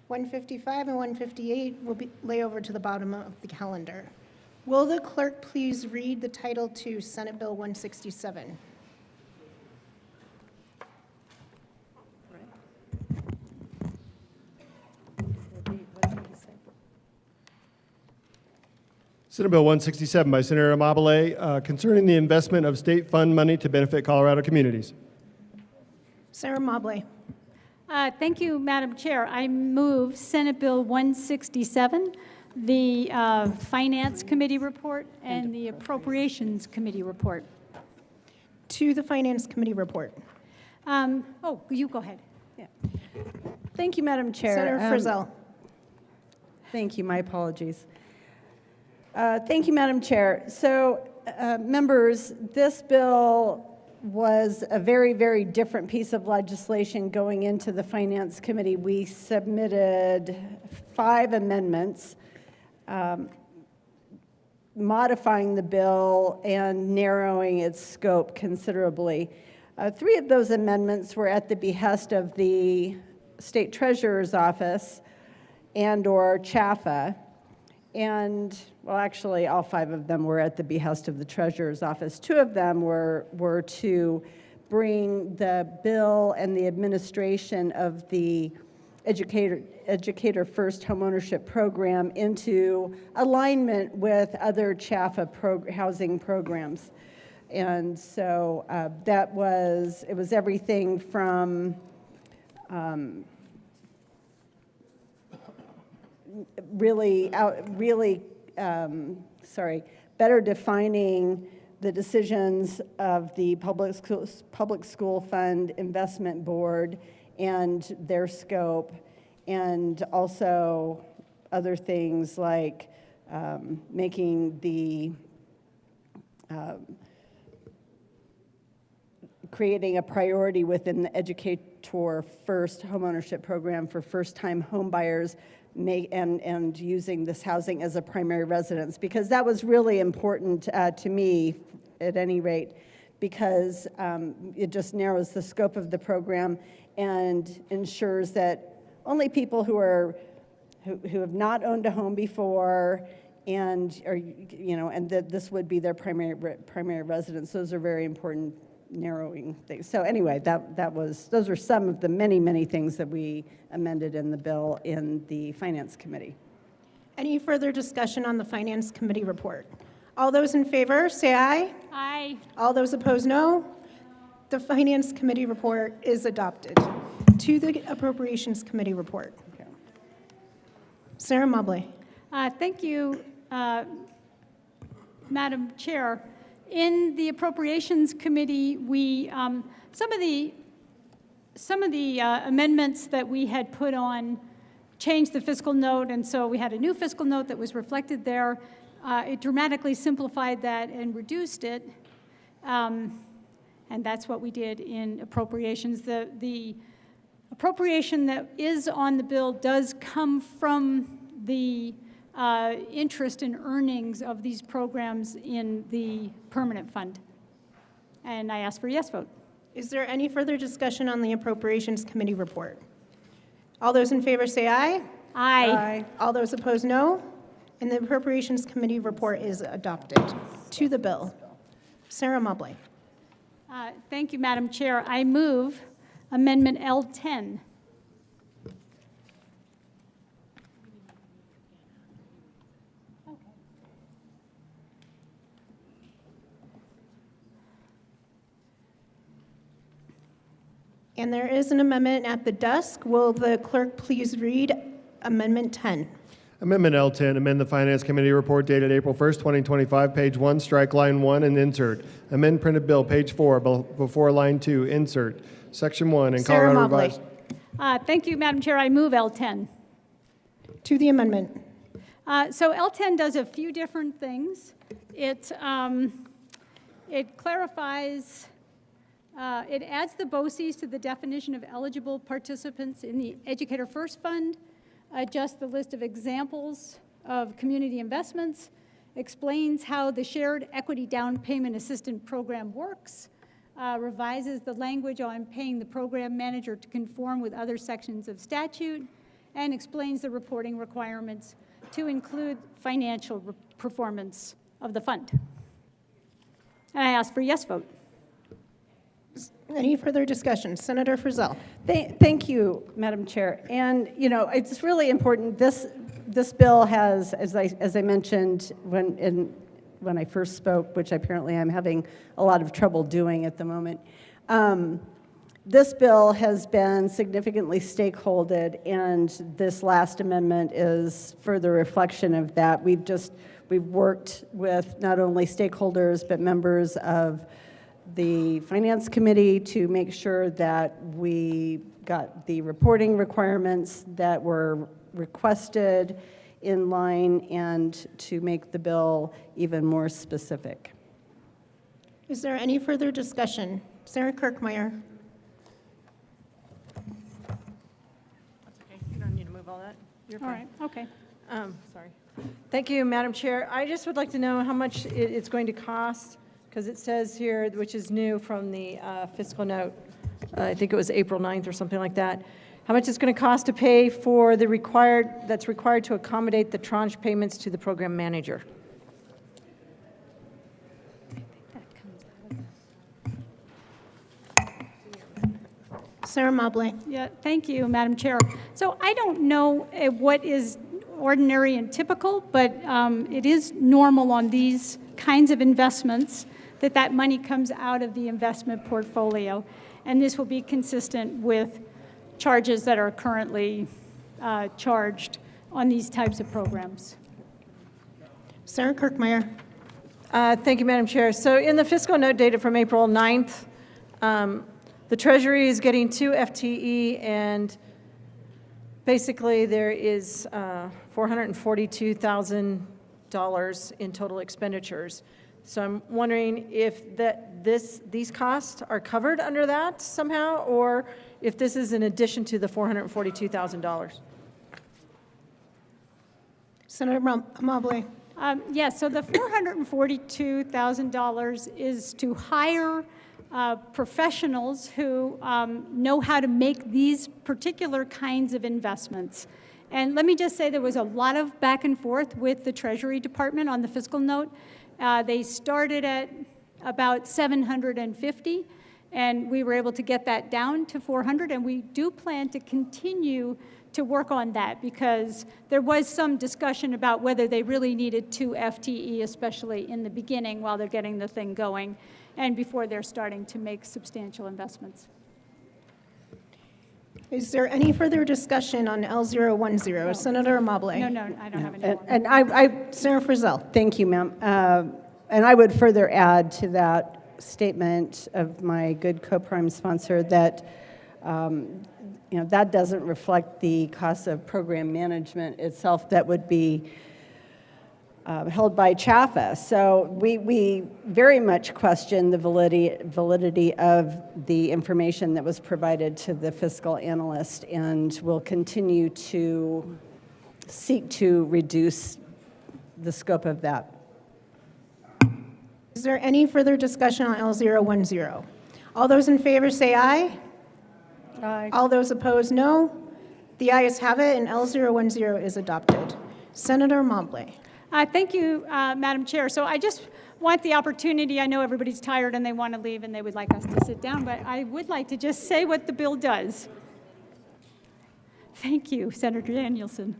155 and 158 will be lay over to the bottom of the calendar. Will the clerk please read the title to Senate Bill 167? Senate Bill 167 by Senator Amabile, concerning the investment of state fund money to benefit Colorado communities. Sarah Mobley. Thank you, Madam Chair. I move Senate Bill 167, the Finance Committee report and the Appropriations Committee report. To the Finance Committee report. Oh, you go ahead. Yeah. Thank you, Madam Chair. Senator Frizzell. Thank you, my apologies. Thank you, Madam Chair. So, members, this bill was a very, very different piece of legislation going into the Finance Committee. We submitted 5 amendments modifying the bill and narrowing its scope considerably. 3 of those amendments were at the behest of the State Treasurer's Office and/or CHAFA. And, well, actually, all 5 of them were at the behest of the Treasurer's Office. 2 of them were to bring the bill and the administration of the Educator First Homeownership Program into alignment with other CHAFA housing programs. And so it was everything from better defining the decisions of the Public School Fund Investment Board and their scope, and also other things like making the creating a priority within the Educator First homeownership program for first-time home buyers, and using this housing as a primary residence, because that was really important to me, at any rate, because it just narrows the scope of the program and ensures that only people who have not owned a home before and that this would be their primary residence. Those are very important narrowing things. So anyway, those are some of the many things that we amended in the bill in the Finance Committee. Any further discussion on the Finance Committee report? All those in favor, say aye. Aye. All those opposed, no. The Finance Committee report is adopted. To the Appropriations Committee report. Okay. Sarah Mobley. Thank you, Madam Chair. In the Appropriations Committee, we some of the amendments that we had put on changed the fiscal note, and so we had a new fiscal note that was reflected there. It dramatically simplified that and reduced it, and that's what we did in appropriations. The appropriation that is on the bill does come from the interest and earnings of these programs in the permanent fund. And I ask for a yes vote. Is there any further discussion on the Appropriations Committee report? All those in favor say aye. Aye. Aye. All those opposed, no. And the Appropriations Committee report is adopted. To the bill. Sarah Mobley. Thank you, Madam Chair. I move Amendment L10. And there is an amendment at the desk. Will the clerk please read Amendment 10? Amendment L10, amend the Finance Committee report dated April 1st, 2025, page 1, strike line 1 and insert. Amend printed bill, page 4, before line 2, insert. Section 1 in Sarah Colorado Mobley. Revised. Thank you, Madam Chair. I move L10. To the amendment. So L10 does a few different things. It clarifies It adds the BOCES to the definition of eligible participants in the Educator First Fund, adjusts the list of examples of community investments, explains how the Shared Equity Down Payment Assistance Program works, revises the language on paying the program manager to conform with other sections of statute, and explains the reporting requirements to include financial performance of the fund. And I ask for a yes vote. Any further discussion? Senator Frizzell. Thank you, Madam Chair. And, you know, it's really important. This bill has, as I mentioned when I first spoke, which apparently I'm having a lot of trouble doing at the moment, this bill has been significantly stakeholdered, and this last amendment is further reflection of that. We've worked with not only stakeholders, but members of the Finance Committee to make sure that we got the reporting requirements that were requested in line and to make the bill even more specific. Is there any further discussion? Sarah Kirkmeyer. That's okay. You don't need to move all that. You're All fine. right, okay. Sorry. Thank you, Madam Chair. I just would like to know how much it's going to cost, because it says here, which is new from the fiscal note, I think it was April 9th or something like that, how much it's going to cost to pay for the that's required to accommodate the tranche payments to the program manager. Sarah Mobley. Yeah, thank you, Madam Chair. So I don't know what is ordinary and typical, but it is normal on these kinds of investments that money comes out of the investment portfolio. And this will be consistent with charges that are currently charged on these types of programs. Sarah Kirkmeyer. Thank you, Madam Chair. So in the fiscal note dated from April 9th, the Treasury is getting 2 FTE, and basically there is $442,000 in total expenditures. So I'm wondering if these costs are covered under that somehow, or if this is in addition to the $442,000. Senator Mobley. Yes, so the $442,000 is to hire professionals who know how to make these particular kinds of investments. And let me just say there was a lot of back and forth with the Treasury Department on the fiscal note. They started at about 750, and we were able to get that down to 400, and we do plan to continue to work on that because there was some discussion about whether they really needed 2 FTE, especially in the beginning while they're getting the thing going and before they're starting to make substantial investments. Is there any further discussion on L010? Senator Mobley. No, I don't have any more. And Sarah Frizzell. Thank you, ma'am. And I would further add to that statement of my good co-prime sponsor that that doesn't reflect the cost of program management itself that would be held by CHAFA. So we very much question the validity of the information that was provided to the fiscal analyst, and will continue to seek to reduce the scope of that. Is there any further discussion on L010? All those in favor say aye. Aye. All those opposed, no. The ayes have it, and L010 is adopted. Senator Mobley. Thank you, Madam Chair. So I just want the opportunity, I know everybody's tired and they want to leave and they would like us to sit down, but I would like to just say what the bill does. Thank you, Senator Danielson.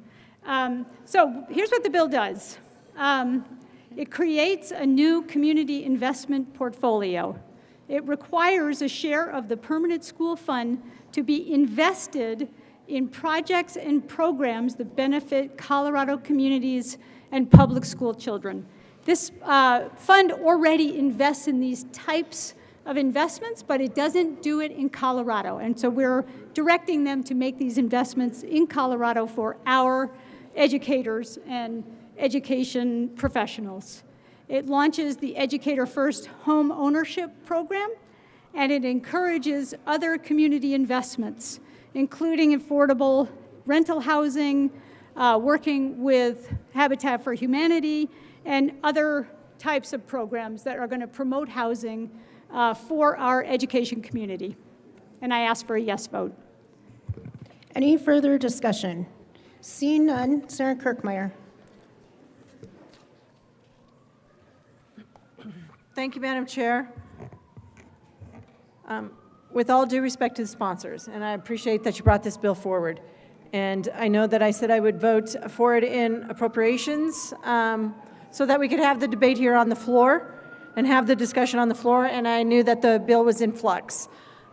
So here's what the bill does. It creates a new community investment portfolio. It requires a share of the permanent school fund to be invested in projects and programs that benefit Colorado communities and public school children. This fund already invests in these types of investments, but it doesn't do it in Colorado. And so we're directing them to make these investments in Colorado for our educators and education professionals. It launches the Educator First Home Ownership Program, and it encourages other community investments, including affordable rental housing, working with Habitat for Humanity, and other types of programs that are going to promote housing for our education community. And I ask for a yes vote. Any further discussion? Seeing none, Senator Kirkmeyer. Thank you, Madam Chair. With all due respect to the sponsors, and I appreciate that you brought this bill forward, and I know that I said I would vote for it in appropriations so that we could have the debate here on the floor and have the discussion on the floor, and I knew that the bill was in flux.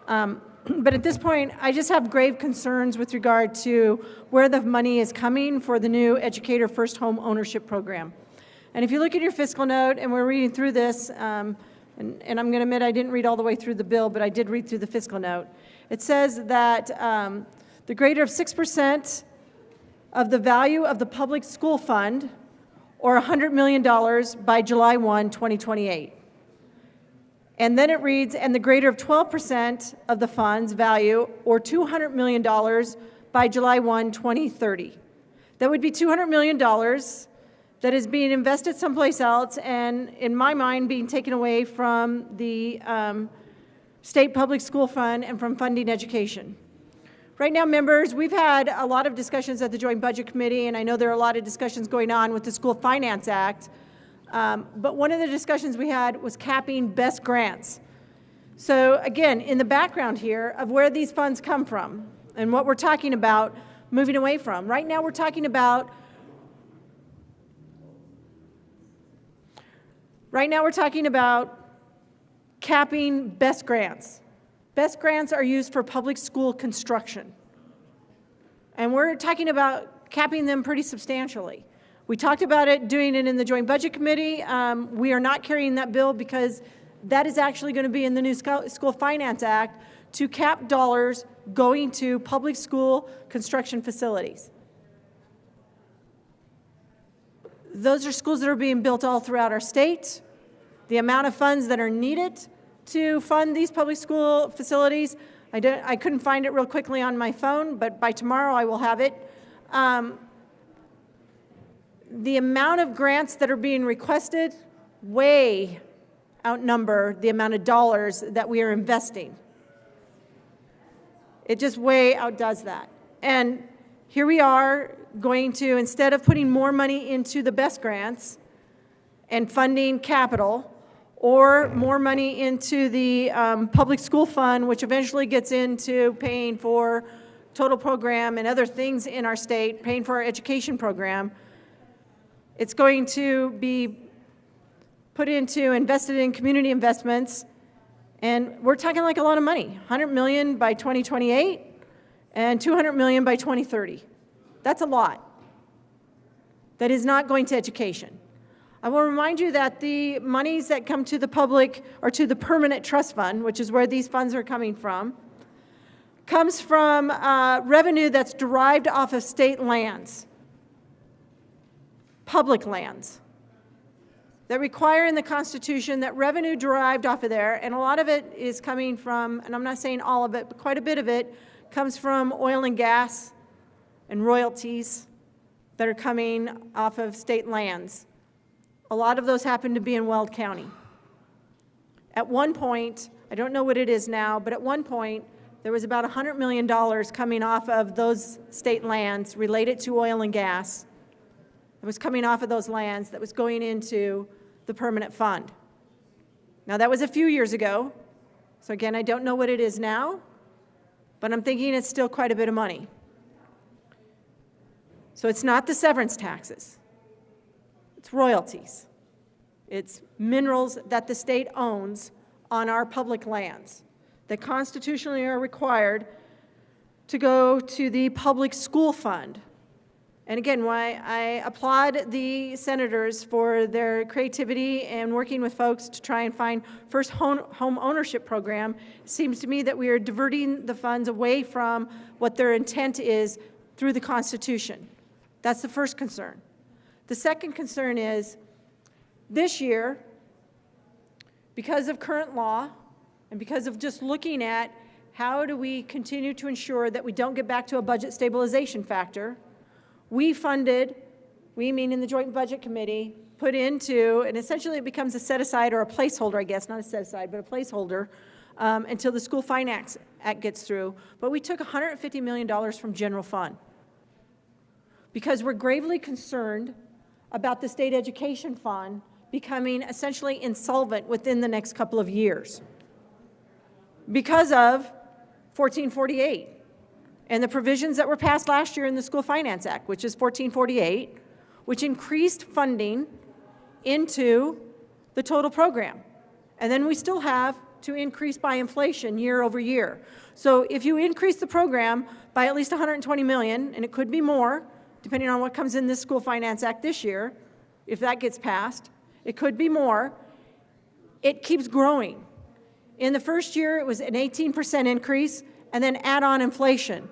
But at this point, I just have grave concerns with regard to where the money is coming for the new Educator First Home Ownership Program. And if you look at your fiscal note, and we're reading through this, and I'm going to admit I didn't read all the way through the bill, but I did read through the fiscal note. It says that the greater of 6% of the value of the public school fund, or $100 million by July 1, 2028. And then it reads, and the greater of 12% of the fund's value, or $200 million by July 1, 2030. That would be $200 million that is being invested someplace else, and in my mind, being taken away from the state public school fund and from funding education. Right now, members, we've had a lot of discussions at the Joint Budget Committee, and I know there are a lot of discussions going on with the School Finance Act, but one of the discussions we had was capping best grants. So again, in the background here of where these funds come from and what we're talking about moving away from. Right now, we're talking about capping best grants. Best grants are used for public school construction. And we're talking about capping them pretty substantially. We talked about it, doing it in the Joint Budget Committee. We are not carrying that bill because that is actually going to be in the new School Finance Act to cap dollars going to public school construction facilities. Those are schools that are being built all throughout our state. The amount of funds that are needed to fund these public school facilities, I couldn't find it real quickly on my phone, but by tomorrow I will have it. The amount of grants that are being requested way outnumber the amount of dollars that we are investing. It just way outdoes that. And here we are going to, instead of putting more money into the best grants and funding capital, or more money into the public school fund, which eventually gets into paying for total program and other things in our state, paying for our education program, it's going to be put into, invested in community investments, and we're talking like a lot of money, $100 million by 2028 and $200 million by 2030. That's a lot. That is not going to education. I will remind you that the monies that come to the public or to the permanent trust fund, which is where these funds are coming from, comes from revenue that's derived off of state lands, public lands, that require in the Constitution that revenue derived off of there, and a lot of it is coming from, and I'm not saying all of it, but quite a bit of it comes from oil and gas and royalties that are coming off of state lands. A lot of those happen to be in Weld County. At one point, I don't know what it is now, but at one point, there was about $100 million coming off of those state lands related to oil and gas. It was coming off of those lands that was going into the permanent fund. Now, that was a few years ago. So again, I don't know what it is now, but I'm thinking it's still quite a bit of money. So it's not the severance taxes. It's royalties. It's minerals that the state owns on our public lands that constitutionally are required to go to the public school fund. And again, why I applaud the senators for their creativity and working with folks to try and find first home ownership program. It seems to me that we are diverting the funds away from what their intent is through the Constitution. That's the first concern. The second concern is this year, because of current law and because of just looking at how do we continue to ensure that we don't get back to a budget stabilization factor, we meaning the Joint Budget Committee, put into, and essentially it becomes a set-aside or a placeholder, I guess, not a set-aside, but a placeholder, until the School Finance Act gets through. But we took $150 million from general fund because we're gravely concerned about the state education fund becoming essentially insolvent within the next couple of years because of 1448 and the provisions that were passed last year in the School Finance Act, which is 1448, which increased funding into the total program. And then we still have to increase by inflation year over year. So if you increase the program by at least $120 million, and it could be more, depending on what comes in this School Finance Act this year, if that gets passed, it could be more, it keeps growing. In the first year, it was an 18% increase, and then add on inflation.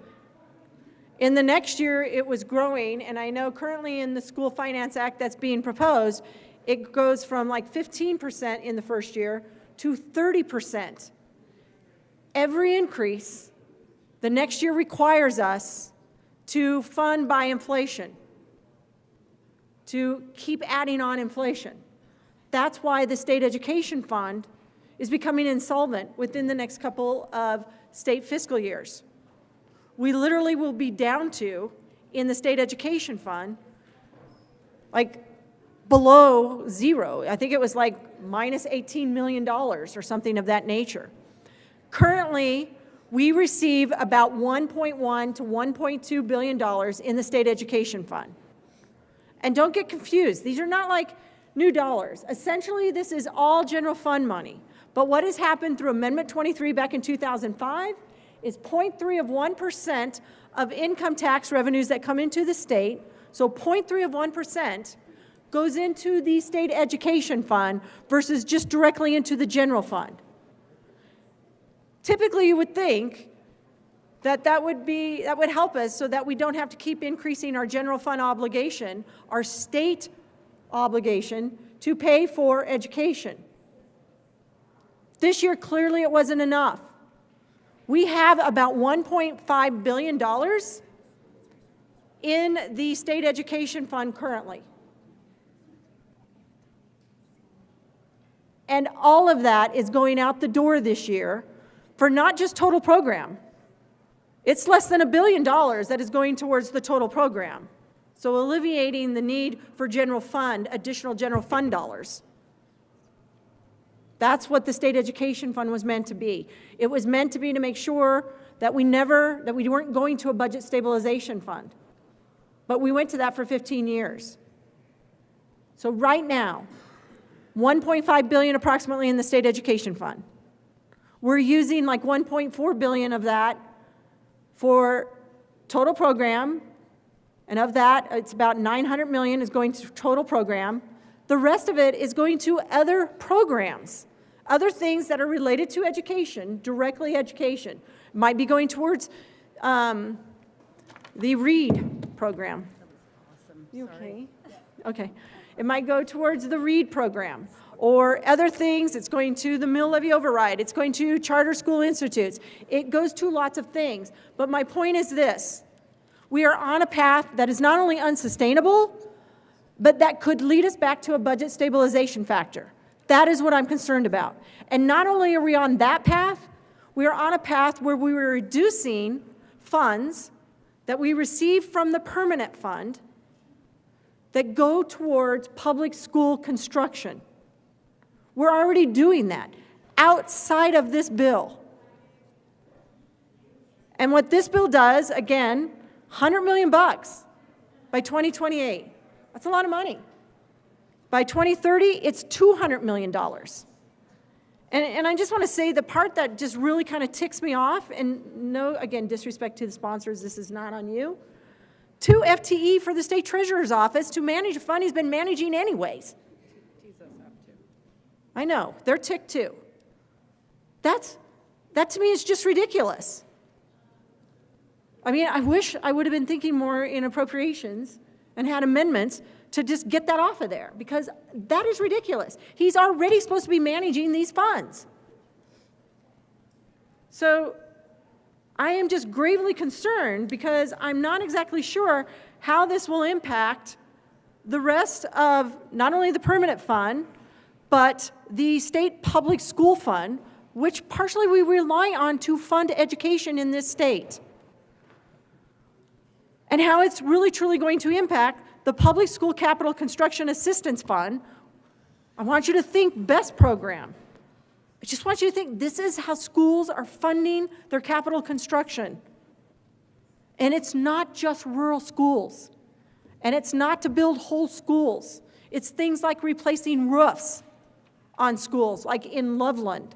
In the next year, it was growing, and I know currently in the School Finance Act that's being proposed, it goes from like 15% in the first year to 30%. Every increase, the next year requires us to fund by inflation, to keep adding on inflation. That's why the state education fund is becoming insolvent within the next couple of state fiscal years. We literally will be down to, in the state education fund, like below zero. I think it was like minus $18 million or something of that nature. Currently, we receive about $1.1 to $1.2 billion in the state education fund. And don't get confused, these are not like new dollars. Essentially, this is all general fund money. But what has happened through Amendment 23 back in 2005 is 0.3 of 1% of income tax revenues that come into the state. So 0.3 of 1% goes into the state education fund versus just directly into the general fund. Typically, you would think that that would help us so that we don't have to keep increasing our general fund obligation, our state obligation to pay for education. This year, clearly it wasn't enough. We have about $1.5 billion in the state education fund currently. And all of that is going out the door this year for not just total program. It's less than $1 billion that is going towards the total program. So alleviating the need for general fund, additional general fund dollars. That's what the state education fund was meant to be. It was meant to be to make sure that we weren't going to a budget stabilization fund. But we went to that for 15 years. So right now, $1.5 billion approximately in the state education fund. We're using like $1.4 billion of that for total program, and of that, it's about $900 million is going to total program. The rest of it is going to other programs, other things that are related to education, directly education. Might be going towards the READ program. You okay? Okay. It might go towards the READ program. Or other things, it's going to the mill levy override, it's going to charter school institutes. It goes to lots of things. But my point is this: we are on a path that is not only unsustainable, but that could lead us back to a budget stabilization factor. That is what I'm concerned about. And not only are we on that path, we are on a path where we were reducing funds that we receive from the permanent fund that go towards public school construction. We're already doing that outside of this bill. And what this bill does, again, $100 million by 2028. That's a lot of money. By 2030, it's $200 million. And I just want to say the part that just really kind of ticks me off, and no, again, disrespect to the sponsors, this is not on you, 2 FTE for the state treasurer's office to manage a fund he's been managing anyways. I know, they're ticked too. That to me is just ridiculous. I mean, I wish I would have been thinking more in appropriations and had amendments to just get that off of there, because that is ridiculous. He's already supposed to be managing these funds. So I am just gravely concerned because I'm not exactly sure how this will impact the rest of not only the permanent fund, but the state public school fund, which partially we rely on to fund education in this state. And how it's really truly going to impact the Public School Capital Construction Assistance Fund. I want you to think BEST program. I just want you to think this is how schools are funding their capital construction. And it's not just rural schools. And it's not to build whole schools. It's things like replacing roofs on schools, like in Loveland,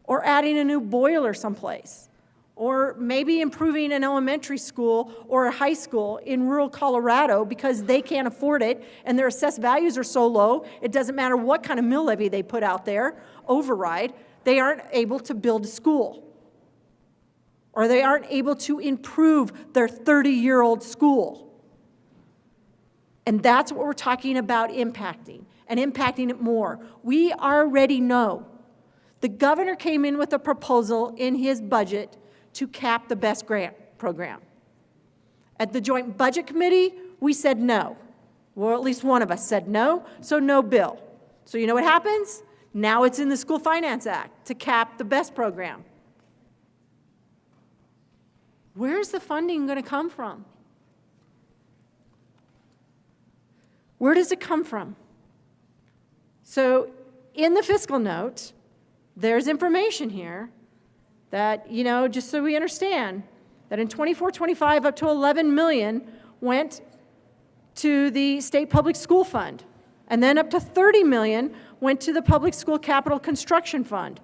or adding a new boiler someplace, or maybe improving an elementary school or a high school in rural Colorado because they can't afford it and their assessed values are so low, it doesn't matter what kind of mill levy they put out there, override, they aren't able to build a school. Or they aren't able to improve their 30-year-old school. And that's what we're talking about impacting, and impacting it more. We already know. The governor came in with a proposal in his budget to cap the BEST grant program. At the Joint Budget Committee, we said no. Well, at least one of us said no, so no bill. So you know what happens? Now it's in the School Finance Act to cap the BEST program. Where's the funding going to come from? Where does it come from? So in the fiscal note, there's information here that, you know, just so we understand, that in 24-25 up to 11 million went to the state public school fund, and then up to 30 million went to the public school capital construction fund.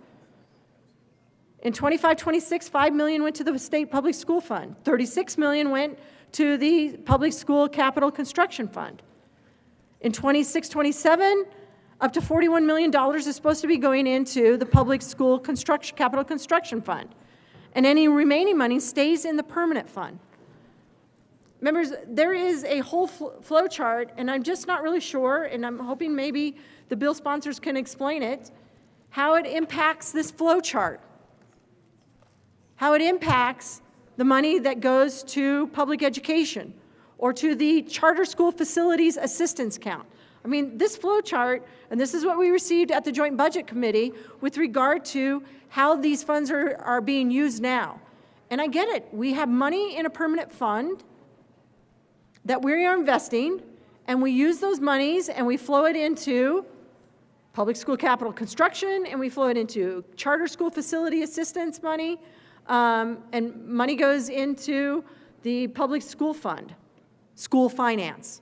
In 25-26, 5 million went to the state public school fund. 36 million went to the public school capital construction fund. In 26-27, up to $41 million is supposed to be going into the public school capital construction fund. And any remaining money stays in the permanent fund. Members, there is a whole flow chart, and I'm just not really sure, and I'm hoping maybe the bill sponsors can explain it, how it impacts this flow chart. How it impacts the money that goes to public education or to the charter school facilities assistance count. I mean, this flow chart, and this is what we received at the Joint Budget Committee with regard to how these funds are being used now. And I get it. We have money in a permanent fund that we are investing, and we use those monies and we flow it into public school capital construction, and we flow it into charter school facility assistance money, and money goes into the public school fund, school finance.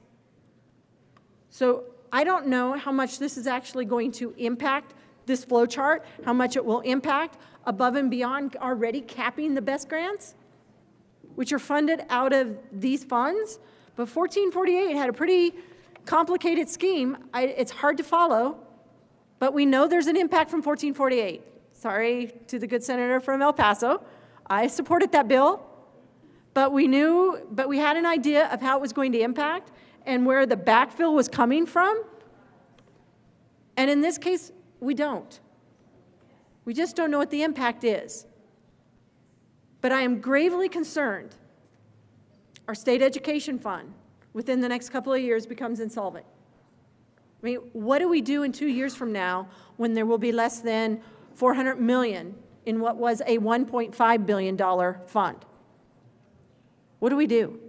So I don't know how much this is actually going to impact this flow chart, how much it will impact above and beyond already capping the BEST grants, which are funded out of these funds. But 1448 had a pretty complicated scheme. It's hard to follow, but we know there's an impact from 1448. Sorry to the good senator from El Paso. I supported that bill, but we had an idea of how it was going to impact and where the backfill was coming from. And in this case, we don't. We just don't know what the impact is. But I am gravely concerned our state education fund within the next couple of years becomes insolvent. I mean, what do we do in 2 years from now when there will be less than $400 million in what was a $1.5 billion fund? What do we do?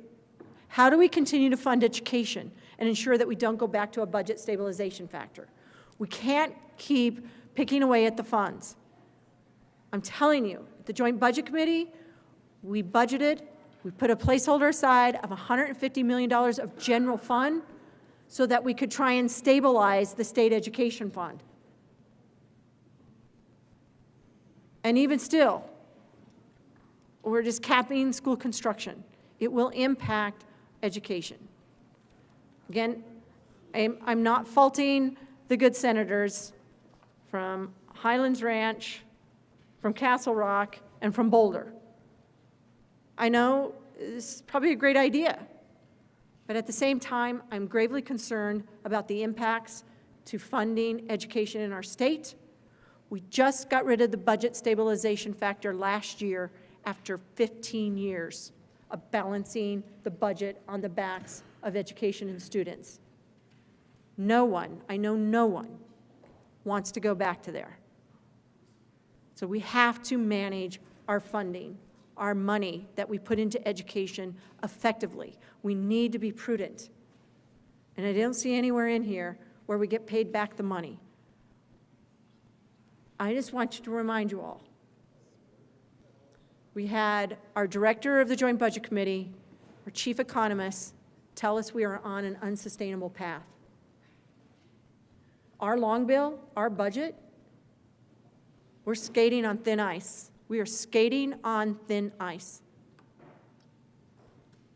How do we continue to fund education and ensure that we don't go back to a budget stabilization factor? We can't keep picking away at the funds. I'm telling you, at the Joint Budget Committee, we budgeted, we put a placeholder aside of $150 million of general fund so that we could try and stabilize the state education fund. And even still, we're just capping school construction. It will impact education. Again, I'm not faulting the good senators from Highlands Ranch, from Castle Rock, and from Boulder. I know this is probably a great idea, but at the same time, I'm gravely concerned about the impacts to funding education in our state. We just got rid of the budget stabilization factor last year after 15 years of balancing the budget on the backs of education and students. No one, I know no one, wants to go back to there. So we have to manage our funding, our money that we put into education effectively. We need to be prudent. And I don't see anywhere in here where we get paid back the money. I just want you to remind you all. We had our director of the Joint Budget Committee, our chief economist, tell us we are on an unsustainable path. Our long bill, our budget, we're skating on thin ice. We are skating on thin ice.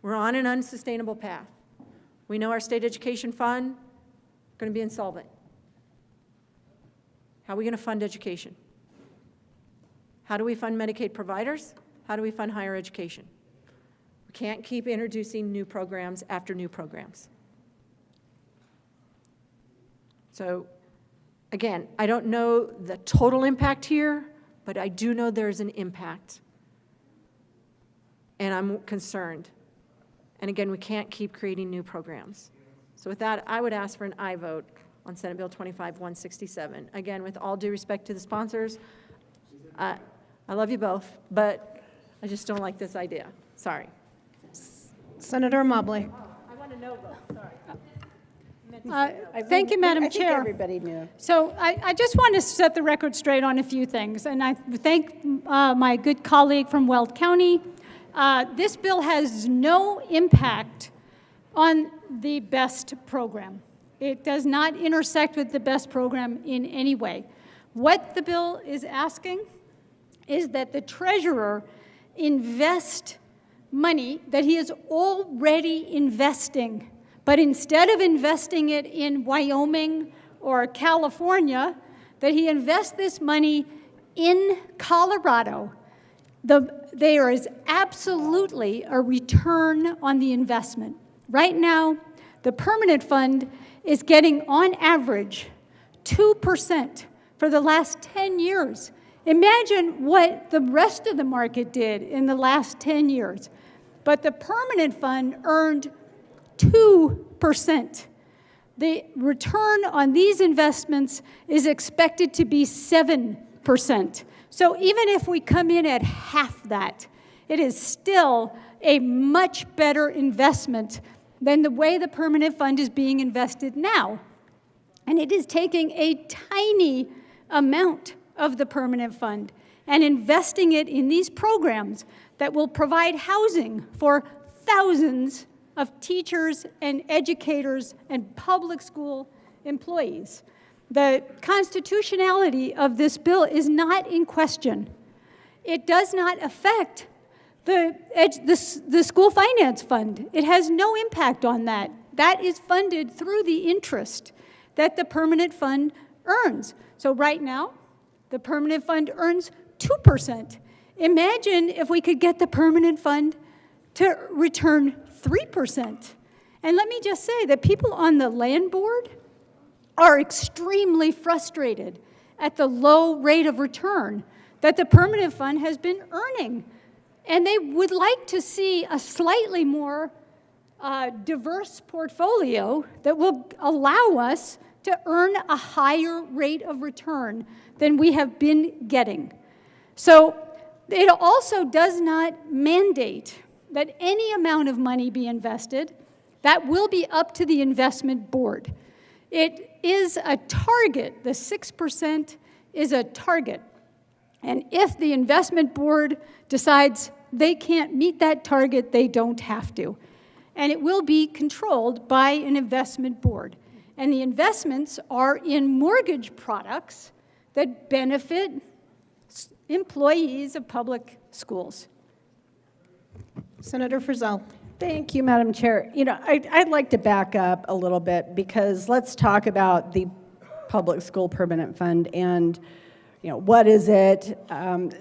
We're on an unsustainable path. We know our state education fund going to be insolvent. How are we going to fund education? How do we fund Medicaid providers? How do we fund higher education? We can't keep introducing new programs after new programs. So, again, I don't know the total impact here, but I do know there's an impact. And I'm concerned. And again, we can't keep creating new programs. So with that, I would ask for an aye vote on Senate Bill 25-167. Again, with all due respect to the sponsors, I love you both, but I just don't like this idea. Sorry. Senator Mobley. I want to know vote, sorry. Thank you, Madam I think Chair. everybody knew. So I just want to set the record straight on a few things, and I thank my good colleague from Weld County. This bill has no impact on the BEST program. It does not intersect with the BEST program in any way. What the bill is asking is that the treasurer invest money that he is already investing, but instead of investing it in Wyoming or California, that he invest this money in Colorado. There is absolutely a return on the investment. Right now, the permanent fund is getting, on average, 2% for the last 10 years. Imagine what the rest of the market did in the last 10 years. But the permanent fund earned 2%. The return on these investments is expected to be 7%. So even if we come in at half that, it is still a much better investment than the way the permanent fund is being invested now. And it is taking a tiny amount of the permanent fund and investing it in these programs that will provide housing for thousands of teachers and educators and public school employees. The constitutionality of this bill is not in question. It does not affect the school finance fund. It has no impact on that. That is funded through the interest that the permanent fund earns. So right now, the permanent fund earns 2%. Imagine if we could get the permanent fund to return 3%. And let me just say that people on the land board are extremely frustrated at the low rate of return that the permanent fund has been earning. And they would like to see a slightly more diverse portfolio that will allow us to earn a higher rate of return than we have been getting. So it also does not mandate that any amount of money be invested. That will be up to the investment board. It is a target. The 6% is a target. And if the investment board decides they can't meet that target, they don't have to. And it will be controlled by an investment board. And the investments are in mortgage products that benefit employees of public schools. Senator Frizzell. Thank you, Madam Chair. You know, I'd like to back up a little bit because let's talk about the public school permanent fund and, you know, what is it?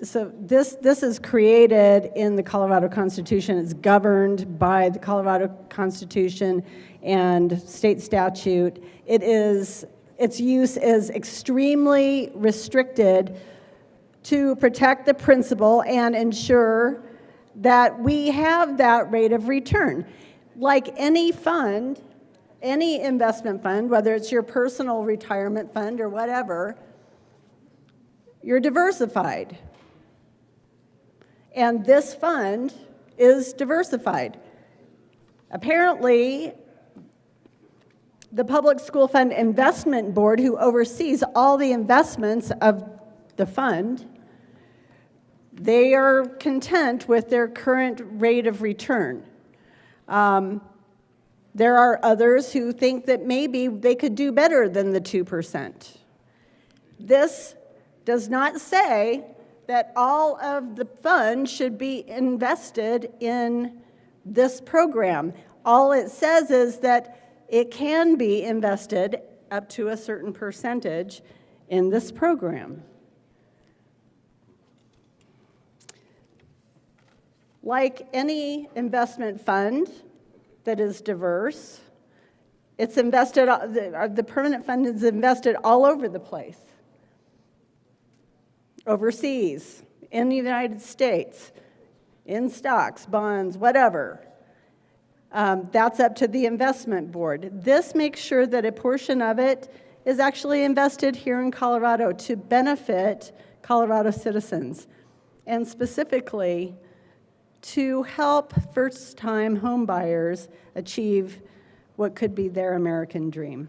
So this is created in the Colorado Constitution. It's governed by the Colorado Constitution and state statute. It is Its use is extremely restricted to protect the principal and ensure that we have that rate of return. Like any fund, any investment fund, whether it's your personal retirement fund or whatever, you're diversified. And this fund is diversified. Apparently, the Public School Fund Investment Board, who oversees all the investments of the fund, they are content with their current rate of return. There are others who think that maybe they could do better than the 2%. This does not say that all of the funds should be invested in this program. All it says is that it can be invested up to a certain percentage in this program. Like any investment fund that is diverse, it's invested, the permanent fund is invested all over the place. Overseas, in the United States, in stocks, bonds, whatever. That's up to the investment board. This makes sure that a portion of it is actually invested here in Colorado to benefit Colorado citizens, and specifically to help first-time home buyers achieve what could be their American dream.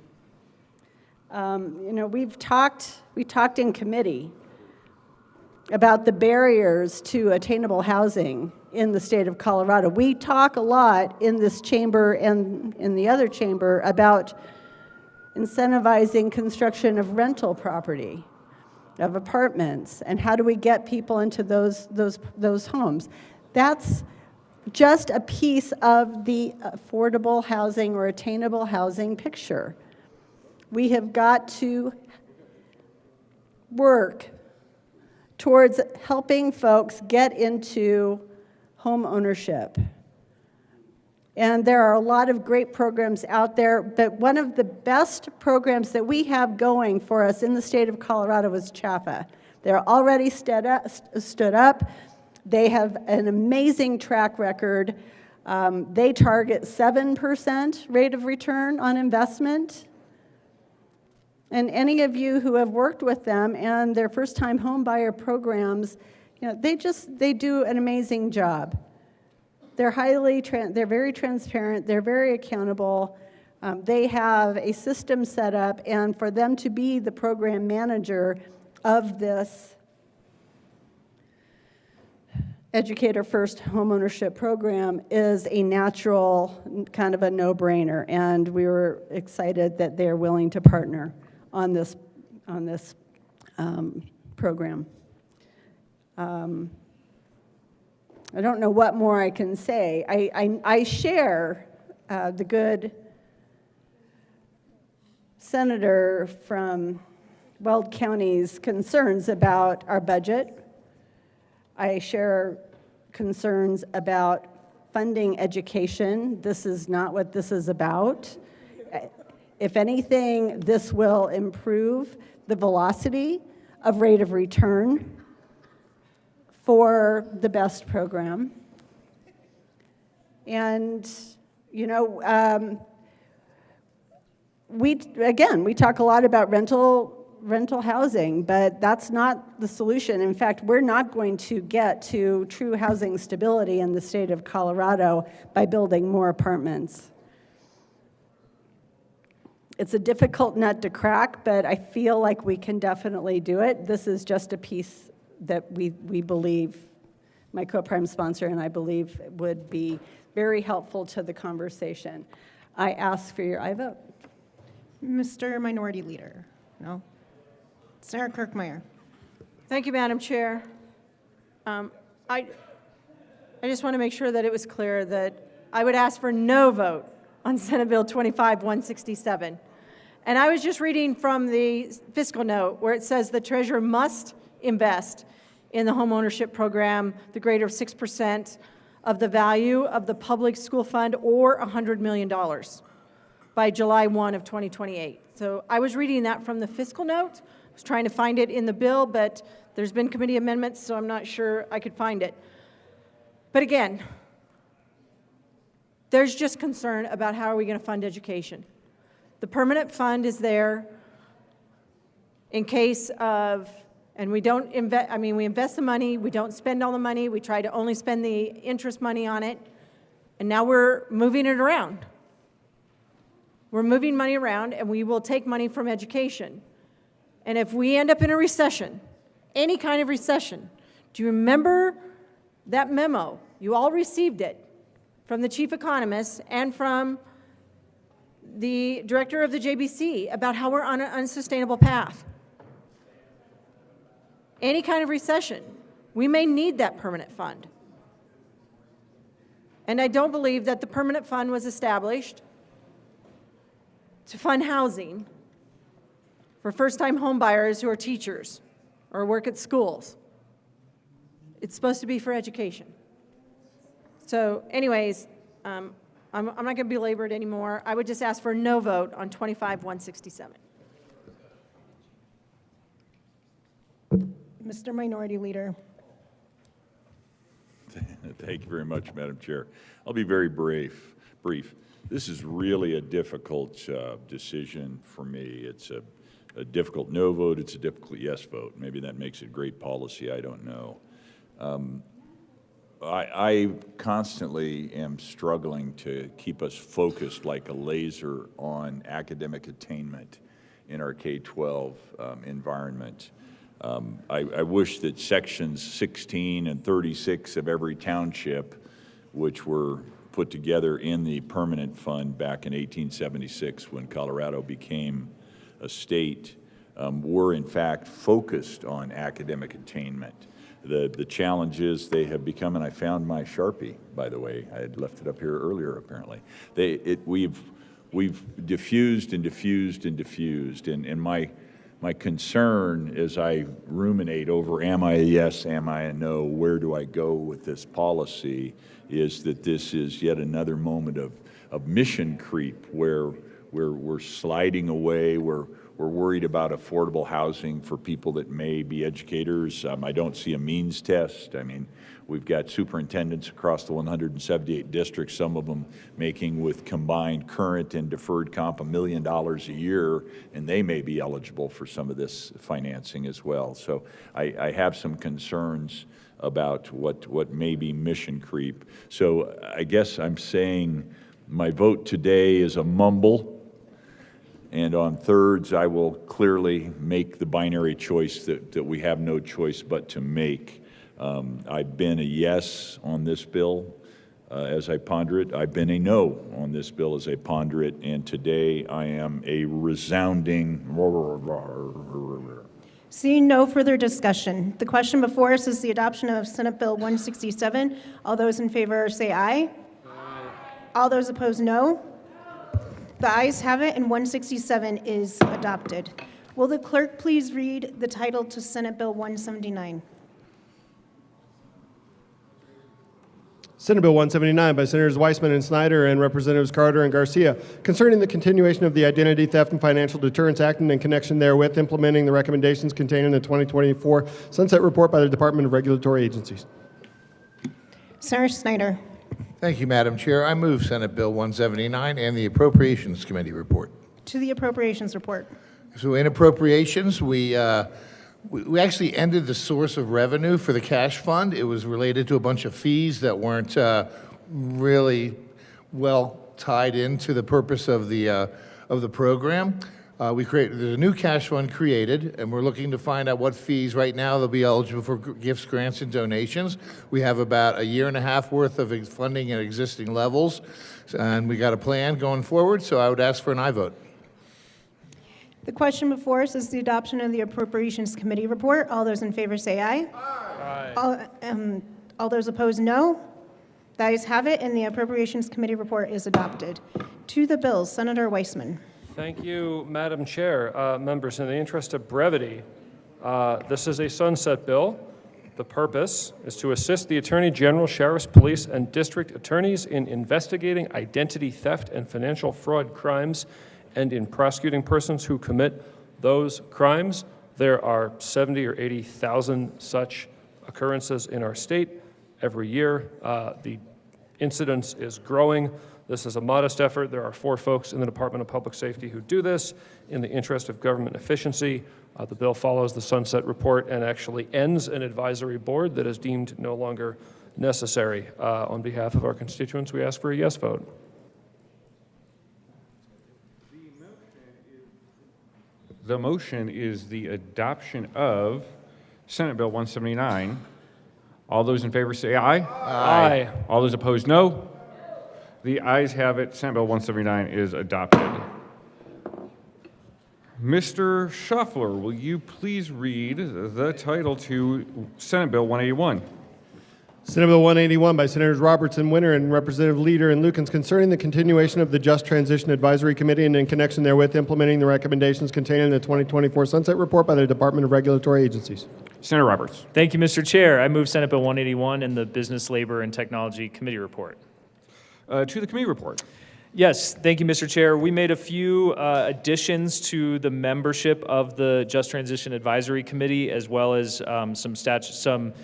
We talked in committee about the barriers to attainable housing in the state of Colorado. We talk a lot in this chamber and in the other chamber about incentivizing construction of rental property, of apartments, and how do we get people into those homes. That's just a piece of the affordable housing or attainable housing picture. We have got to work towards helping folks get into home ownership. And there are a lot of great programs out there, but one of the best programs that we have going for us in the state of Colorado is CHAFA. They're already stood up. They have an amazing track record. They target 7% rate of return on investment. And any of you who have worked with them and their first-time home buyer programs, they do an amazing job. They're they're very transparent, they're very accountable. They have a system set up, and for them to be the program manager of this Educator First Homeownership Program is a natural, kind of a no-brainer, and we were excited that they're willing to partner on this program. I don't know what more I can say. I share the good senator from Weld County's concerns about our budget. I share concerns about funding education. This is not what this is about. If anything, this will improve the velocity of rate of return for the BEST program. And, we talk a lot about rental housing, but that's not the solution. In fact, we're not going to get to true housing stability in the state of Colorado by building more apartments. It's a difficult nut to crack, but I feel like we can definitely do it. This is just a piece that we believe, my co-prime sponsor and I believe, would be very helpful to the conversation. I ask for your I vote. Mr. Minority Leader, no? Sarah Kirkmeyer. Thank you, Madam Chair. I just want to make sure that it was clear that I would ask for no vote on Senate Bill 25-167. And I was just reading from the fiscal note where it says the treasurer must invest in the homeownership program the greater of 6% of the value of the public school fund or $100 million. by July 1 of 2028. So I was reading that from the fiscal note. I was trying to find it in the bill, but there's been committee amendments, so I'm not sure I could find it. But again, there's just concern about how are we going to fund education. The permanent fund is there in case of, and we don't invest, I mean, we invest the money, we don't spend all the money, we try to only spend the interest money on it, and now we're moving it around. We're moving money around, and we will take money from education. And if we end up in a recession, any kind of recession, do you remember that memo? You all received it from the chief economist and from the director of the JBC about how we're on an unsustainable path. Any kind of recession, we may need that permanent fund. And I don't believe that the permanent fund was established to fund housing for first-time home buyers who are teachers or work at schools. It's supposed to be for education. So anyways, I'm not going to belabor it anymore. I would just ask for a no vote on 25-167. Mr. Minority Leader. Thank you very much, Madam Chair. I'll be very brief. This is really a difficult decision for me. It's a difficult no vote. It's a difficult yes vote. Maybe that makes it great policy. I don't know. I constantly am struggling to keep us focused like a laser on academic attainment in our K-12 environment. I wish that sections 16 and 36 of every township, which were put together in the permanent fund back in 1876 when Colorado became a state, were in fact focused on academic attainment. The challenge is they have become, and I found my Sharpie, by the way. I had left it up here earlier, apparently. We've diffused and diffused and diffused, and my concern as I ruminate over am I a yes, am I a no, where do I go with this policy, is that this is yet another moment of mission creep where we're sliding away, we're worried about affordable housing for people that may be educators. I don't see a means test. I mean, we've got superintendents across the 178 districts, some of them making with combined current and deferred comp $1 million a year, and they may be eligible for some of this financing as well. So I have some concerns about what may be mission creep. So I guess I'm saying my vote today is a mumble. And on thirds, I will clearly make the binary choice that we have no choice but to make. I've been a yes on this bill as I ponder it. I've been a no on this bill as I ponder it. And today I am a resounding. Seeing no further discussion, the question before us is the adoption of Senate Bill 167. All those in favor say aye. Aye. All those opposed, no. The ayes have it, and 167 is adopted. Will the clerk please read the title to Senate Bill 179? Senate Bill 179 by Senators Weissman and Snyder and Representatives Carter and Garcia, concerning the continuation of the Identity Theft and Financial Deterrence Act and in connection therewith implementing the recommendations contained in the 2024 Sunset Report by the Department of Regulatory Agencies. Senator Snyder. Thank you, Madam Chair. I move Senate Bill 179 and the Appropriations Committee report. To the Appropriations Report. So in appropriations, we actually ended the source of revenue for the cash fund. It was related to a bunch of fees that weren't really well tied into the purpose of the program. There's a new cash fund created, and we're looking to find out what fees. Right now, they'll be eligible for gifts, grants, and donations. We have about a year and a half worth of funding at existing levels, and we got a plan going forward, so I would ask for an aye vote. The question before us is the adoption of the Appropriations Committee report. All those in favor say aye. Aye. All those opposed, no. The ayes have it, and the Appropriations Committee report is adopted. To the bills, Senator Weissman. Thank you, Madam Chair. Members, in the interest of brevity, this is a sunset bill. The purpose is to assist the Attorney General, Sheriffs, Police, and District Attorneys in investigating identity theft and financial fraud crimes and in prosecuting persons who commit those crimes. There are 70 or 80,000 such occurrences in our state every year. The incidence is growing. This is a modest effort. There are 4 folks in the Department of Public Safety who do this in the interest of government efficiency. The bill follows the sunset report and actually ends an advisory board that is deemed no longer necessary. On behalf of our constituents, we ask for a yes vote. The motion is the adoption of Senate Bill 179. All those in favor say aye. Aye. All those opposed, no. The ayes have it. Senate Bill 179 is adopted. Mr. Shuffler, will you please read the title to Senate Bill 181? Senate Bill 181 by Senators Robertson, Winter, and Representative Leader and Lukens concerning the continuation of the Just Transition Advisory Committee and in connection therewith implementing the recommendations contained in the 2024 Sunset Report by the Department of Regulatory Agencies. Senator Roberts. Thank you, Mr. Chair. I move Senate Bill 181 and the Business, Labor, and Technology Committee report. To the committee report. Yes, thank you, Mr. Chair. We made a few additions to the membership of the Just Transition Advisory Committee, as well as some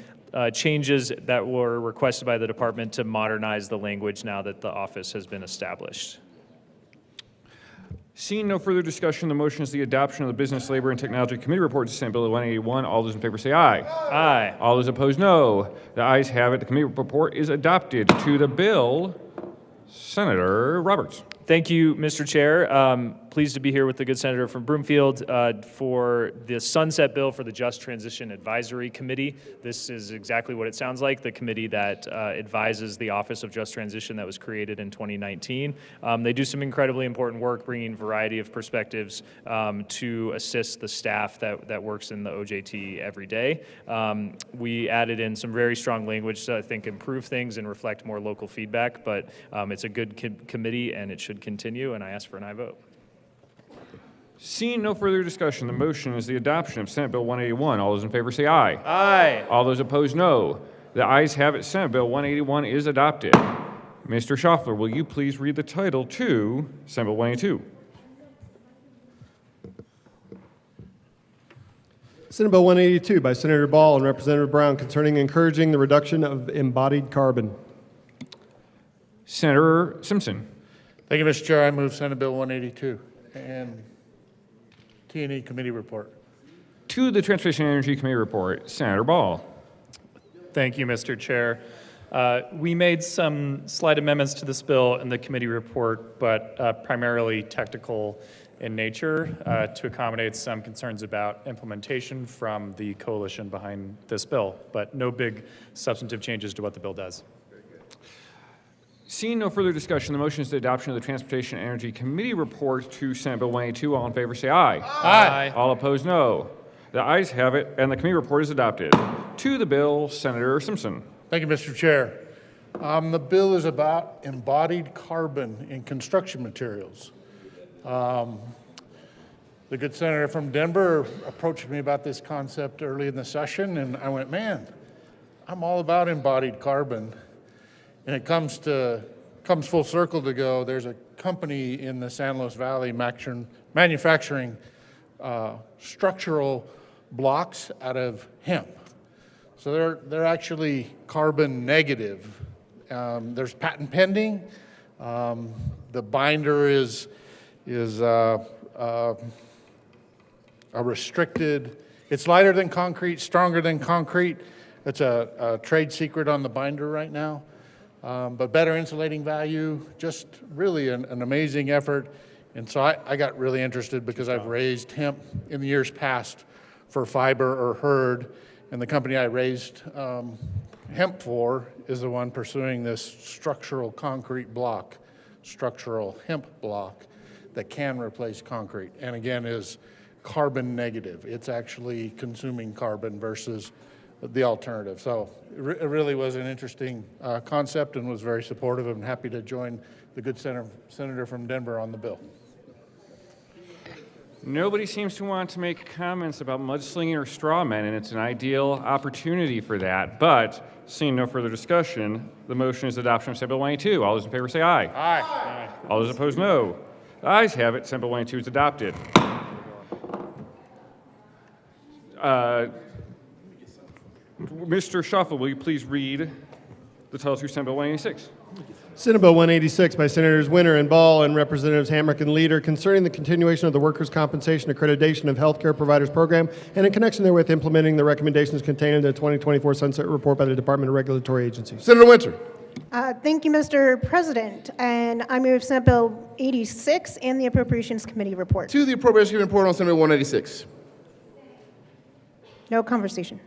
changes that were requested by the department to modernize the language now that the office has been established. Seeing no further discussion, the motion is the adoption of the Business, Labor, and Technology Committee report to Senate Bill 181. All those in favor say aye. Aye. All those opposed, no. The ayes have it. The committee report is adopted. To the bill, Senator Roberts. Thank you, Mr. Chair. Pleased to be here with the good senator from Broomfield for the sunset bill for the Just Transition Advisory Committee. This is exactly what it sounds like, the committee that advises the Office of Just Transition that was created in 2019. They do some incredibly important work, bringing a variety of perspectives to assist the staff that works in the OJT every day. We added in some very strong language to, I think, improve things and reflect more local feedback, but it's a good committee and it should continue, and I ask for an aye vote. Seeing no further discussion, the motion is the adoption of Senate Bill 181. All those in favor say aye. Aye. All those opposed, no. The ayes have it. Senate Bill 181 is adopted. Mr. Schaffler, will you please read the title to Senate Bill 182? Senate Bill 182 by Senator Ball and Representative Brown concerning encouraging the reduction of embodied carbon. Senator Simpson. Thank you, Mr. Chair. I move Senate Bill 182 and T&E Committee report. To the Transportation and Energy Committee report, Senator Ball. Thank you, Mr. Chair. We made some slight amendments to this bill in the committee report, but primarily technical in nature to accommodate some concerns about implementation from the coalition behind this bill, but no big substantive changes to what the bill does. Seeing no further discussion, the motion is the adoption of the Transportation and Energy Committee report to Senate Bill 182. All in favor say aye. Aye. All opposed, no. The ayes have it, and the committee report is adopted. To the bill, Senator Simpson. Thank you, Mr. Chair. The bill is about embodied carbon in construction materials. The good senator from Denver approached me about this concept early in the session, and I went, man, I'm all about embodied carbon. And it comes full circle to go, there's a company in the San Luis Valley manufacturing structural blocks out of hemp. So they're actually carbon negative. There's patent pending. The binder is a restricted, it's lighter than concrete, stronger than concrete. It's a trade secret on the binder right now. But better insulating value, just really an amazing effort. And so I got really interested because I've raised hemp in the years past for fiber or hurd, and the company I raised hemp for is the one pursuing this structural concrete block, structural hemp block that can replace concrete, and again is carbon negative. It's actually consuming carbon versus the alternative. So it really was an interesting concept and was very supportive. I'm happy to join the good senator from Denver on the bill. Nobody seems to want to make comments about mudslinging or straw men, and it's an ideal opportunity for that. But seeing no further discussion, the motion is adoption of Senate Bill 182. All those in favor say aye. Aye. All those opposed, no. The ayes have it. Senate Bill 182 is adopted. Mr. Shuffle, will you please read the title to Senate Bill 186? Senate Bill 186 by Senators Winter and Ball and Representatives Hamrick and Leader concerning the continuation of the Workers' Compensation Accreditation of Healthcare Providers Program and in connection therewith implementing the recommendations contained in the 2024 Sunset Report by the Department of Regulatory Agencies. Senator Winter. Thank you, Mr. President, and I move Senate Bill 86 and the Appropriations Committee report. To the Appropriations Committee report on Senate Bill 186. No conversation.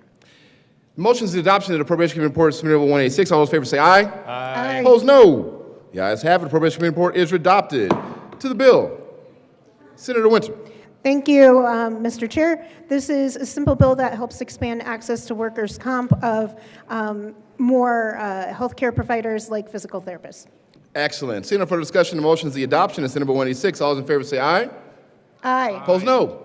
Motion is the adoption of the Appropriations Committee report, Senate Bill 186. All those in favor say aye. Aye. Opposed, no. The ayes have it. The Appropriations Committee report is adopted. To the bill. Senator Winter. Thank you, Mr. Chair. This is a simple bill that helps expand access to workers' comp of more healthcare providers like physical therapists. Excellent. Seeing no further discussion, the motion is the adoption of Senate Bill 186. All those in favor say aye. Aye. Opposed, no.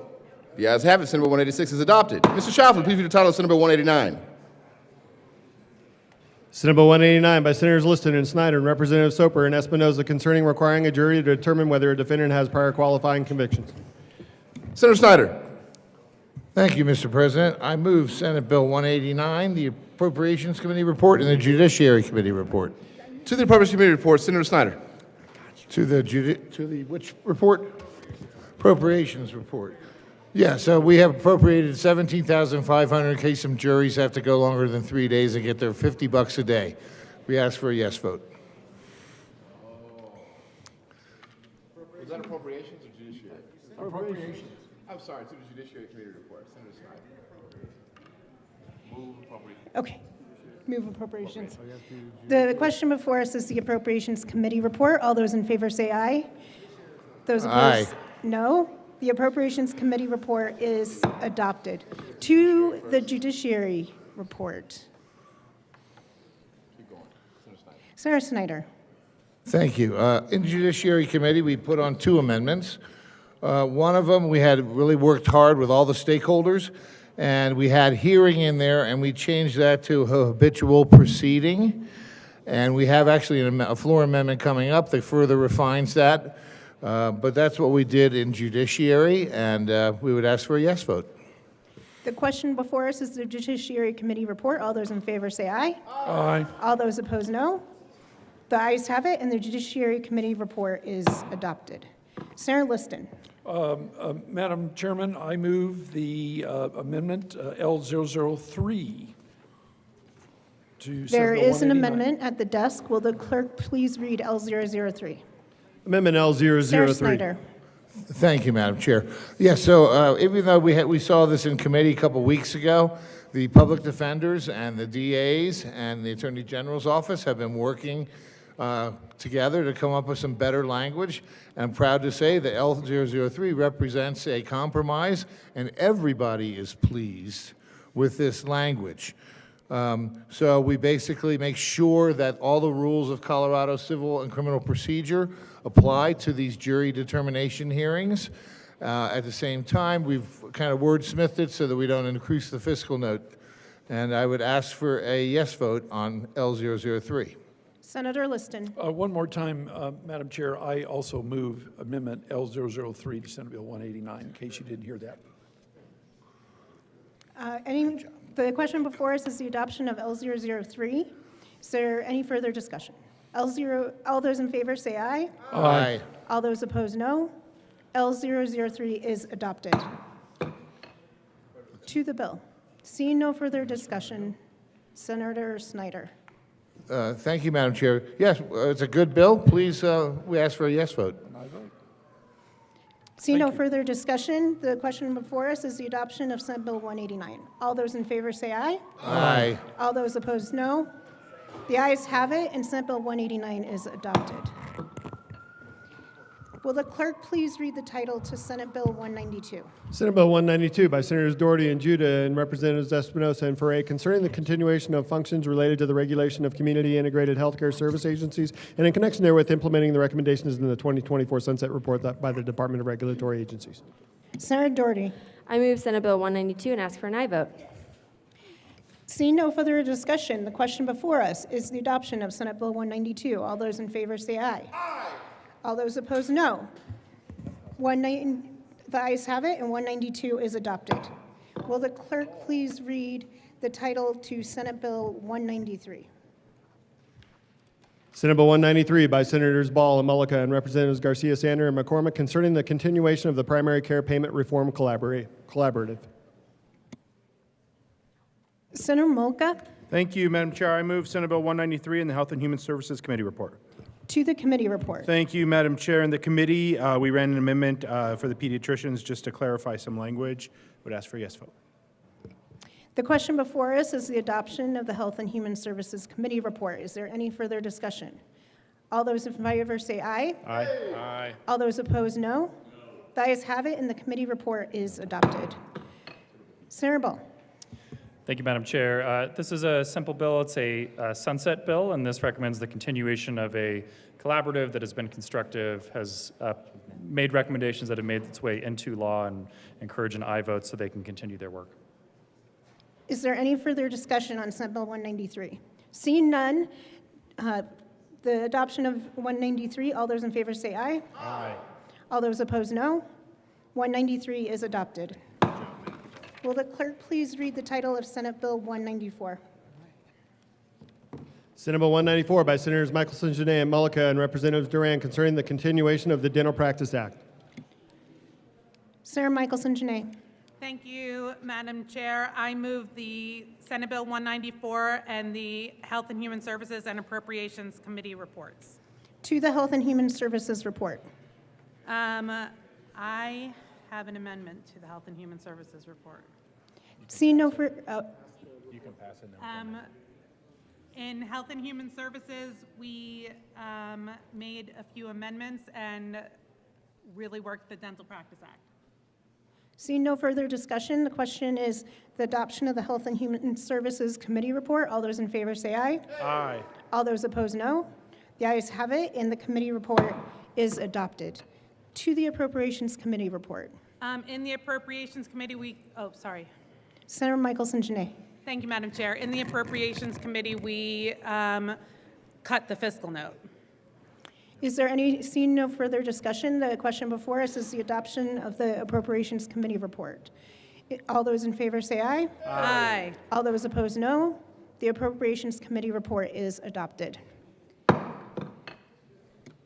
The ayes have it. Senate Bill 186 is adopted. Mr. Schauffele, please read the title of Senate Bill 189. Senate Bill 189 by Senators Liston and Snyder and Representatives Soper and Espinoza concerning requiring a jury to determine whether a defendant has prior qualifying convictions. Senator Snyder. Thank you, Mr. President. I move Senate Bill 189, the Appropriations Committee report, and the Judiciary Committee report. To the Appropriations Committee report, Senator Snyder. To the which report? Appropriations report. Yeah, so we have appropriated $17,500 in case some juries have to go longer than 3 days and get their $50 a day. We ask for a yes vote. Was that appropriations or judiciary? Appropriations. I'm sorry, to the Judiciary Committee report, Senator Snyder. Move appropriations. Okay. Move appropriations. The question before us is the Appropriations Committee report. All those in favor say aye. Those opposed, no. The Appropriations Committee report is adopted. To the Judiciary report. Keep going. Senator Snyder. Thank you. In Judiciary Committee, we put on 2 amendments. One of them, we had really worked hard with all the stakeholders, and we had hearing in there, and we changed that to habitual proceeding. And we have actually a floor amendment coming up that further refines that. But that's what we did in Judiciary, and we would ask for a yes vote. The question before us is the Judiciary Committee report. All those in favor say aye. Aye. All those opposed, no. The ayes have it, and the Judiciary Committee report is adopted. Senator Liston. Madam Chairman, I move the amendment L003 to Senate There Bill is an 189. amendment at the desk. Will the clerk please read L003? Amendment L003. Senator Snyder. Thank you, Madam Chair. Yeah, so even though we saw this in committee a couple weeks ago, the public defenders and the DAs and the Attorney General's office have been working together to come up with some better language. I'm proud to say that L003 represents a compromise, and everybody is pleased with this language. So we basically make sure that all the rules of Colorado civil and criminal procedure apply to these jury determination hearings. At the same time, we've kind of wordsmithed it so that we don't increase the fiscal note. And I would ask for a yes vote on L003. Senator Liston. One more time, Madam Chair, I also move Amendment L003 to Senate Bill 189, in case you didn't hear that. The question before us is the adoption of L003. Is there any further discussion? All those in favor say aye. Aye. All those opposed, no. L003 is adopted. To the bill. Seeing no further discussion, Senator Snyder. Thank you, Madam Chair. Yes, it's a good bill. Please, we ask for a yes vote. Seeing no further discussion, the question before us is the adoption of Senate Bill 189. All those in favor say aye. Aye. All those opposed, no. The ayes have it, and Senate Bill 189 is adopted. Will the clerk please read the title to Senate Bill 192? Senate Bill 192 by Senators Doherty and Judah and Representatives Espinoza and Foray concerning the continuation of functions related to the regulation of community integrated healthcare service agencies and in connection therewith implementing the recommendations in the 2024 Sunset Report by the Department of Regulatory Agencies. Senator Doherty. I move Senate Bill 192 and ask for an aye vote. Seeing no further discussion, the question before us is the adoption of Senate Bill 192. All those in favor say aye. Aye. All those opposed, no. The ayes have it, and 192 is adopted. Will the clerk please read the title to Senate Bill 193? Senate Bill 193 by Senators Ball and Mullica and Representatives Garcia, Sander, and McCormick concerning the continuation of the primary care payment reform collaborative. Senator Molka. Thank you, Madam Chair. I move Senate Bill 193 in the Health and Human Services Committee report. To the committee report. Thank you, Madam Chair. In the committee, we ran an amendment for the pediatricians just to clarify some language. Would ask for a yes vote. The question before us is the adoption of the Health and Human Services Committee report. Is there any further discussion? All those in favor say aye. Aye. Aye. All those opposed, no. The ayes have it, and the committee report is adopted. Senator Ball. Thank you, Madam Chair. This is a simple bill. It's a sunset bill, and this recommends the continuation of a collaborative that has been constructive, has made recommendations that have made its way into law, and encourage an aye vote so they can continue their work. Is there any further discussion on Senate Bill 193? Seeing none, the adoption of 193, all those in favor say aye. Aye. All those opposed, no. 193 is adopted. Will the clerk please read the title of Senate Bill 194? Senate Bill 194 by Senators Michelson, Janae, and Mullica and Representatives Duran concerning the continuation of the Dental Practice Act. Senator Michelson, Janae. Thank you, Madam Chair. I move the Senate Bill 194 and the Health and Human Services and Appropriations Committee reports. To the Health and Human Services report. I have an amendment to the Health and Human Services report. Seeing no You can pass it now. In Health and Human Services, we made a few amendments and really worked the Dental Practice Act. Seeing no further discussion, the question is the adoption of the Health and Human Services Committee report. All those in favor say aye. Aye. All those opposed, no. The ayes have it, and the committee report is adopted. To the Appropriations Committee report. In the Appropriations Committee, Senator Michelson, Janae. Thank you, Madam Chair. In the Appropriations Committee, we cut the fiscal note. Is there any, seeing no further discussion, the question before us is the adoption of the Appropriations Committee report. All those in favor say aye. Aye. All those opposed, no. The Appropriations Committee report is adopted.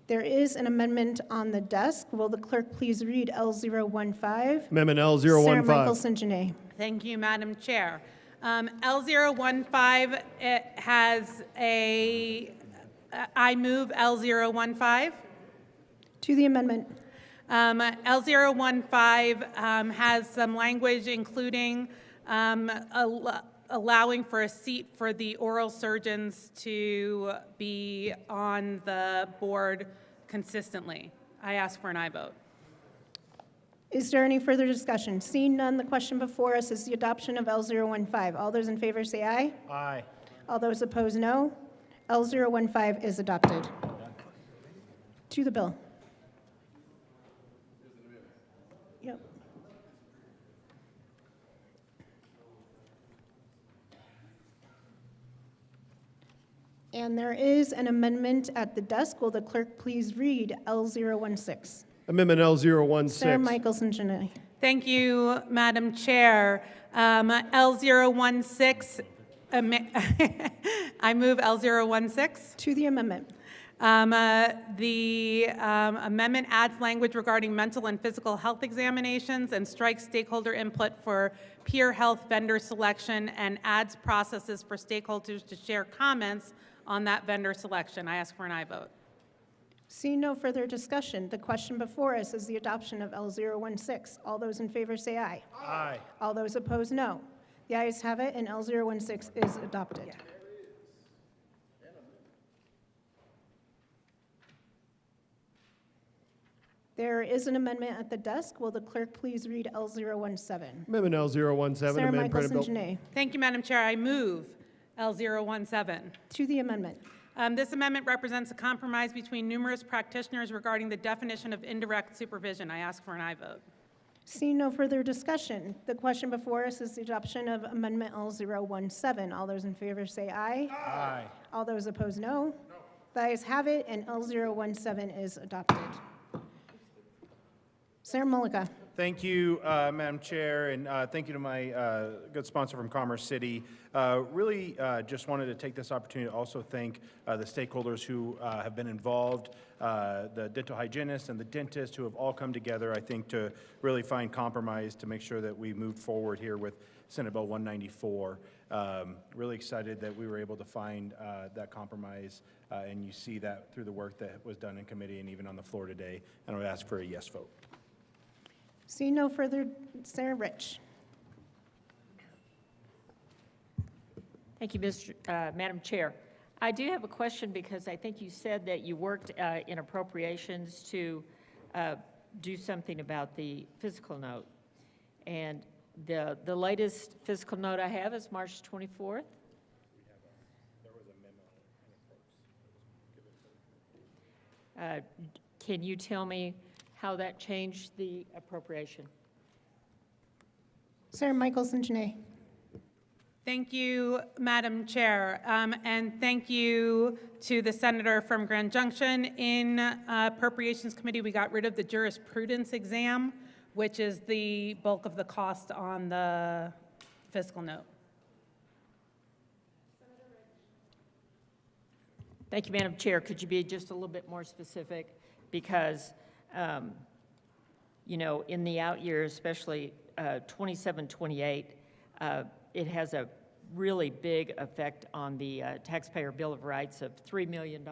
There is an amendment on the desk. Will the clerk please read L015? Amendment L015. Senator Michelson, Janae. Thank you, Madam Chair. L015 it has I move L015. To the amendment. L015 has some language including allowing for a seat for the oral surgeons to be on the board consistently. I ask for an aye vote. Is there any further discussion? Seeing none, the question before us is the adoption of L015. All those in favor say aye. Aye. All those opposed, no. L015 is adopted. To the bill. Yep. And there is an amendment at the desk. Will the clerk please read L016? Amendment L016. Senator Michelson, Janae. Thank you, Madam Chair. L016, I move L016. To the amendment. The amendment adds language regarding mental and physical health examinations and strikes stakeholder input for peer health vendor selection and adds processes for stakeholders to share comments on that vendor selection. I ask for an aye vote. Seeing no further discussion, the question before us is the adoption of L016. All those in favor say aye. Aye. All those opposed, no. The ayes have it, and L016 is adopted. There is an amendment at the desk. Will the clerk please read L017? Amendment L017. Senator amend printed Michelson, bill. Janae. Thank you, Madam Chair. I move L017. To the amendment. This amendment represents a compromise between numerous practitioners regarding the definition of indirect supervision. I ask for an aye vote. Seeing no further discussion, the question before us is the adoption of Amendment L017. All those in favor say aye. Aye. All those opposed, no. The ayes have it, and L017 is adopted. Senator Mullica. Thank you, Madam Chair, and thank you to my good sponsor from Commerce City. Really just wanted to take this opportunity to also thank the stakeholders who have been involved, the dental hygienists and the dentists who have all come together, I think, to really find compromise to make sure that we moved forward here with Senate Bill 194. Really excited that we were able to find that compromise, and you see that through the work that was done in committee and even on the floor today, and I would ask for a yes vote. Seeing no further, Senator Rich. Thank you, Madam Chair. I do have a question because I think you said that you worked in appropriations to do something about the fiscal note. And the latest fiscal note I have is March 24th. Can you tell me how that changed the appropriation? Senator Michelson Janae. Thank you, Madam Chair, and thank you to the senator from Grand Junction. In Appropriations Committee, we got rid of the jurisprudence exam, which is the bulk of the cost on the fiscal note. Thank you, Madam Chair. Could you be just a little bit more specific? Because, you know, in the out years, especially 27, 28, it has a really big effect on the taxpayer Bill of Rights of $3 million.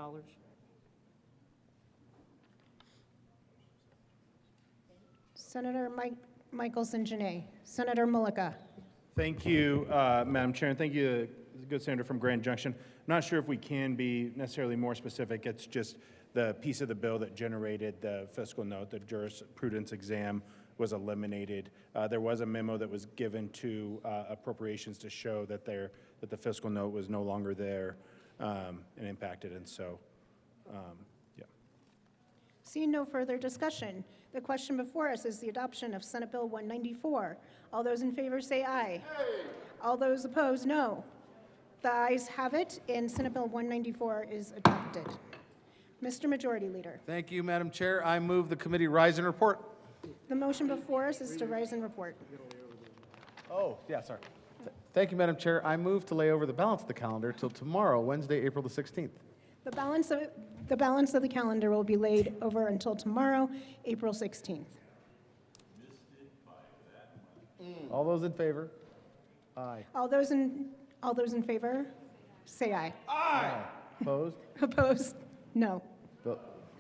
Senator Michelson Janae. Senator Mullica. Thank you, Madam Chair, and thank you, the good senator from Grand Junction. I'm not sure if we can be necessarily more specific. It's just the piece of the bill that generated the fiscal note, the jurisprudence exam, was eliminated. There was a memo that was given to appropriations to show that the fiscal note was no longer there and impacted, and so, yeah. Seeing no further discussion, the question before us is the adoption of Senate Bill 194. All those in favor say aye. All those opposed, no. The ayes have it, and Senate Bill 194 is adopted. Mr. Majority Leader. Thank you, Madam Chair. I move the committee rise and report. The motion before us is to rise and report. Oh, yeah, sorry. Thank you, Madam Chair. I move to lay over the balance of the calendar till tomorrow, Wednesday, April the 16th. The balance of the calendar will be laid over until tomorrow, April 16th. All those in favor? Aye. All those in favor, say aye. Aye. Opposed? Opposed? No. The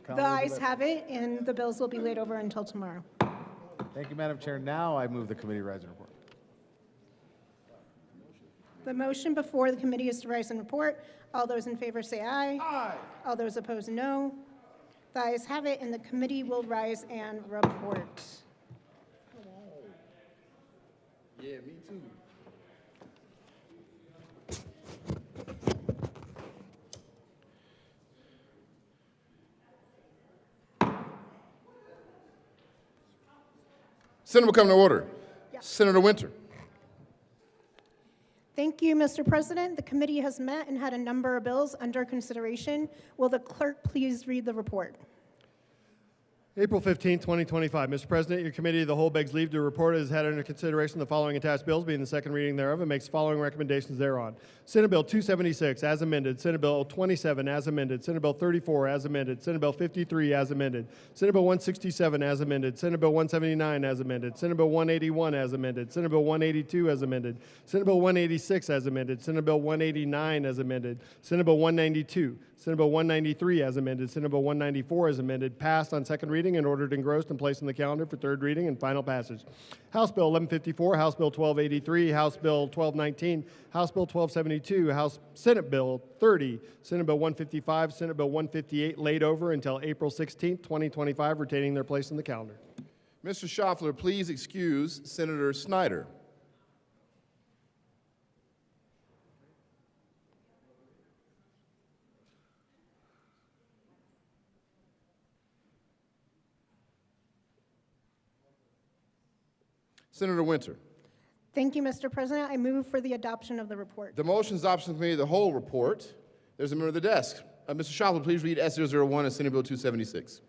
The ayes have it, and the bills will be laid over until tomorrow. Thank you, Madam Chair. Now I move the committee rise and report. The motion before the committee is to rise and report. All those in favor say aye. Aye. All those opposed, no. The ayes have it, and the committee will rise and report. Yeah, me too. Senate will come to order. Senator Winter. Thank you, Mr. President. The committee has met and had a number of bills under consideration. Will the clerk please read the report? April 15, 2025. Mr. President, your committee of the whole begs leave to report has had under consideration the following attached bills, being the second reading thereof, and makes the following recommendations thereon. Senate Bill 276 as amended, Senate Bill 27 as amended, Senate Bill 34 as amended, Senate Bill 53 as amended, Senate Bill 167 as amended, Senate Bill 179 as amended, Senate Bill 181 as amended, Senate Bill 182 as amended, Senate Bill 186 as amended, Senate Bill 189 as amended, Senate Bill 192, Senate Bill 193 as amended, Senate Bill 194 as amended, passed on second reading and ordered engrossed and placed on the calendar for third reading and final passage. House Bill 1154, House Bill 1283, House Bill 1219, House Bill 1272, Senate Bill 30, Senate Bill 155, Senate Bill 158 laid over until April 16, 2025, retaining their place in the calendar. Mr. Schaffler, please excuse Senator Snyder. Senator Winter. Thank you, Mr. President. I move for the adoption of the report. The motion is adoption of the committee of the whole report. There's a member of the desk. Mr. Schaffler, please read S001 and Senate Bill 276.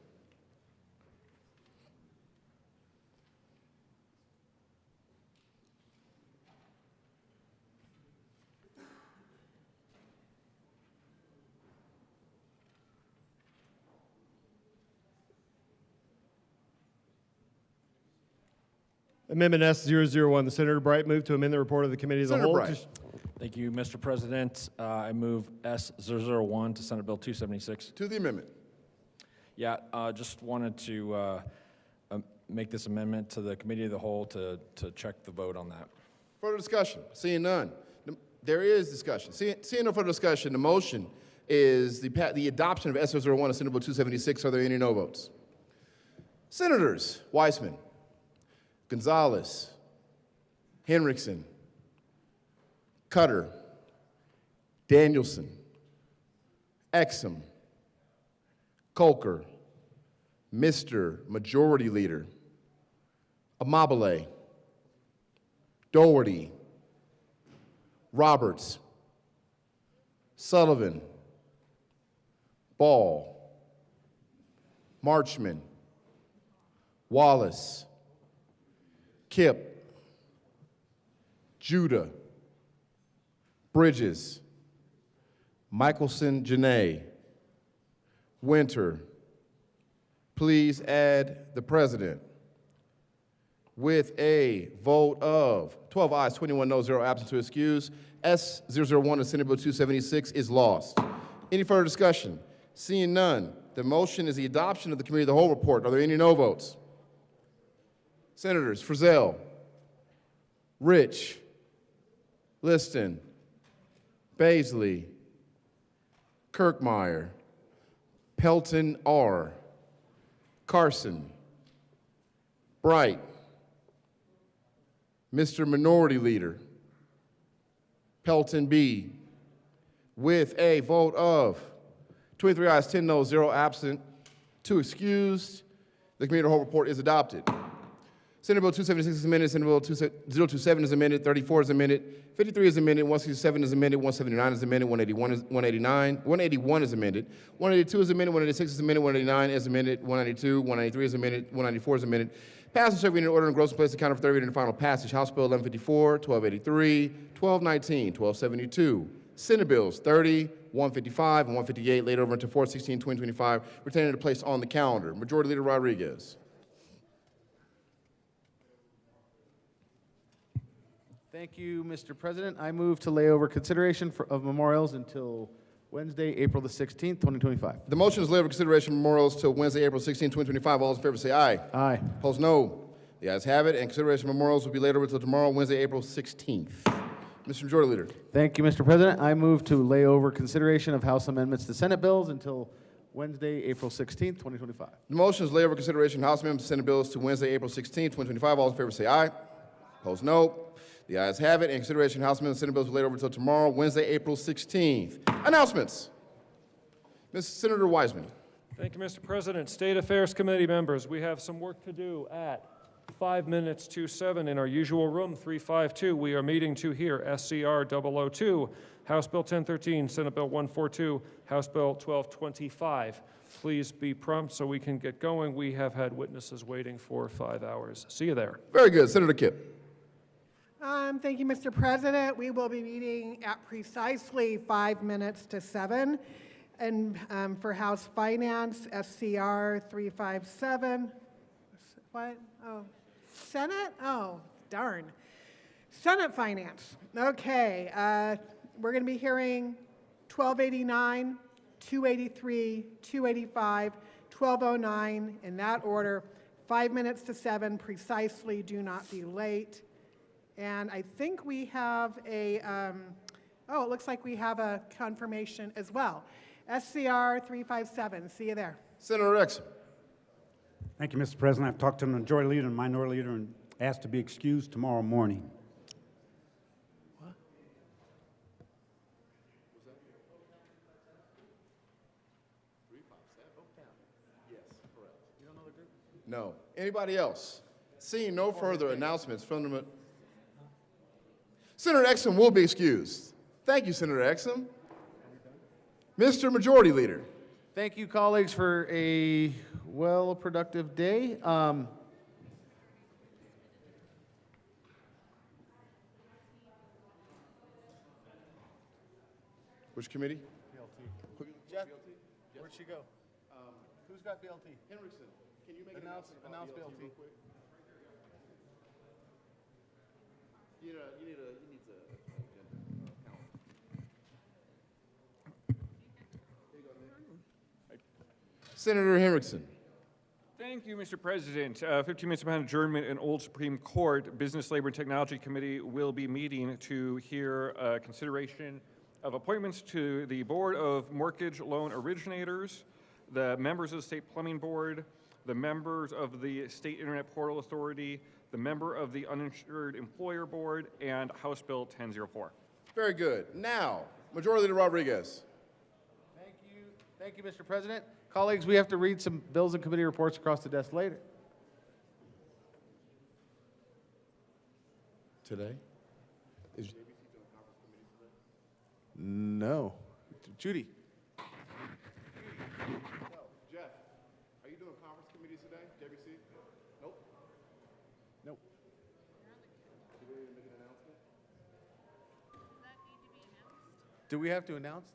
Amendment S001, the Senator Bright moved to amend the report of the Committee of the Senator Whole. Bright. Thank you, Mr. President. I move S001 to Senate Bill 276. To the amendment. Yeah, just wanted to make this amendment to the Committee of the Whole to check the vote on that. Further discussion? Seeing none. There is discussion. Seeing no further discussion, the motion is the adoption of S001 and Senate Bill 276. Are there any no votes? Senators Weissman, Gonzalez, Henriksen, Cutter, Danielson, Exum, Colker, Mr. Majority Leader, Amabile, Doherty, Roberts, Sullivan, Ball, Marchman, Wallace, Kipp, Judah, Bridges, Michelson Janae, Winter. Please add the president. With a vote of 12 ayes, 21 no, 0 absent to excuse, S001 and Senate Bill 276 is lost. Any further discussion? Seeing none, the motion is the adoption of the Committee of the Whole report. Are there any no votes? Senators Frizzell, Rich, Liston, Baisley, Kirkmeyer, Pelton R., Carson, Bright, Mr. Minority Leader, Pelton B., with a vote of 23 ayes, 10 no, 0 absent, 2 excused, the Committee of the Whole report is adopted. Senate Bill 276 is amended, Senate Bill 027 is amended, 34 is amended, 53 is amended, 167 is amended, 179 is amended, 181 is amended, 182 is amended, 186 is amended, 189 is amended, 192, 193 is amended, 194 is amended. Pass and serve in order and gross and place the counter for third reading and final passage. House Bill 1154, 1283, 1219, 1272. Senate Bills 30, 155, and 158 laid over into 416, 2025, retaining their place on the calendar. Majority Leader Rodriguez. Thank you, Mr. President. I move to lay over consideration of memorials until Wednesday, April the 16th, 2025. The motion is laid over consideration of memorials till Wednesday, April 16, 2025. All those in favor say aye. Aye. Opposed, no. The ayes have it, and consideration of memorials will be laid over until tomorrow, Wednesday, April 16th. Mr. Majority Leader. Thank you, Mr. President. I move to lay over consideration of House amendments to Senate bills until Wednesday, April 16th, 2025. The motion is laid over consideration of House amendments to Senate bills to Wednesday, April 16, 2025. All in favor say aye. Opposed, no. The ayes have it, and consideration of House amendments to Senate bills will be laid over until tomorrow, Wednesday, April 16th. Announcements. Senator Wiseman. Thank you, Mr. President. State Affairs Committee members, we have some work to do at 5 minutes to 7 in our usual room, 352. We are meeting to hear SCR 002, House Bill 1013, Senate Bill 142, House Bill 1225. Please be prompt so we can get going. We have had witnesses waiting for 5 hours. See you there. Very good. Senator Kipp. Thank you, Mr. President. We will be meeting at precisely 5 minutes to 7. And for House Finance, SCR 357. What? Oh, Senate? Oh, darn. Senate Finance. Okay. We're going to be hearing 1289, 283, 285, 1209 in that order. 5 minutes to 7 precisely. Do not be late. And I think we have a, it looks like we have a confirmation as well. SCR 357, see you there. Senator Exum. Thank you, Mr. President. I've talked to the Majority Leader and Minority Leader and asked to be excused tomorrow morning. What? Yes, correct. You don't know the group? No. Anybody else? Seeing no further announcements from the... Senator Exum will be excused. Thank you, Senator Exum. Mr. Majority Leader. Thank you, colleagues, for a productive day. Which committee? Jeff, where'd she go? Who's got BLT? Henriksen, can you make Announce BLT. You need a Senator Henriksen. Thank you, Mr. President. 15 minutes behind adjournment in Old Supreme Court, Business, Labor, and Technology Committee will be meeting to hear consideration of appointments to the Board of Mortgage Loan Originators, the members of the State Plumbing Board, the members of the State Internet Portal Authority, the member of the Uninsured Employer Board, and House Bill 1004. Very good. Now, Majority Leader Rodriguez. Thank you, Mr. President. Colleagues, we have to read some bills and committee reports across the desk later. Today? No. Judy. Jeff, are you doing conference committees today? JBC? Nope. Nope. Did we make an announcement? Do we have to announce?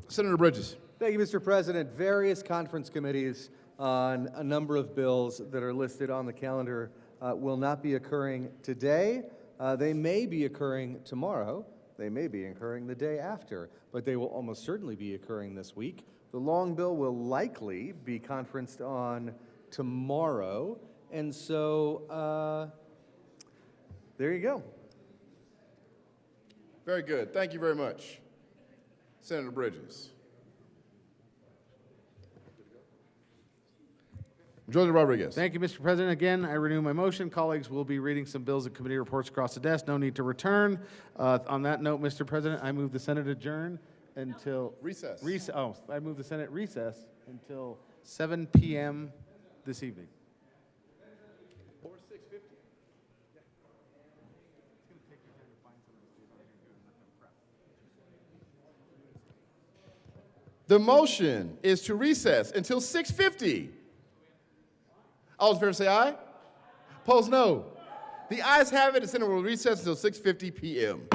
Senator Bridges. Thank you, Mr. President. Various conference committees on a number of bills that are listed on the calendar will not be occurring today. They may be occurring tomorrow. They may be occurring the day after, but they will almost certainly be occurring this week. The long bill will likely be conferenced on tomorrow, and so there you go. Very good. Thank you very much. Senator Bridges. Majority Rodriguez. Thank you, Mr. President. Again, I renew my motion. Colleagues will be reading some bills and committee reports across the desk. No need to return. On that note, Mr. President, I move the Senate adjourn until... Recess. I move the Senate recess until 7 p.m. this evening. Or 6:50. The motion is to recess until 6:50. All in favor say aye. Opposed, no. The ayes have it. The Senate will recess until 6:50 p.m.